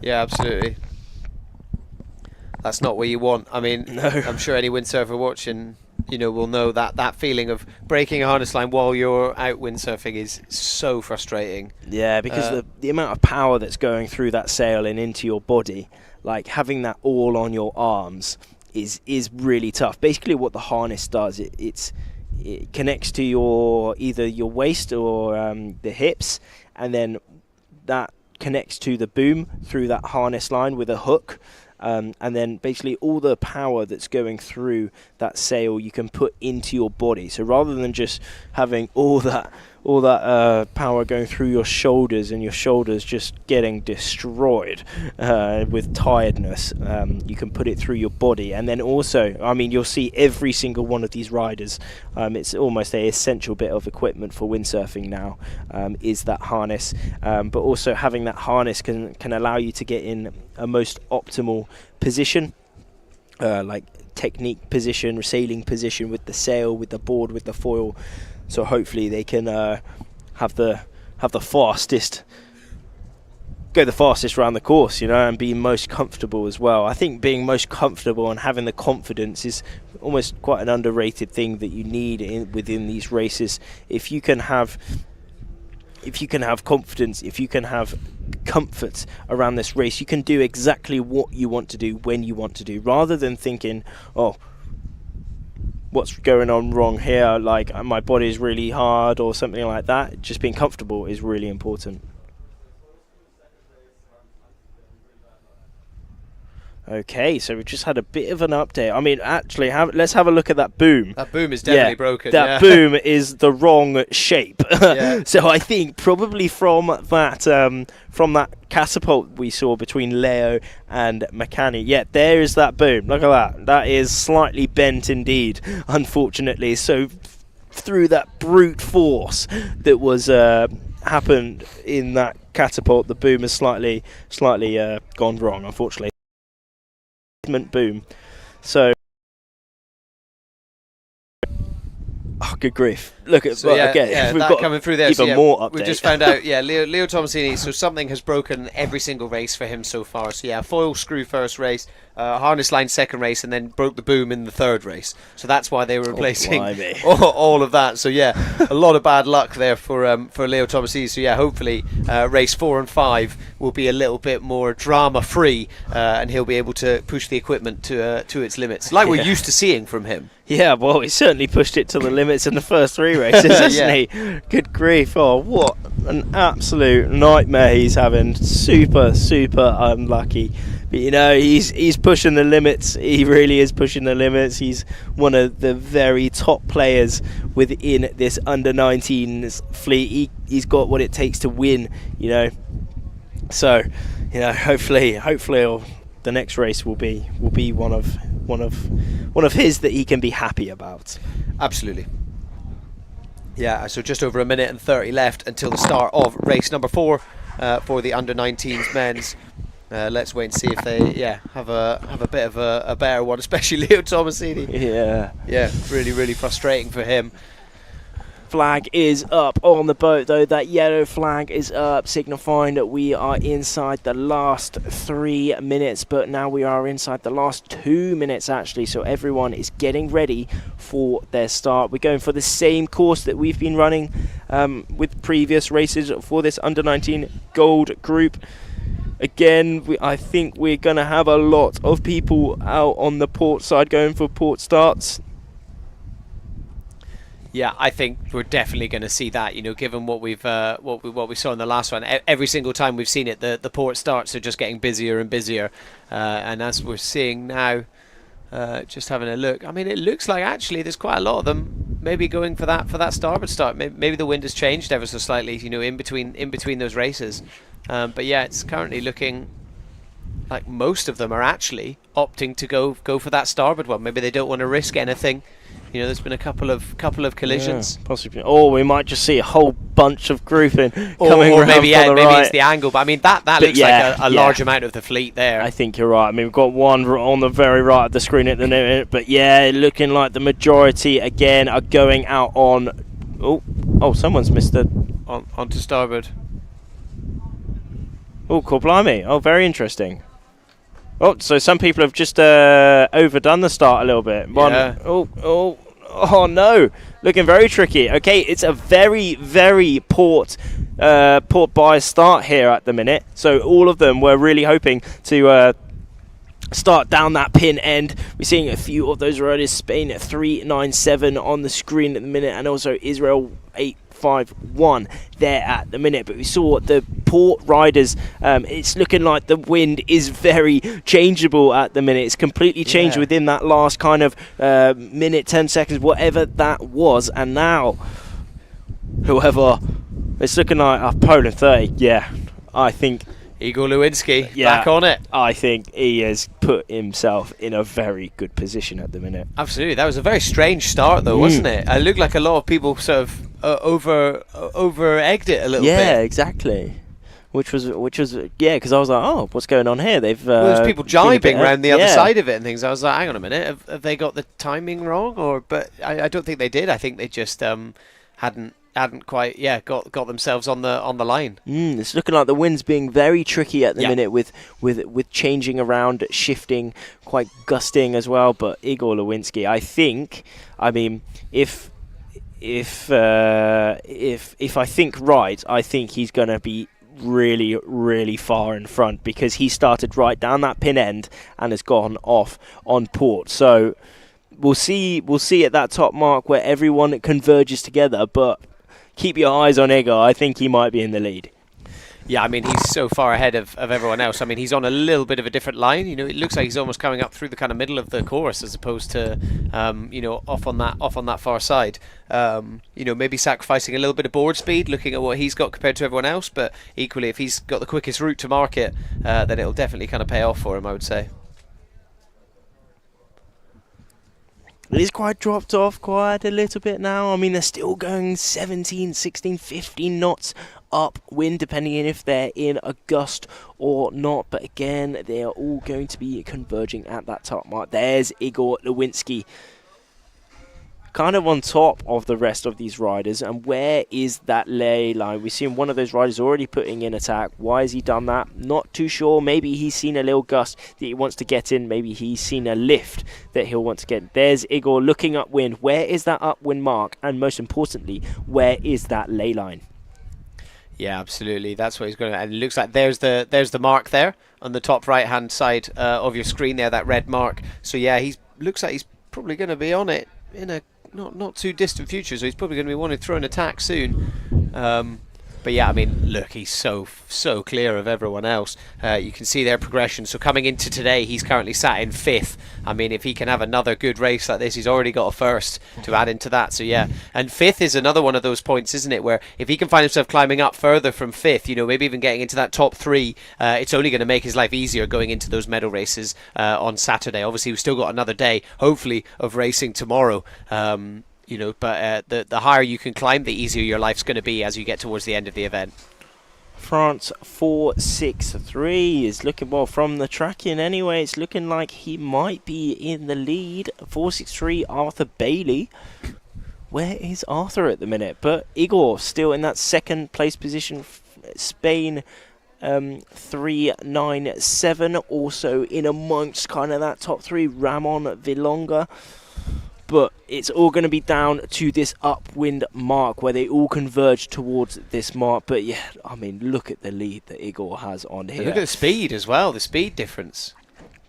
Speaker 1: Yeah, absolutely. That's not what you want. I mean, no. I'm sure any windsurfer watching, will know that feeling of breaking a harness line while you're out windsurfing is so frustrating.
Speaker 13: Yeah, because the amount of power that's going through that sail and into your body, like having that all on your arms is really tough. Basically what the harness does, it connects to either your waist or the hips, and then that connects to the boom through that harness line with a hook. And then basically all the power that's going through that sail you can put into your body. So rather than just having all that power going through your shoulders and your shoulders just getting destroyed with tiredness, you can put it through your body. And then also, I mean, you'll see every single one of these riders, it's almost an essential bit of equipment for windsurfing now, is that harness. But also having that harness can allow you to get in a most optimal position, like technique position, sailing position with the sail, with the board, with the foil. So hopefully they can have the fastest, go the fastest around the course, and be most comfortable as well. I think being most comfortable and having the confidence is almost quite an underrated thing that you need within these races. If you can have confidence, if you can have comfort around this race, you can do exactly what you want to do when you want to do, rather than thinking, oh, what's going on wrong here, like my body is really hard or something like that. Just being comfortable is really important. Okay, so we've just had a bit of an update. I mean, actually, let's have a look at that boom.
Speaker 1: That boom is definitely broken.
Speaker 13: That boom is the wrong shape. Yeah. So I think probably from that catapult we saw between Leo and Makani, yeah, there is that boom. Look at that. That is slightly bent indeed, unfortunately. So through that brute force that was happened in that catapult, the boom has slightly gone wrong, unfortunately. Boom. So, oh, good grief! Look at we've
Speaker 1: got coming through there.
Speaker 13: Even more update.
Speaker 1: We've just found out. Yeah, Leo Tomasini. So something has broken every single race for him so far. So yeah, foil screw first race, harness line second race, and then broke the boom in the third race. So that's why they were replacing
Speaker 13: blimey.
Speaker 1: all of that. So yeah, a lot of bad luck there for Leo Tomasini. So yeah, hopefully race 4 and 5 will be a little bit more drama free, and he'll be able to push the equipment to its limits, like we're used to seeing from him.
Speaker 13: Yeah, well, he certainly pushed it to the limits in the first 3 races, hasn't he? Good grief. Oh, what an absolute nightmare he's having. Super unlucky. But, you know, he's pushing the limits. He really is pushing the limits. He's one of the very top players within this under-19s fleet. He's got what it takes to win, you know. So, you know, hopefully the next race will be one of his that he can be happy about.
Speaker 1: Absolutely. Yeah, so just over 1 minute and 30 left until the start of race number 4 for the under-19s men's. Let's wait and see if they have a bit of a better one, especially Leo Tomasini. Yeah, really frustrating for him.
Speaker 13: Flag is up on the boat, though. That yellow flag is up, signifying that we are inside the last 3 minutes, but now we are inside the last 2 minutes, actually, so everyone is getting ready for their start. We're going for the same course that we've been running with previous races for this under-19 gold group. Again, I think we're going to have a lot of people out on the port side going for port starts.
Speaker 1: Yeah, I think we're definitely going to see that. You know, given what we saw in the last one, every single time we've seen it, the port starts are just getting busier and busier. And as we're seeing now, just having a look, I mean, it looks like actually there's quite a lot of them maybe going for that starboard start. Maybe the wind has changed ever so slightly, you know, in between those races. But yeah, it's currently looking like most of them are actually opting to go for that starboard one. Maybe they don't want to risk anything. You know, there's been a couple of collisions.
Speaker 13: Yeah, possibly. Or we might just see a whole bunch of grouping coming
Speaker 1: or
Speaker 13: around
Speaker 1: maybe
Speaker 13: from the right.
Speaker 1: it's the angle. But I mean, that looks like a large amount of the fleet there.
Speaker 13: I think you're right. I mean, we've got one on the very right of the screen at the minute. But yeah, looking like the majority again are going out on. Oh, someone's missed it.
Speaker 1: Onto starboard.
Speaker 13: Oh, cool, blimey. Oh, very interesting. Oh, so some people have just overdone the start a little bit. Oh no, looking very tricky. Okay, it's a very port bias start here at the minute. So all of them were really hoping to start down that pin end. We're seeing a few of those riders. Spain at 397 on the screen at the minute, and also Israel 851 there at the minute. But we saw the port riders, it's looking like the wind is very changeable at the minute. It's completely changed within that last kind of minute, 10 seconds, whatever that was. And now whoever, it's looking like Poland 30. I think
Speaker 1: Igor Lewinsky back on it.
Speaker 13: I think he has put himself in a very good position at the minute.
Speaker 1: Absolutely. That was a very strange start, though, wasn't it? It looked like a lot of people sort of over-egged it a little bit.
Speaker 13: Yeah, exactly. Which was because I was like, oh, what's going on here? They've
Speaker 1: there's people jibing around the other side of it and things. I was like, hang on a minute, have they got the timing wrong? But I don't think they did. I think they just hadn't quite got themselves on the line.
Speaker 13: It's looking like the wind's being very tricky at the minute with changing around, shifting, quite gusting as well. But Igor Lewinsky, I think, I mean, if I think right, I think he's going to be really far in front, because he started right down that pin end and has gone off on port. So we'll see at that top mark where everyone converges together, but keep your eyes on Igor. I think he might be in the lead.
Speaker 1: Yeah, I mean, he's so far ahead of everyone else. I mean, he's on a little bit of a different line. You know, it looks like he's almost coming up through the kind of middle of the course, as opposed to, off on that far side. Maybe sacrificing a little bit of board speed, looking at what he's got compared to everyone else. But equally, if he's got the quickest route to market, then it'll definitely kind of pay off for him, I would say.
Speaker 13: It is quite dropped off quite a little bit now. I mean, they're still going 17, 16, 15 knots upwind, depending on if they're in a gust or not. But again, they are all going to be converging at that top mark. There's Igor Lewinsky. kind of on top of the rest of these riders. And where is that lay line? We've seen one of those riders already putting in attack. Why has he done that? Not too sure. Maybe he's seen a little gust that he wants to get in. Maybe he's seen a lift that he'll want to get. There's Igor looking upwind. Where is that upwind mark? And most importantly, where is that lay line?
Speaker 1: Yeah, absolutely. That's what he's going to. And it looks like there's the mark there on the top right hand side of your screen there, that red mark. So yeah, looks like he's probably going to be on it in a not too distant future. So he's probably going to be wanting to throw an attack soon. But yeah, I mean, look, he's so clear of everyone else. You can see their progression. So coming into today, he's currently sat in 5th. I mean, if he can have another good race like this, he's already got a first to add into that. So yeah, and 5th is another one of those points, isn't it, where if he can find himself climbing up further from 5th, you know, maybe even getting into that top 3, it's only going to make his life easier going into those medal races on Saturday. Obviously, we've still got another day, hopefully, of racing tomorrow. You know, but the higher you can climb, the easier your life's going to be as you get towards the end of the event.
Speaker 13: France 4.63 is looking, well, from the tracking anyway, it's looking like he might be in the lead. 4.63, Arthur Bailey. Where is Arthur at the minute? But Igor still in that second place position. Spain 3.97, also in amongst kind of that top 3. Ramon Vilonga. But it's all going to be down to this upwind mark where they all converge towards this mark. But yeah, I mean, look at the lead that Igor has on here.
Speaker 1: Look at the speed as well, the speed difference.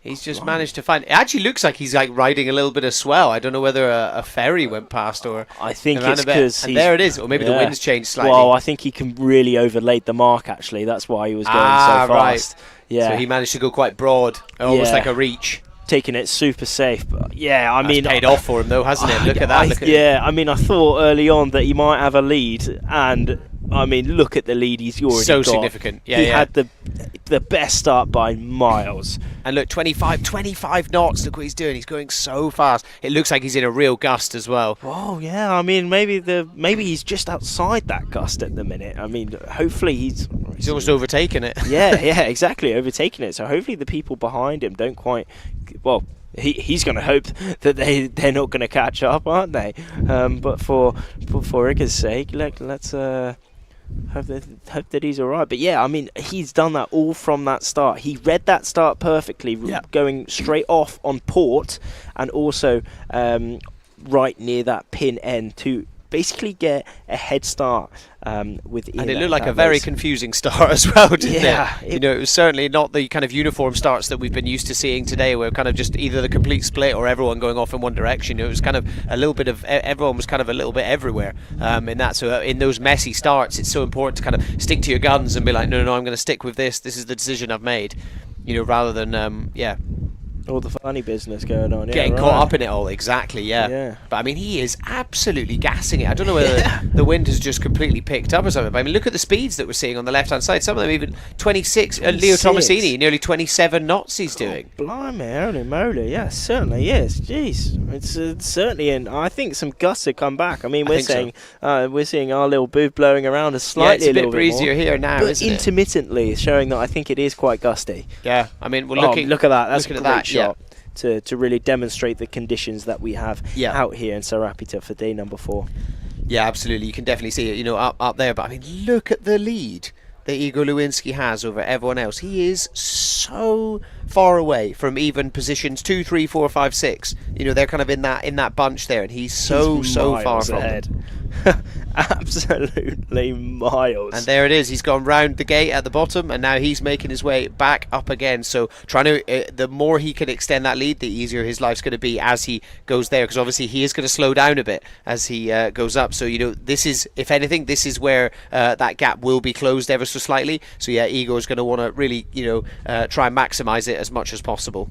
Speaker 1: He's just managed to find... It actually looks like he's like riding a little bit of swell. I don't know whether a ferry went past or...
Speaker 13: I think it's because...
Speaker 1: there it is. Or maybe the wind's changed slightly.
Speaker 13: Well, I think he can really overlaid the mark, actually. That's why he was going so fast.
Speaker 1: Right.
Speaker 13: Yeah.
Speaker 1: So he managed to go quite broad, almost like a reach.
Speaker 13: Taking it super safe, but yeah, I mean,
Speaker 1: paid off for him though, hasn't it? Look at that.
Speaker 13: I mean, I thought early on that he might have a lead, and I mean, look at the lead he's already got.
Speaker 1: So significant. Yeah,
Speaker 13: he had the best start by miles.
Speaker 1: And look, 25 knots. Look what he's doing. He's going so fast. It looks like he's in a real gust as well.
Speaker 13: Oh yeah, I mean, maybe he's just outside that gust at the minute. I mean, hopefully he's
Speaker 1: almost overtaken it.
Speaker 13: yeah, exactly, overtaken it. So hopefully the people behind him don't quite. Well, he's going to hope that they're not going to catch up, aren't they? But for Igor's sake, let's hope that he's all right. But yeah, I mean, he's done that all from that start. He read that start perfectly, going straight off on port, and also right near that pin end to basically get a head start within.
Speaker 1: And it looked like a very confusing start as well, didn't it? You know, it was certainly not the kind of uniform starts that we've been used to seeing today, where kind of just either the complete split or everyone going off in one direction. It was kind of a little bit of everyone was kind of a little bit everywhere in that. So in those messy starts, it's so important to kind of stick to your guns and be like, no, I'm going to stick with this. This is the decision I've made. You know, rather than
Speaker 13: all the funny business going on.
Speaker 1: Getting caught up in it all, exactly, yeah. But I mean, he is absolutely gassing it. I don't know whether the wind has just completely picked up or something, but I mean, look at the speeds that we're seeing on the left-hand side. Some of them even 26. Leo Tomasini, nearly 27 knots he's doing.
Speaker 13: Blimey, holy moly, yeah, certainly is. Jeez, it's certainly in. I think some gusts have come back. I mean, we're seeing our little booth blowing around slightly
Speaker 1: a little bit breezier here now,
Speaker 13: but
Speaker 1: isn't
Speaker 13: intermittently, showing that I think it is quite gusty.
Speaker 1: Yeah, I mean, we're
Speaker 13: look at that. That's a great shot. To really demonstrate the conditions that we have out here in Sa Ràpita for day number 4.
Speaker 1: Yeah, absolutely. You can definitely see it, you know, up there. But I mean, look at the lead that Igor Lewinsky has over everyone else. He is so far away from even positions 2, 3, 4, 5, 6. You know, they're kind of in that bunch there, and he's so far from them.
Speaker 13: Absolutely miles.
Speaker 1: And there it is. He's gone round the gate at the bottom, and now he's making his way back up again. So trying to, the more he can extend that lead, the easier his life's going to be as he goes there. Because obviously he is going to slow down a bit as he goes up. So you know, this is, if anything, this is where that gap will be closed ever so slightly. So yeah, Igor's going to want to really, you know, try and maximise it as much as possible.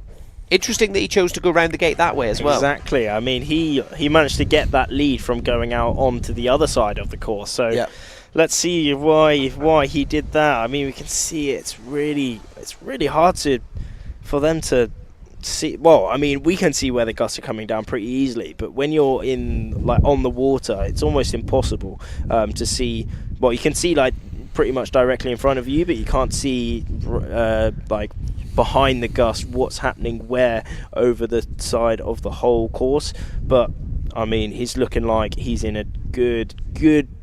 Speaker 1: Interesting that he chose to go round the gate that way as well.
Speaker 13: Exactly. I mean, he managed to get that lead from going out onto the other side of the course. So let's see why he did that. I mean, we can see it's really hard for them to see. Well, I mean, we can see where the gusts are coming down pretty easily, but when you're on the water, it's almost impossible to see. Well, you can see pretty much directly in front of you, but you can't see behind the gust what's happening where over the side of the whole course. But I mean, he's looking like he's in a good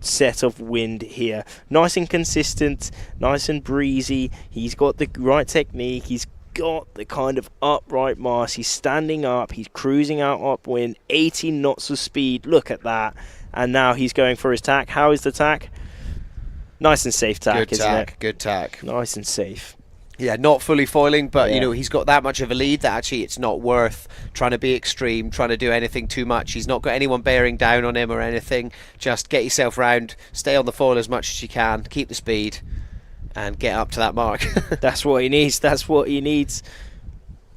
Speaker 13: set of wind here. Nice and consistent, nice and breezy. He's got the right technique. He's got the kind of upright mast. He's standing up. He's cruising out upwind. 80 knots of speed. Look at that. And now he's going for his tack. How is the tack? Nice and safe tack,
Speaker 1: Good
Speaker 13: isn't
Speaker 1: tack,
Speaker 13: it?
Speaker 1: good tack.
Speaker 13: Nice and safe.
Speaker 1: Yeah, not fully foiling, but
Speaker 13: Yeah.
Speaker 1: you know, he's got that much of a lead that actually it's not worth trying to be extreme, trying to do anything too much. He's not got anyone bearing down on him or anything. Just get yourself round, stay on the foil as much as you can, keep the speed, and get up to that mark.
Speaker 13: That's what he needs. That's what he needs.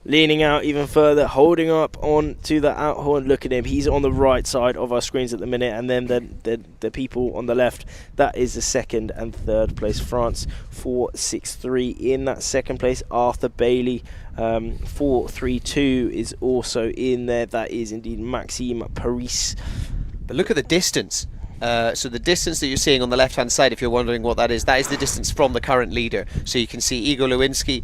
Speaker 13: Leaning out even further, holding up on to the out horn. Look at him. He's on the right side of our screens at the minute, and then the people on the left. That is the second and third place. France 4.63 in that second place. Arthur Bailey 4.32 is also in there. That is indeed Maxime Paris.
Speaker 1: But look at the distance. So the distance that you're seeing on the left-hand side, if you're wondering what that is the distance from the current leader. So you can see Igor Lewinsky,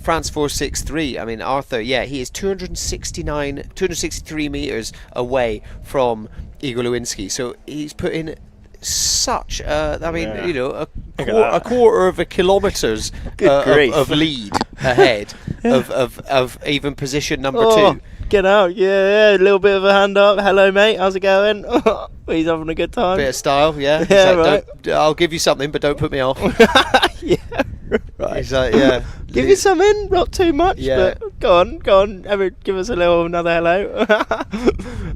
Speaker 1: France 4.63. I mean, Arthur, yeah, he is 263 meters away from Igor Lewinsky. So he's put in such, I mean, you know, a quarter of a kilometres of lead ahead of even position number 2.
Speaker 13: Get out, yeah, a little bit of a hand up. Hello, mate, how's it going? He's having a good time.
Speaker 1: Bit of style, yeah.
Speaker 13: Yeah,
Speaker 1: like,
Speaker 13: right.
Speaker 1: I'll give you something, but don't put me off.
Speaker 13: Yeah, right.
Speaker 1: He's like, yeah.
Speaker 13: Give you something, not too much,
Speaker 1: Yeah.
Speaker 13: but go on. Give us another hello.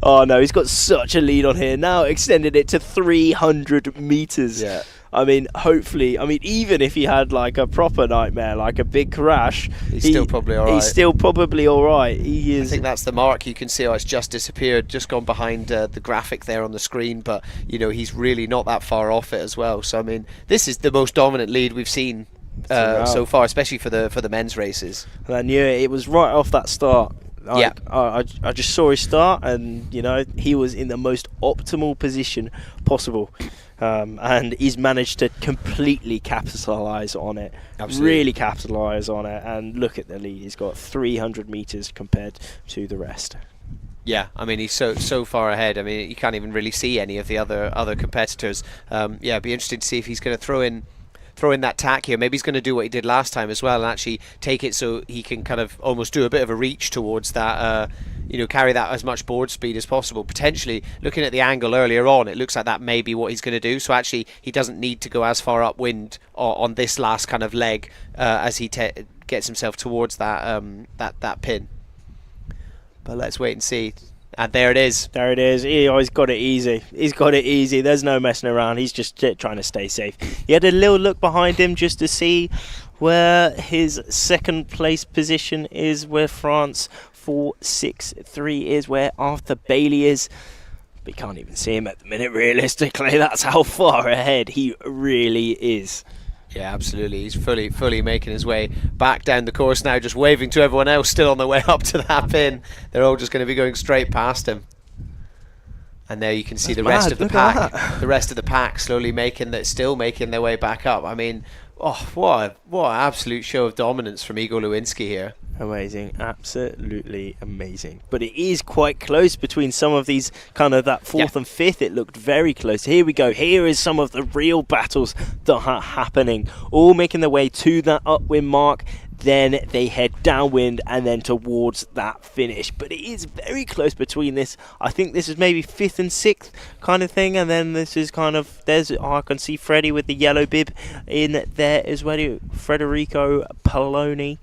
Speaker 13: Oh no, he's got such a lead on here. Now extended it to 300 meters.
Speaker 1: Yeah.
Speaker 13: I mean, hopefully, even if he had like a proper nightmare, like a big crash,
Speaker 1: He's still probably all right.
Speaker 13: He's still probably all right. He is.
Speaker 1: I think that's the mark. You can see, it's just disappeared, just gone behind the graphic there on the screen. But you know, he's really not that far off it as well. So I mean, this is the most dominant lead we've seen so far, especially for the men's races.
Speaker 13: And I knew it was right off that start.
Speaker 1: Yeah.
Speaker 13: I just saw his start, and you know, he was in the most optimal position possible. And he's managed to completely capitalise on it.
Speaker 1: Absolutely.
Speaker 13: Really capitalise on it. And look at the lead. He's got 300 metres compared to the rest.
Speaker 1: Yeah, I mean, he's so far ahead. I mean, you can't even really see any of the other competitors. Yeah, it'd be interesting to see if he's going to throw in that tack here. Maybe he's going to do what he did last time as well, and actually take it so he can kind of almost do a bit of a reach towards that, you know, carry that as much board speed as possible. Potentially, looking at the angle earlier on, it looks like that may be what he's going to do. So actually, he doesn't need to go as far upwind on this last kind of leg as he gets himself towards that that pin. But let's wait and see. And there it is.
Speaker 13: There it is. He's got it easy. He's got it easy. There's no messing around. He's just trying to stay safe. He had a little look behind him just to see where his second place position is, where France 4.63 is, where Arthur Bailey is. But you can't even see him at the minute, realistically. That's how far ahead he really is.
Speaker 1: Yeah, absolutely. He's fully making his way back down the course now, just waving to everyone else still on their way up to that pin. They're all just going to be going straight past him. And there you can see the rest of the pack. The rest of the pack slowly still making their way back up. I mean, what an absolute show of dominance from Igor Lewinsky here.
Speaker 13: Amazing, absolutely amazing. But it is quite close between some of these, kind of that fourth and fifth. It looked very close. Here we go. Here is some of the real battles that are happening, all making their way to that upwind mark. Then they head downwind and then towards that finish. But it is very close between this. I think this is maybe fifth and sixth kind of thing. And then this is kind of, I can see Freddie with the yellow bib in there as well. Federico Poloni.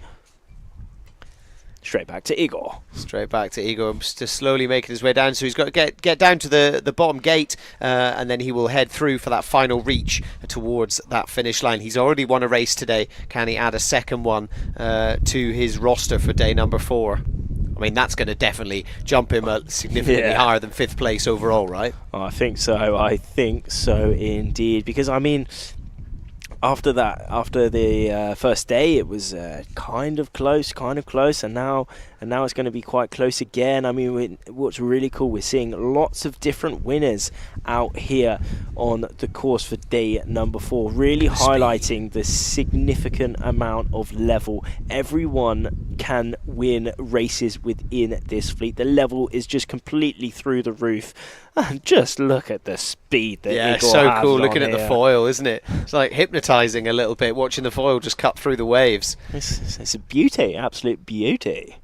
Speaker 13: Straight back to Igor.
Speaker 1: Straight back to Igor, just slowly making his way down. So he's got to get down to the bottom gate, and then he will head through for that final reach towards that finish line. He's already won a race today. Can he add a second one to his roster for day number 4? I mean, that's going to definitely jump him significantly higher than 5th place overall, right?
Speaker 13: I think so. I think so indeed. Because, I mean, after the first day, it was kind of close, and now and now it's going to be quite close again. I mean, what's really cool, we're seeing lots of different winners out here on the course for day number 4, really highlighting the significant amount of level. Everyone can win races within this fleet. The level is just completely through the roof. And just look at the speed that
Speaker 1: yeah,
Speaker 13: Igor
Speaker 1: so
Speaker 13: has
Speaker 1: cool
Speaker 13: on
Speaker 1: looking at
Speaker 13: here.
Speaker 1: the foil, isn't it? It's like hypnotizing a little bit, watching the foil just cut through the waves.
Speaker 13: It's a beauty, absolute beauty.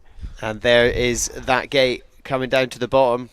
Speaker 1: And there is that gate coming down to the bottom.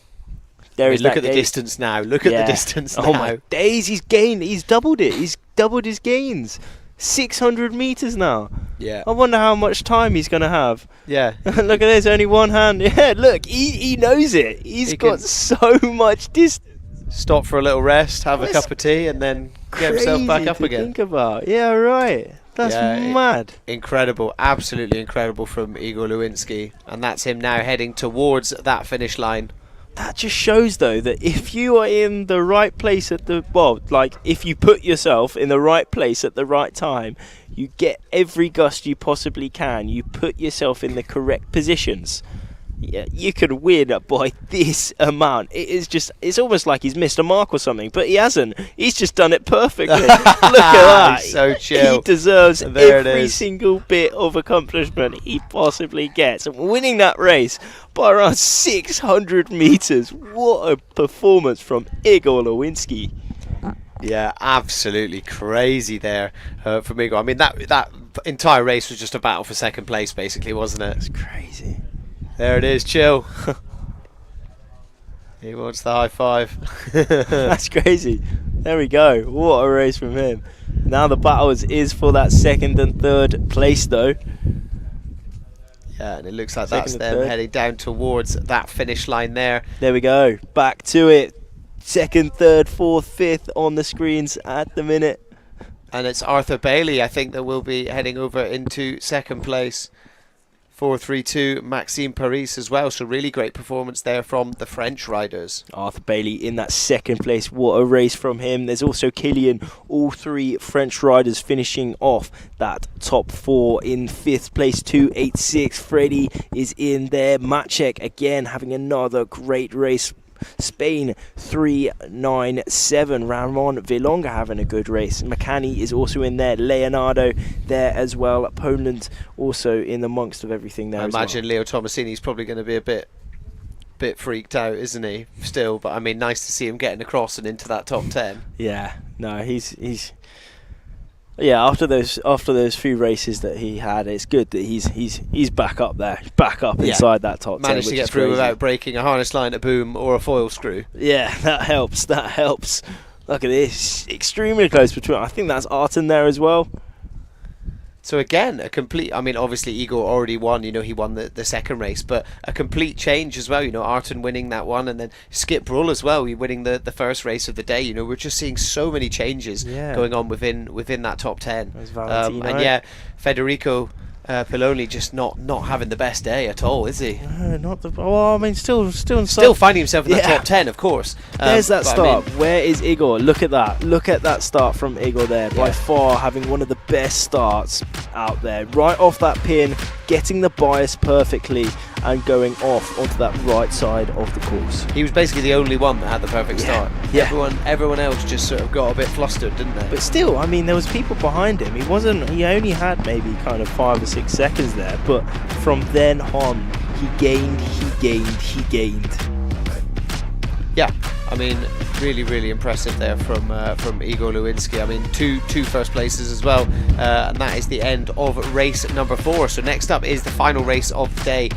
Speaker 13: There is
Speaker 1: look
Speaker 13: that
Speaker 1: at the
Speaker 13: gate.
Speaker 1: distance now. Look at the distance now.
Speaker 13: Oh my days, he's gained. He's doubled it. He's doubled his gains. 600 meters now.
Speaker 1: Yeah.
Speaker 13: I wonder how much time he's going to have.
Speaker 1: Yeah.
Speaker 13: Look at this, only one hand. Yeah, look, he knows it. He got so much distance.
Speaker 1: Stop for a little rest, have a cup of tea, and then get himself back up
Speaker 13: to
Speaker 1: again.
Speaker 13: Think about. Yeah, right. That's mad.
Speaker 1: Incredible, absolutely incredible from Igor Lewinsky. And that's him now heading towards that finish line.
Speaker 13: That just shows, though, that if you are in the right place at the... Well, like, if you put yourself in the right place at the right time, you get every gust you possibly can. You put yourself in the correct positions. Yeah, you could win by this amount. It is just... It's almost like he's missed a mark or something, but he hasn't. He's just done it perfectly. Look at that.
Speaker 1: He's so chill.
Speaker 13: He deserves
Speaker 1: There it
Speaker 13: every
Speaker 1: is.
Speaker 13: single bit of accomplishment he possibly gets. And winning that race by around 600 meters. What a performance from Igor Lewinsky.
Speaker 1: Yeah, absolutely crazy there from Igor. I mean, that entire race was just a battle for second place, basically, wasn't it?
Speaker 13: It's crazy.
Speaker 1: There it is, chill. He wants the high five.
Speaker 13: That's crazy. There we go. What a race from him. Now the battle is for that second and third place, though.
Speaker 1: Yeah, and it looks like
Speaker 13: Second
Speaker 1: that's
Speaker 13: and
Speaker 1: them
Speaker 13: third.
Speaker 1: heading down towards that finish line there.
Speaker 13: There we go. Back to it. Second, third, fourth, fifth on the screens at the minute.
Speaker 1: And it's Arthur Bailey, I think, that will be heading over into second place. 4-3-2, Maxime Paris as well. So really great performance there from the French riders.
Speaker 13: Arthur Bailey in that second place. What a race from him. There's also Killian. All 3 French riders finishing off that top 4 in 5th place. 286. Freddie is in there. Maciek again having another great race. Spain 397. Ramon Vilonga having a good race. Makani is also in there. Leonardo there as well. Poland also in amongst of everything there.
Speaker 1: I
Speaker 13: as
Speaker 1: imagine Leo Tomasini's probably going to be a bit freaked out, isn't he? Still, but I mean, nice to see him getting across and into that top 10.
Speaker 13: Yeah, no, he's yeah. After those few races that he had, it's good that he's back up there, back up inside that top 10.
Speaker 1: Managed to get through without breaking a harness line, a boom, or a foil screw.
Speaker 13: Yeah, that helps. That helps. Look at this, extremely close between. I think that's Arten there as well.
Speaker 1: So again, a complete, I mean, obviously Igor already won, you know, he won the second race, but a complete change as well, you know, Arten winning that one, and then Skip Brull as well, he winning the first race of the day. You know, we're just seeing so many changes going on within that top 10. And yeah, Federico Piloni just not having the best day at all, is he?
Speaker 13: Not the. Well, I mean, still
Speaker 1: finding himself in that top 10, of course.
Speaker 13: There's that start.
Speaker 1: I mean,
Speaker 13: where is Igor? Look at that. Look at that start from Igor there. By far, having one of the best starts out there. Right off that pin, getting the bias perfectly, and going off onto that right side of the course.
Speaker 1: He was basically the only one that had the perfect start.
Speaker 13: Yeah.
Speaker 1: Everyone else just sort of got a bit flustered, didn't they?
Speaker 13: But still, I mean, there was people behind him. He only had maybe kind of 5 or 6 seconds there, but from then on, he gained.
Speaker 1: Yeah, I mean, really impressive there from Igor Lewinsky. I mean, two first places as well, and that is the end of race number 4. So next up is the final race of the day,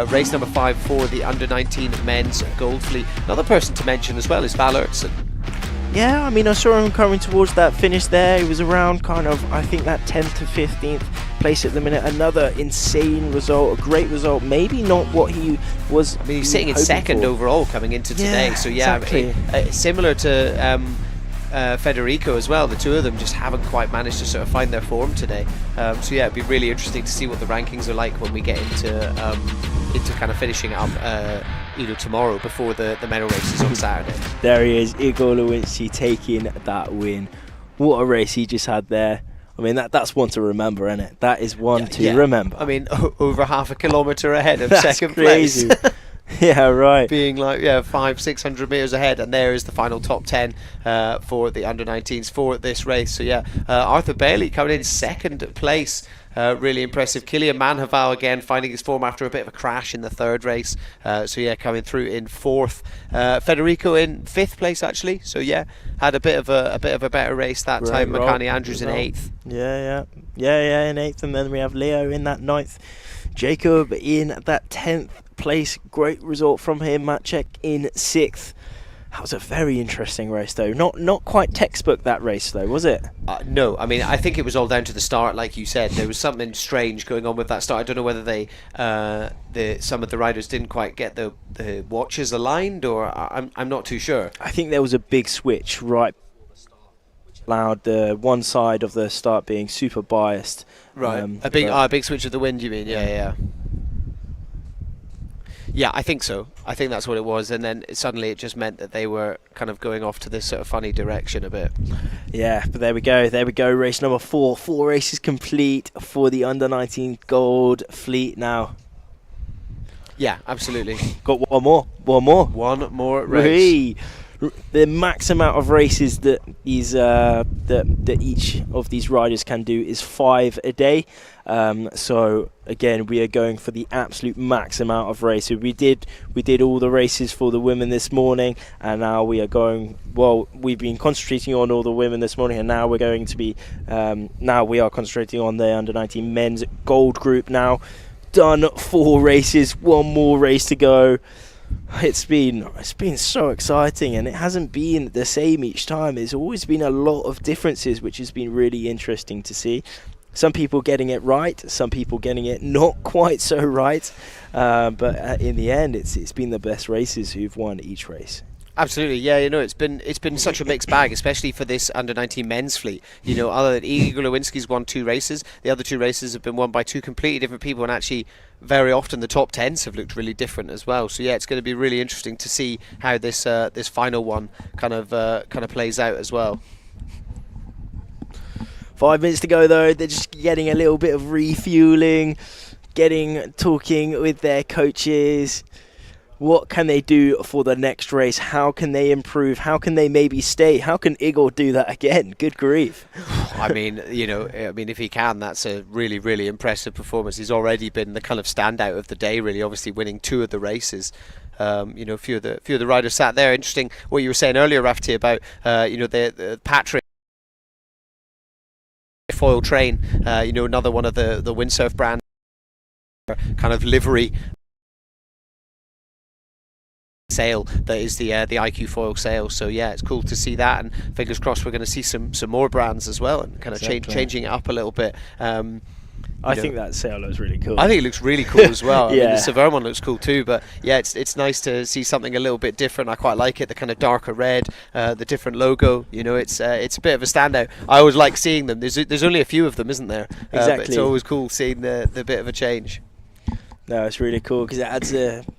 Speaker 1: race number 5 for the under-19 men's gold fleet. Another person to mention as well is Val Ertsen.
Speaker 13: Yeah, I mean, I saw him coming towards that finish there. He was around kind of, I think, that 10th to 15th place at the minute. Another insane result, a great result. Maybe not what he was.
Speaker 1: I mean, he's sitting in second overall coming into today. So yeah,
Speaker 13: exactly.
Speaker 1: Similar to Federico as well. The two of them just haven't quite managed to sort of find their form today. So yeah, it'd be really interesting to see what the rankings are like when we get into kind of finishing up tomorrow before the medal races on Saturday.
Speaker 13: There he is, Igor Lewinsky taking that win. What a race he just had there. I mean, that's one to remember, isn't it? That is one to remember.
Speaker 1: I mean, over half a kilometre ahead of
Speaker 13: That's
Speaker 1: second
Speaker 13: crazy.
Speaker 1: place.
Speaker 13: Yeah, right.
Speaker 1: Being like 500-600 metres ahead, and there is the final top 10 for the under-19s for this race. So yeah, Arthur Bailey coming in second place. Really impressive. Kilian Manhaval again finding his form after a bit of a crash in the third race. So yeah, coming through in fourth. Federico in fifth place actually. So yeah, had a bit of a better race that time. Makani Andrews in eighth.
Speaker 13: Yeah, in eighth, and then we have Leo in that ninth. Jacob in that 10th place. Great result from him. Maciek in sixth. That was a very interesting race, though. Not quite textbook, that race, though, was it?
Speaker 1: No, I mean, I think it was all down to the start, like you said. There was something strange going on with that start. I don't know whether some of the riders didn't quite get the watches aligned, or I'm not too sure.
Speaker 13: I think there was a big switch right before the start, which allowed the one side of the start being super biased.
Speaker 1: Right, a big switch of the wind, you mean? Yeah. Yeah, I think so. I think that's what it was, and then suddenly it just meant that they were kind of going off to this sort of funny direction a bit.
Speaker 13: Yeah, but there we go. Race number 4. 4 races complete for the under-19 Gold Fleet now.
Speaker 1: Yeah, absolutely.
Speaker 13: Got one more.
Speaker 1: One more race.
Speaker 13: The max amount of races that each of these riders can do is 5 a day. So again, we are going for the absolute max amount of races. We did all the races for the women this morning, and now we are going. Well, we've been concentrating on all the women this morning, and now we're going to be. Now we are concentrating on the under-19 men's gold group. Now done 4 races, 1 more race to go. It's been so exciting, and it hasn't been the same each time. There's always been a lot of differences, which has been really interesting to see. Some people getting it right, some people getting it not quite so right, but in the end, it's been the best racers who've won each race.
Speaker 1: Absolutely, yeah. It's been such a mixed bag, especially for this under-19 men's fleet. Other than Igor Lewinsky's won 2 races, the other 2 races have been won by 2 completely different people, and actually very often the top 10s have looked really different as well. So yeah, it's going to be really interesting to see how this final one kind of plays out as well.
Speaker 13: 5 minutes to go though. They're just getting a little bit of refueling, talking with their coaches. What can they do for the next race? How can they improve? How can they maybe stay? How can Igor do that again? Good grief.
Speaker 1: I mean, if he can, that's a really, really impressive performance. He's already been the kind of standout of the day, really, obviously winning 2 of the races. A few of the riders sat there. Interesting what you were saying earlier, Rafti, about the Patrick iQFoiL train, another one of the windsurf brands kind of livery sail that is the iQFoiL sail. So yeah, it's cool to see that, and fingers crossed we're going to see some more brands as well, and kind of changing it up a little bit.
Speaker 13: I think that sail looks really cool.
Speaker 1: I think it looks really cool as well.
Speaker 13: Yeah.
Speaker 1: I mean, the Severn one looks cool too, but yeah, it's nice to see something a little bit different. I quite like it, the kind of darker red, the different logo. It's a bit of a standout. I always like seeing them. There's only a few of them, isn't there?
Speaker 13: Exactly.
Speaker 1: But it's always cool seeing the bit of a change.
Speaker 13: No, it's really cool because it adds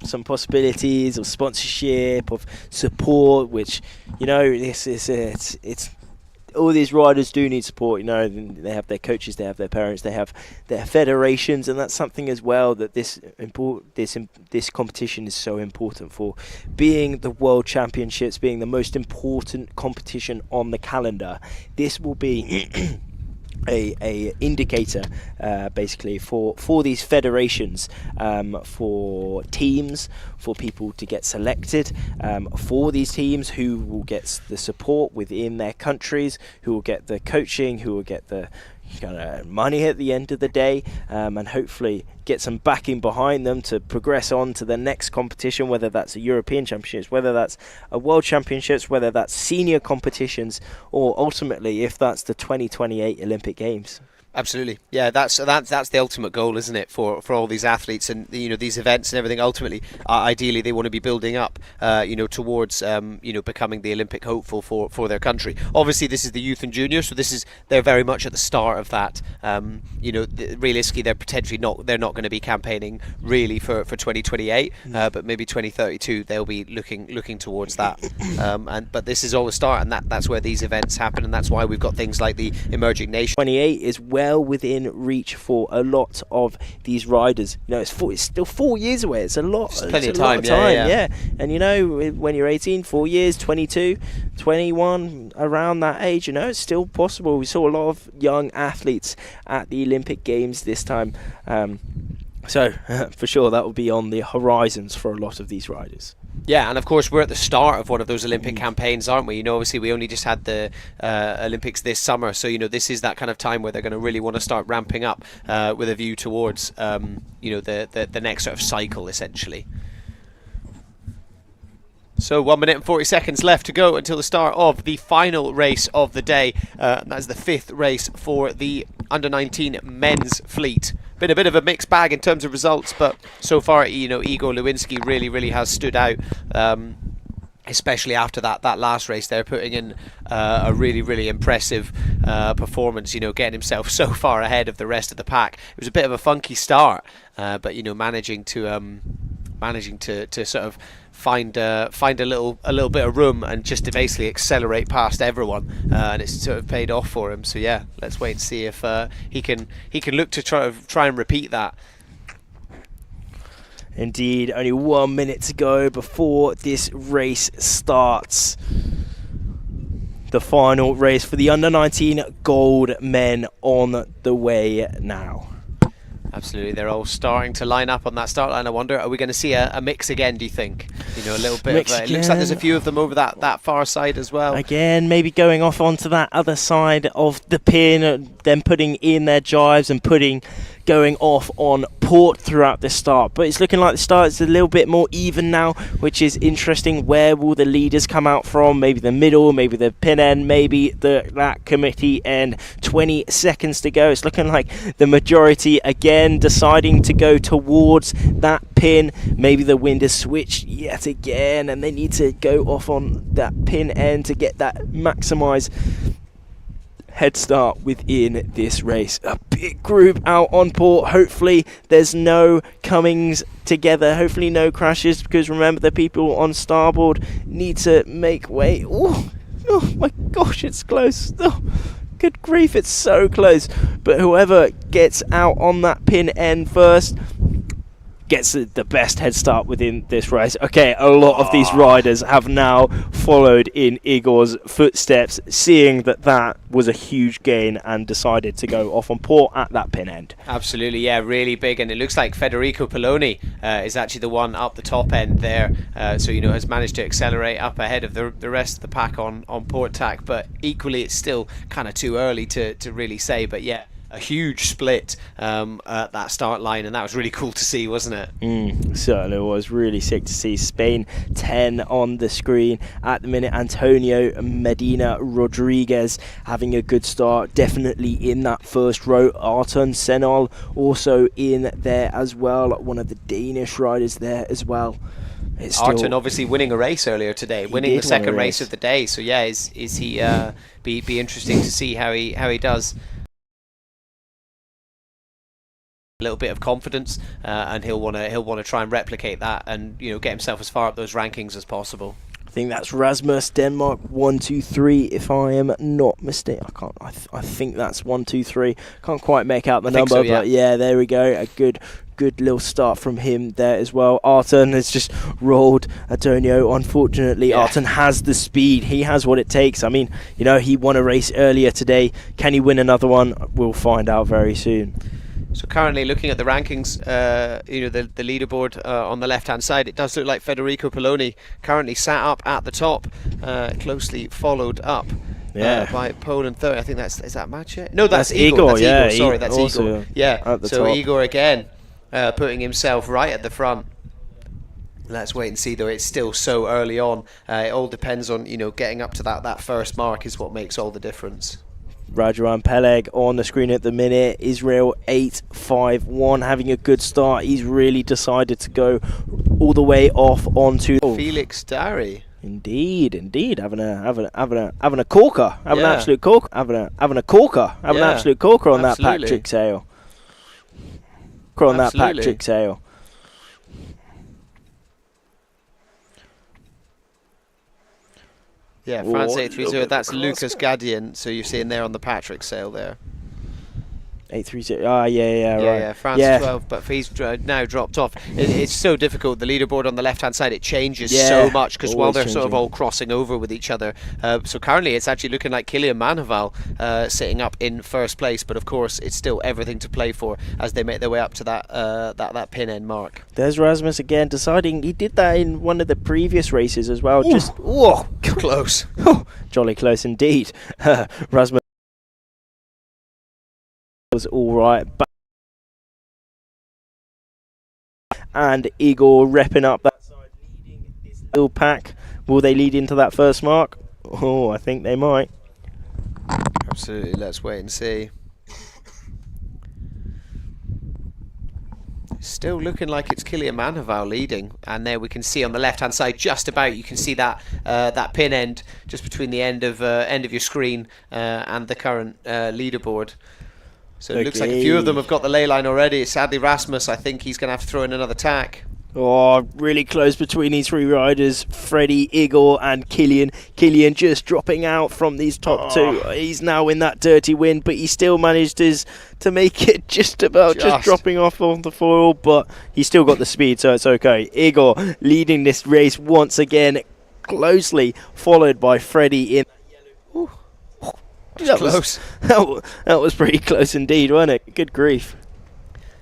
Speaker 13: some possibilities of sponsorship, of support, which it's all these riders do need support. They have their coaches, they have their parents, they have their federations, and that's something as well that this competition is so important for. Being the World Championships, being the most important competition on the calendar, this will be a indicator basically for these federations, for teams, for people to get selected, for these teams who will get the support within their countries, who will get the coaching, who will get the money at the end of the day, and hopefully get some backing behind them to progress on to the next competition, whether that's a European Championships, whether that's a World Championships, whether that's senior competitions, or ultimately if that's the 2028 Olympic Games.
Speaker 1: Absolutely, yeah. That's the ultimate goal, isn't it, for all these athletes and these events and everything. Ultimately, ideally, they want to be building up, towards becoming the Olympic hopeful for their country. Obviously, this is the youth and junior, so they're very much at the start of that. Realistically, they're not going to be campaigning really for 2028, but maybe 2032 they'll be looking towards that. But this is all the start, and that's where these events happen, and that's why we've got things like the emerging nation.
Speaker 13: 28 is well within reach for a lot of these riders. It's still 4 years away. It's a lot. It's
Speaker 1: plenty of
Speaker 13: time.
Speaker 1: time.
Speaker 13: Yeah. And when you're 18, 4 years, 22, 21, around that age, it's still possible. We saw a lot of young athletes at the Olympic Games this time. So for sure, that will be on the horizons for a lot of these riders.
Speaker 1: Yeah, and of course we're at the start of one of those Olympic campaigns, aren't we? Obviously we only just had the Olympics this summer, so this is that kind of time where they're going to really want to start ramping up with a view towards the next sort of cycle, essentially. So 1 minute and 40 seconds left to go until the start of the final race of the day. That's the 5th race for the under-19 men's fleet. Been a bit of a mixed bag in terms of results, but so far, Igor Lewinsky really has stood out, especially after that last race. They're putting in a really impressive performance, getting himself so far ahead of the rest of the pack. It was a bit of a funky start, but managing to sort of find a little bit of room and just to basically accelerate past everyone, and it's sort of paid off for him. So yeah, let's wait and see if he can look to try and repeat that.
Speaker 13: Indeed, only 1 minute to go before this race starts. The final race for the under-19 gold men on the way now.
Speaker 1: Absolutely, they're all starting to line up on that start line. I wonder, are we going to see a mix again, do you think? A little bit
Speaker 13: Mix
Speaker 1: of it looks like there's a few of them over that far side as well.
Speaker 13: Again, maybe going off onto that other side of the pin, then putting in their jives and going off on port throughout the start. But it's looking like the start is a little bit more even now, which is interesting. Where will the leaders come out from? Maybe the middle, maybe the pin end, maybe that committee end. 20 seconds to go. It's looking like the majority again deciding to go towards that pin. Maybe the wind has switched yet again and they need to go off on that pin end to get that maximise head start within this race. A big group out on port. Hopefully there's no comings together, hopefully no crashes, because remember the people on starboard need to make way. Oh my gosh, it's close. Good grief, it's so close. But whoever gets out on that pin end first gets the best head start within this race. Okay, a lot of these riders have now followed in Igor's footsteps, seeing that was a huge gain and decided to go off on port at that pin end.
Speaker 1: Absolutely, yeah, really big, and it looks like Federico Poloni is actually the one up the top end there, so has managed to accelerate up ahead of the rest of the pack on port tack, but equally it's still kind of too early to really say, but yeah, a huge split at that start line, and that was really cool to see, wasn't it?
Speaker 13: Certainly was. Really sick to see. Spain 10 on the screen at the minute. Antonio Medina Rodriguez having a good start, definitely in that first row. Arton Senol also in there as well, one of the Danish riders there as well.
Speaker 1: Arton obviously winning a race earlier today, winning the second race of the day, so yeah, is he be interesting to see how he does. A little bit of confidence, and he'll want to try and replicate that, and get himself as far up those rankings as possible.
Speaker 13: I think that's Rasmus, Denmark, 1, 2, 3. If I am not mistaken, I think that's 1, 2, 3. Can't quite make out the number, so, yeah. But yeah, there we go. A good little start from him there as well. Arton has just rolled Antonio. Unfortunately, yeah. Arton has the speed. He has what it takes. I mean, he won a race earlier today. Can he win another one? We'll find out very soon.
Speaker 1: So currently looking at the rankings, the leaderboard on the left-hand side, it does look like Federico Poloni currently sat up at the top, closely followed up by Poland third. I think is that Maciej? No, that's Igor. That's Igor. Sorry, that's Igor. Yeah, so top. Igor again putting himself right at the front. Let's wait and see, though. It's still so early on. It all depends on getting up to that first mark is what makes all the difference.
Speaker 13: Rajaran Peleg on the screen at the minute. Israel 8-5-1, having a good start. He's really decided to go all the way off onto
Speaker 1: Felix Dari.
Speaker 13: Indeed, having a corker, having an absolute corker, having a corker, having an absolute corker on that Patrick Sale. On that Patrick Sale.
Speaker 1: Yeah, France 8-3-0. That's Lucas Gadian. So you're seeing there on the Patrick Sale there.
Speaker 13: 8-3-0. Ah, yeah, right.
Speaker 1: Yeah, France 12, but he's now dropped off. It's so difficult. The leaderboard on the left-hand side, it changes so much because while they're sort of all crossing over with each other. So currently it's actually looking like Kilian Manhaval sitting up in first place, but of course it's still everything to play for as they make their way up to that pin end mark.
Speaker 13: There's Rasmus again deciding. He did that in one of the previous races as well.
Speaker 1: Ooh.
Speaker 13: Just
Speaker 1: close.
Speaker 13: Jolly close indeed. Rasmus was all right, and Igor repping up that side, leading this little pack. Will they lead into that first mark? Oh, I think they might.
Speaker 1: Absolutely. Let's wait and see. Still looking like it's Kilian Manhaval leading, and there we can see on the left-hand side, just about, you can see that that pin end just between the end of your screen and the current leaderboard. So it looks like a few of them have got the ley line already. Sadly, Rasmus, I think he's going to have to throw in another tack.
Speaker 13: Oh, really close between these three riders, Freddie, Igor and Kilian. Kilian just dropping out from these top two. He's now in that dirty wind, but he still managed to make it just dropping off on the foil, but he's still got the speed, so it's okay. Igor leading this race once again, closely followed by Freddie in yellow. That was pretty close indeed, wasn't it? Good grief.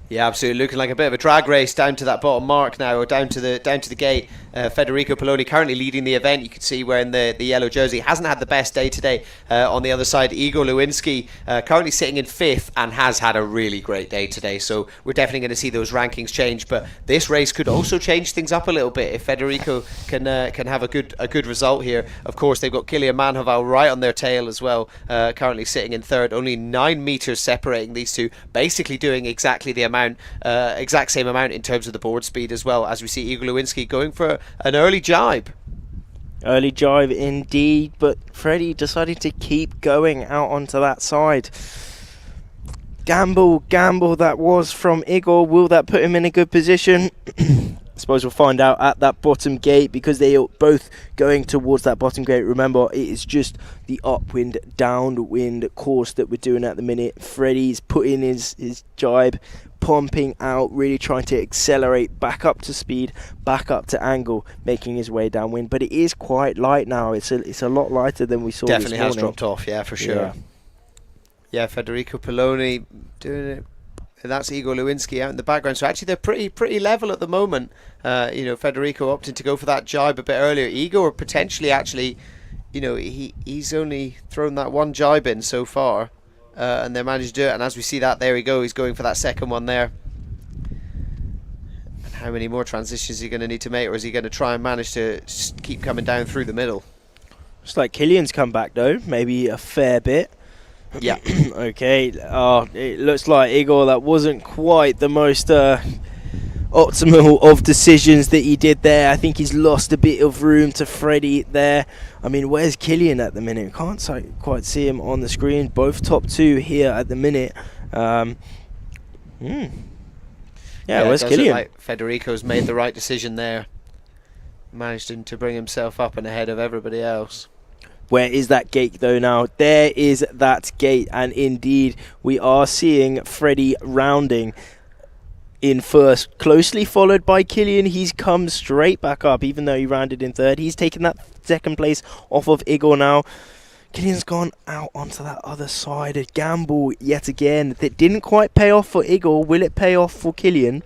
Speaker 1: Yeah, absolutely. Looking like a bit of a drag race down to that bottom mark now, or down to the gate. Federico Poloni currently leading the event. You can see wearing the yellow jersey. Hasn't had the best day today. On the other side, Igor Lewinsky currently sitting in 5th and has had a really great day today. So we're definitely going to see those rankings change. But this race could also change things up a little bit if Federico can have a good result here. Of course, they've got Kilian Manhaval right on their tail as well. Currently sitting in 3rd. Only 9 meters separating these two. Basically doing exactly the exact same amount in terms of the board speed as well, as we see Igor Lewinsky going for an early jibe.
Speaker 13: Early jibe indeed, but Freddie decided to keep going out onto that side. Gamble that was from Igor. Will that put him in a good position? I suppose we'll find out at that bottom gate, because they are both going towards that bottom gate. Remember, it is just the upwind, downwind course that we're doing at the minute. Freddie's putting his jibe, pumping out, really trying to accelerate back up to speed, back up to angle, making his way downwind. But it is quite light now. It's a lot lighter than we saw
Speaker 1: Definitely
Speaker 13: this morning.
Speaker 1: has dropped off, yeah, for sure. Yeah, Federico Poloni doing it. That's Igor Lewinsky out in the background. So actually they're pretty level at the moment. Federico opting to go for that jibe a bit earlier. Igor potentially actually, he's only thrown that one jibe in so far. And they managed to do it, and as we see that, there we go, he's going for that second one there. And how many more transitions is he going to need to make, or is he going to try and manage to just keep coming down through the middle?
Speaker 13: Looks like Kilian's come back though, maybe a fair bit.
Speaker 1: Yeah.
Speaker 13: Okay, it looks like Igor, that wasn't quite the most optimal of decisions that he did there. I think he's lost a bit of room to Freddie there. I mean, where's Kilian at the minute? Can't quite see him on the screen. Both top two here at the minute. Yeah, where's Kilian?
Speaker 1: Like Federico's made the right decision there. Managed to bring himself up and ahead of everybody else.
Speaker 13: Where is that gate though now? There is that gate, and indeed we are seeing Freddie rounding in first, closely followed by Kilian. He's come straight back up, even though he rounded in 3rd. He's taken that 2nd place off of Igor now. Kilian's gone out onto that other side. A gamble yet again that didn't quite pay off for Igor. Will it pay off for Kilian?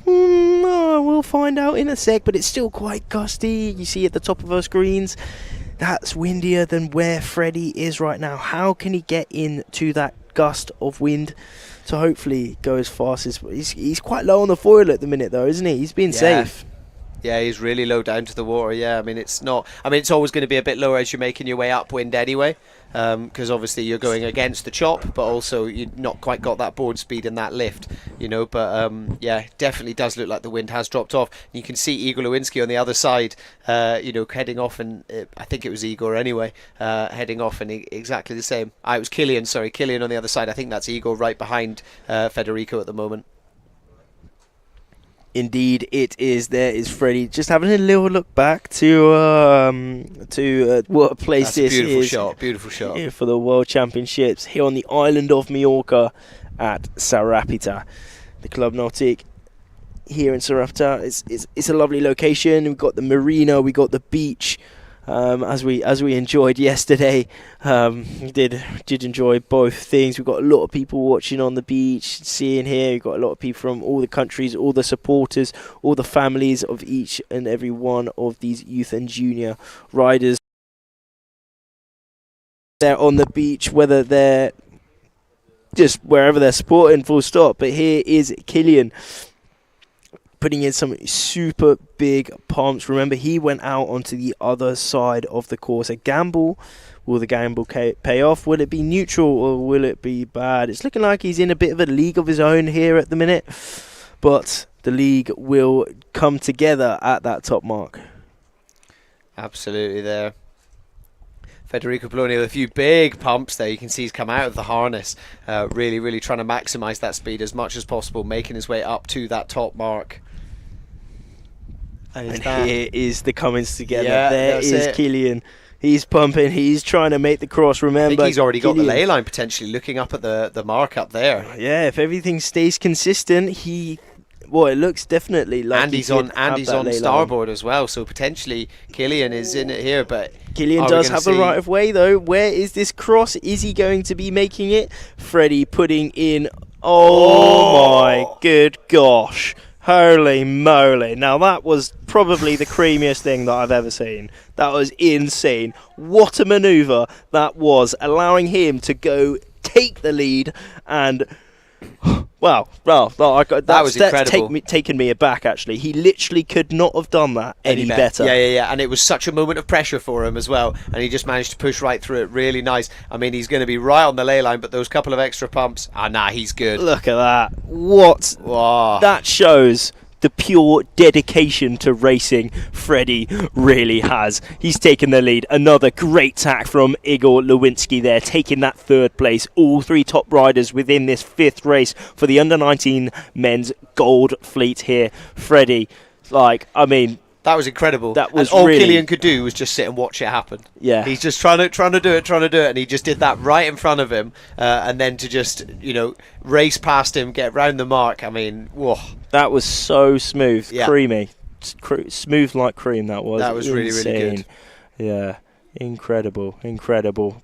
Speaker 13: We'll find out in a sec, but it's still quite gusty. You see at the top of our screens, that's windier than where Freddie is right now. How can he get into that gust of wind to hopefully go as fast as... He's quite low on the foil at the minute though, isn't he? He's being safe.
Speaker 1: Yeah, he's really low down to the water. Yeah, I mean, it's not. I mean, it's always going to be a bit lower as you're making your way upwind anyway, because obviously you're going against the chop, but also you've not quite got that board speed and that lift, you know. But yeah, definitely does look like the wind has dropped off. You can see Igor Lewinsky on the other side, you know, heading off, and I think it was Igor anyway, heading off, and exactly the same. It was Killian. Sorry, Killian on the other side. I think that's Igor right behind Federico at the moment.
Speaker 13: Indeed, it is. There is Freddie just having a little look back to what a place this is.
Speaker 1: Beautiful shot.
Speaker 13: Here for the World Championships here on the island of Mallorca at Sa Ràpita, the Club Nautic here in Sa Ràpita. It's a lovely location. We've got the marina, we got the beach. As we enjoyed yesterday, we did enjoy both things. We've got a lot of people watching on the beach, seeing here. We've got a lot of people from all the countries, all the supporters, all the families of each and every one of these youth and junior riders. They're on the beach, whether they're just wherever they're supporting, full stop. But here is Killian, putting in some super big pumps. Remember, he went out onto the other side of the course. A gamble. Will the gamble pay off? Will it be neutral or will it be bad? It's looking like he's in a bit of a league of his own here at the minute, but the league will come together at that top mark.
Speaker 1: Absolutely there. Federico Bologna with a few big pumps there. You can see he's come out of the harness, really trying to maximise that speed as much as possible, making his way up to that top mark.
Speaker 13: And here is the Cummins together.
Speaker 1: Yeah,
Speaker 13: there is Killian. He's pumping. He's trying to make the cross. Remember,
Speaker 1: I think he's already got the ley line potentially, looking up at the mark up there.
Speaker 13: Yeah, if everything stays consistent, it looks definitely like
Speaker 1: Andy's on starboard as well, so potentially Killian is in it here, but
Speaker 13: Killian does have the right of way though. Where is this cross? Is he going to be making it? Freddie putting in. Oh my good gosh. Holy moly. Now that was probably the creamiest thing that I've ever seen. That was insane. What a manoeuvre that was, allowing him to go take the lead. And wow, that was incredible. Taken me aback, actually. He literally could not have done that any better.
Speaker 1: Yeah. And it was such a moment of pressure for him as well. And he just managed to push right through it. Really nice. I mean, he's going to be right on the ley line, but those couple of extra pumps, he's good.
Speaker 13: Look at that. What?
Speaker 1: Wow.
Speaker 13: That shows the pure dedication to racing Freddie really has. He's taken the lead. Another great tack from Igor Lewinsky there, taking that third place. All three top riders within this fifth race for the under-19 men's gold fleet here. Freddie,
Speaker 1: that was incredible.
Speaker 13: That was
Speaker 1: all Killian could do was just sit and watch it happen.
Speaker 13: Yeah,
Speaker 1: he's just trying to do it, and he just did that right in front of him, and then to just race past him, get round the mark. I mean, whoa,
Speaker 13: that was so smooth, creamy, smooth like cream. That was
Speaker 1: insane. Really good.
Speaker 13: Yeah. Incredible.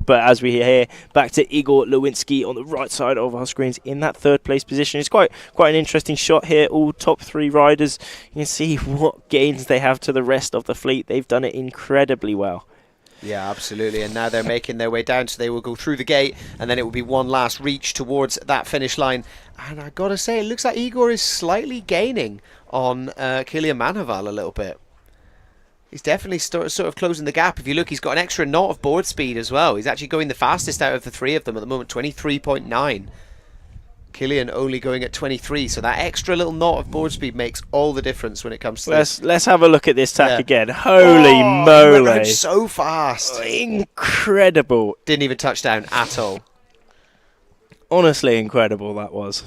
Speaker 13: But as we hear, back to Igor Lewinsky on the right side of our screens in that third place position. It's quite an interesting shot here. All top three riders. You can see what gains they have to the rest of the fleet. They've done it incredibly well.
Speaker 1: Yeah, absolutely. And now they're making their way down, so they will go through the gate, and then it will be one last reach towards that finish line. And I gotta say, it looks like Igor is slightly gaining on Killian Manaval a little bit. He's definitely sort of closing the gap. If you look, he's got an extra knot of board speed as well. He's actually going the fastest out of the three of them at the moment, 23.9. Killian only going at 23, so that extra little knot of board speed makes all the difference when it comes to
Speaker 13: let's have a look at this tack again. Holy moly.
Speaker 1: He went around so fast.
Speaker 13: Incredible.
Speaker 1: Didn't even touch down at all.
Speaker 13: Honestly incredible that was.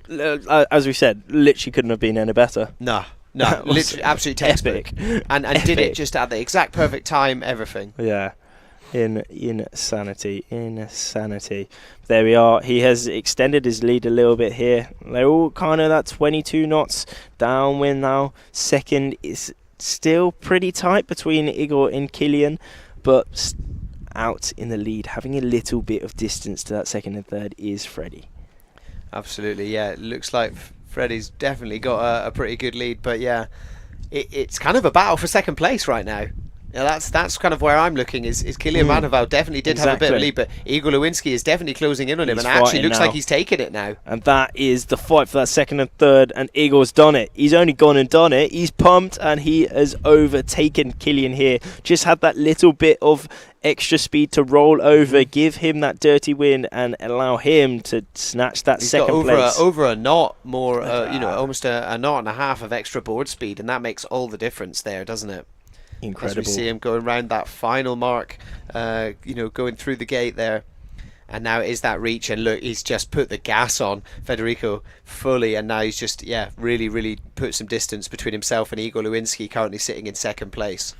Speaker 13: As we said, literally couldn't have been any better.
Speaker 1: No, literally absolutely textbook. And
Speaker 13: Epic.
Speaker 1: Did it just at the exact perfect time, everything.
Speaker 13: Yeah. Insanity. There we are. He has extended his lead a little bit here. They're all kind of that 22 knots downwind now. Second is still pretty tight between Igor and Killian, but out in the lead, having a little bit of distance to that second and third is Freddie.
Speaker 1: Absolutely, yeah. It looks like Freddie's definitely got a pretty good lead, but yeah, it's kind of a battle for second place right now. Yeah, that's kind of where I'm looking. Is Kilian Manaval definitely did have a bit of a lead, but Igor Lewinsky is definitely closing in on him, and actually looks like he's taking it now.
Speaker 13: And that is the fight for that second and third, and Igor's done it. He's only gone and done it. He's pumped, and he has overtaken Kilian here. Just had that little bit of extra speed to roll over, give him that dirty win, and allow him to snatch that second place.
Speaker 1: Over a knot more, almost a knot and a half of extra board speed, and that makes all the difference there, doesn't it?
Speaker 13: Incredible.
Speaker 1: As we see him going around that final mark, going through the gate there. And now it is that reach, and look, he's just put the gas on Federico fully, and now he's just, really, really put some distance between himself and Igor Lewinsky, currently sitting in second place.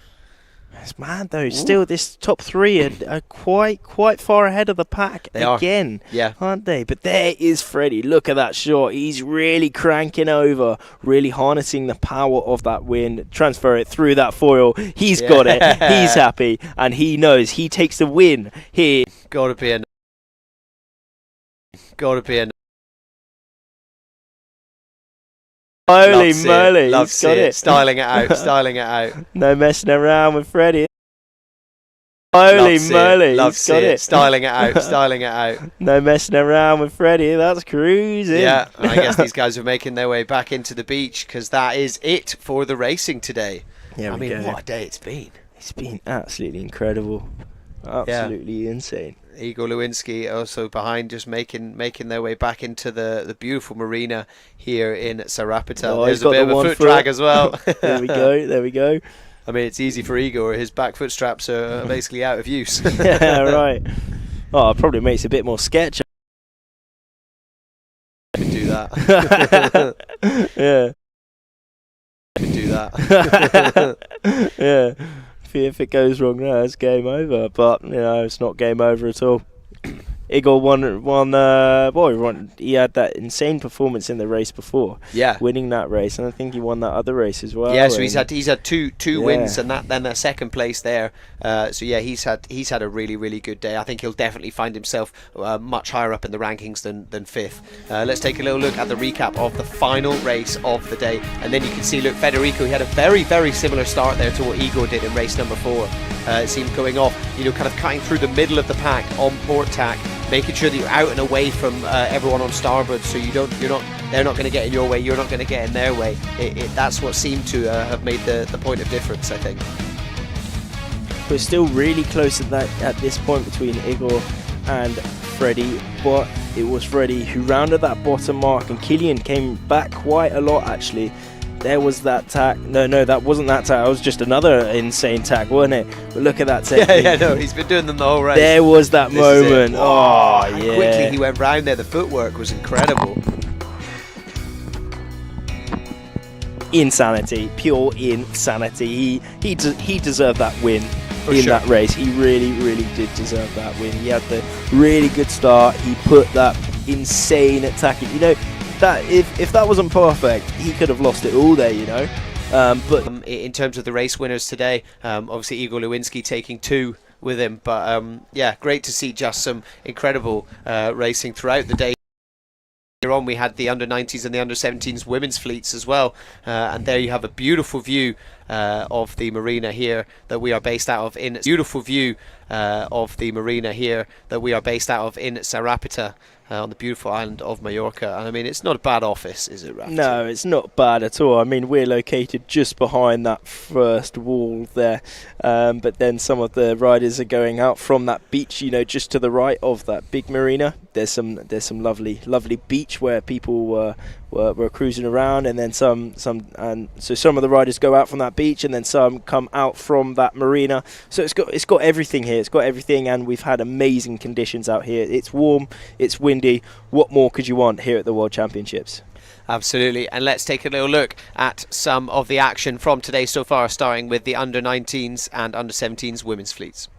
Speaker 13: It's mad though. Still, this top three are quite far ahead of the pack again, aren't they? But there is Freddie. Look at that shot. He's really cranking over, really harnessing the power of that wind. Transfer it through that foil. He's got it. He's happy, and he knows he takes the win here.
Speaker 1: Gotta be a.
Speaker 13: Holy moly,
Speaker 1: loves
Speaker 13: he's got it.
Speaker 1: Styling it out.
Speaker 13: No messing around with Freddie. Holy moly,
Speaker 1: loves
Speaker 13: he's got it.
Speaker 1: Styling it out.
Speaker 13: No messing around with Freddie, that's cruising.
Speaker 1: Yeah, I guess these guys are making their way back into the beach, because that is it for the racing today.
Speaker 13: Yeah,
Speaker 1: I mean, what a day it's been.
Speaker 13: It's been absolutely incredible. Absolutely insane.
Speaker 1: Igor Lewinsky also behind, just making their way back into the beautiful marina here in Sa Ràpita.
Speaker 13: Oh,
Speaker 1: there's a bit of a foot drag as well.
Speaker 13: There we go.
Speaker 1: I mean, it's easy for Igor. His back foot straps are basically out of use.
Speaker 13: Yeah, right. Oh, it probably makes it a bit more sketch.
Speaker 1: I can do that.
Speaker 13: Yeah.
Speaker 1: I can do that.
Speaker 13: Yeah. If it goes wrong now, it's game over. But it's not game over at all. Igor won. He had that insane performance in the race before.
Speaker 1: Yeah,
Speaker 13: winning that race, and I think he won that other race as well.
Speaker 1: Yeah, so he's had two wins, and then a second place there. So yeah, he's had a really, really good day. I think he'll definitely find himself much higher up in the rankings than fifth. Let's take a little look at the recap of the final race of the day, and then you can see, look, Federico, he had a very, very similar start there to what Igor did in race number 4. It seemed going off, kind of cutting through the middle of the pack on port tack, making sure that you're out and away from everyone on starboard, so they're not going to get in your way, you're not going to get in their way. That's what seemed to have made the point of difference, I think.
Speaker 13: But still really close at this point between Igor and Freddie, but it was Freddie who rounded that bottom mark, and Kilian came back quite a lot actually. There was that tack. No, that wasn't that tack. That was just another insane tack, wasn't it? But look at that technique.
Speaker 1: Yeah, no, he's been doing them the whole race.
Speaker 13: There was that moment. Oh, yeah.
Speaker 1: Quickly he went round there. The footwork was incredible.
Speaker 13: Insanity, pure insanity. He deserved that win in that race. He really, really did deserve that win. He had the really good start. He put that insane attack. That if that wasn't perfect, he could have lost it all there, But
Speaker 1: in terms of the race winners today, obviously Igor Lewinsky taking 2 with him. But yeah, great to see just some incredible racing throughout the day. Later on, we had the under-90s and the under-17s women's fleets as well, and there you have a beautiful view of the marina here that we are based out of in. Beautiful view of the marina here that we are based out of in Sa Ràpita. On the beautiful island of Mallorca. And I mean, it's not a bad office, is it, Raf?
Speaker 13: No, it's not bad at all. I mean, we're located just behind that first wall there, but then some of the riders are going out from that beach, just to the right of that big marina. There's some lovely beach where people were cruising around, and then some of the riders go out from that beach, and then some come out from that marina. So it's got everything here. It's got everything, and we've had amazing conditions out here. It's warm, it's windy. What more could you want here at the World Championships?
Speaker 1: Absolutely, and let's take a little look at some of the action from today so far, starting with the under-19s and under-17s women's fleets.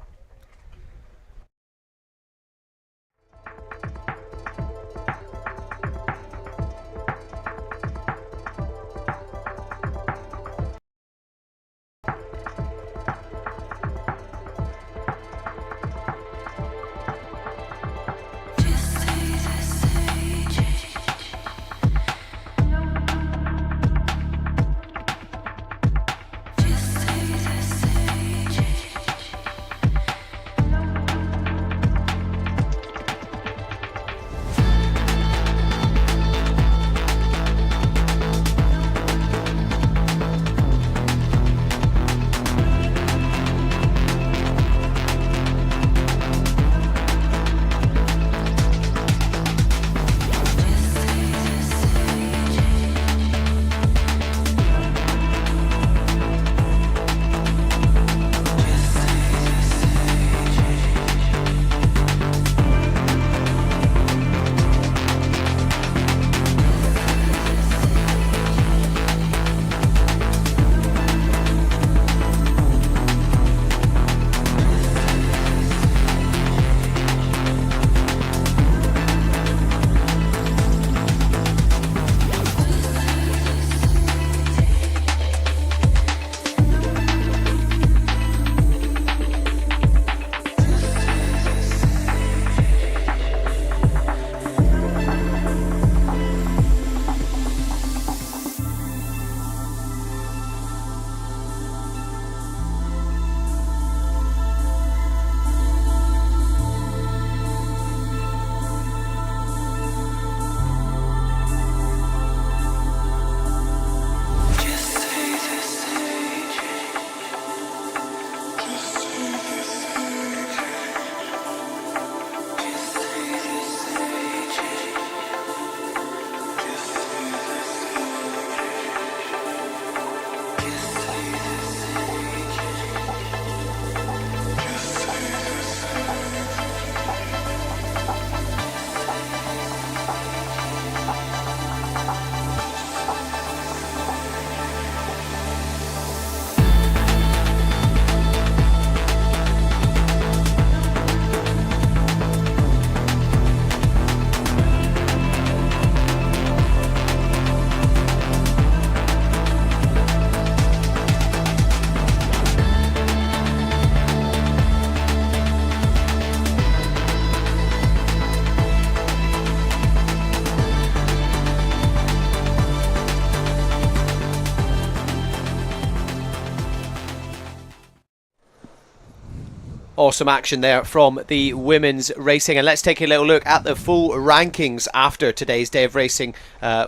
Speaker 1: Awesome action there from the women's racing. And let's take a little look at the full rankings after today's day of racing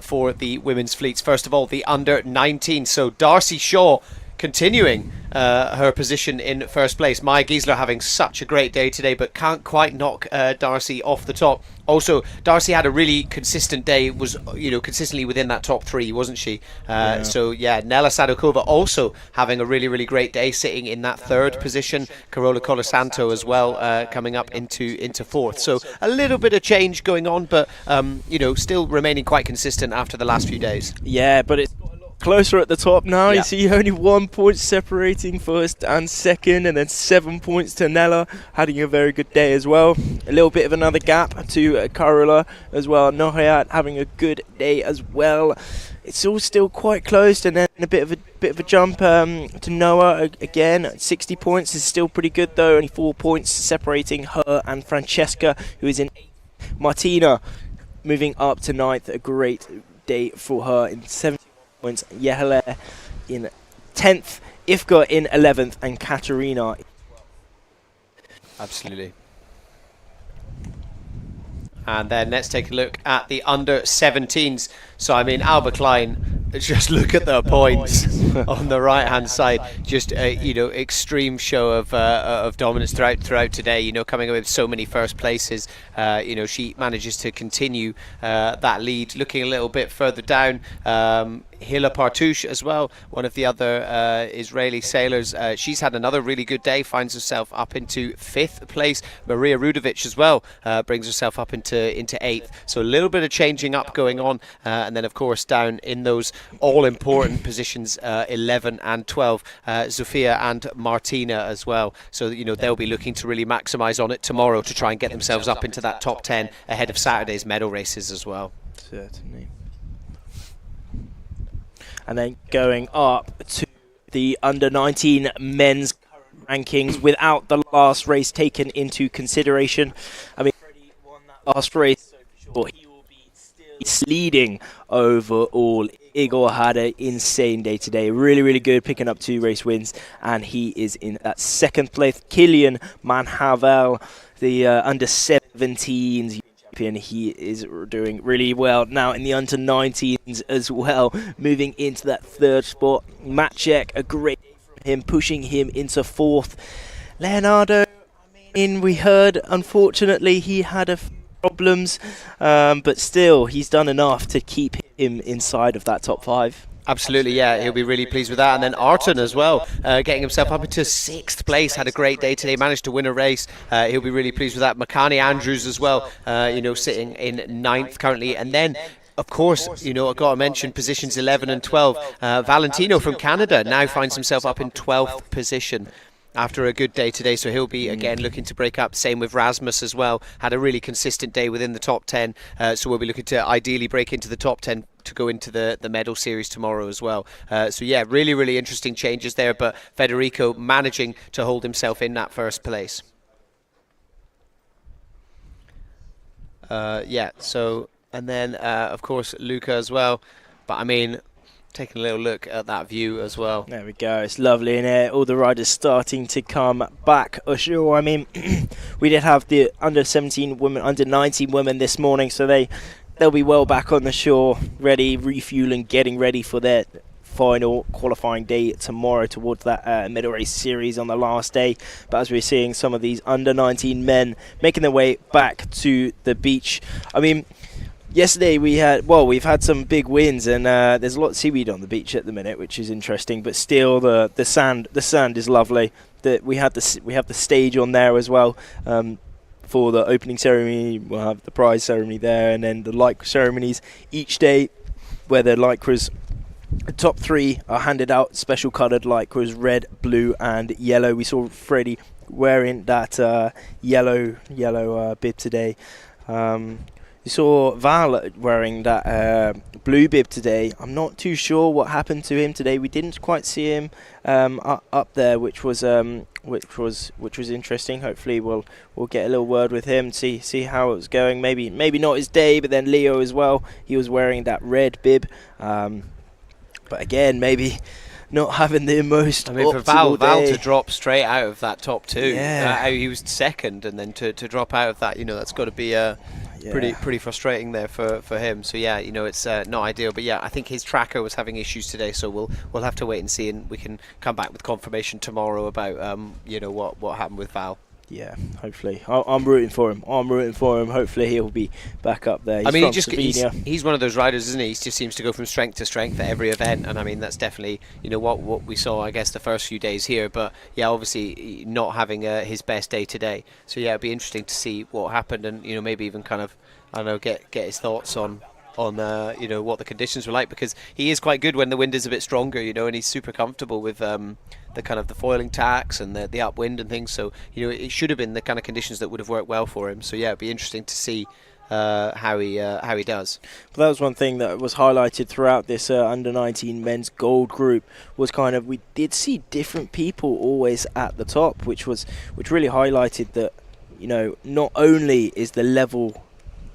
Speaker 1: for the women's fleets. First of all, the under 19. So Darcy Shaw continuing her position in first place. Maya Giesler having such a great day today, but can't quite knock Darcy off the top. Also, Darcy had a really consistent day, was consistently within that top 3, wasn't she? So yeah, Nella Sadokova also having a really great day, sitting in that 3rd position. Carola Colasanto as well, coming up into 4th. So a little bit of change going on, but still remaining quite consistent after the last few days.
Speaker 13: Yeah, but it's closer at the top now. You see only 1 point separating first and second, and then 7 points to Nella, having a very good day as well. A little bit of another gap to Carola as well. Nohayat having a good day as well. It's all still quite close, and then a bit of a jump to Noah again. 60 points is still pretty good though. Only 4 points separating her and Francesca, who is in 8th. Martina moving up to 9th. A great day for her in 7 points. Yehele in 10th, Ifka in 11th, and Katerina.
Speaker 1: Absolutely. And then let's take a look at the under 17s. So I mean, Alba Klein, just look at the points on the right hand side. Just extreme show of dominance throughout today. Coming away with so many first places. She manages to continue that lead. Looking a little bit further down, Hila Partouche as well, one of the other Israeli sailors. She's had another really good day, finds herself up into 5th place. Maria Rudovic as well brings herself up into 8th. So a little bit of changing up going on. And then, of course, down in those all-important positions, 11 and 12, Zofia and Martina as well. So, they'll be looking to really maximise on it tomorrow to try and get themselves up into that top 10 ahead of Saturday's medal races as well.
Speaker 13: Certainly. And then going up to the under-19 men's rankings without the last race taken into consideration. I mean, Freddie won that last race, so for sure he will be still leading overall. Igor had an insane day today. Really good, picking up 2 race wins, and he is in that 2nd place. Kilian Manhavel, the under-17s. He is doing really well now in the under-19s as well, moving into that 3rd spot. Maciek, a great day from him, pushing him into 4th. Leonardo, we heard unfortunately he had problems, but still he's done enough to keep him inside of that top 5.
Speaker 1: Absolutely, yeah, he'll be really pleased with that. And then Arton as well, getting himself up into 6th place, had a great day today, managed to win a race. He'll be really pleased with that. Makani Andrews as well, sitting in 9th currently. And then, of course, I've got to mention positions 11 and 12. Valentino from Canada now finds himself up in 12th position after a good day today, so he'll be again looking to break up. Same with Rasmus as well, had a really consistent day within the top 10, so we'll be looking to ideally break into the top 10 to go into the medal series tomorrow as well. So yeah, really interesting changes there, but Federico managing to hold himself in that 1st place. And then of course Luca as well, but I mean, taking a little look at that view as well.
Speaker 13: There we go, it's lovely in here. All the riders starting to come back. Sure, I mean, we did have the under-17 women, under-19 women this morning, so they'll be well back on the shore, ready, refueling, getting ready for their final qualifying day tomorrow towards that medal race series on the last day. But as we're seeing some of these under-19 men making their way back to the beach, I mean, yesterday we've had some big wins, and there's a lot of seaweed on the beach at the minute, which is interesting. But still, the sand is lovely. We have the stage on there as well for the opening ceremony. We'll have the prize ceremony there, and then the lycra ceremonies each day, where the lycras, the top 3 are handed out. Special coloured lycras, red, blue, and yellow. We saw Freddie wearing that yellow bib today. You saw Val wearing that blue bib today. I'm not too sure what happened to him today. We didn't quite see him up there, which was interesting. Hopefully we'll get a little word with him, see how it was going. Maybe not his day, but then Leo as well. He was wearing that red bib. But again, maybe not having the most.
Speaker 1: I mean, for
Speaker 13: optimal
Speaker 1: Val
Speaker 13: day.
Speaker 1: to drop straight out of that top two,
Speaker 13: Yeah.
Speaker 1: he was second, and then to drop out of that, that's got to be pretty frustrating there for him. So yeah, it's not ideal. But yeah, I think his tracker was having issues today, so we'll have to wait and see, and we can come back with confirmation tomorrow about what happened with Val.
Speaker 13: Yeah, hopefully. I'm rooting for him. Hopefully he'll be back up there.
Speaker 1: He's one of those riders, isn't he? He just seems to go from strength to strength at every event, and I mean that's definitely what we saw, I guess, the first few days here. But yeah, obviously not having his best day today. So yeah, it'd be interesting to see what happened, and maybe even kind of get his thoughts on what the conditions were like, because he is quite good when the wind is a bit stronger, and he's super comfortable with the kind of the foiling tacks and the upwind and things. So it should have been the kind of conditions that would have worked well for him. So yeah, it'd be interesting to see how he does.
Speaker 13: But that was one thing that was highlighted throughout this under-19 men's gold group, was kind of, we did see different people always at the top, which really highlighted that not only is the level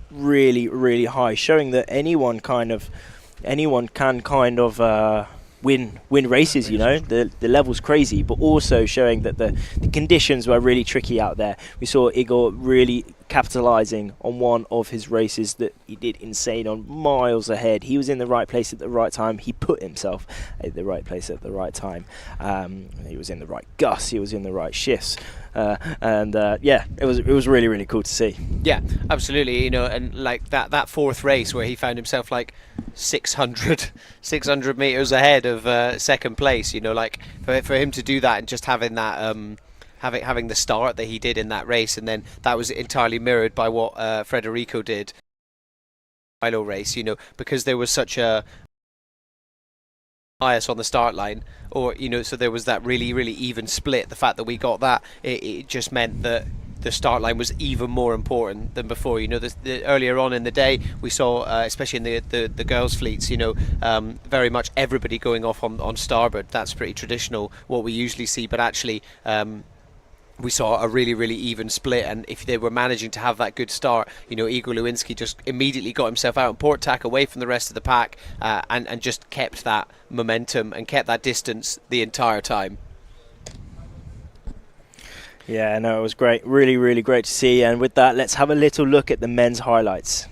Speaker 13: really, really high, showing that anyone can kind of win races. The level's crazy, but also showing that the conditions were really tricky out there. We saw Igor really capitalizing on one of his races that he did insane on, miles ahead. He was in the right place at the right time. He put himself at the right place at the right time. He was in the right gusts. He was in the right shifts. Yeah, it was really, really cool to see.
Speaker 1: Yeah, absolutely. And like that fourth race where he found himself like 600 meters ahead of second place. Like for him to do that and just having that having the start that he did in that race, and then that was entirely mirrored by what Federico did final race. Because there was such a bias on the start line, or so there was that really, really even split. The fact that we got that, it just meant that the start line was even more important than before. Earlier on in the day, we saw, especially in the girls' fleets, very much everybody going off on starboard. That's pretty traditional, what we usually see. But actually, we saw a really, really even split, and if they were managing to have that good start, Igor Lewinsky just immediately got himself out on port tack away from the rest of the pack, and just kept that momentum and kept that distance the entire time.
Speaker 13: Yeah, no, it was great. Really, really great to see. And with that, let's have a little look at the men's highlights.